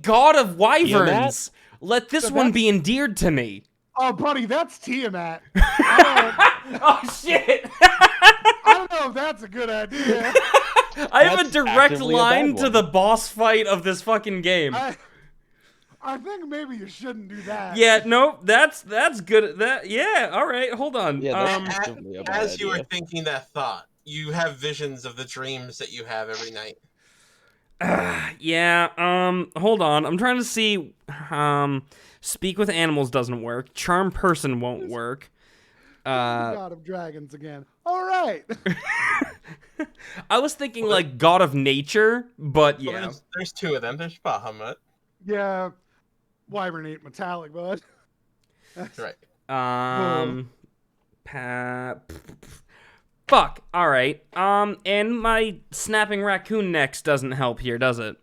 god of wyverns, let this one be endeared to me. Oh, buddy, that's Tiamat. Oh, shit! I don't know if that's a good idea. I have a That's direct actively a line bad to one. the boss fight of this fucking game. I think maybe you shouldn't do that. Yeah, nope, that's good. That yeah, all right, hold on. Yeah, that's actively a bad As you were idea. thinking that thought, you have visions of the dreams that you have every night. Yeah, hold on. I'm trying to see speak with animals doesn't work. Charm person won't work. The God of Dragons again. All right. I was thinking like God of Nature, but Well, yeah. there's two of them. There's Bahamut. Yeah. Wyvern ain't metallic, bud. That's right. Fuck. All right. And my snapping raccoon necks doesn't help here, does it?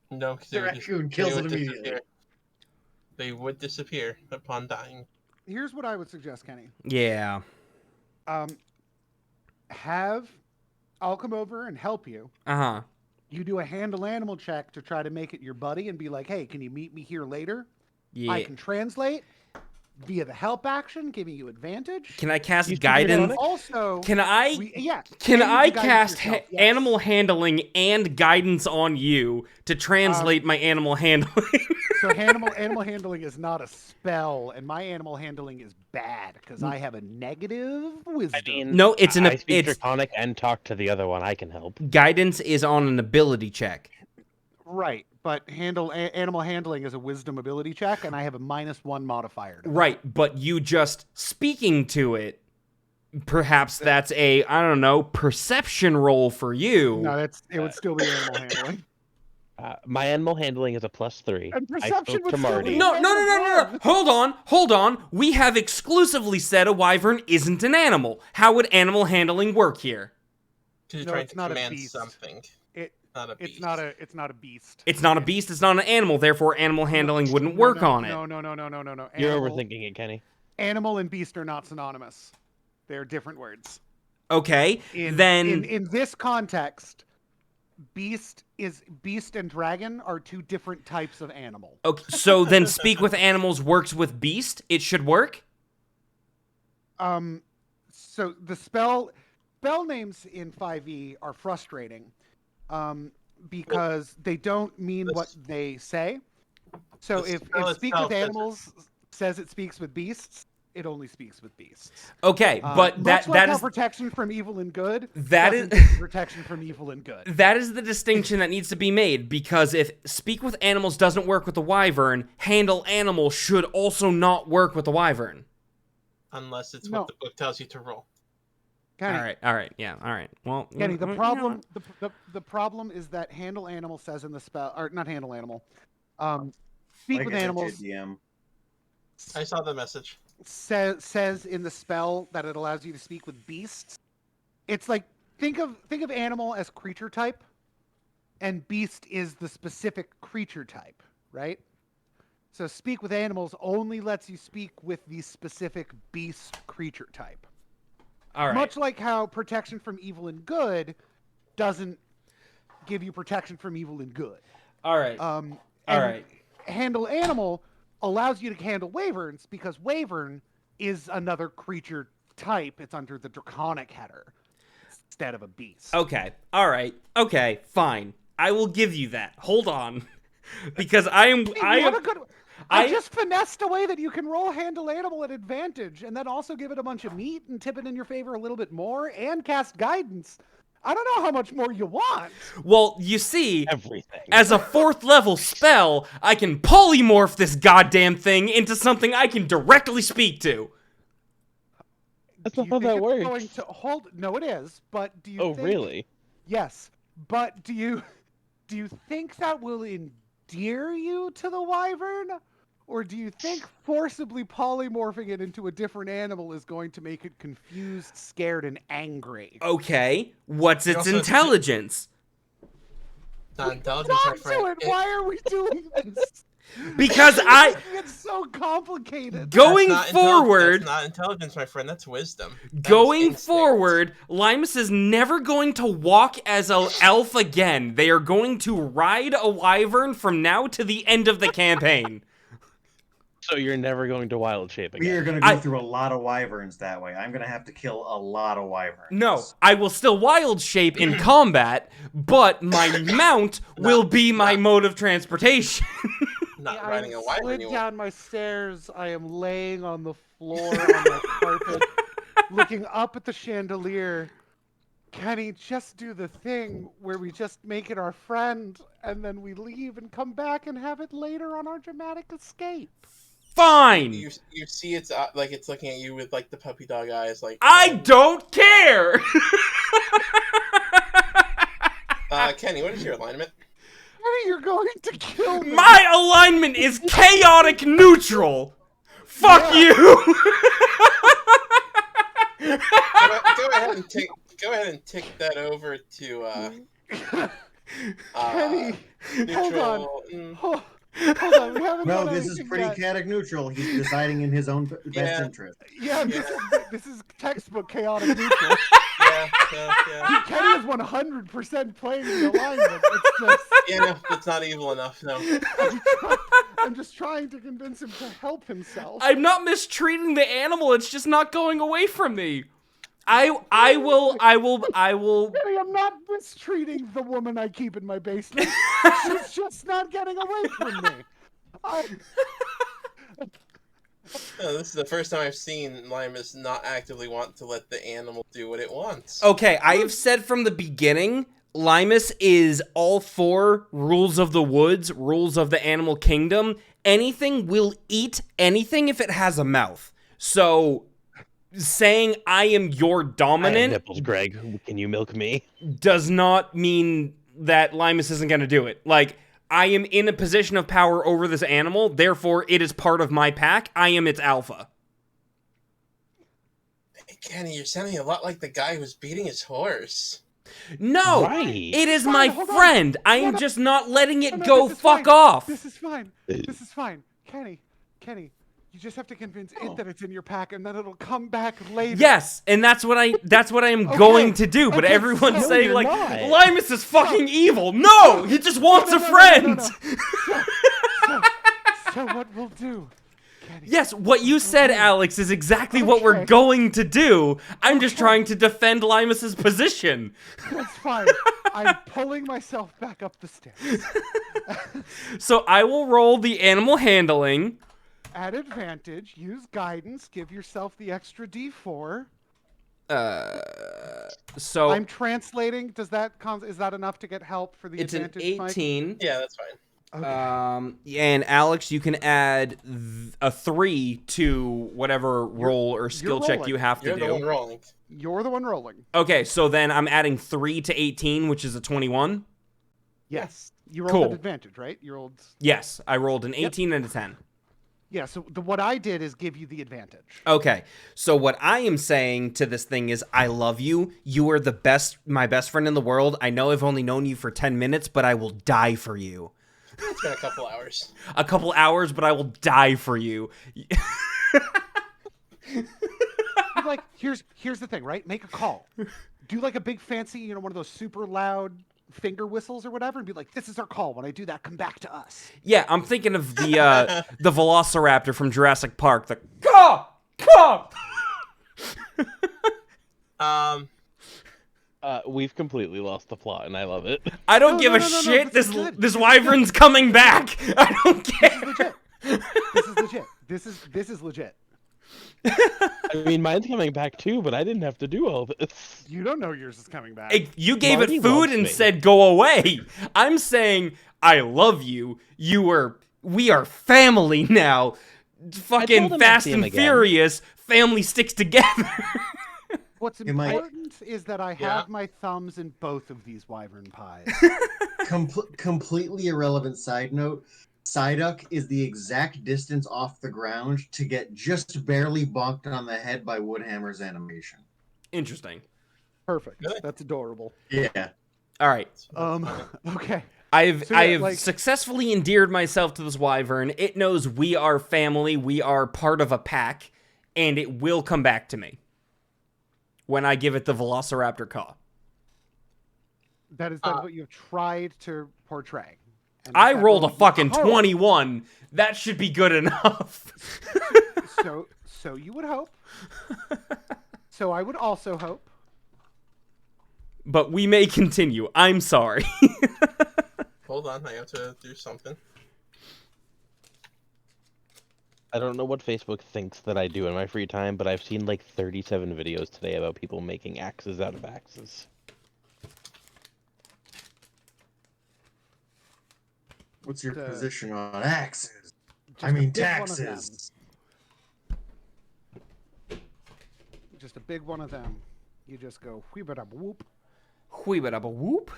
No, because The raccoon kills it immediately. They would disappear upon dying. Here's what I would suggest, Kenny. Yeah. I'll come over and help you. Uh-huh. You do a handle animal check to try to make it your buddy and be like, hey, can you meet me here later? Yeah. I can translate via the help action, giving you advantage. Can I cast You guidance? Also, Can I can I cast animal handling and guidance on you to translate my animal handling? So animal handling is not a spell, and my animal handling is bad because I have a negative wisdom. I mean, No, it's I speak it's Draconic and talk to the other one. I can help. guidance is on an ability check. Right, but animal handling is a wisdom ability check, and I have a -1 modifier. Right, but you just speaking to it, perhaps that's a, I don't know, perception roll for you. No, it would still be animal handling. My animal handling is a +3. And I perception spoke would to still Marty. be- No. Hold on. We have exclusively said a wyvern isn't an animal. How would animal handling work here? Because you're No, trying it's to not a command beast. something. It- Not a beast. It's not a beast. It's not a beast, it's not an animal, therefore animal handling wouldn't work on it. No. You're Animal- overthinking it, Kenny. Animal and beast are not synonymous. They're different words. Okay, then... In this context, beast and dragon are two different types of animal. Okay, so then speak with animals works with beast? It should work? So the spell names in 5e are frustrating, because they don't mean what they say. So if speak with animals says it speaks with beasts, it only speaks with beasts. Okay, but much like that how is... protection from evil and good. That is- doesn't give protection from evil and good. That is the distinction that needs to be made, because if speak with animals doesn't work with the wyvern, handle animal should also not work with the wyvern. Unless it's No. what the book tells you to roll. Kenny, All right, yeah, all right. Well, Kenny, the you know problem the problem is that handle animal says in the spell, or not handle animal, speak Like with I said to animals DM. I saw the message. says in the spell that it allows you to speak with beasts. It's like think of animal as creature type, and beast is the specific creature type, right? So speak with animals only lets you speak with the specific beast creature type. All right. Much like how protection from evil and good doesn't give you protection from evil and good. All right. All right. Handle animal allows you to handle wyverns because wyvern is another creature type. It's under the draconic header instead of a beast. Okay. All right. Okay. Fine. I will give you that. Hold on, because I just finessed a way that you can roll handle animal at advantage and then also give it a bunch of meat and tip it in your favor a little bit more and cast guidance. I don't know how much more you want. Well, you see, Everything. as a 4th level spell, I can polymorph this goddamn thing into something I can directly speak to. That's Do not you how think that it's works. going to hold? No, it is. But do you? Oh, think... really? Yes, but do you think that will endear you to the wyvern, or do you think forcibly polymorphing it into a different animal is going to make it confused, scared, and angry? Okay. What's You its also- intelligence? Not intelligence, my Talk to friend. it. Why are we doing this? Because It's so complicated. going That's forward, not intelligence, my friend. That's wisdom. That is going instinct. forward, Limus is never going to walk as an elf again. They are going to ride a wyvern from now to the end of the campaign. So you're never going to wild shape again. We are going to go through a lot of wyverns that way. I'm going to have to kill a lot of wyverns. No, I will still wild shape in combat, but my mount will be my mode of transportation. Not riding a wyvern. Slid down my stairs. I am laying on the floor on the carpet, looking up at the chandelier. Kenny, just do the thing where we just make it our friend, and then we leave and come back and have it later on our dramatic escape. Fine. You see it's like it's looking at you with like the puppy dog eyes. Like I don't care. Kenny, what is your alignment? Kenny, you're going to kill me. My alignment is chaotic neutral. Fuck you. Go ahead and tick that over to Kenny, neutral. hold on. We haven't No, done this is anything pretty yet. chaotic neutral. He's deciding in his own best interest. Yeah, this is textbook chaotic neutral. Yeah. Kenny is 100% playing the alignment. It's just No, it's not evil enough. No. I'm just trying to convince him to help himself. I'm not mistreating the animal. It's just not going away from me. I will. Kenny, I'm not mistreating the woman I keep in my basement. She's just not getting away from me. No, this is the first time I've seen Limus not actively want to let the animal do what it wants. Okay, I have said from the beginning, Limus is all for rules of the woods, rules of the animal kingdom. Anything will eat anything if it has a mouth. So saying I am your I have dominant nipples, Greg. Can you milk me? does not mean that Limus isn't going to do it. Like, I am in a position of power over this animal, therefore it is part of my pack. I am its alpha. Hey, Kenny, you're sounding a lot like the guy who's beating his horse. No, Right. it is Fine, my hold on. friend. I am No. just not letting it No, go this is fuck fine. off. This is fine. This is fine. Kenny, you just have to convince it that it's in your pack, and then it'll come back later. Yes, and that's what I am Okay. going to do. But Okay, everyone's so saying you're like, not. Limus is fucking evil. No, he just wants a No. friend. So what we'll do, Kenny? Yes, what you said, Alex, is exactly what we're Okay. going to do. I'm just trying to defend Limus's position. That's fine. I'm pulling myself back up the stairs. So I will roll the animal handling. At advantage, use guidance. Give yourself the extra D4. So I'm translating. Is that enough to get help for the it's an advantage? Mike? 18. Yeah, that's fine. Okay. And Alex, you can add a 3 to whatever roll or skill check rolling. you have to You're the one do. rolling. You're the one rolling. Okay, so then I'm adding 3 to 18, which is a 21. Yes. You rolled Cool. at advantage, right? You rolled. Yes, I rolled an 18 and a 10. Yeah. So what I did is give you the advantage. Okay, so what I am saying to this thing is, I love you. You are my best friend in the world. I know I've only known you for 10 minutes, but I will die for you. It's been a couple hours. A couple hours, but I will die for you. Like, here's the thing, right? Make a call. Do like a big fancy, one of those super loud finger whistles or whatever, and be like, "This is our call. When I do that, come back to us." Yeah, I'm thinking of the Velociraptor from Jurassic Park. The caw. We've completely lost the plot, and I love it. I don't No, give no, a no, no, shit. this is good. This wyvern's coming back. I don't care. Legit. This is legit. This is legit. I mean, mine's coming back too, but I didn't have to do all this. You don't know yours is coming back. You gave Marty it food loves and me. said go away. I'm saying I love you. We are family now. Fucking him I'd Fast see him and again. Furious. Family sticks together. What's Am I- important is that I Yeah. have my thumbs in both of these wyvern pies. Completely irrelevant side note. Psyduck is the exact distance off the ground to get just barely bonked on the head by Woodhammer's animation. Interesting. Perfect. Really? That's adorable. Yeah. All right. Okay. I So, have yeah, like- successfully endeared myself to this wyvern. It knows we are family. We are part of a pack, and it will come back to me when I give it the Velociraptor caw. That is what you have tried to portray. I that rolled a roll, you fucking hope- 21. That should be good enough. So you would hope. So I would also hope. But we may continue. I'm sorry. Hold on, I have to do something. I don't know what Facebook thinks that I do in my free time, but I've seen like 37 videos today about people making axes out of axes. What's your The- position on axes? Just I a mean big one of them. taxes. Just a big one of them. You just go whoop. Whoop. Whoop.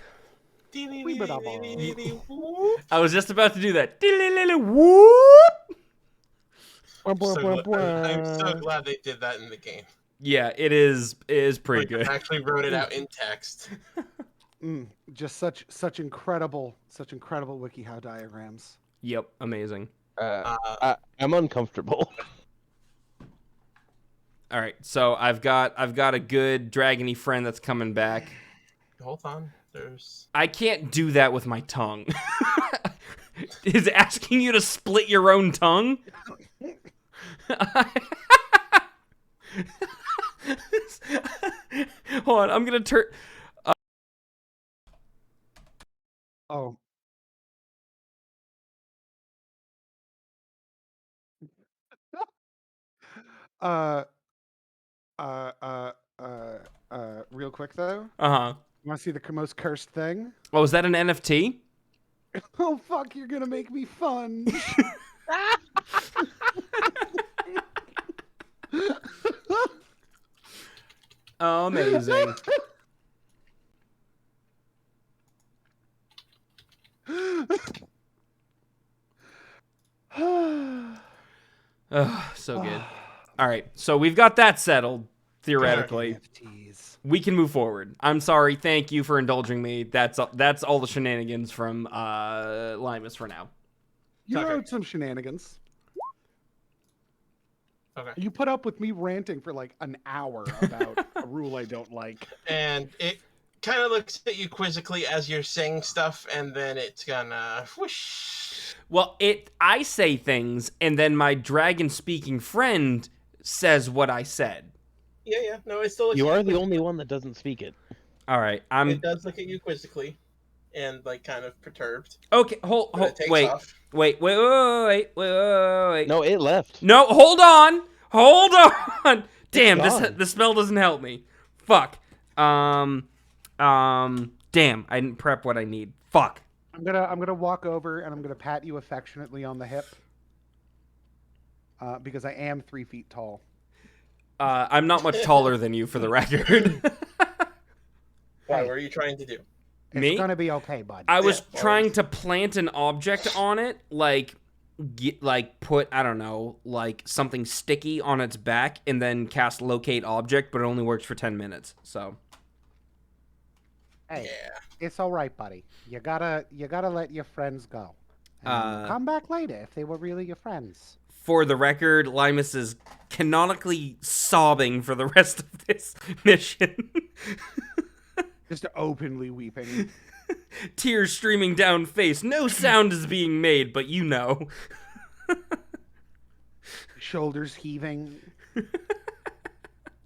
I was just about to do that. Whoop. I'm so glad they did that in the game. Yeah, it is pretty Like, good. I actually wrote it out in text. Just such incredible WikiHow diagrams. Yep, amazing. I'm uncomfortable. All right, so I've got a good dragony friend that's coming back. Hold on, there's. I can't do that with my tongue. Is it asking you to split your own tongue? Hold on, I'm gonna turn. Oh. Real quick though. Uh-huh. You want to see the most cursed thing? Oh, is that an NFT? Oh fuck! You're gonna make me fun. Oh, amazing. Oh, so good. All right, so we've got that settled, theoretically. NFTs. We can move forward. I'm sorry. Thank you for indulging me. That's all the shenanigans from Limus for now. You Okay. wrote some shenanigans. Okay. You put up with me ranting for like an hour about a rule I don't like. And it kind of looks at you quizzically as you're saying stuff, and then it's gonna whoosh. Well, I say things, and then my dragon-speaking friend says what I said. Yeah. No, it still looks. You at are the quizzically. only one that doesn't speak it. All right, It does look at you quizzically, and like kind of perturbed. okay. But Hold. it takes Wait. off. Wait. No, it left. No, hold on. Damn, gone. the spell doesn't help me. Fuck. Damn, I didn't prep what I need. Fuck. I'm gonna walk over and I'm gonna pat you affectionately on the hip. Because I am 3 feet tall. I'm not much taller than you, for the record. Why? What are you trying to do? Me? It's gonna be okay, bud. I was Yeah, trying to plant an object on it, like put, I don't know, like something sticky on its back, and then cast locate object, but it only works for 10 minutes. So Hey, Yeah. it's all right, buddy. You gotta let your friends go. And come back later if they were really your friends. for the record, Limus is canonically sobbing for the rest of this mission. Just openly weeping. Tears streaming down face. No sound is being made, but you know. Shoulders heaving.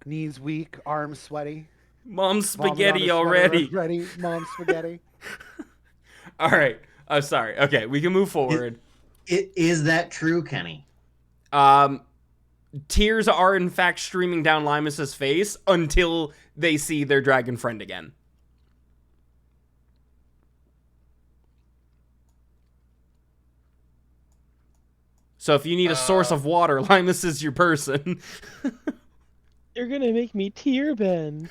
Knees weak, arms sweaty. Mom's vomit on spaghetti his sweater already. Ready, mom's spaghetti. All right. I'm sorry. Okay, we can move forward. Is that true, Kenny? Tears are in fact streaming down Limus's face until they see their dragon friend again. So if you need a source of water, Limus is your person. You're gonna make me tear bend.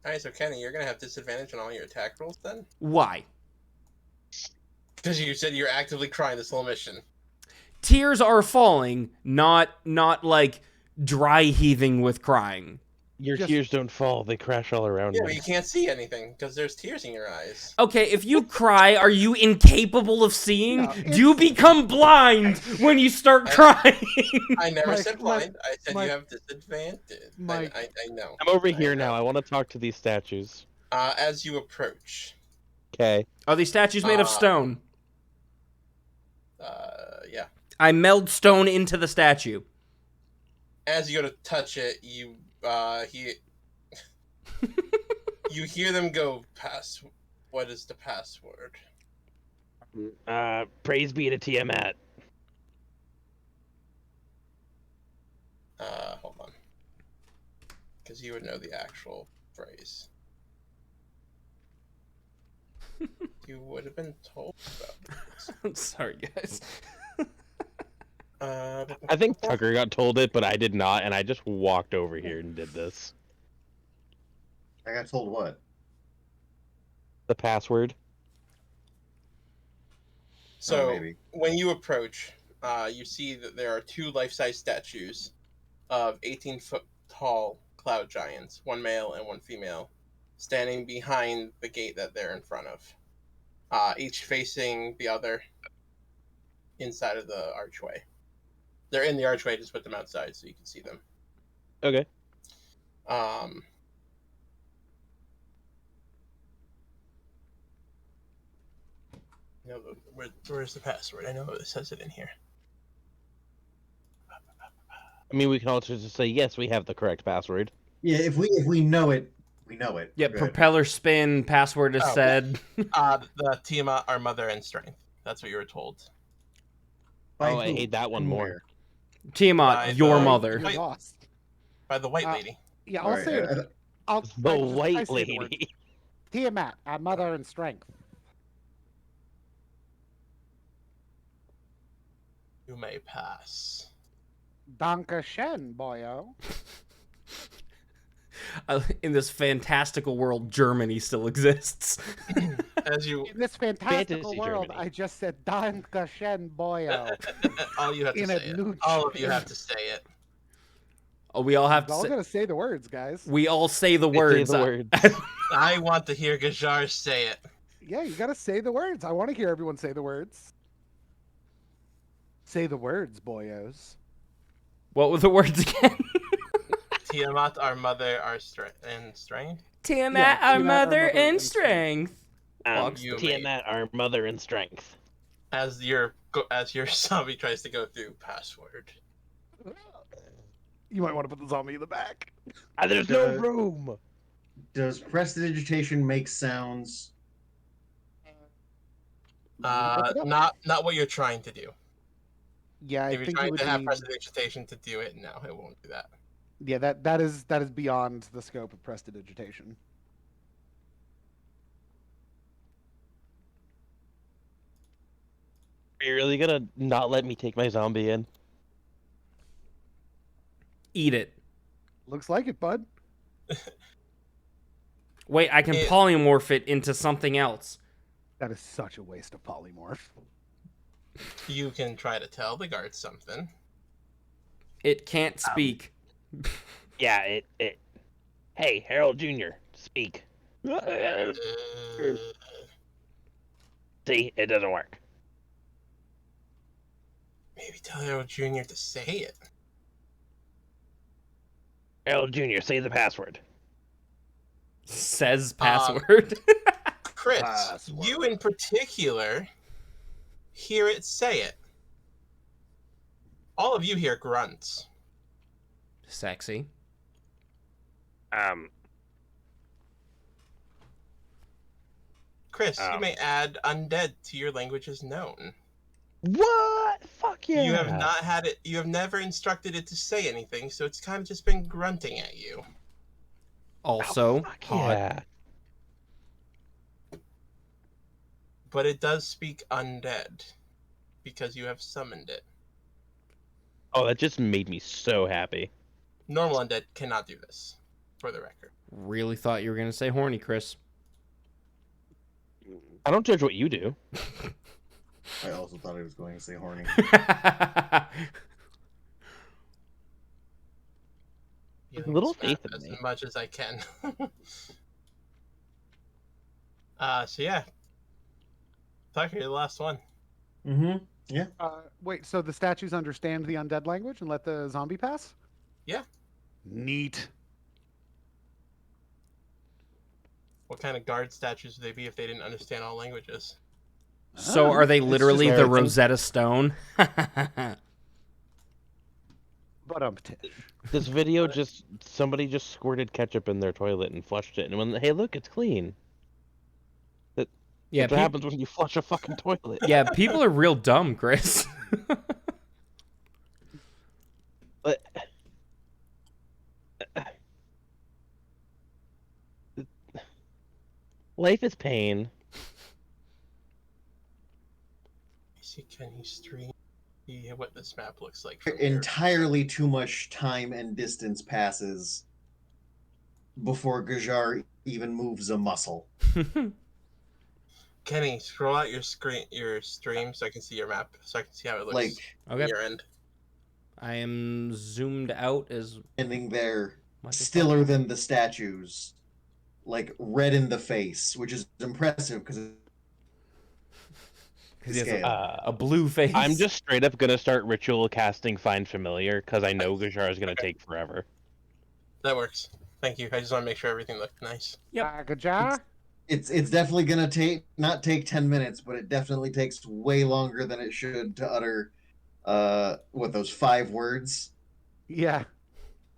Alright, so Kenny, you're gonna have disadvantage on all your attack rolls then? Why? Because you said you're actively crying this whole mission. Tears are falling, not like dry heaving with crying. Your Just- tears don't fall; they crash all around Yeah, me. but you can't see anything because there's tears in your eyes. Okay, if you cry, are you incapable of seeing? No, Do you become blind when you start crying? I never Mike, said blind. I said Mike, you have disadvantage. Mike. I know. I'm over here now. I want to talk to these statues. As you approach. Okay. Are these statues made of stone? Yeah. I meld stone into the statue. As you go to touch it, you hear them go, what is the password? Praise be to Tiamat. Hold on. Because you would know the actual phrase. You would have been told about this. I'm sorry, guys. I think Tucker got told it, but I did not, and I just walked over here and did this. I got told what? The password. So, when you approach, you see that there are 2 life-size statues of 18-foot tall cloud giants, one male and one female, standing behind the gate that they're in front of, each facing the other inside of the archway. They're in the archway, just put them outside so you can see them. Okay. Where's the password? I know it says it in here. I mean, we can also just say, yes, we have the correct password. Yeah, if we know it, we know it. Yeah, propeller spin, password is said. The Tiamat, our mother and strength. That's what you were told. I hate that one more. Tiamat, your mother. You're lost. By the white lady. Yeah, I'll say it. The white lady. Tiamat, our mother and strength. You may pass. Danke schön, boyo. In this fantastical world, Germany still exists. As you In this fantastical world, Germany. I just said Danke schön, boyo. all you have to In say a it. new All of you chair. have to say it. Oh, we all have to We're all say. gonna say the words, guys. We all say the Say words. the words. I want to hear Gajar say it. Yeah, you gotta say the words. I want to hear everyone say the words. Say the words, boyos. What were the words again? Tiamat, our mother, and strength. Tiamat, our mother in strength. Tiamat, our mother in strength. As your zombie tries to go through password. You might want to put the zombie in the back. There's no room. Does prestidigitation make sounds? Not what you're trying to do. Yeah, I If you're think trying you would to have need... prestidigitation to do it, no, it won't do that. Yeah, that is beyond the scope of prestidigitation. Are you really gonna not let me take my zombie in? Eat it. Looks like it, bud. Wait, I can polymorph it into something else. That is such a waste of polymorph. You can try to tell the guards something. It can't speak. Yeah, it. Hey, Harold Jr., speak. See, it doesn't work. Maybe tell Harold Jr. to say it. Harold Jr., say the password. Says password. Chris, Password. you in particular hear it say it. All of you hear grunts. Sexy. Chris, you may add undead to your languages known. What? Fuck yeah. You have not had it. You have never instructed it to say anything, so it's kind of just been grunting at you. Also, Fuck hot. yeah. But it does speak undead because you have summoned it. Oh, that just made me so happy. Normal undead cannot do this, for the record. Really thought you were going to say horny, Chris. I don't judge what you do. I also thought I was going to say horny. You Little spam faith in as me. much as I can. So yeah. Tucker, you're the last one. Mm-hmm. Yeah. Wait, so the statues understand the undead language and let the zombie pass? Yeah. Neat. What kind of guard statues would they be if they didn't understand all languages? So are they literally the American. Rosetta Stone? But This video somebody just squirted ketchup in their toilet and flushed it, and when hey look, it's clean. Yeah, That's what happens when you flush a fucking toilet. yeah, people are real dumb, Chris. But life is pain. See, can you stream? See what this map looks like from here. Entirely too much time and distance passes before Gajar even moves a muscle. Kenny, scroll out your stream, so I can see your map, so I can see how it looks Like, on Okay. your end. I am zoomed out as standing there, much as stiller than the statues, like red in the face, which is impressive because he has scale. a blue face. I'm just straight up gonna start ritual casting Find Familiar because I know Gajar is gonna take forever. That works. Thank you. I just want to make sure everything looked nice. good job. It's definitely gonna not take 10 minutes, but it definitely takes way longer than it should to utter those 5 words. Yeah.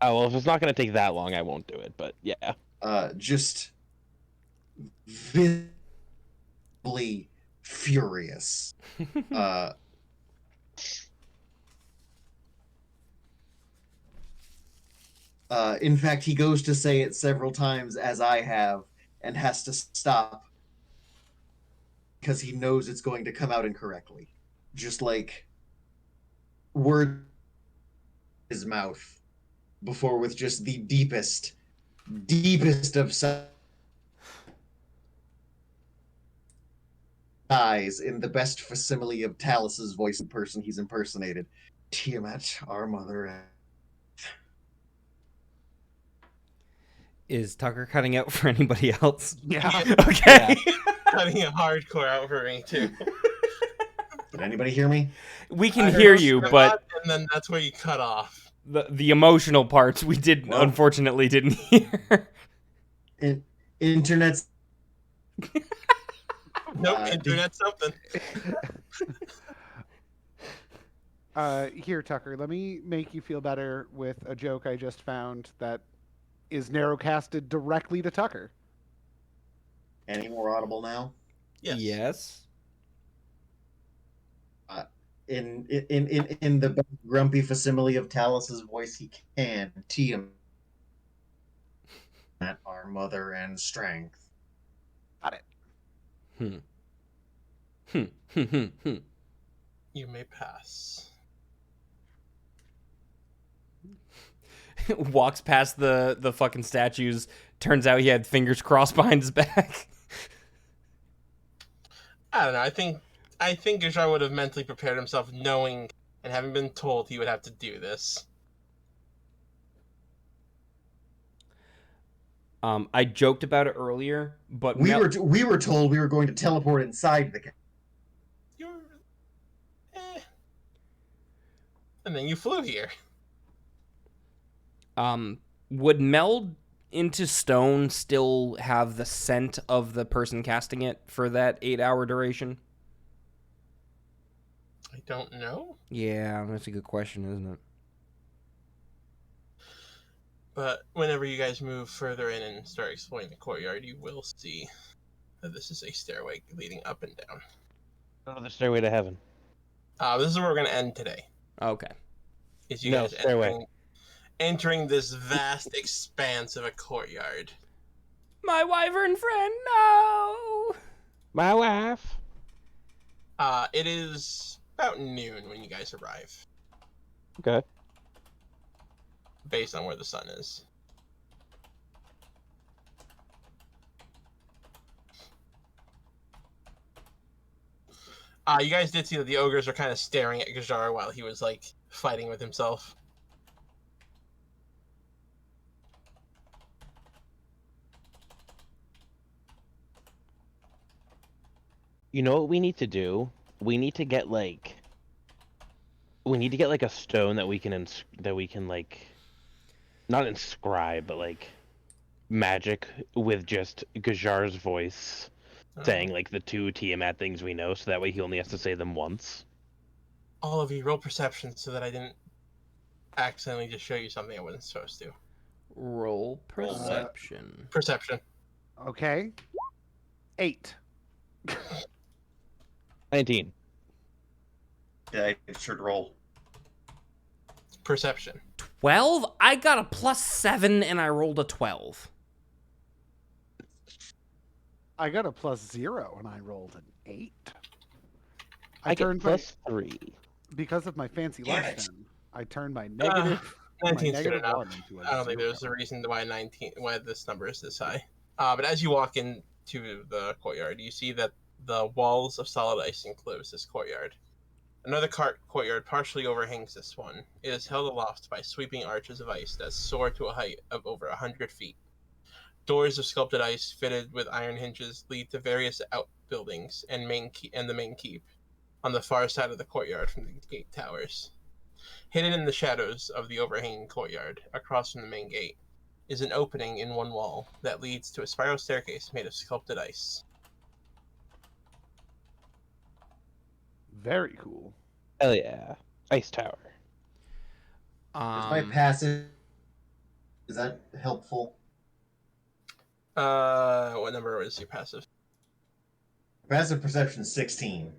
Oh well, if it's not gonna take that long, I won't do it. But yeah, Just visibly furious. In fact, he goes to say it several times, as I have, and has to stop because he knows it's going to come out incorrectly. Just like word his mouth before with just the deepest of sighs in the best facsimile of Talus's voice in person he's impersonated. Tiamat, our mother. Is Tucker cutting out for anybody else? Yeah. Okay. Cutting it hardcore out for me too. Did anybody hear me? We can I heard hear most you, of but that, and then that's where you cut off. the emotional parts we unfortunately didn't hear. Internet's Nope, internet something. Here, Tucker, let me make you feel better with a joke I just found that is narrowcasted directly to Tucker. any more audible now? Yes. In the best grumpy facsimile of Talus's voice he can, Tiamat, our mother and strength. Got it. You may pass. Walks past the fucking statues. Turns out he had fingers crossed behind his back. I don't know. I think Gajar would have mentally prepared himself, knowing and having been told he would have to do this. I joked about it earlier, but we were told we were going to teleport inside the. And then you flew here. Would meld into stone still have the scent of the person casting it for that 8-hour duration? I don't know. Yeah, that's a good question, isn't it? But whenever you guys move further in and start exploring the courtyard, you will see that this is a stairway leading up and down. oh, the stairway to heaven. This is where we're going to end today. Okay. Is you No, guys stairway. entering this vast expanse of a courtyard. My wyvern friend, no! My wife. It is about noon when you guys arrive, Okay. based on where the sun is. You guys did see that the ogres are kind of staring at Gajar while he was, like, fighting with himself. You know what we need to do? We need to get like a stone that we can like not inscribe, but like magic with just Gajar's voice saying like the two Tiamat things we know, so that way he only has to say them once. All of you roll perception so that I didn't accidentally just show you something I wasn't supposed to. Roll perception. Perception. Okay. 8. 19. Yeah, I should roll. Perception. 12? I got a +7 and I rolled a 12. I got a +0 and I rolled an 8. I get turned my +3. because of my fancy Damn life. it. Then I turned my negative. 19's good enough. 1 into a I don't think 0. there's a reason why this number is this high. But as you walk into the courtyard, you see that the walls of solid ice enclose this courtyard. Another courtyard partially overhangs this one. It is held aloft by sweeping arches of ice that soar to a height of over 100 feet. Doors of sculpted ice fitted with iron hinges lead to various outbuildings and the main keep on the far side of the courtyard from the gate towers. Hidden in the shadows of the overhanging courtyard, across from the main gate, is an opening in one wall that leads to a spiral staircase made of sculpted ice. Very cool. Hell yeah. Ice Tower. Is my passive... Is that helpful? What number is your passive? Passive perception 16.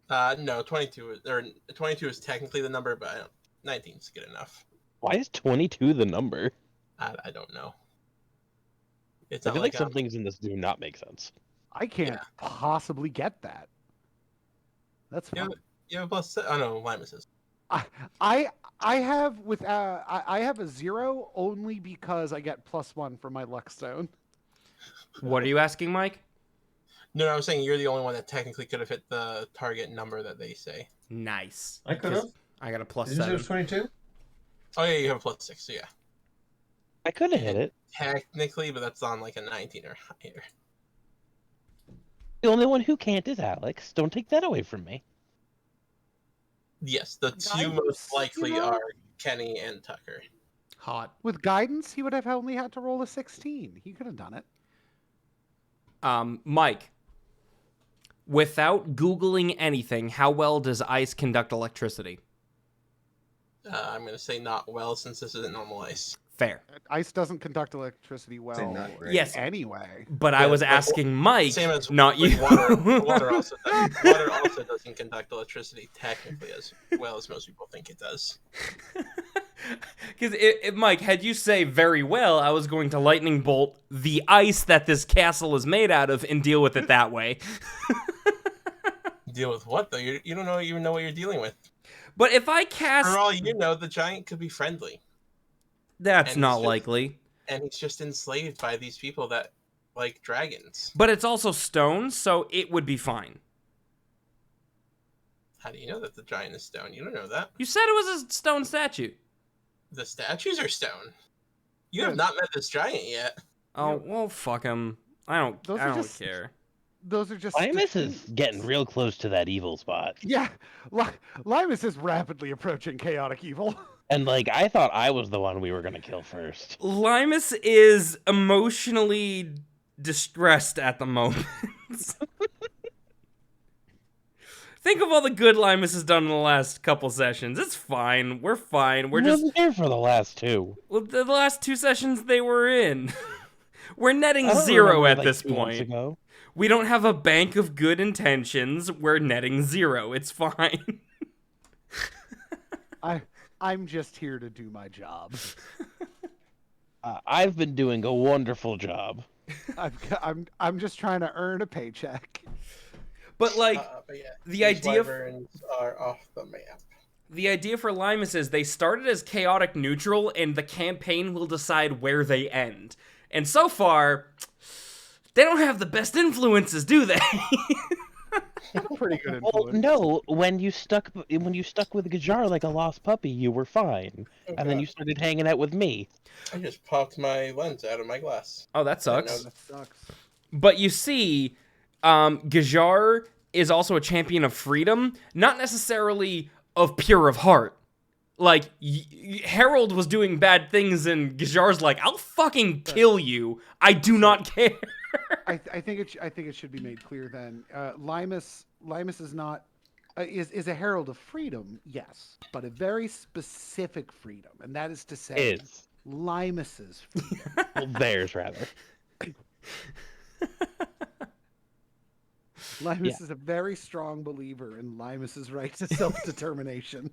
No, 22 is technically the number, but 19 is good enough. Why is 22 the number? I don't know. It's I not feel like like some things in this do not make sense. I can't possibly get that. That's fun. You have a plus. Oh no, Limus is. I have with I have a 0 only because I get +1 for my luck stone. What are you asking, Mike? No, I was saying you're the only one that technically could have hit the target number that they say. Nice. I could have. I got a Did you say it was +7. 22? Oh yeah, you have a +6, so yeah. I could have hit it. Technically, but that's on like a 19 or higher. The only one who can't is Alex. Don't take that away from me. Yes, the two Guidance, most likely you know? are Kenny and Tucker. Hot. With guidance, he would have only had to roll a 16. He could have done it. Mike, without Googling anything, how well does ice conduct electricity? I'm going to say not well since this isn't normal ice. Fair. Ice doesn't conduct electricity Say well not great. Yes. anyway. But I Yeah, was like, asking Mike, Same as not you. Water also doesn't conduct electricity technically as well as most people think it does. Because, Mike, had you say very well, I was going to lightning bolt the ice that this castle is made out of and deal with it that way. Deal with what though? You don't even know what you're dealing with. But if I cast... For all you know, the giant could be friendly. That's and not he's just- likely. And he's just enslaved by these people that like dragons. But it's also stone, so it would be fine. How do you know that the giant is stone? You don't know that. You said it was a stone statue. The statues are stone. You Yeah. have not met this giant yet. Oh, well, fuck him. I don't Those are just- care. Those are just... Limus is getting real close to that evil spot. Yeah. Limus is rapidly approaching chaotic evil. And, like, I thought I was the one we were going to kill first. Limus is emotionally distressed at the moment. Think of all the good Limus has done in the last couple sessions. It's fine. We're fine. We're I just... wasn't here for the last two. Well, the last 2 sessions they were in. We're netting I don't 0 remember, at like, this 2 months point. ago. We don't have a bank of good intentions. We're netting 0. It's fine. I'm just here to do my job. I've been doing a wonderful job. I'm just trying to earn a paycheck. But, like, But yeah, the these idea... wyverns are off the map. The idea for Limus is they started as chaotic neutral, and the campaign will decide where they end. And so far, they don't have the best influences, do they? Pretty good Well, influence. no. When you stuck with Gajar like a lost puppy, you were fine, and then you started hanging out with me. I just popped my lens out of my glass. Oh, that sucks. That sucks. But you see, Gajar is also a champion of freedom, not necessarily of pure of heart. Like, Harold was doing bad things, and Gajar's like, I'll fucking kill you. I do not care. I think it should be made clear then. Limus is not is a herald of freedom, yes, but a very specific freedom, and that is to say, Limus's freedom. Well, theirs rather. Limus is a very strong believer in Limus's right to self-determination.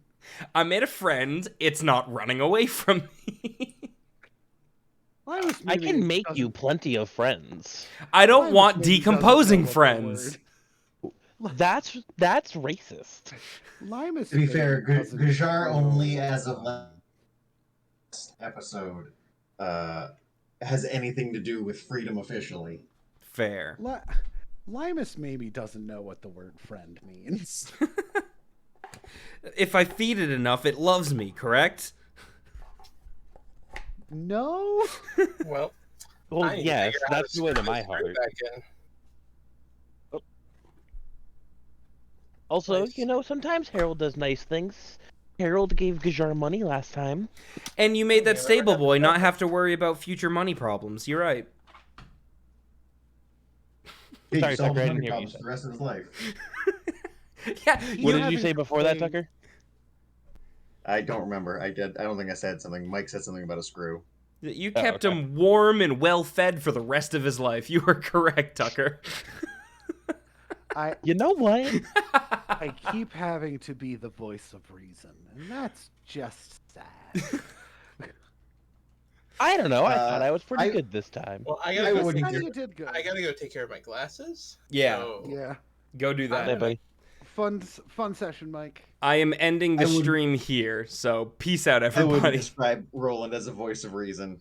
I made a friend. It's not running away from me. I can make you plenty of friends. I don't want decomposing friends. That's racist. Limus. To be fair, Gajar only as of last episode has anything to do with freedom officially. Fair. Limus maybe doesn't know what the word friend means. If I feed it enough, it loves me, correct? No? Well, yes, that's the way to my heart. Also, nice. Sometimes Harold does nice things. Harold gave Gajar money last time. And you made that stable boy not have to worry about future money problems. You're right. Sorry, Tucker, I didn't hear you. The rest of his life. Yeah. What did you say before that, Tucker? I don't remember. I don't think I said something. Mike said something about a screw. You kept him warm and well fed for the rest of his life. You were correct, Tucker. You know what? I keep having to be the voice of reason, and that's just sad. I don't know. I thought I was pretty good this time. Well, I gotta go take care of my glasses. Yeah. So... Yeah. Go do that. Hey, buddy. Fun session, Mike. I am ending the stream here, so peace out, everybody. I would describe Roland as a voice of reason.